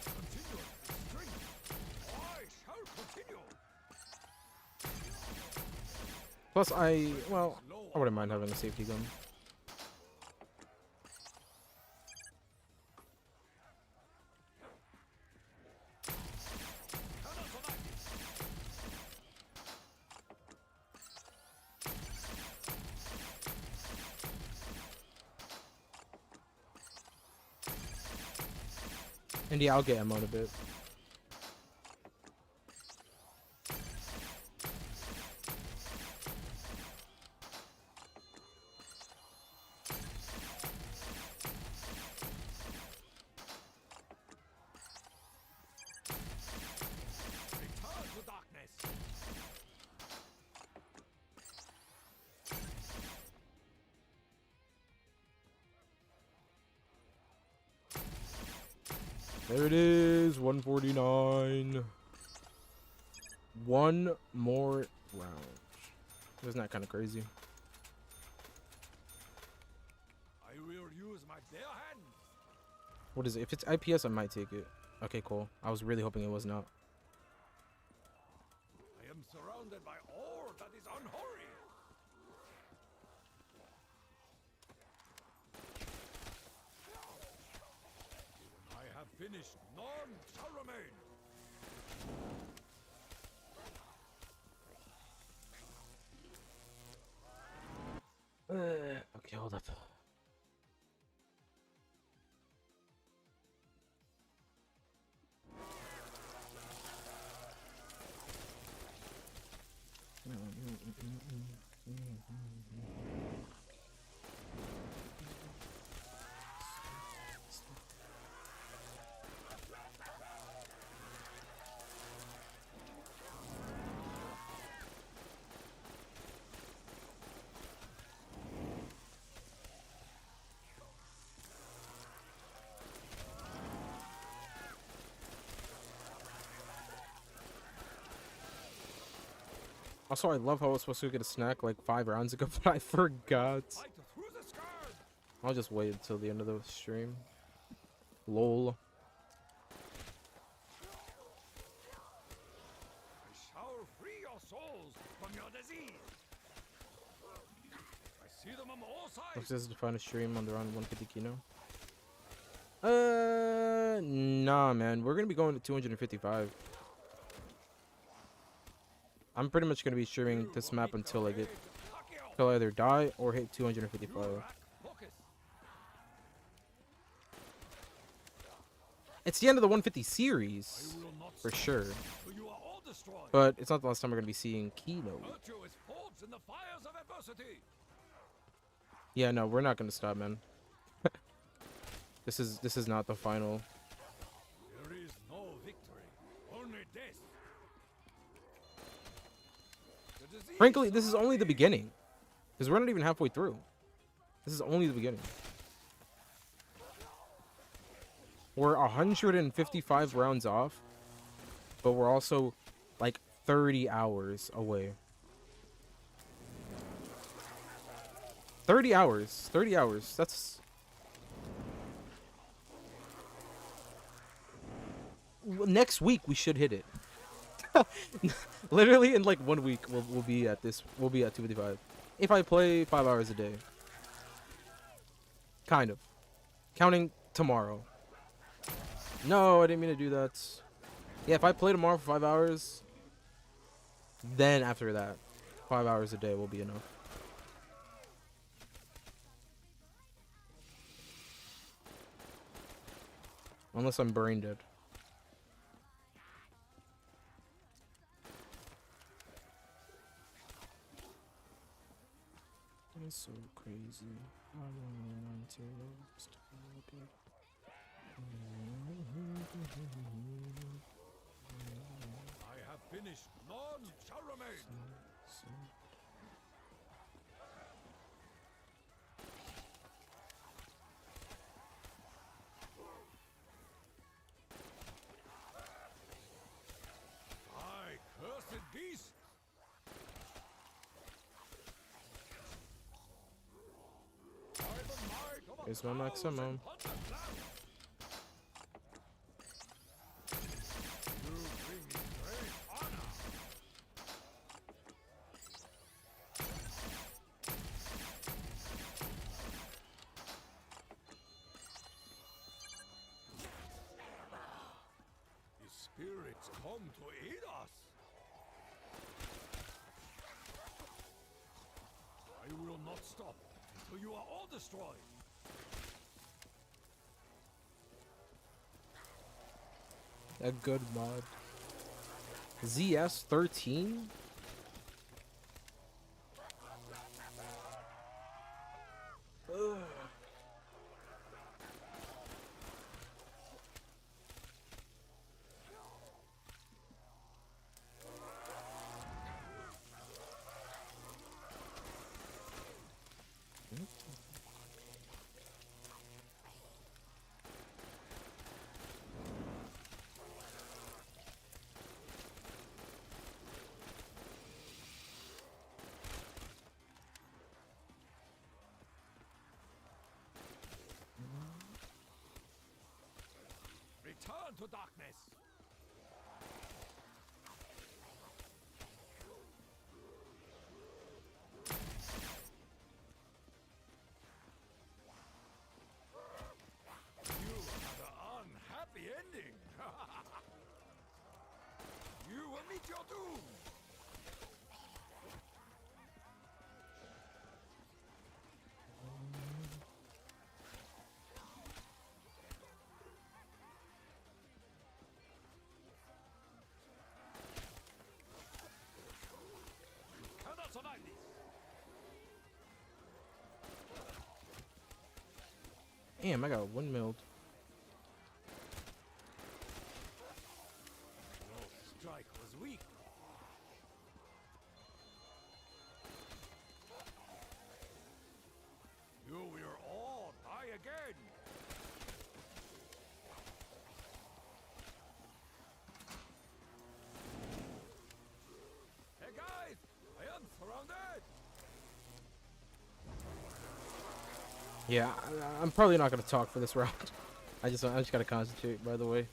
Continue. Strength. I shall continue. Plus, well, I wouldn't mind having a safety gun. And yeah, I'll get ammo in a bit. Return to darkness. There it is, 149. One more round. Isn't that kind of crazy? I will use my bare hands. What is it? If it's IPS, I might take it. Okay, cool. I was really hoping it was not. I am surrounded by ore that is unholy. When I have finished, none shall remain. Okay, hold up. Also, I love how I was supposed to get a snack like 5 rounds ago, but I forgot. Fight through the sky. I'll just wait until the end of the stream. Lol. I shall free your souls from your disease. I see them on all sides. This is the final stream on the round 150 Kino. Nah, man. We're gonna be going to 255. I'm pretty much gonna be streaming this map until I either die or hit 255. Focus. It's the end of the 150 I series will not for stop sure. till you are all destroyed. But it's not the last time we're gonna be seeing Kino. Virtue is forged in the fires of adversity. Yeah, no, we're not gonna stop, man. This is not the final. There is no victory, only death. The disease Frankly, this is only the beginning. Because we're not even halfway through. This is only the beginning. We're 155 rounds off, but we're also like 30 hours away. 30 hours. 30 hours. That's... Next week we should hit it. Literally in like 1 week we'll be at this. We'll be at 255. If I play 5 hours a day. Kind of. Counting tomorrow. No, I didn't mean to do that. Yeah, if I play tomorrow for 5 hours, then after that, 5 hours a day will be enough. Unless I'm brain dead. That's so crazy. I want to stop it. I have finished. None shall remain. I cursed beast. Here's my maximum. Spirits come to aid us. I will not stop until you are all destroyed. A good mod. ZS13? Return to darkness. You had an unhappy ending. You will meet your doom. Cannot survive this. Damn, I got windmilled. Your strike was weak. You will all die again. Hey guys, I am surrounded. Yeah, I'm probably not gonna talk for this round. I just gotta concentrate. By the way.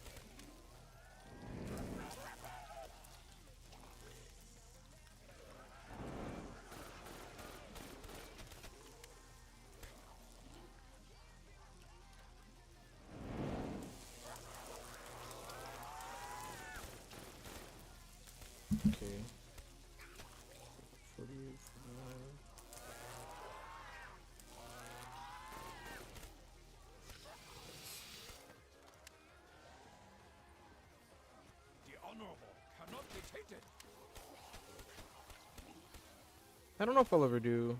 Okay. 40, 49. I don't know if I'll ever do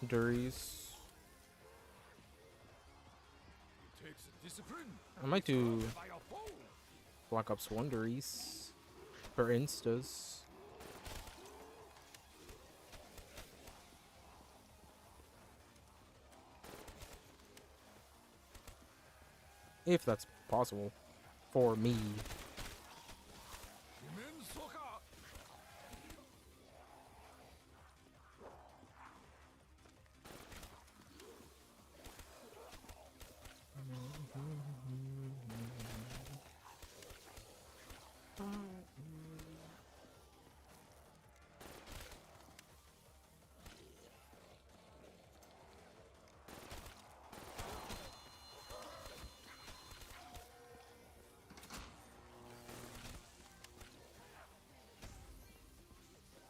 Duries. I might do Black Ops 1 Duries for Instas. If that's possible for me.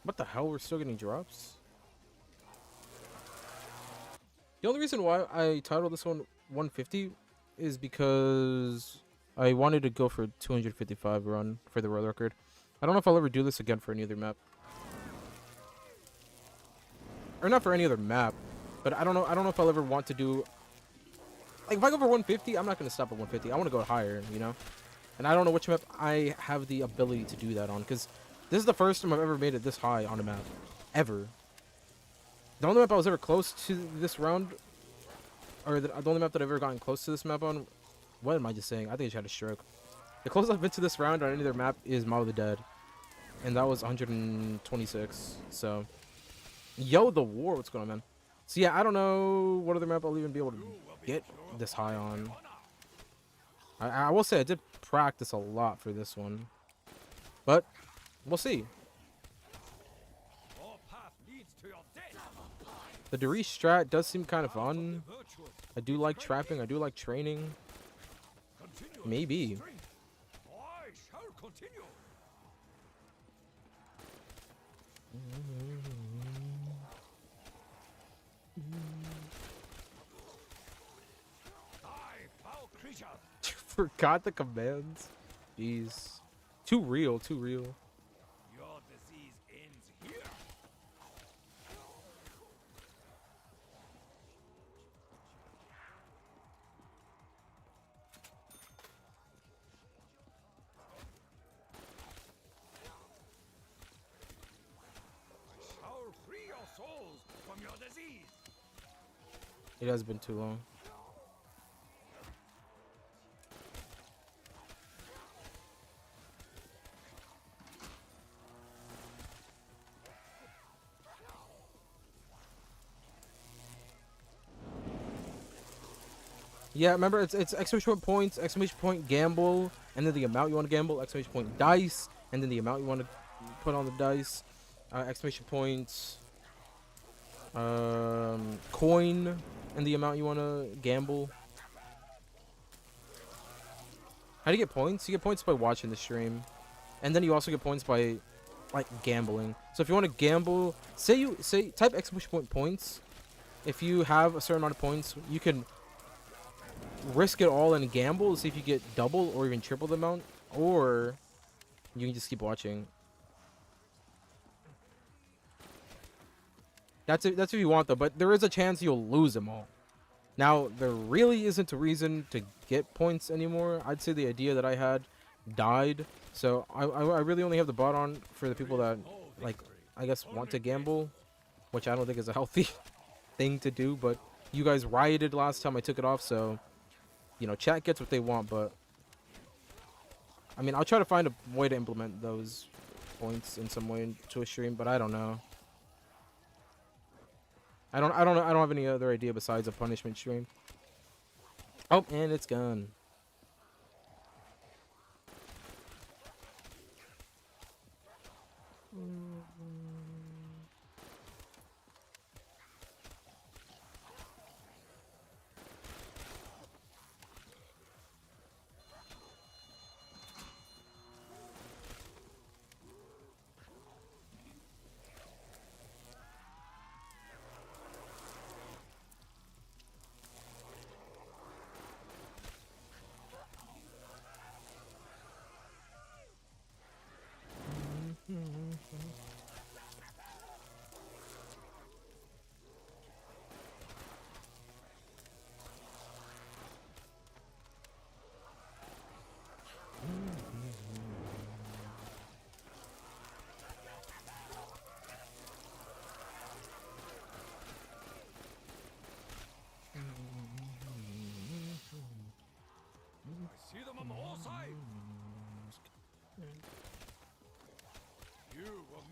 What the hell? We're still getting drops? The only reason why I titled this one 150 is because I wanted to go for 255 run for the world record. I don't know if I'll ever do this again for any other map. Or not for any other map, but I don't know if I'll ever want to do, like, if I go for 150, I'm not going to stop at 150. I want to go higher, you know? And I don't know which map I have the ability to do that on, because this is the first time I've ever made it this high on a map. Ever. The only map I was ever close to this round, or the only map that I've ever gotten close to this map on, what am I just saying? I think I just had a stroke. The closest I've been to this round on any other map is Marohn the Dead. And that was 126. So, yo, the war, what's going on, man? So yeah, I don't know what other map I'll even be able to get this high on. I will say I did practice a lot for this one. But we'll see. The Denis strat does seem kind of fun. I do like trapping. I do like training. Maybe. Forgot the commands. Jeez. Too real, too real. Your disease ends here. I shall free your souls from your disease. It has been too long. Yeah, remember, it's exclamation points, exclamation point gamble, and then the amount you want to gamble, exclamation point dice, and then the amount you want to put on the dice, exclamation points, coin, and the amount you want to gamble. How do you get points? You get points by watching the stream, and then you also get points by, like, gambling. So if you want to gamble, type exclamation point points. If you have a certain amount of points, you can risk it all and gamble to see if you get double or even triple the amount, or you can just keep watching. That's if you want, though, but there is a chance you'll lose them all. Now, there really isn't a reason to get points anymore. I'd say the idea that I had died, so I really only have the bot on for the people that, like, I guess want to gamble, which I don't think is a healthy thing to do, but you guys rioted last time I took it off, so, you know, chat gets what they want. But I mean, I'll try to find a way to implement those points in some way into a stream, but I don't know. I don't have any other idea besides a punishment stream. Oh, and it's gone.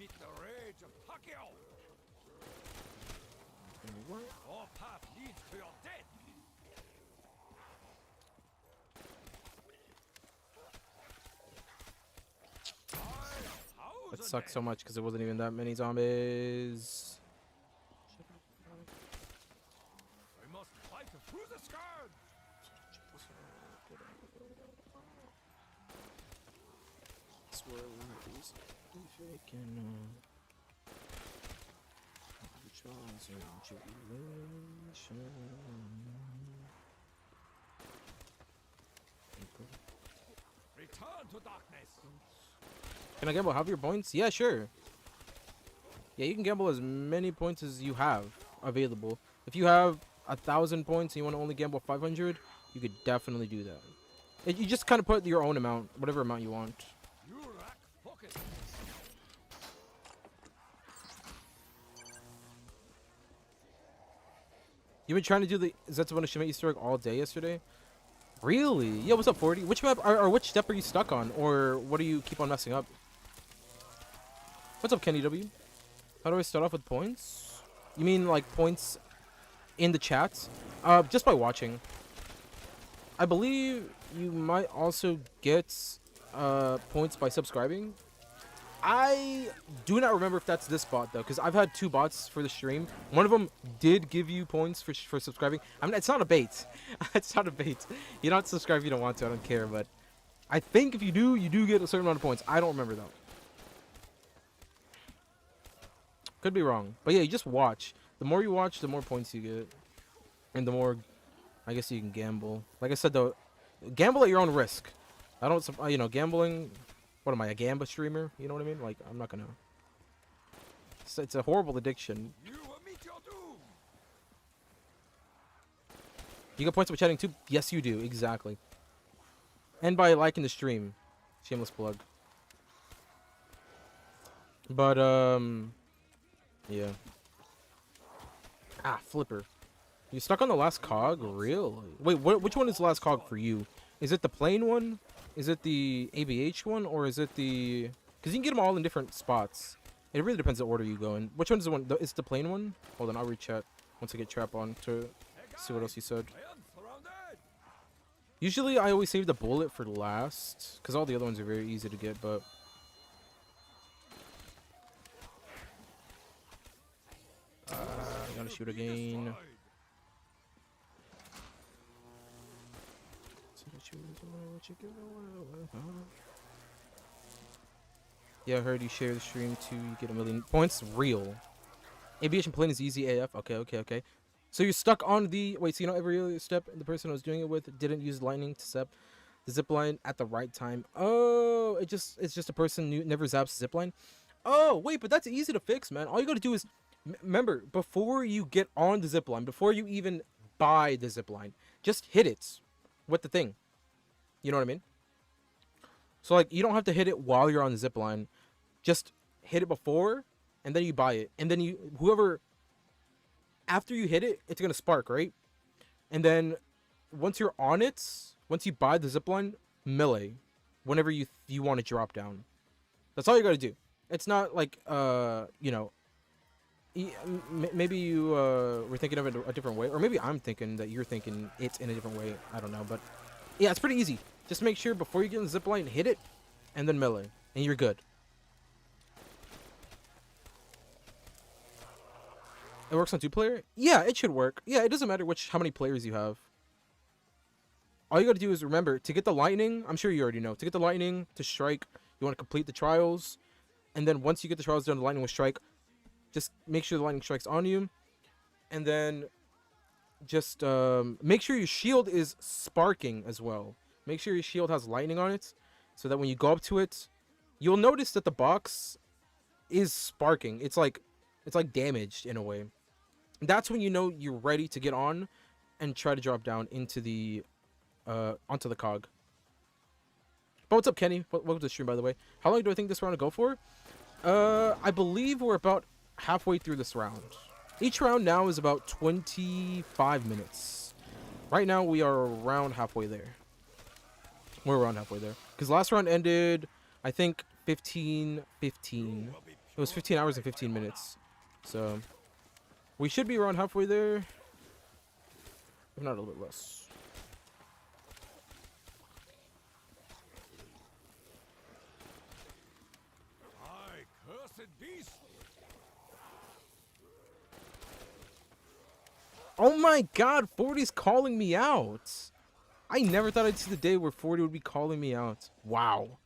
meet the rage of Pacquiao. Your path leads to your death. That sucks so much because it wasn't even that many zombies. We must fight through the scourge. Return to darkness. Can I gamble half your points? Yeah, sure. Yeah, you can gamble as many points as you have available. If you have 1,000 points and you want to only gamble 500, you could definitely do that. You just kind of put your own amount, whatever amount you want. You lack focus. You've been trying to do the Zetsubono Shime Easter egg all day yesterday? Really? Yeah, what's up, 40? Which map or which step are you stuck on? Or what do you keep on messing up? What's up, Kenny W? How do I start off with points? You mean like points in the chats? Just by watching. I believe you might also get points by subscribing. I do not remember if that's this bot though, because I've had 2 bots for the stream. One of them did give you points for subscribing. I mean, it's not a bait. It's not a bait. You don't subscribe if you don't want to. I don't care. But I think if you do, you do get a certain amount of points. I don't remember though. Could be wrong. But yeah, you just watch. The more you watch, the more points you get, and the more, I guess, you can gamble. Like I said though, gamble at your own risk. I don't, you know, gambling. What am I, a Gamba streamer? You know what I mean? Like, I'm not gonna. It's a horrible addiction. You will meet your doom. You get points by chatting too? Yes, you do. Exactly. And by liking the stream. Shameless plug. But, yeah. Ah, flipper. You stuck on the last cog? Really? Wait, which one is the last cog for you? Is it the plain one? Is it the ABH one, or is it the... Because you can get them all in different spots. It really depends the order you go in. Which one is the one? It's the plain one? Hold on, I'll re-chat once I get Trap on to see what else you said. Usually, I always save the bullet for last, because all the other ones are very easy to get, but... I gotta shoot again. Yeah, I heard you share the stream too. You get 1,000,000 points. Real. Aviation plane is easy AF. Okay. So you're stuck on the... Wait, so you know every other step the person I was doing it with didn't use lightning to zap the zipline at the right time. Oh, it's just a person who never zaps the zipline. Oh, wait, but that's easy to fix, man. All you gotta do is... Remember, before you get on the zipline, before you even buy the zipline, just hit it with the thing. You know what I mean? So, like, you don't have to hit it while you're on the zipline. Just hit it before, and then you buy it. And then whoever... After you hit it, it's going to spark, right? And then, once you're on it, once you buy the zipline, melee. Whenever you want to drop down. That's all you got to do. It's not like, you know... Maybe you were thinking of it a different way. Or maybe I'm thinking that you're thinking it in a different way. I don't know, but... Yeah, it's pretty easy. Just make sure before you get in the zipline, hit it, and then melee, and you're good. It works on 2-player? Yeah, it should work. Yeah, it doesn't matter how many players you have. All you gotta do is remember, to get the lightning, I'm sure you already know, to get the lightning, to strike, you want to complete the trials, and then once you get the trials done, the lightning will strike, just make sure the lightning strikes on you, and then just make sure your shield is sparking as well. Make sure your shield has lightning on it, so that when you go up to it, you'll notice that the box is sparking. It's like damaged in a way. That's when you know you're ready to get on and try to drop down into the onto the cog. But what's up, Kenny? Welcome to the stream, by the way. How long do I think this round will go for? I believe we're about halfway through this round. Each round now is about 25 minutes. Right now we are around halfway there. We're around halfway there. Because last round ended, I think, 15-15. It was 15 hours and 15 minutes. So we should be around halfway there. If not a little bit less. I cursed beast. Oh my god, 40's calling me out. I never thought I'd see the day where 40 would be calling me out. Wow.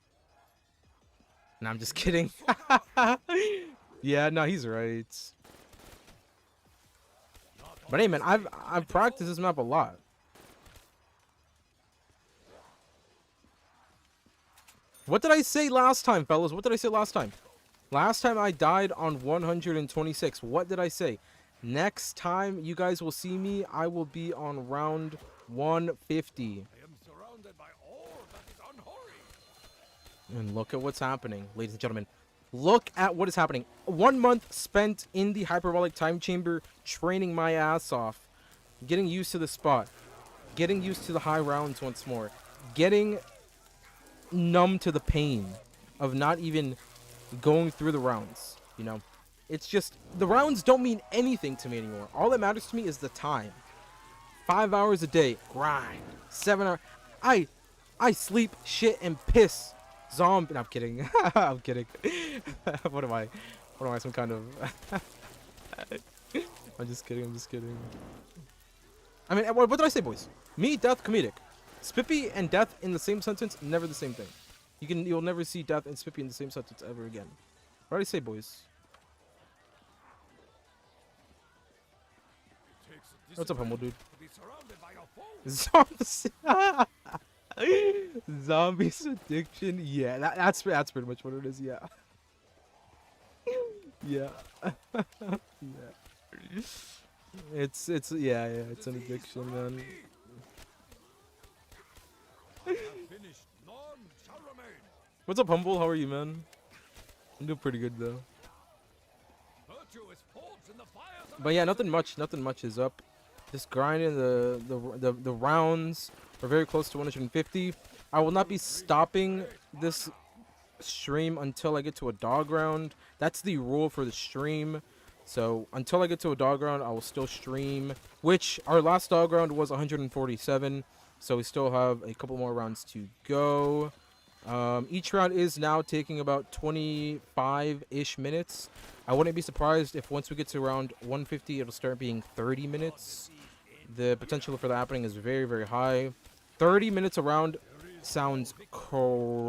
No, I'm just kidding. Yeah, no, he's right. But hey, man, I've practiced this map a lot. What did I say last time, fellas? What did I say last time? Last time I died on 126. What did I say? Next time you guys will see me, I will be on round 150. I am surrounded by all that is unholy. And look at what's happening, ladies and gentlemen. Look at what is happening. 1 month spent in the hyperbolic time chamber, training my ass off, getting used to the spot, getting used to the high rounds once more, getting numb to the pain of not even going through the rounds. You know, it's just the rounds don't mean anything to me anymore. All that matters to me is the time. 5 hours a day, grind. 7 hours. I sleep, shit, and piss. Zombie. No, I'm kidding. I'm kidding. What am I? Some kind of? I'm just kidding. I'm just kidding. I mean, what did I say, boys? Me, death, comedic. Spippy and death in the same sentence, never the same thing. You'll never see death and Spippy in the same sentence ever again. What did I say, boys? What's up, humble dude? Zombies. Zombies addiction. Yeah, that's pretty much what it is. Yeah. Yeah. Yeah. It's yeah, it's an addiction, man. What's up, humble? How are you, man? I'm doing pretty good though. But yeah, nothing much is up. Just grinding the rounds. We're very close to 150. I will not be stopping this stream until I get to a dog round. That's the rule for the stream. So until I get to a dog round, I will still stream. Which our last dog round was 147. So we still have a couple more rounds to go. Each round is now taking about 25-ish minutes. I wouldn't be surprised if once we get to round 150, it'll start being 30 minutes. The potential for that happening is very, very high. 30 minutes around sounds crazy.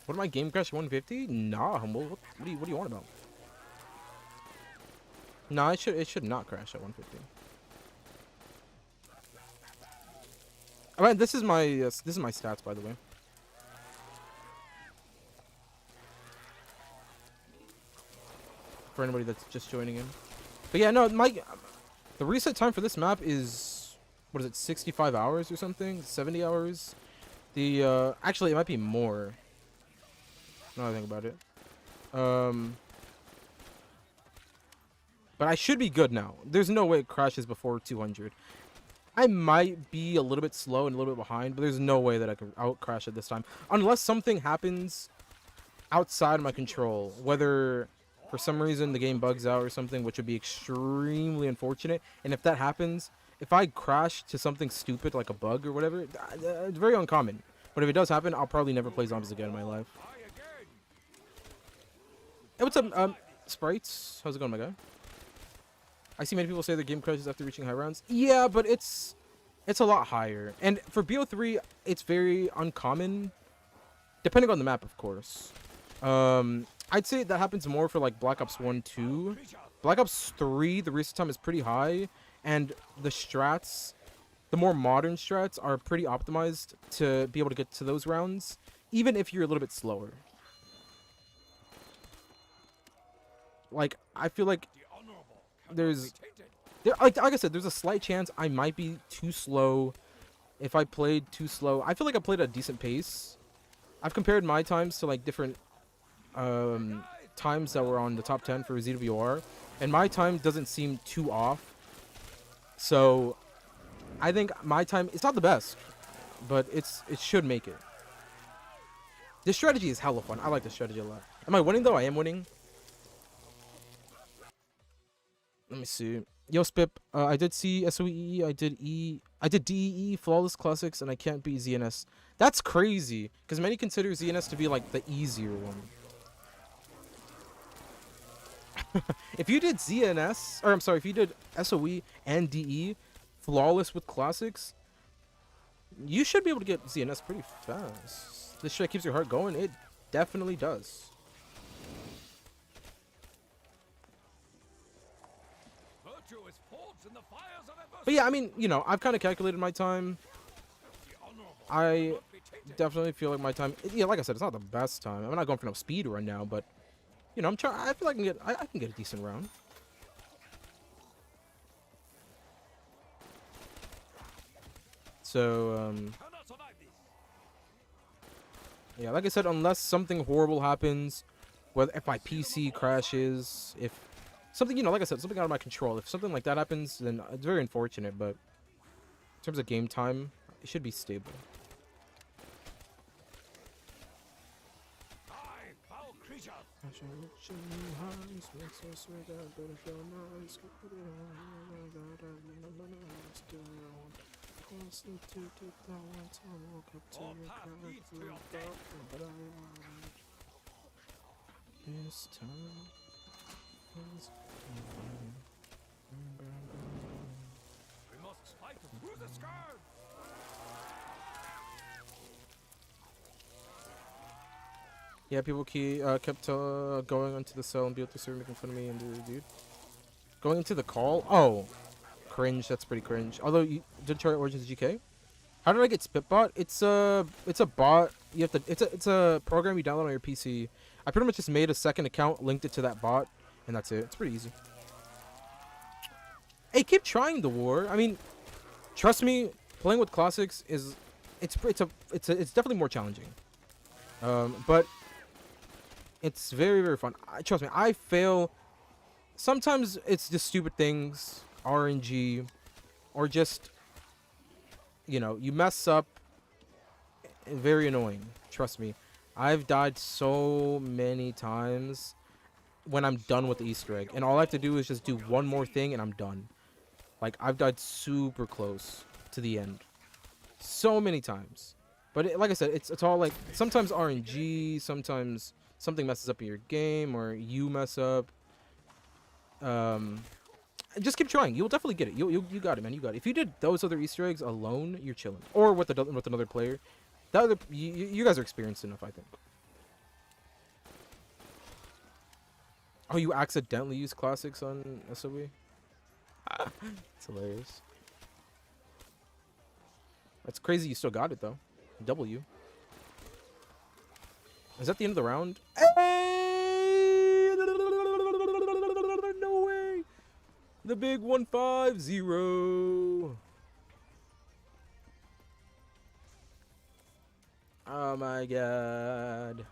What am I, game crash 150? Nah, humble. What do you want about? Nah, it should not crash at 150. Alright, this is my stats, by the way. For anybody that's just joining in. But yeah, no, the reset time for this map is, what is it, 65 hours or something? 70 hours? Actually, it might be more. Now that I think about it. But I should be good now. There's no way it crashes before 200. I might be a little bit slow and a little bit behind, but there's no way that I can out-crash it this time. Unless something happens outside of my control. Whether for some reason the game bugs out or something, which would be extremely unfortunate. And if that happens, if I crash to something stupid like a bug or whatever, it's very uncommon. But if it does happen, I'll probably never play zombies again in my life. Hey, what's up, Sprites? How's it going, my guy? I see many people say the game crashes after reaching high rounds. Yeah, but it's a lot higher. And for BO3, it's very uncommon. Depending on the map, of course. I'd say that happens more for like Black Ops 1, 2. Black Ops 3, the reset time is pretty high. And the strats, the more modern strats, are pretty optimized to be able to get to those rounds. Even if you're a little bit slower. Like, I feel like like I said, there's a slight chance I might be too slow. If I played too slow, I feel like I played at a decent pace. I've compared my times to like different times that were on the top 10 for ZWR, and my time doesn't seem too off. So I think my time, it's not the best, but it should make it. This strategy is hella fun. I like this strategy a lot. Am I winning though? I am winning. Let me see. Yo, Spip. I did see SOE. I did DEE, Flawless Classics, and I can't beat ZNS. That's crazy, because many consider ZNS to be like the easier one. If you did ZNS, or I'm sorry, if you did SOE and DE, Flawless with Classics, you should be able to get ZNS pretty fast. This shit keeps your heart going. It definitely does. But yeah, I mean, you know, I've kind of calculated my time. I definitely feel like my time, yeah, like I said, it's not the best time. I'm not going for no speed run now, but you know, I'm trying. I feel like I can get a decent round. So yeah, like I said, unless something horrible happens, whether if my PC crashes, if something, you know, like I said, something out of my control, if something like that happens, then it's very unfortunate. But in terms of game time, it should be stable. We must fight through the sky. Yeah, people kept going onto the cell and be able to start making fun of me and dude. Going into the call? Oh, cringe. That's pretty cringe. Although you did try Origins GK. How did I get Spitbot? It's a bot. You have to. It's a program you download on your PC. I pretty much just made a second account, linked it to that bot, and that's it. It's pretty easy. Hey, keep trying the war. I mean, trust me, playing with classics is it's definitely more challenging. But it's very, very fun. Trust me, I fail. Sometimes it's just stupid things, RNG, or just, you know, you mess up. Very annoying. Trust me. I've died so many times when I'm done with the Easter egg. And all I have to do is just do one more thing and I'm done. Like, I've died super close to the end. So many times. But like I said, it's all like, sometimes RNG, sometimes something messes up in your game, or you mess up. Just keep trying. You'll definitely get it. You got it, man. You got it. If you did those other Easter eggs alone, you're chilling. Or with another player. That other, you guys are experienced enough, I think. Oh, you accidentally used classics on SOE? It's hilarious. That's crazy you still got it, though. W. Is that the end of the round? Hey! No way! The big 150. Oh my god.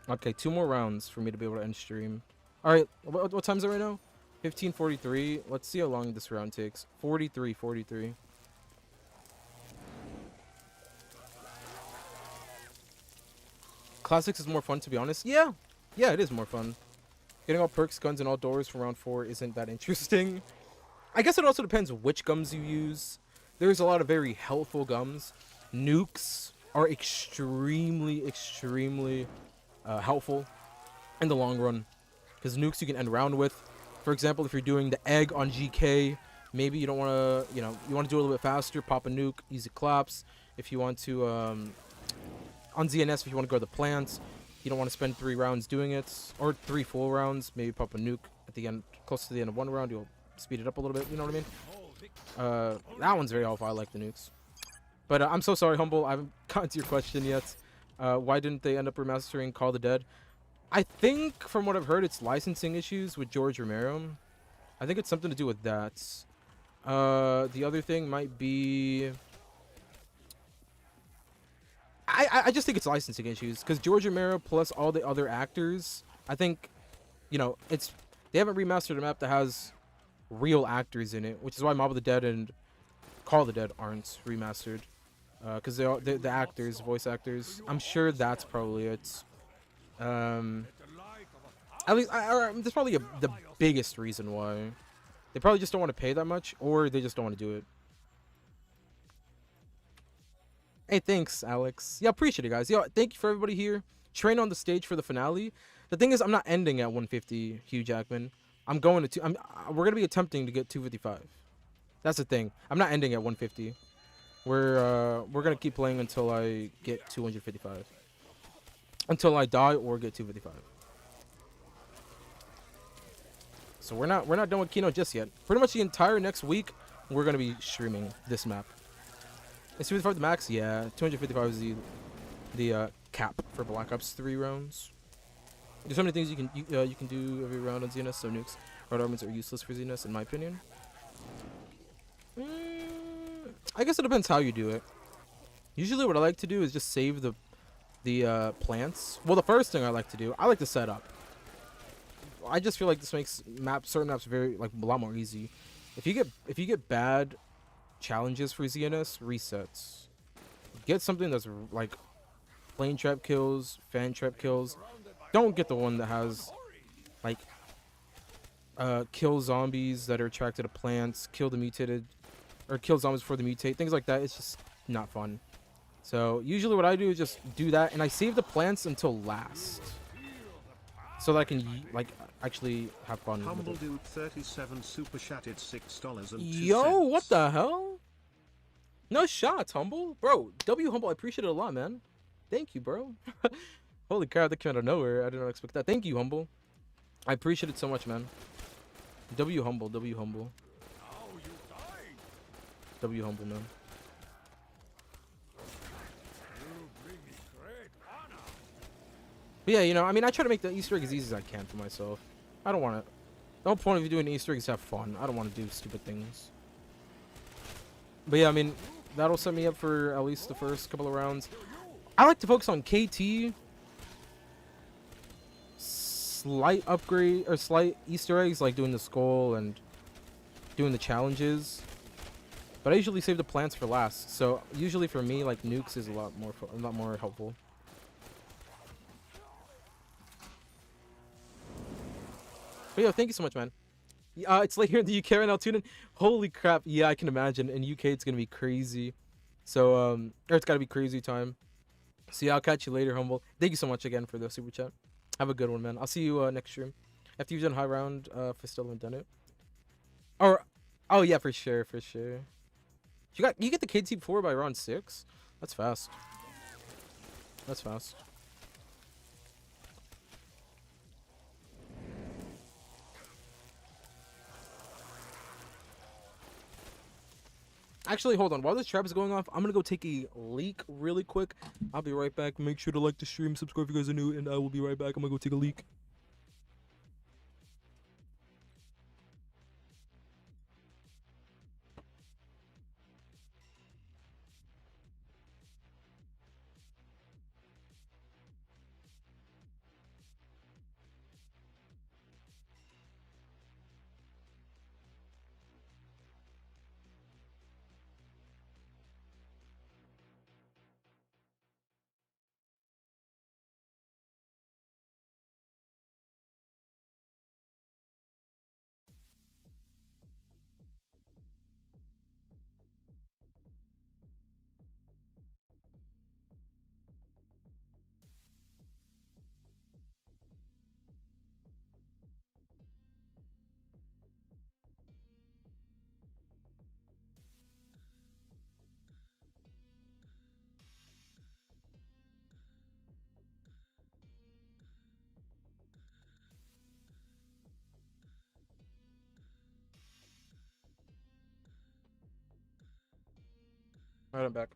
Okay, 2 more rounds for me to be able to end stream. Alright, what time is it right now? 15:43. Let's see how long this round takes. 43. Classics is more fun, to be honest. Yeah, it is more fun. Getting all perks, guns, and all doors from round 4 isn't that interesting. I guess it also depends which gums you use. There's a lot of very helpful gums. Nukes are extremely helpful in the long run, because nukes you can end round with. For example, if you're doing the egg on GK, maybe you don't want to, you know, you want to do it a little bit faster, pop a nuke, easy claps. If you want to, on ZNS, if you want to go to the plants, you don't want to spend 3 rounds doing it, or 3 full rounds, maybe pop a nuke at the end, close to the end of 1 round, you'll speed it up a little bit, you know what I mean? That one's very helpful. I like the nukes. But I'm so sorry, Humble, I haven't gotten to your question yet. Why didn't they end up remastering Call of the Dead? I think, from what I've heard, it's licensing issues with George Romero. I think it's something to do with that. The other thing might be... I just think it's licensing issues, because George Romero plus all the other actors, I think, you know, they haven't remastered a map that has real actors in it, which is why Mob of the Dead and Call of the Dead aren't remastered. because the actors, voice actors. I'm sure that's probably it. At least that's probably the biggest reason why. They probably just don't want to pay that much, or they just don't want to do it. Hey, thanks, Alex. Yeah, appreciate it, guys. Yo, thank you for everybody here. Train on the stage for the finale. The thing is, I'm not ending at 150, Hugh Jackman. I'm going to we're gonna be attempting to get 255. That's the thing. I'm not ending at 150. We're gonna keep playing until I get 255. Until I die or get 255. So we're not done with Kino just yet. Pretty much the entire next week, we're gonna be streaming this map. Is 255 the max? Yeah, 255 is the cap for Black Ops 3 rounds. There's so many things you can do every round on Xenos, so nukes, road armaments are useless for Xenos, in my opinion. I guess it depends how you do it. Usually what I like to do is just save the plants. Well, the first thing I like to do, I like to set up. I just feel like this makes certain maps very a lot more easy. If you get bad challenges for Xenos, resets. Get something that's like plane trap kills, fan trap kills. Don't get the one that has like kill zombies that are attracted to plants, kill the mutated, or kill zombies before they mutate. Things like that. It's just not fun. So usually what I do is just do that, and I save the plants until last, so that I can actually have fun. Humble Dude 37 super chatted $6 and 2 Yo, what the hell? No shots, Humble. Bro, W Humble, I appreciate it a lot, man. Thank you, bro. Holy crap, that came out of nowhere. I did not expect that. Thank you, Humble. I appreciate it so much, man. W Humble, W Humble. W Humble, man. But yeah, you know, I mean, I try to make the Easter egg as easy as I can for myself. I don't want to. The whole point of doing Easter eggs is to have fun. I don't want to do stupid things. But yeah, I mean, that'll set me up for at least the first couple of rounds. I like to focus on KT. Slight upgrade, or slight Easter eggs, like doing the skull and doing the challenges. But I usually save the plants for last. So usually for me, like, nukes is a lot more helpful. But yo, thank you so much, man. It's late here in the UK right now, tune in. Holy crap, yeah, I can imagine. In UK, it's gonna be crazy. So, or it's gotta be crazy time. So yeah, I'll catch you later, Humble. Thank you so much again for the super chat. Have a good one, man. I'll see you next stream. After you've done high round, if I still haven't done it. Or, oh yeah, for sure, for sure. You get the KT 4 by round 6? That's fast. That's fast. Actually, hold on. While this trap is going off, I'm going to go take a leak really quick. I'll be right back. Make sure to like the stream, subscribe if you guys are new, and I will be right back. I'm going to go take a leak. All right, I'm back.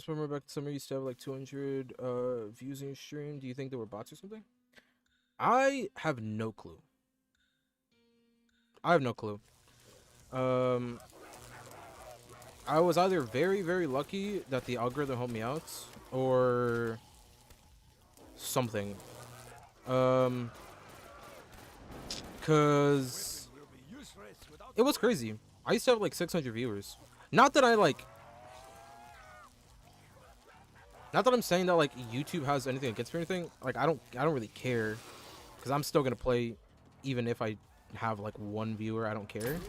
Remember back to summer, you used to have like 200 views in your stream. Do you think there were bots or something? I have no clue. I have no clue. I was either very, very lucky that the algorithm helped me out, or something. Cause it was crazy. I used to have like 600 viewers. Not that I like. Not that I'm saying that like YouTube has anything against me or anything. Like I don't really care, cause I'm still gonna play, even if I have like 1 viewer. I don't care.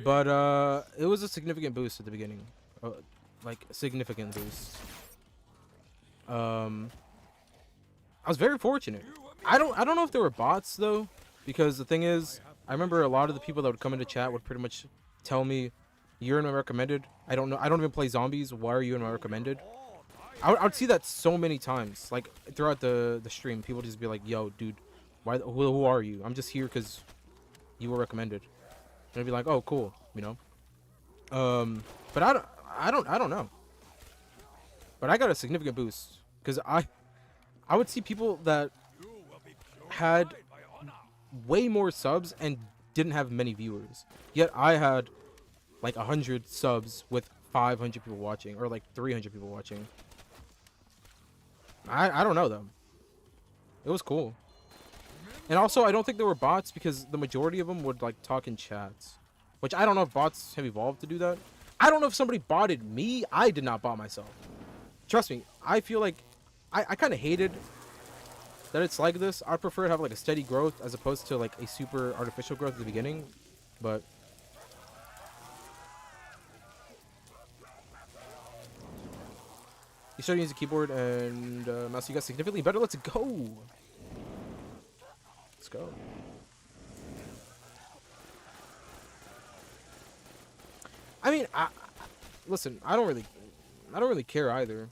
But it was a significant boost at the beginning, like a significant boost. I was very fortunate. I don't know if there were bots though, because the thing is, I remember a lot of the people that would come into chat would pretty much tell me, "You're in my recommended." I don't know. I don't even play zombies. Why are you in my recommended? I would see that so many times, like throughout the stream. People just be like, "Yo, dude, why? Who are you? I'm just here because you were recommended." And I'd be like, "Oh, cool," you know. But I don't know. But I got a significant boost because I would see people that had way more subs and didn't have many viewers. Yet I had like 100 subs with 500 people watching, or like 300 people watching. I don't know though. It was cool. And also, I don't think there were bots because the majority of them would like talk in chats, which I don't know if bots have evolved to do that. I don't know if somebody botted me. I did not bot myself. Trust me, I feel like I kind of hated that it's like this. I prefer to have like a steady growth as opposed to like a super artificial growth at the beginning. But you started using keyboard and mouse. You got significantly better. Let's go. Let's go. I mean, listen. I don't really care either.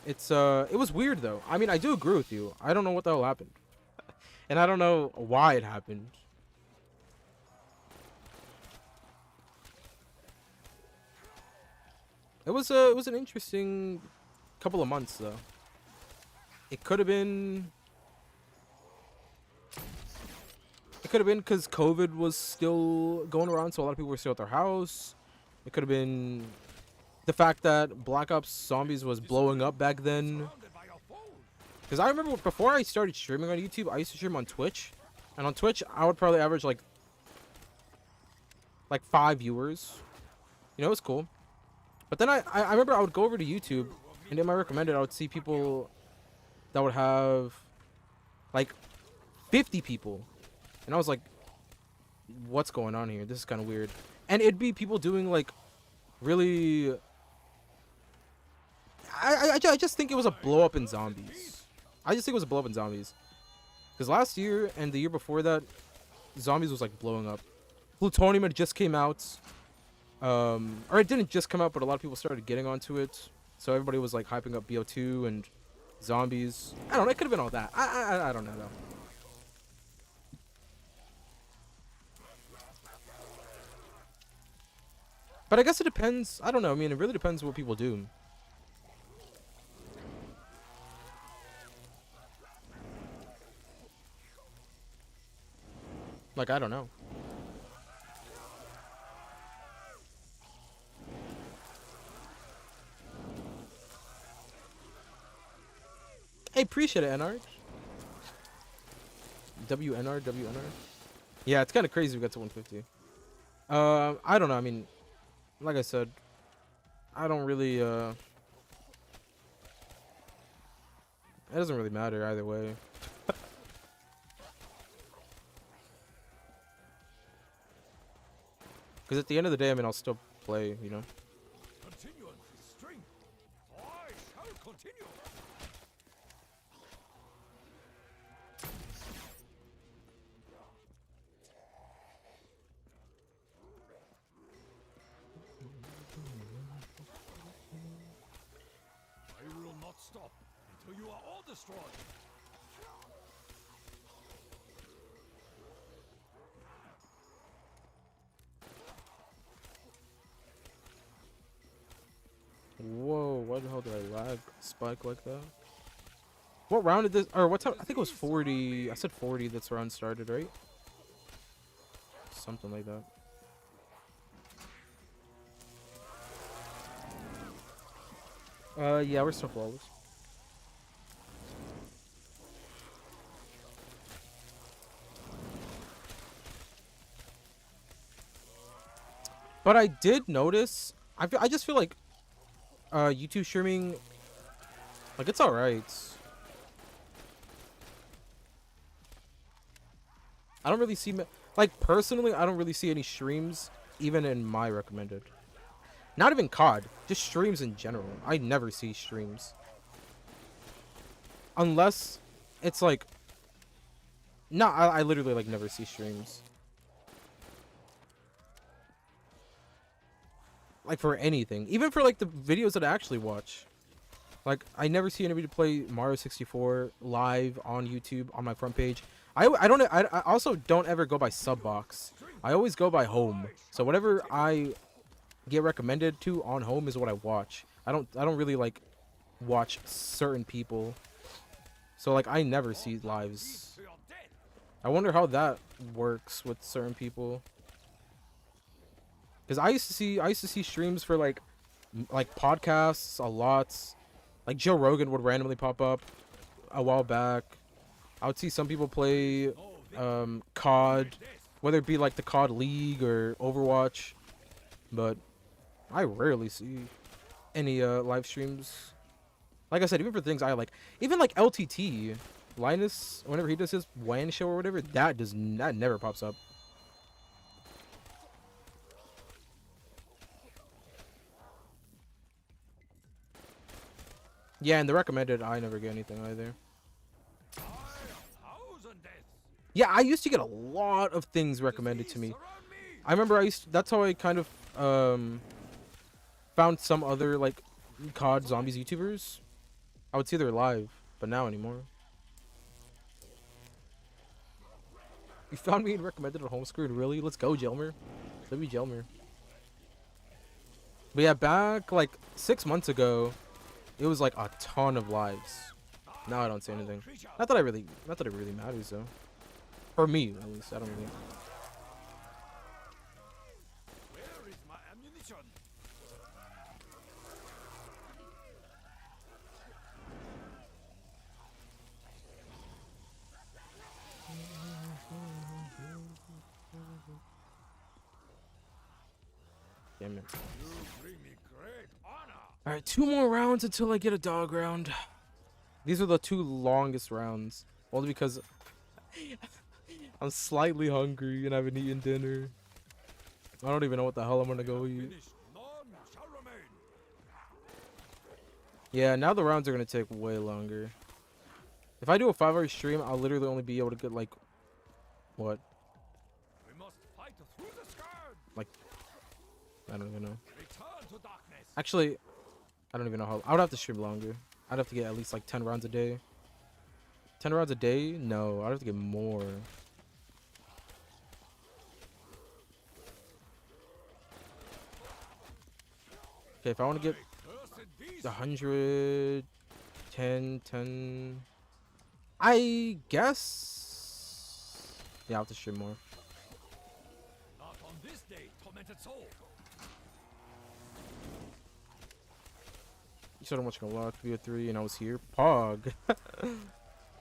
It was weird though. I mean, I do agree with you. I don't know what the hell happened, and I don't know why it happened. It was an interesting couple of months though. It could have been because COVID was still going around, so a lot of people were still at their house. It could have been the fact that Black Ops Zombies was blowing up back then. Because I remember before I started streaming on YouTube, I used to stream on Twitch, and on Twitch I would probably average like 5 viewers. You know, it was cool. But then I remember I would go over to YouTube, and in my recommended, I would see people that would have like 50 people. And I was like, what's going on here? This is kind of weird. And it'd be people doing like really... I just think it was a blow up in zombies. I just think it was a blow up in zombies. Because last year and the year before that, zombies was like blowing up. Plutonium had just came out. Or it didn't just come out, but a lot of people started getting onto it. So everybody was like hyping up BO2 and zombies. I don't know. It could have been all that. I don't know though. But I guess it depends. I don't know. I mean, it really depends what people do. Like, I don't know. Hey, appreciate it, NR. WNR. Yeah, it's kind of crazy we got to 150. I don't know. I mean, like I said, I don't really, it doesn't really matter either way. Because at the end of the day, I mean, I'll still play, you know? Continuance is strength. I shall continue. I will not stop until you are all destroyed. Whoa, why the hell did I lag spike like that? What round did this, or what time? I think it was 40. I said 40 this round started, right? Something like that. Yeah, we're still flawless. But I did notice, I just feel like YouTube streaming, like, it's alright. I don't really see, like, personally, I don't really see any streams even in my recommended. Not even COD, just streams in general. I never see streams. Unless it's like, no, I literally like never see streams. Like for anything, even for like the videos that I actually watch. Like I never see anybody play Mario 64 live on YouTube on my front page. I also don't ever go by sub box. I always go by home. So whatever I get recommended to on home is what I watch. I don't really like watch certain people. So like I never see lives. I wonder how that works with certain people. Because I used to see streams for like podcasts a lot. Like Joe Rogan would randomly pop up a while back. I would see some people play COD, whether it be like the COD League or Overwatch, but I rarely see any live streams. Like I said, even for things I like, even like LTT, Linus, whenever he does his WAN show or whatever, that never pops up. Yeah, and the recommended, I never get anything either. Yeah, I used to get a lot of things recommended to me. I remember that's how I kind of found some other like COD Zombies YouTubers. I would see their live, but now anymore. You found me and recommended a home screen, really? Let's go, Jelmer. Let me Jelmer. But yeah, back like 6 months ago, it was like a ton of lives. Now I don't say anything. Not that it really matters though. For me, at least. I don't really. Where is my ammunition? Damn it. You bring me great honor. Alright, 2 more rounds until I get a dog round. These are the 2 longest rounds. Only because I'm slightly hungry and I haven't eaten dinner. I don't even know what the hell I'm gonna go eat. Yeah, now the rounds are gonna take way longer. If I do a 5-hour stream, I'll literally only be able to get like, what? We must fight through the scourge. Like, I don't even know. Return to darkness. Actually, I don't even know how. I would have to stream longer. I'd have to get at least like 10 rounds a day. 10 rounds a day? No, I'd have to get more. Okay, if I want to get 100, 10, I guess. Yeah, I'll have to stream more. Not on this day, tormented soul. You said how much gonna lock VO3 and I was here. Pog.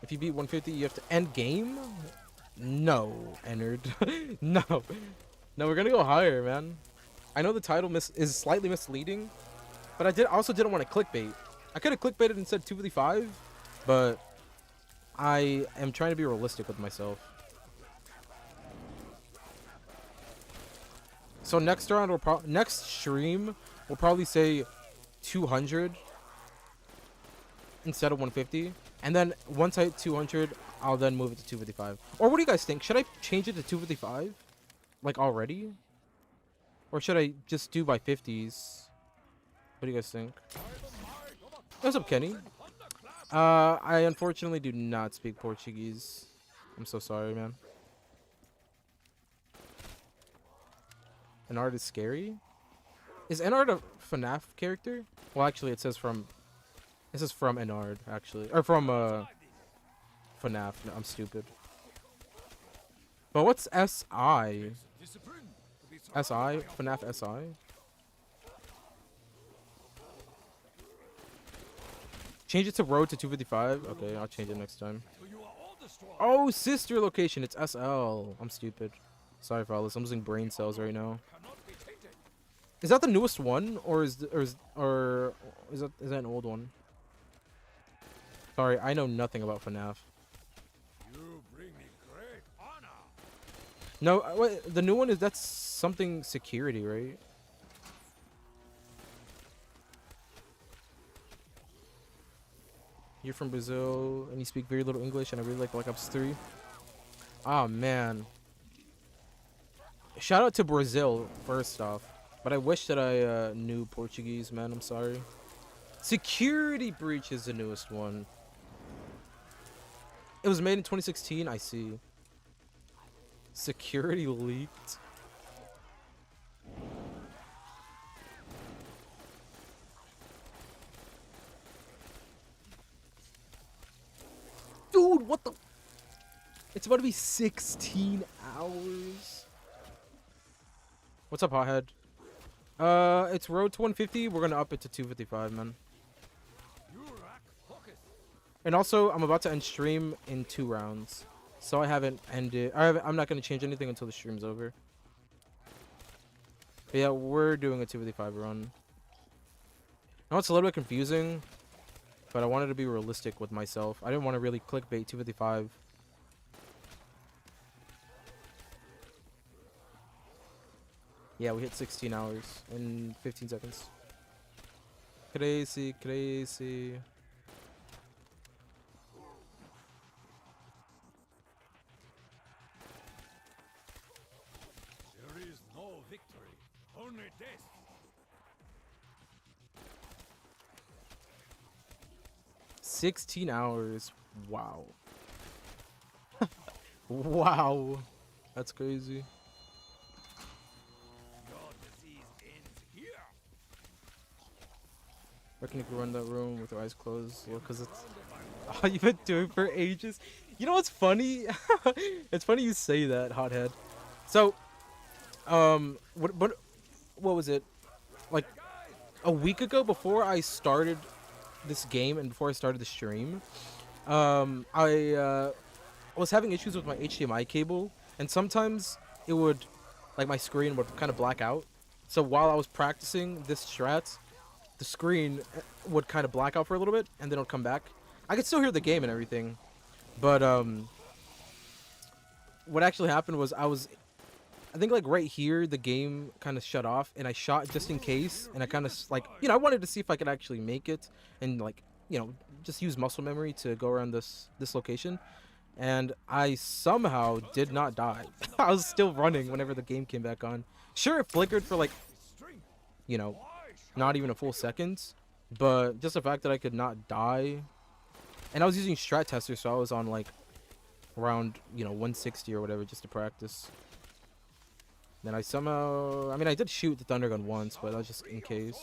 If you beat 150, you have to end game? No, Ennard. No. No, we're gonna go higher, man. I know the title is slightly misleading, but I also didn't want to clickbait. I could have clickbaited and said 255, but I am trying to be realistic with myself. So next round, next stream, we'll probably say 200 instead of 150. And then once I hit 200, I'll then move it to 255. Or what do you guys think? Should I change it to 255? Like already? Or should I just do by 50s? What do you guys think? What's up, Kenny? I unfortunately do not speak Portuguese. I'm so sorry, man. Ennard is scary? Is Ennard a FNAF character? Well, actually, it says from. This is from Enard, actually, or from FNAF. No, I'm stupid. But what's SI? SI? FNAF SI? Change it to road to 255. Okay, I'll change it next time. Oh, sister location. It's SL. I'm stupid. Sorry, fellas. I'm losing brain cells right now. Is that the newest one, or is that an old one? Sorry, I know nothing about FNAF. You bring me great honor. No, wait, the new one that's something security, right? You're from Brazil and you speak very little English, and I really like Black Ops 3. Oh man. Shout out to Brazil first off, but I wish that I knew Portuguese, man. I'm sorry. Security Breach is the newest one. It was made in 2016. I see. Security leaked. Dude, what the? It's about to be 16 hours. What's up, Hothead? It's road to 150. We're gonna up it to 255, man. And also, I'm about to end stream in 2 rounds, so I haven't ended. I'm not gonna change anything until the stream's over. But yeah, we're doing a 255 run. I know it's a little bit confusing, but I wanted to be realistic with myself. I didn't want to really clickbait 255. Yeah, we hit 16 hours in 15 seconds. Crazy, crazy. There is no victory, only death. $16 hours. Wow. Wow. That's crazy. Your disease ends here. Reckon you could run that room with your eyes closed? Well, because it's all you've been doing for ages. You know what's funny? It's funny you say that, Hothead. So, what was it? Like a week ago, before I started this game and before I started the stream, I was having issues with my HDMI cable, and sometimes it would, like, my screen would kind of black out. So while I was practicing this strat, the screen would kind of black out for a little bit, and then it would come back. I could still hear the game and everything, but what actually happened was I think like right here the game kind of shut off, and I shot just in case, and I kind of like, you know, I wanted to see if I could actually make it and, like, you know, just use muscle memory to go around this location, and I somehow did not die. I was still running whenever the game came back on. Sure, it flickered for like, you know, not even a full second, but just the fact that I could not die, and I was using strat tester, so I was on like around, you know, 160 or whatever just to practice. Then I somehow, I mean, I did shoot the thunder gun once, but that was just in case.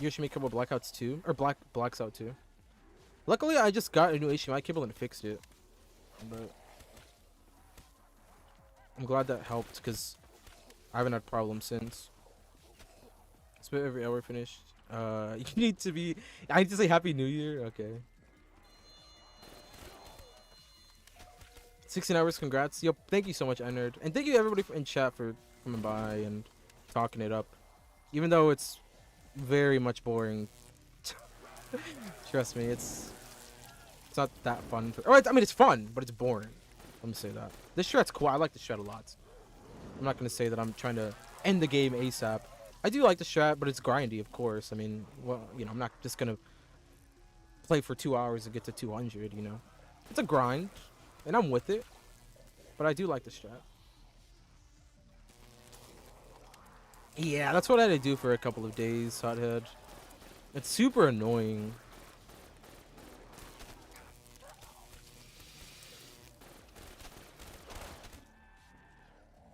You should make a couple blackouts too, or blacks out too. Luckily, I just got a new HDMI cable and fixed it, but I'm glad that helped because I haven't had problems since. Spit every hour finished. You need to be. I need to say Happy New Year. Okay. 16 hours, congrats. Yo, thank you so much, Ennard. And thank you everybody in chat for coming by and talking it up. Even though it's very much boring. Trust me, it's not that fun. I mean, it's fun, but it's boring. Let me say that. This shred's cool. I like the shred a lot. I'm not going to say that I'm trying to end the game ASAP. I do like the strat, but it's grindy, of course. I mean, well, you know, I'm not just going to play for 2 hours and get to 200, you know. It's a grind. And I'm with it, but I do like the strat. Yeah, that's what I had to do for a couple of days, Hothead. It's super annoying.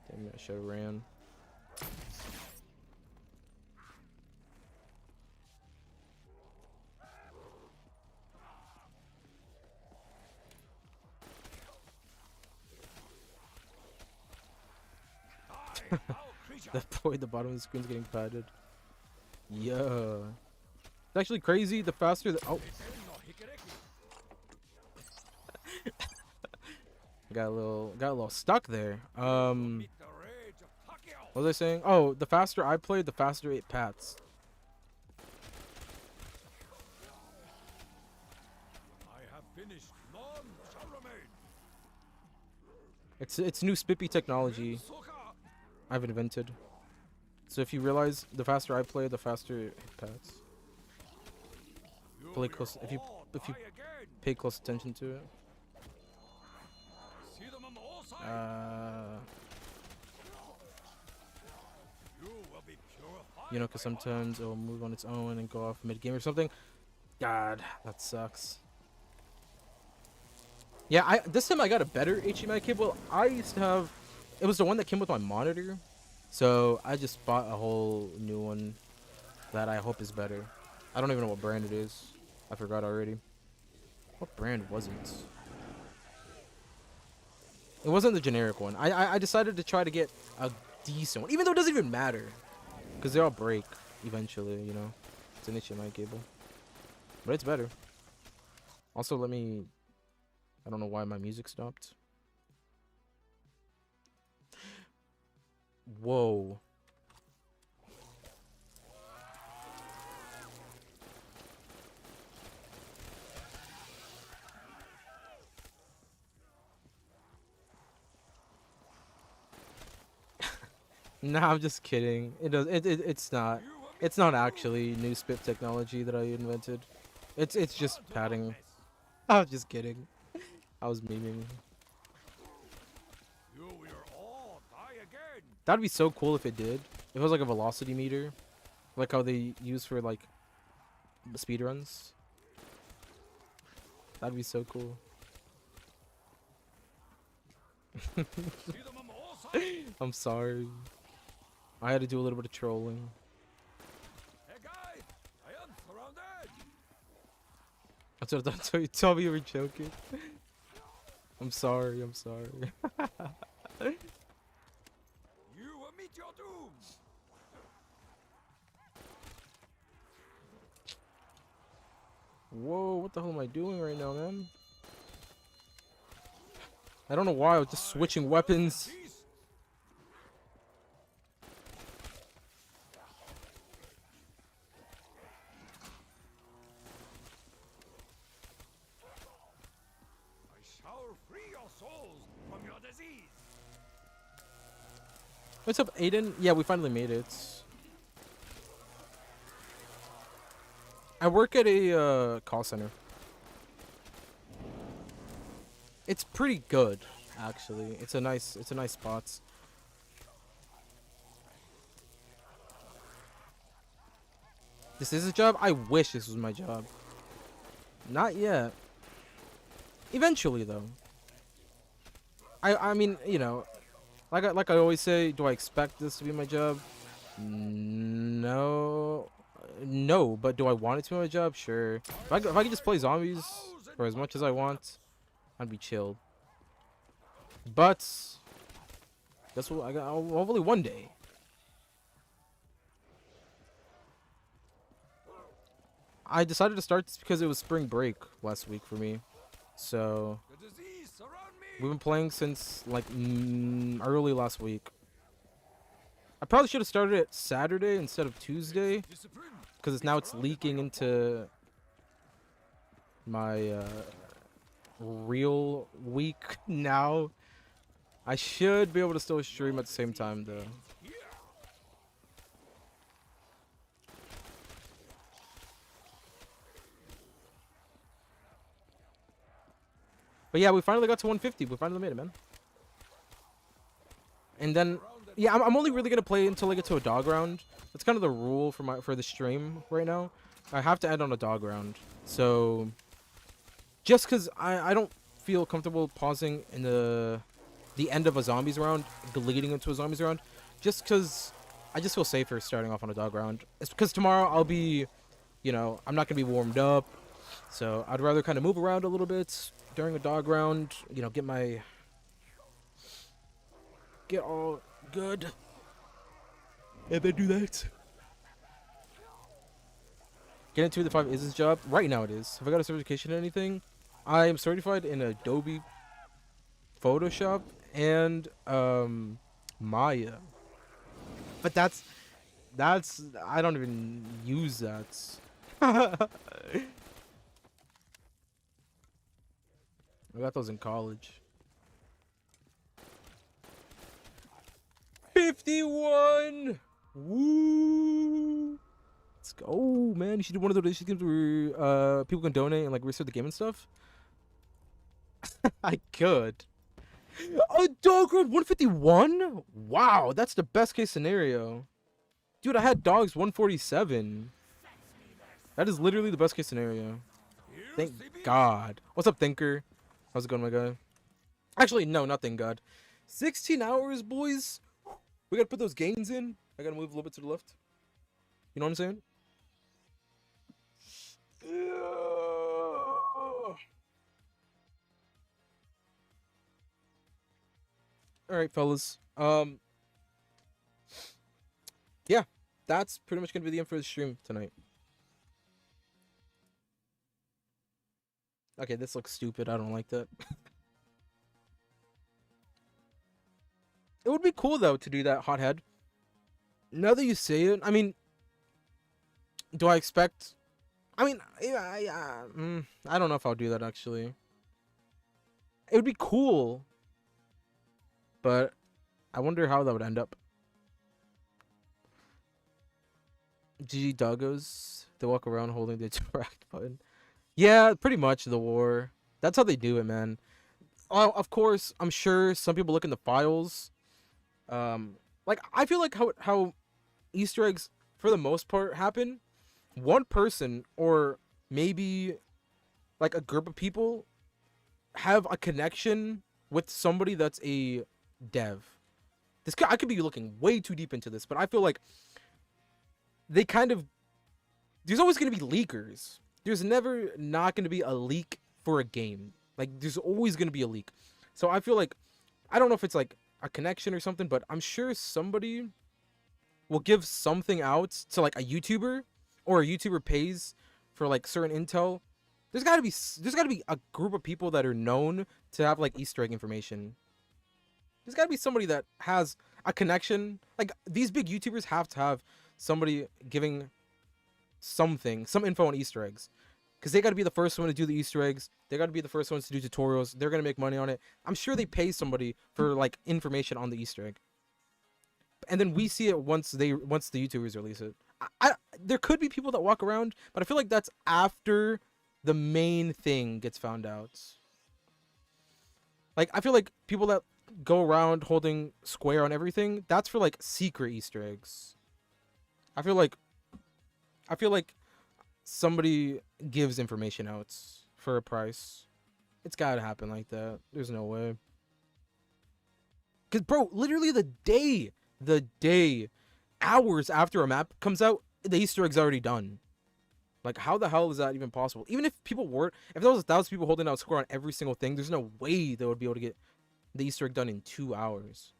Damn, I should have ran. That boy at the bottom of the screen's getting padded. Yeah. It's actually crazy. The faster the got a little stuck there. What was I saying? Oh, the faster I played, the faster it pats. I have finished. None shall remain. It's new spippy technology I've invented. So if you realize, the faster I play, the faster it pats. Play close. If you pay close attention to it. See them on all sides. You will be purified. You know, because sometimes it'll move on its own and go off mid-game or something. God, that sucks. Yeah, this time I got a better HDMI cable. I used to have, it was the one that came with my monitor. So I just bought a whole new one that I hope is better. I don't even know what brand it is. I forgot already. What brand was it? It wasn't the generic one. I decided to try to get a decent one, even though it doesn't even matter, because they all break eventually. You know, it's an HDMI cable, but it's better. Also, let me. I don't know why my music stopped. Whoa. Nah, I'm just kidding. It's not. It's not actually new spip technology that I invented. It's just padding. I was just kidding. I was memeing. You will all die again. That'd be so cool if it did. If it was like a velocity meter, like how they use for like speedruns. That'd be so cool. See them on all sides. I'm sorry. I had to do a little bit of trolling. Hey guys, I am surrounded. That's what you told me you were joking. I'm sorry. I'm sorry. You will meet your doom. Whoa, what the hell am I doing right now, man? I don't know why I was just switching weapons. I shall free your souls from your disease. What's up, Aiden? Yeah, we finally made it. I work at a call center. It's pretty good, actually. It's a nice spot. This is a job? I wish this was my job. Not yet. Eventually, though. I mean, you know, like I always say, do I expect this to be my job? No. No, but do I want it to be my job? Sure. If I could just play zombies for as much as I want, I'd be chilled. But that's what hopefully one day. I decided to start this because it was spring break last week for me. So The disease surround me. we've been playing since like early last week. I probably should have started it Saturday instead of Tuesday, Discipline. because it's leaking into my real week now. I should be able to still stream at the same time though. Here. But yeah, we finally got to 150. We finally made it, man. And then, yeah, I'm only really gonna play until I get to a dog round. That's kind of the rule for the stream right now. I have to end on a dog round. So, just because I don't feel comfortable pausing in the end of a zombies round, leading into a zombies round, just because I just feel safer starting off on a dog round. It's because tomorrow I'll be, you know, I'm not gonna be warmed up, so I'd rather kind of move around a little bit during a dog round. You know, get all good. And then do that. Getting 2 of the 5 is his job. Right now it is. Have I got a certification or anything? I am certified in Adobe Photoshop and Maya. But that's I don't even use that. I got those in college. 51. Woo! Let's go, man. You should do one of those games where people can donate and like restart the game and stuff. I could. A DaGahd 151? Wow, that's the best case scenario. Dude, I had dogs 147. That is literally the best case scenario. Thank God. What's up, Thinker? How's it going, my guy? Actually, no, not thank God. 16 hours, boys. We gotta put those gains in. I gotta move a little bit to the left. You know what I'm saying? All right, fellas. Yeah, that's pretty much gonna be the end for the stream tonight. Okay, this looks stupid. I don't like that. It would be cool though to do that, hothead. Now that you say it, I mean, do I expect? I mean, I don't know if I'll do that actually. It would be cool, but I wonder how that would end up. GG doggos, they walk around holding the interact button. Yeah, pretty much the war. That's how they do it, man. Of course, I'm sure some people look in the files. Like I feel like how Easter eggs for the most part happen. One person or maybe like a group of people have a connection with somebody that's a dev. I could be looking way too deep into this, but I feel like they kind of, there's always going to be leakers. There's never not going to be a leak for a game. Like there's always going to be a leak. So I feel like, I don't know if it's like a connection or something, but I'm sure somebody will give something out to like a YouTuber, or a YouTuber pays for like certain intel. There's got to be a group of people that are known to have like Easter egg information. There's got to be somebody that has a connection. Like these big YouTubers have to have somebody giving some info on Easter eggs, because they got to be the first one to do the Easter eggs. They got to be the first ones to do tutorials. They're gonna make money on it. I'm sure they pay somebody for like information on the Easter egg, and then we see it once the YouTubers release it. There could be people that walk around, but I feel like that's after the main thing gets found out. Like I feel like people that go around holding square on everything, that's for like secret Easter eggs. I feel like somebody gives information out for a price. It's gotta happen like that. There's no way. Cause bro, literally the day, hours after a map comes out, the Easter egg's already done. Like how the hell is that even possible? Even if there was 1,000 people holding out score on every single thing, there's no way they would be able to get the Easter egg done in 2 hours.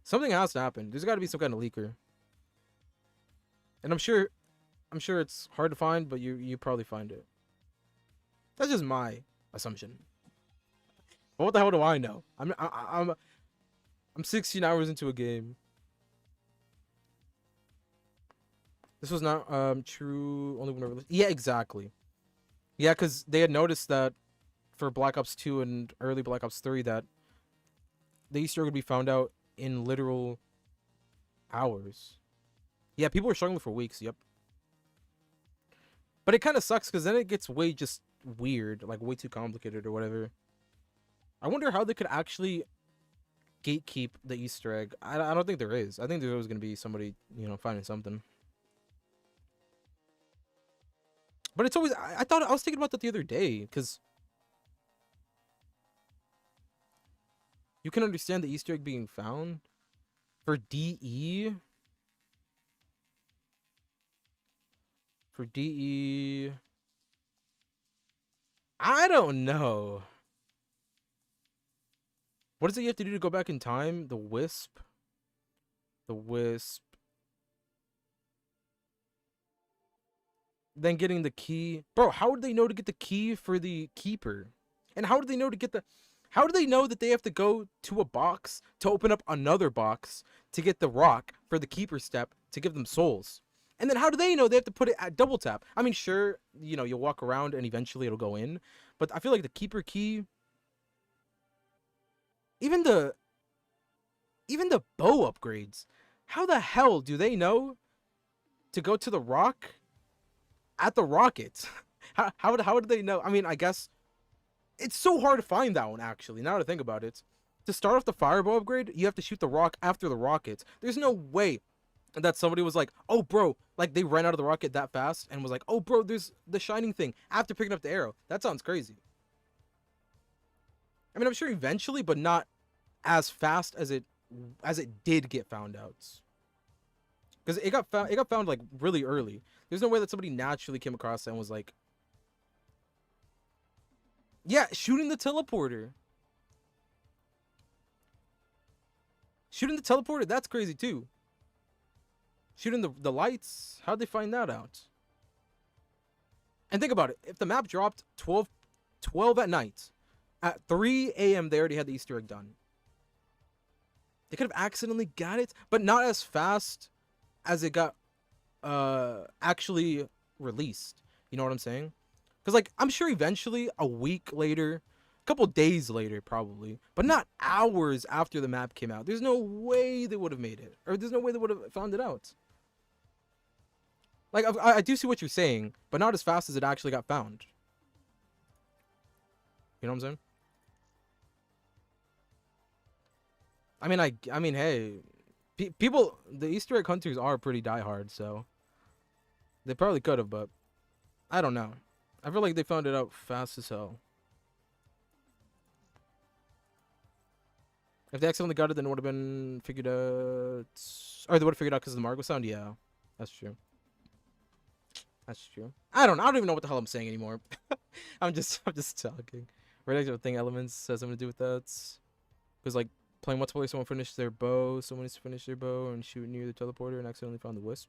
Something has to happen. There's gotta be some kind of leaker. And I'm sure it's hard to find, but you probably find it. That's just my assumption. But what the hell do I know? I'm 16 hours into a game. This was not true only when I released. Yeah, exactly. Yeah, because they had noticed that for Black Ops 2 and early Black Ops 3 that the Easter egg would be found out in literal hours. Yeah, people were struggling for weeks. Yep. But it kind of sucks because then it gets way just weird, like way too complicated or whatever. I wonder how they could actually gatekeep the Easter egg. I don't think there is. I think there's always going to be somebody, finding something. But it's always, I was thinking about that the other day, because you can understand the Easter egg being found for DE. For DE, I don't know. What does it you have to do to go back in time? The Wisp. then getting the key. Bro, how would they know to get the key for the keeper? And how do they know to get the... How do they know that they have to go to a box to open up another box to get the rock for the keeper step to give them souls? And then how do they know they have to put it at double tap? I mean, sure, you know, you'll walk around and eventually it'll go in. But I feel like the keeper key... Even the bow upgrades. How the hell do they know to go to the rock at the rockets? How do they know? I mean, I guess it's so hard to find that one, actually, now that I think about it. To start off the firebow upgrade, you have to shoot the rock after the rockets. There's no way that somebody was like, oh, bro, like they ran out of the rocket that fast and was like, oh, bro, there's the shining thing after picking up the arrow. That sounds crazy. I mean, I'm sure eventually, but not as fast as it did get found out. Because it got found like really early. There's no way that somebody naturally came across it and was like, yeah, shooting the teleporter. Shooting the teleporter, that's crazy too. Shooting the lights, how'd they find that out? And think about it, if the map dropped 12 at night, at 3 a.m. they already had the Easter egg done. They could have accidentally got it, but not as fast as it got actually released. You know what I'm saying? Because, like, I'm sure eventually, a week later, a couple days later, probably, but not hours after the map came out. There's no way they would have made it. Or there's no way they would have found it out. Like, I do see what you're saying, but not as fast as it actually got found. You know what I'm saying? I mean, hey, people, the Easter egg hunters are pretty diehard, so they probably could have, but I don't know. I feel like they found it out fast as hell. If they accidentally got it, then it would have been figured out. Or they would have figured out because of the Margo sound. Yeah, that's true. That's true. I don't even know what the hell I'm saying anymore. I'm just talking. Regular thing elements has something to do with that. Because like playing multiplayer, someone finished their bow, someone needs to finish their bow and shoot near the teleporter and accidentally found the wisp.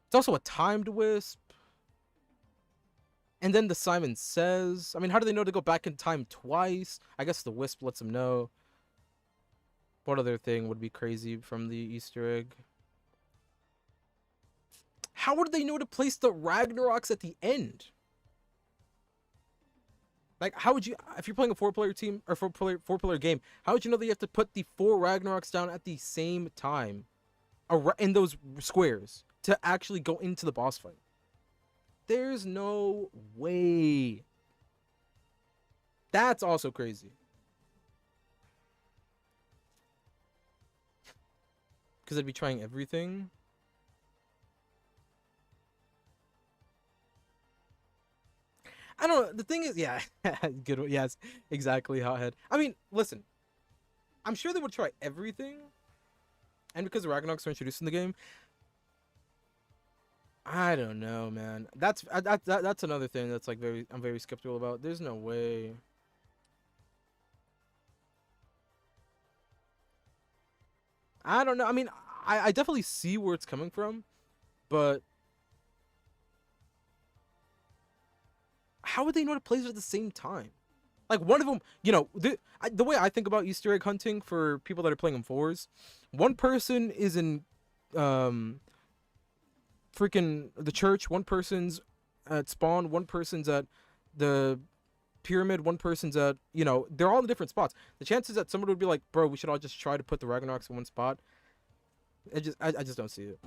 It's also a timed wisp. And then the Simon Says. I mean, how do they know to go back in time twice? I guess the wisp lets them know. What other thing would be crazy from the Easter egg? How would they know to place the Ragnaroks at the end? Like, how would you, if you're playing a four-player team or four-player game, how would you know that you have to put the 4 Ragnaroks down at the same time in those squares to actually go into the boss fight? There's no way. That's also crazy. Because I'd be trying everything. I don't know. The thing is, yeah, good. Yes, exactly. Hothead. I mean, listen. I'm sure they would try everything, and because the Ragnaroks are introduced in the game, I don't know, man. That's another thing that's like I'm very skeptical about. There's no way. I don't know. I mean, I definitely see where it's coming from, but how would they know to place it at the same time? Like, one of them, you know, the way I think about Easter egg hunting for people that are playing in 4s, one person is in freaking the church, one person's at spawn, one person's at the pyramid, one person's at, you know, they're all in different spots. The chances that somebody would be like, bro, we should all just try to put the Ragnaroks in one spot, I just don't see it.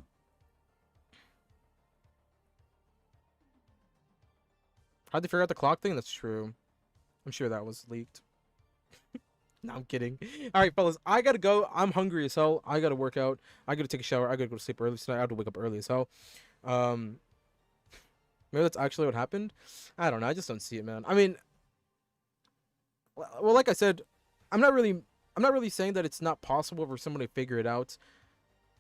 How'd they figure out the clock thing? That's true. I'm sure that was leaked. No, I'm kidding. All right, fellas, I gotta go. I'm hungry as hell. I gotta work out. I gotta take a shower. I gotta go to sleep early tonight. I have to wake up early as hell. Maybe that's actually what happened. I don't know. I just don't see it, man. I mean, well, like I said, I'm not really saying that it's not possible for somebody to figure it out,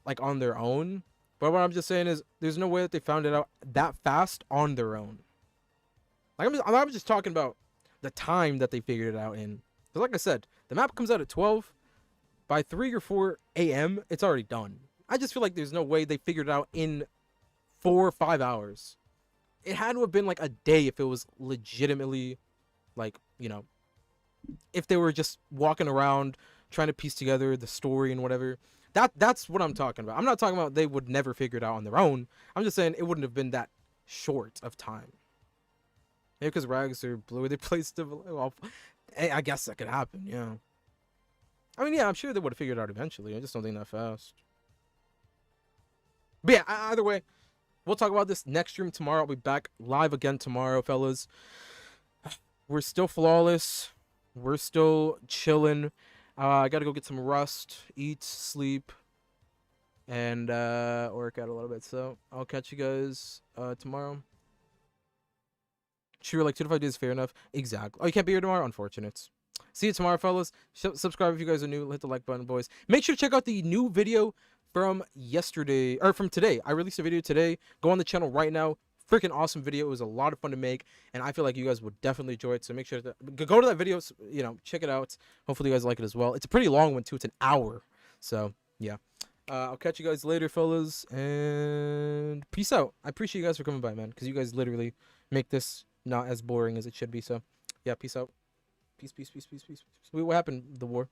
like on their own. But what I'm just saying is, there's no way that they found it out that fast on their own. Like I'm just talking about the time that they figured it out in. Because like I said, the map comes out at 12. By 3 or 4 a.m., it's already done. I just feel like there's no way they figured it out in 4 or 5 hours. it had to have been like a day if it was legitimately, like, you know, if they were just walking around trying to piece together the story and whatever. That's what I'm talking about. I'm not talking about they would never figure it out on their own. I'm just saying it wouldn't have been that short of time. Maybe because rags are blue, they placed it. Well, I guess that could happen. Yeah. I mean, yeah, I'm sure they would have figured it out eventually. I just don't think that fast. But yeah, either way, we'll talk about this next stream tomorrow. I'll be back live again tomorrow, fellas. We're still flawless. We're still chilling. I gotta go get some rest, eat, sleep, and work out a little bit. So I'll catch you guys tomorrow. Sure, like 2 to 5 days, fair enough. Exactly. Oh, you can't be here tomorrow? Unfortunate. See you tomorrow, fellas. Subscribe if you guys are new. Hit the like button, boys. Make sure to check out the new video from yesterday, or from today. I released a video today. Go on the channel right now. Freaking awesome video. It was a lot of fun to make, and I feel like you guys would definitely enjoy it. So make sure to go to that video, you know, check it out. Hopefully you guys like it as well. It's a pretty long one too. It's an hour. So yeah, I'll catch you guys later, fellas, and peace out. I appreciate you guys for coming by, man, because you guys literally make this not as boring as it should be. So yeah, peace out. Peace, peace, peace, peace, peace. Wait, what happened? The war.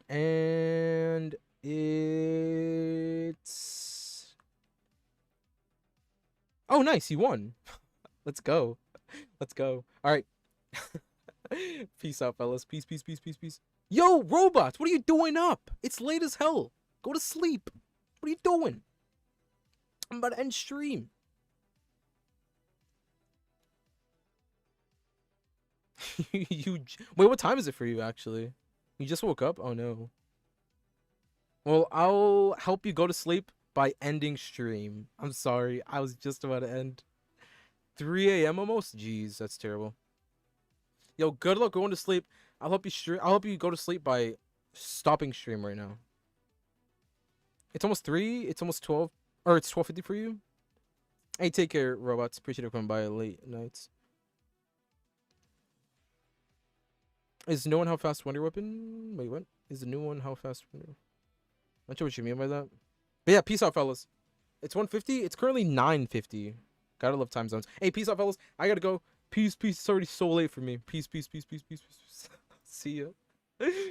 And it's... Oh, nice. He won. Let's go. Let's go. All right. Peace out, fellas. Peace, peace, peace, peace, peace. Yo, robots, what are you doing up? It's late as hell. Go to sleep. What are you doing? I'm about to end stream. Wait, what time is it for you, actually? You just woke up? Oh, no. Well, I'll help you go to sleep by ending stream. I'm sorry. I was just about to end. 3 a.m. almost? Jeez, that's terrible. Yo, good luck going to sleep. I'll help you go to sleep by stopping stream right now. It's almost 3. It's almost 12. Or it's 12:50 for you. Hey, take care, robots. Appreciate it coming by late nights. Is no one how fast Wonder Weapon? Wait, what? Is the new one how fast Wonder? Not sure what you mean by that. But yeah, peace out, fellas. It's 1:50. It's currently 9:50. Gotta love time zones. Hey, peace out, fellas. I gotta go. Peace, peace. It's already so late for me. Peace, peace, peace, peace, peace, peace. See ya.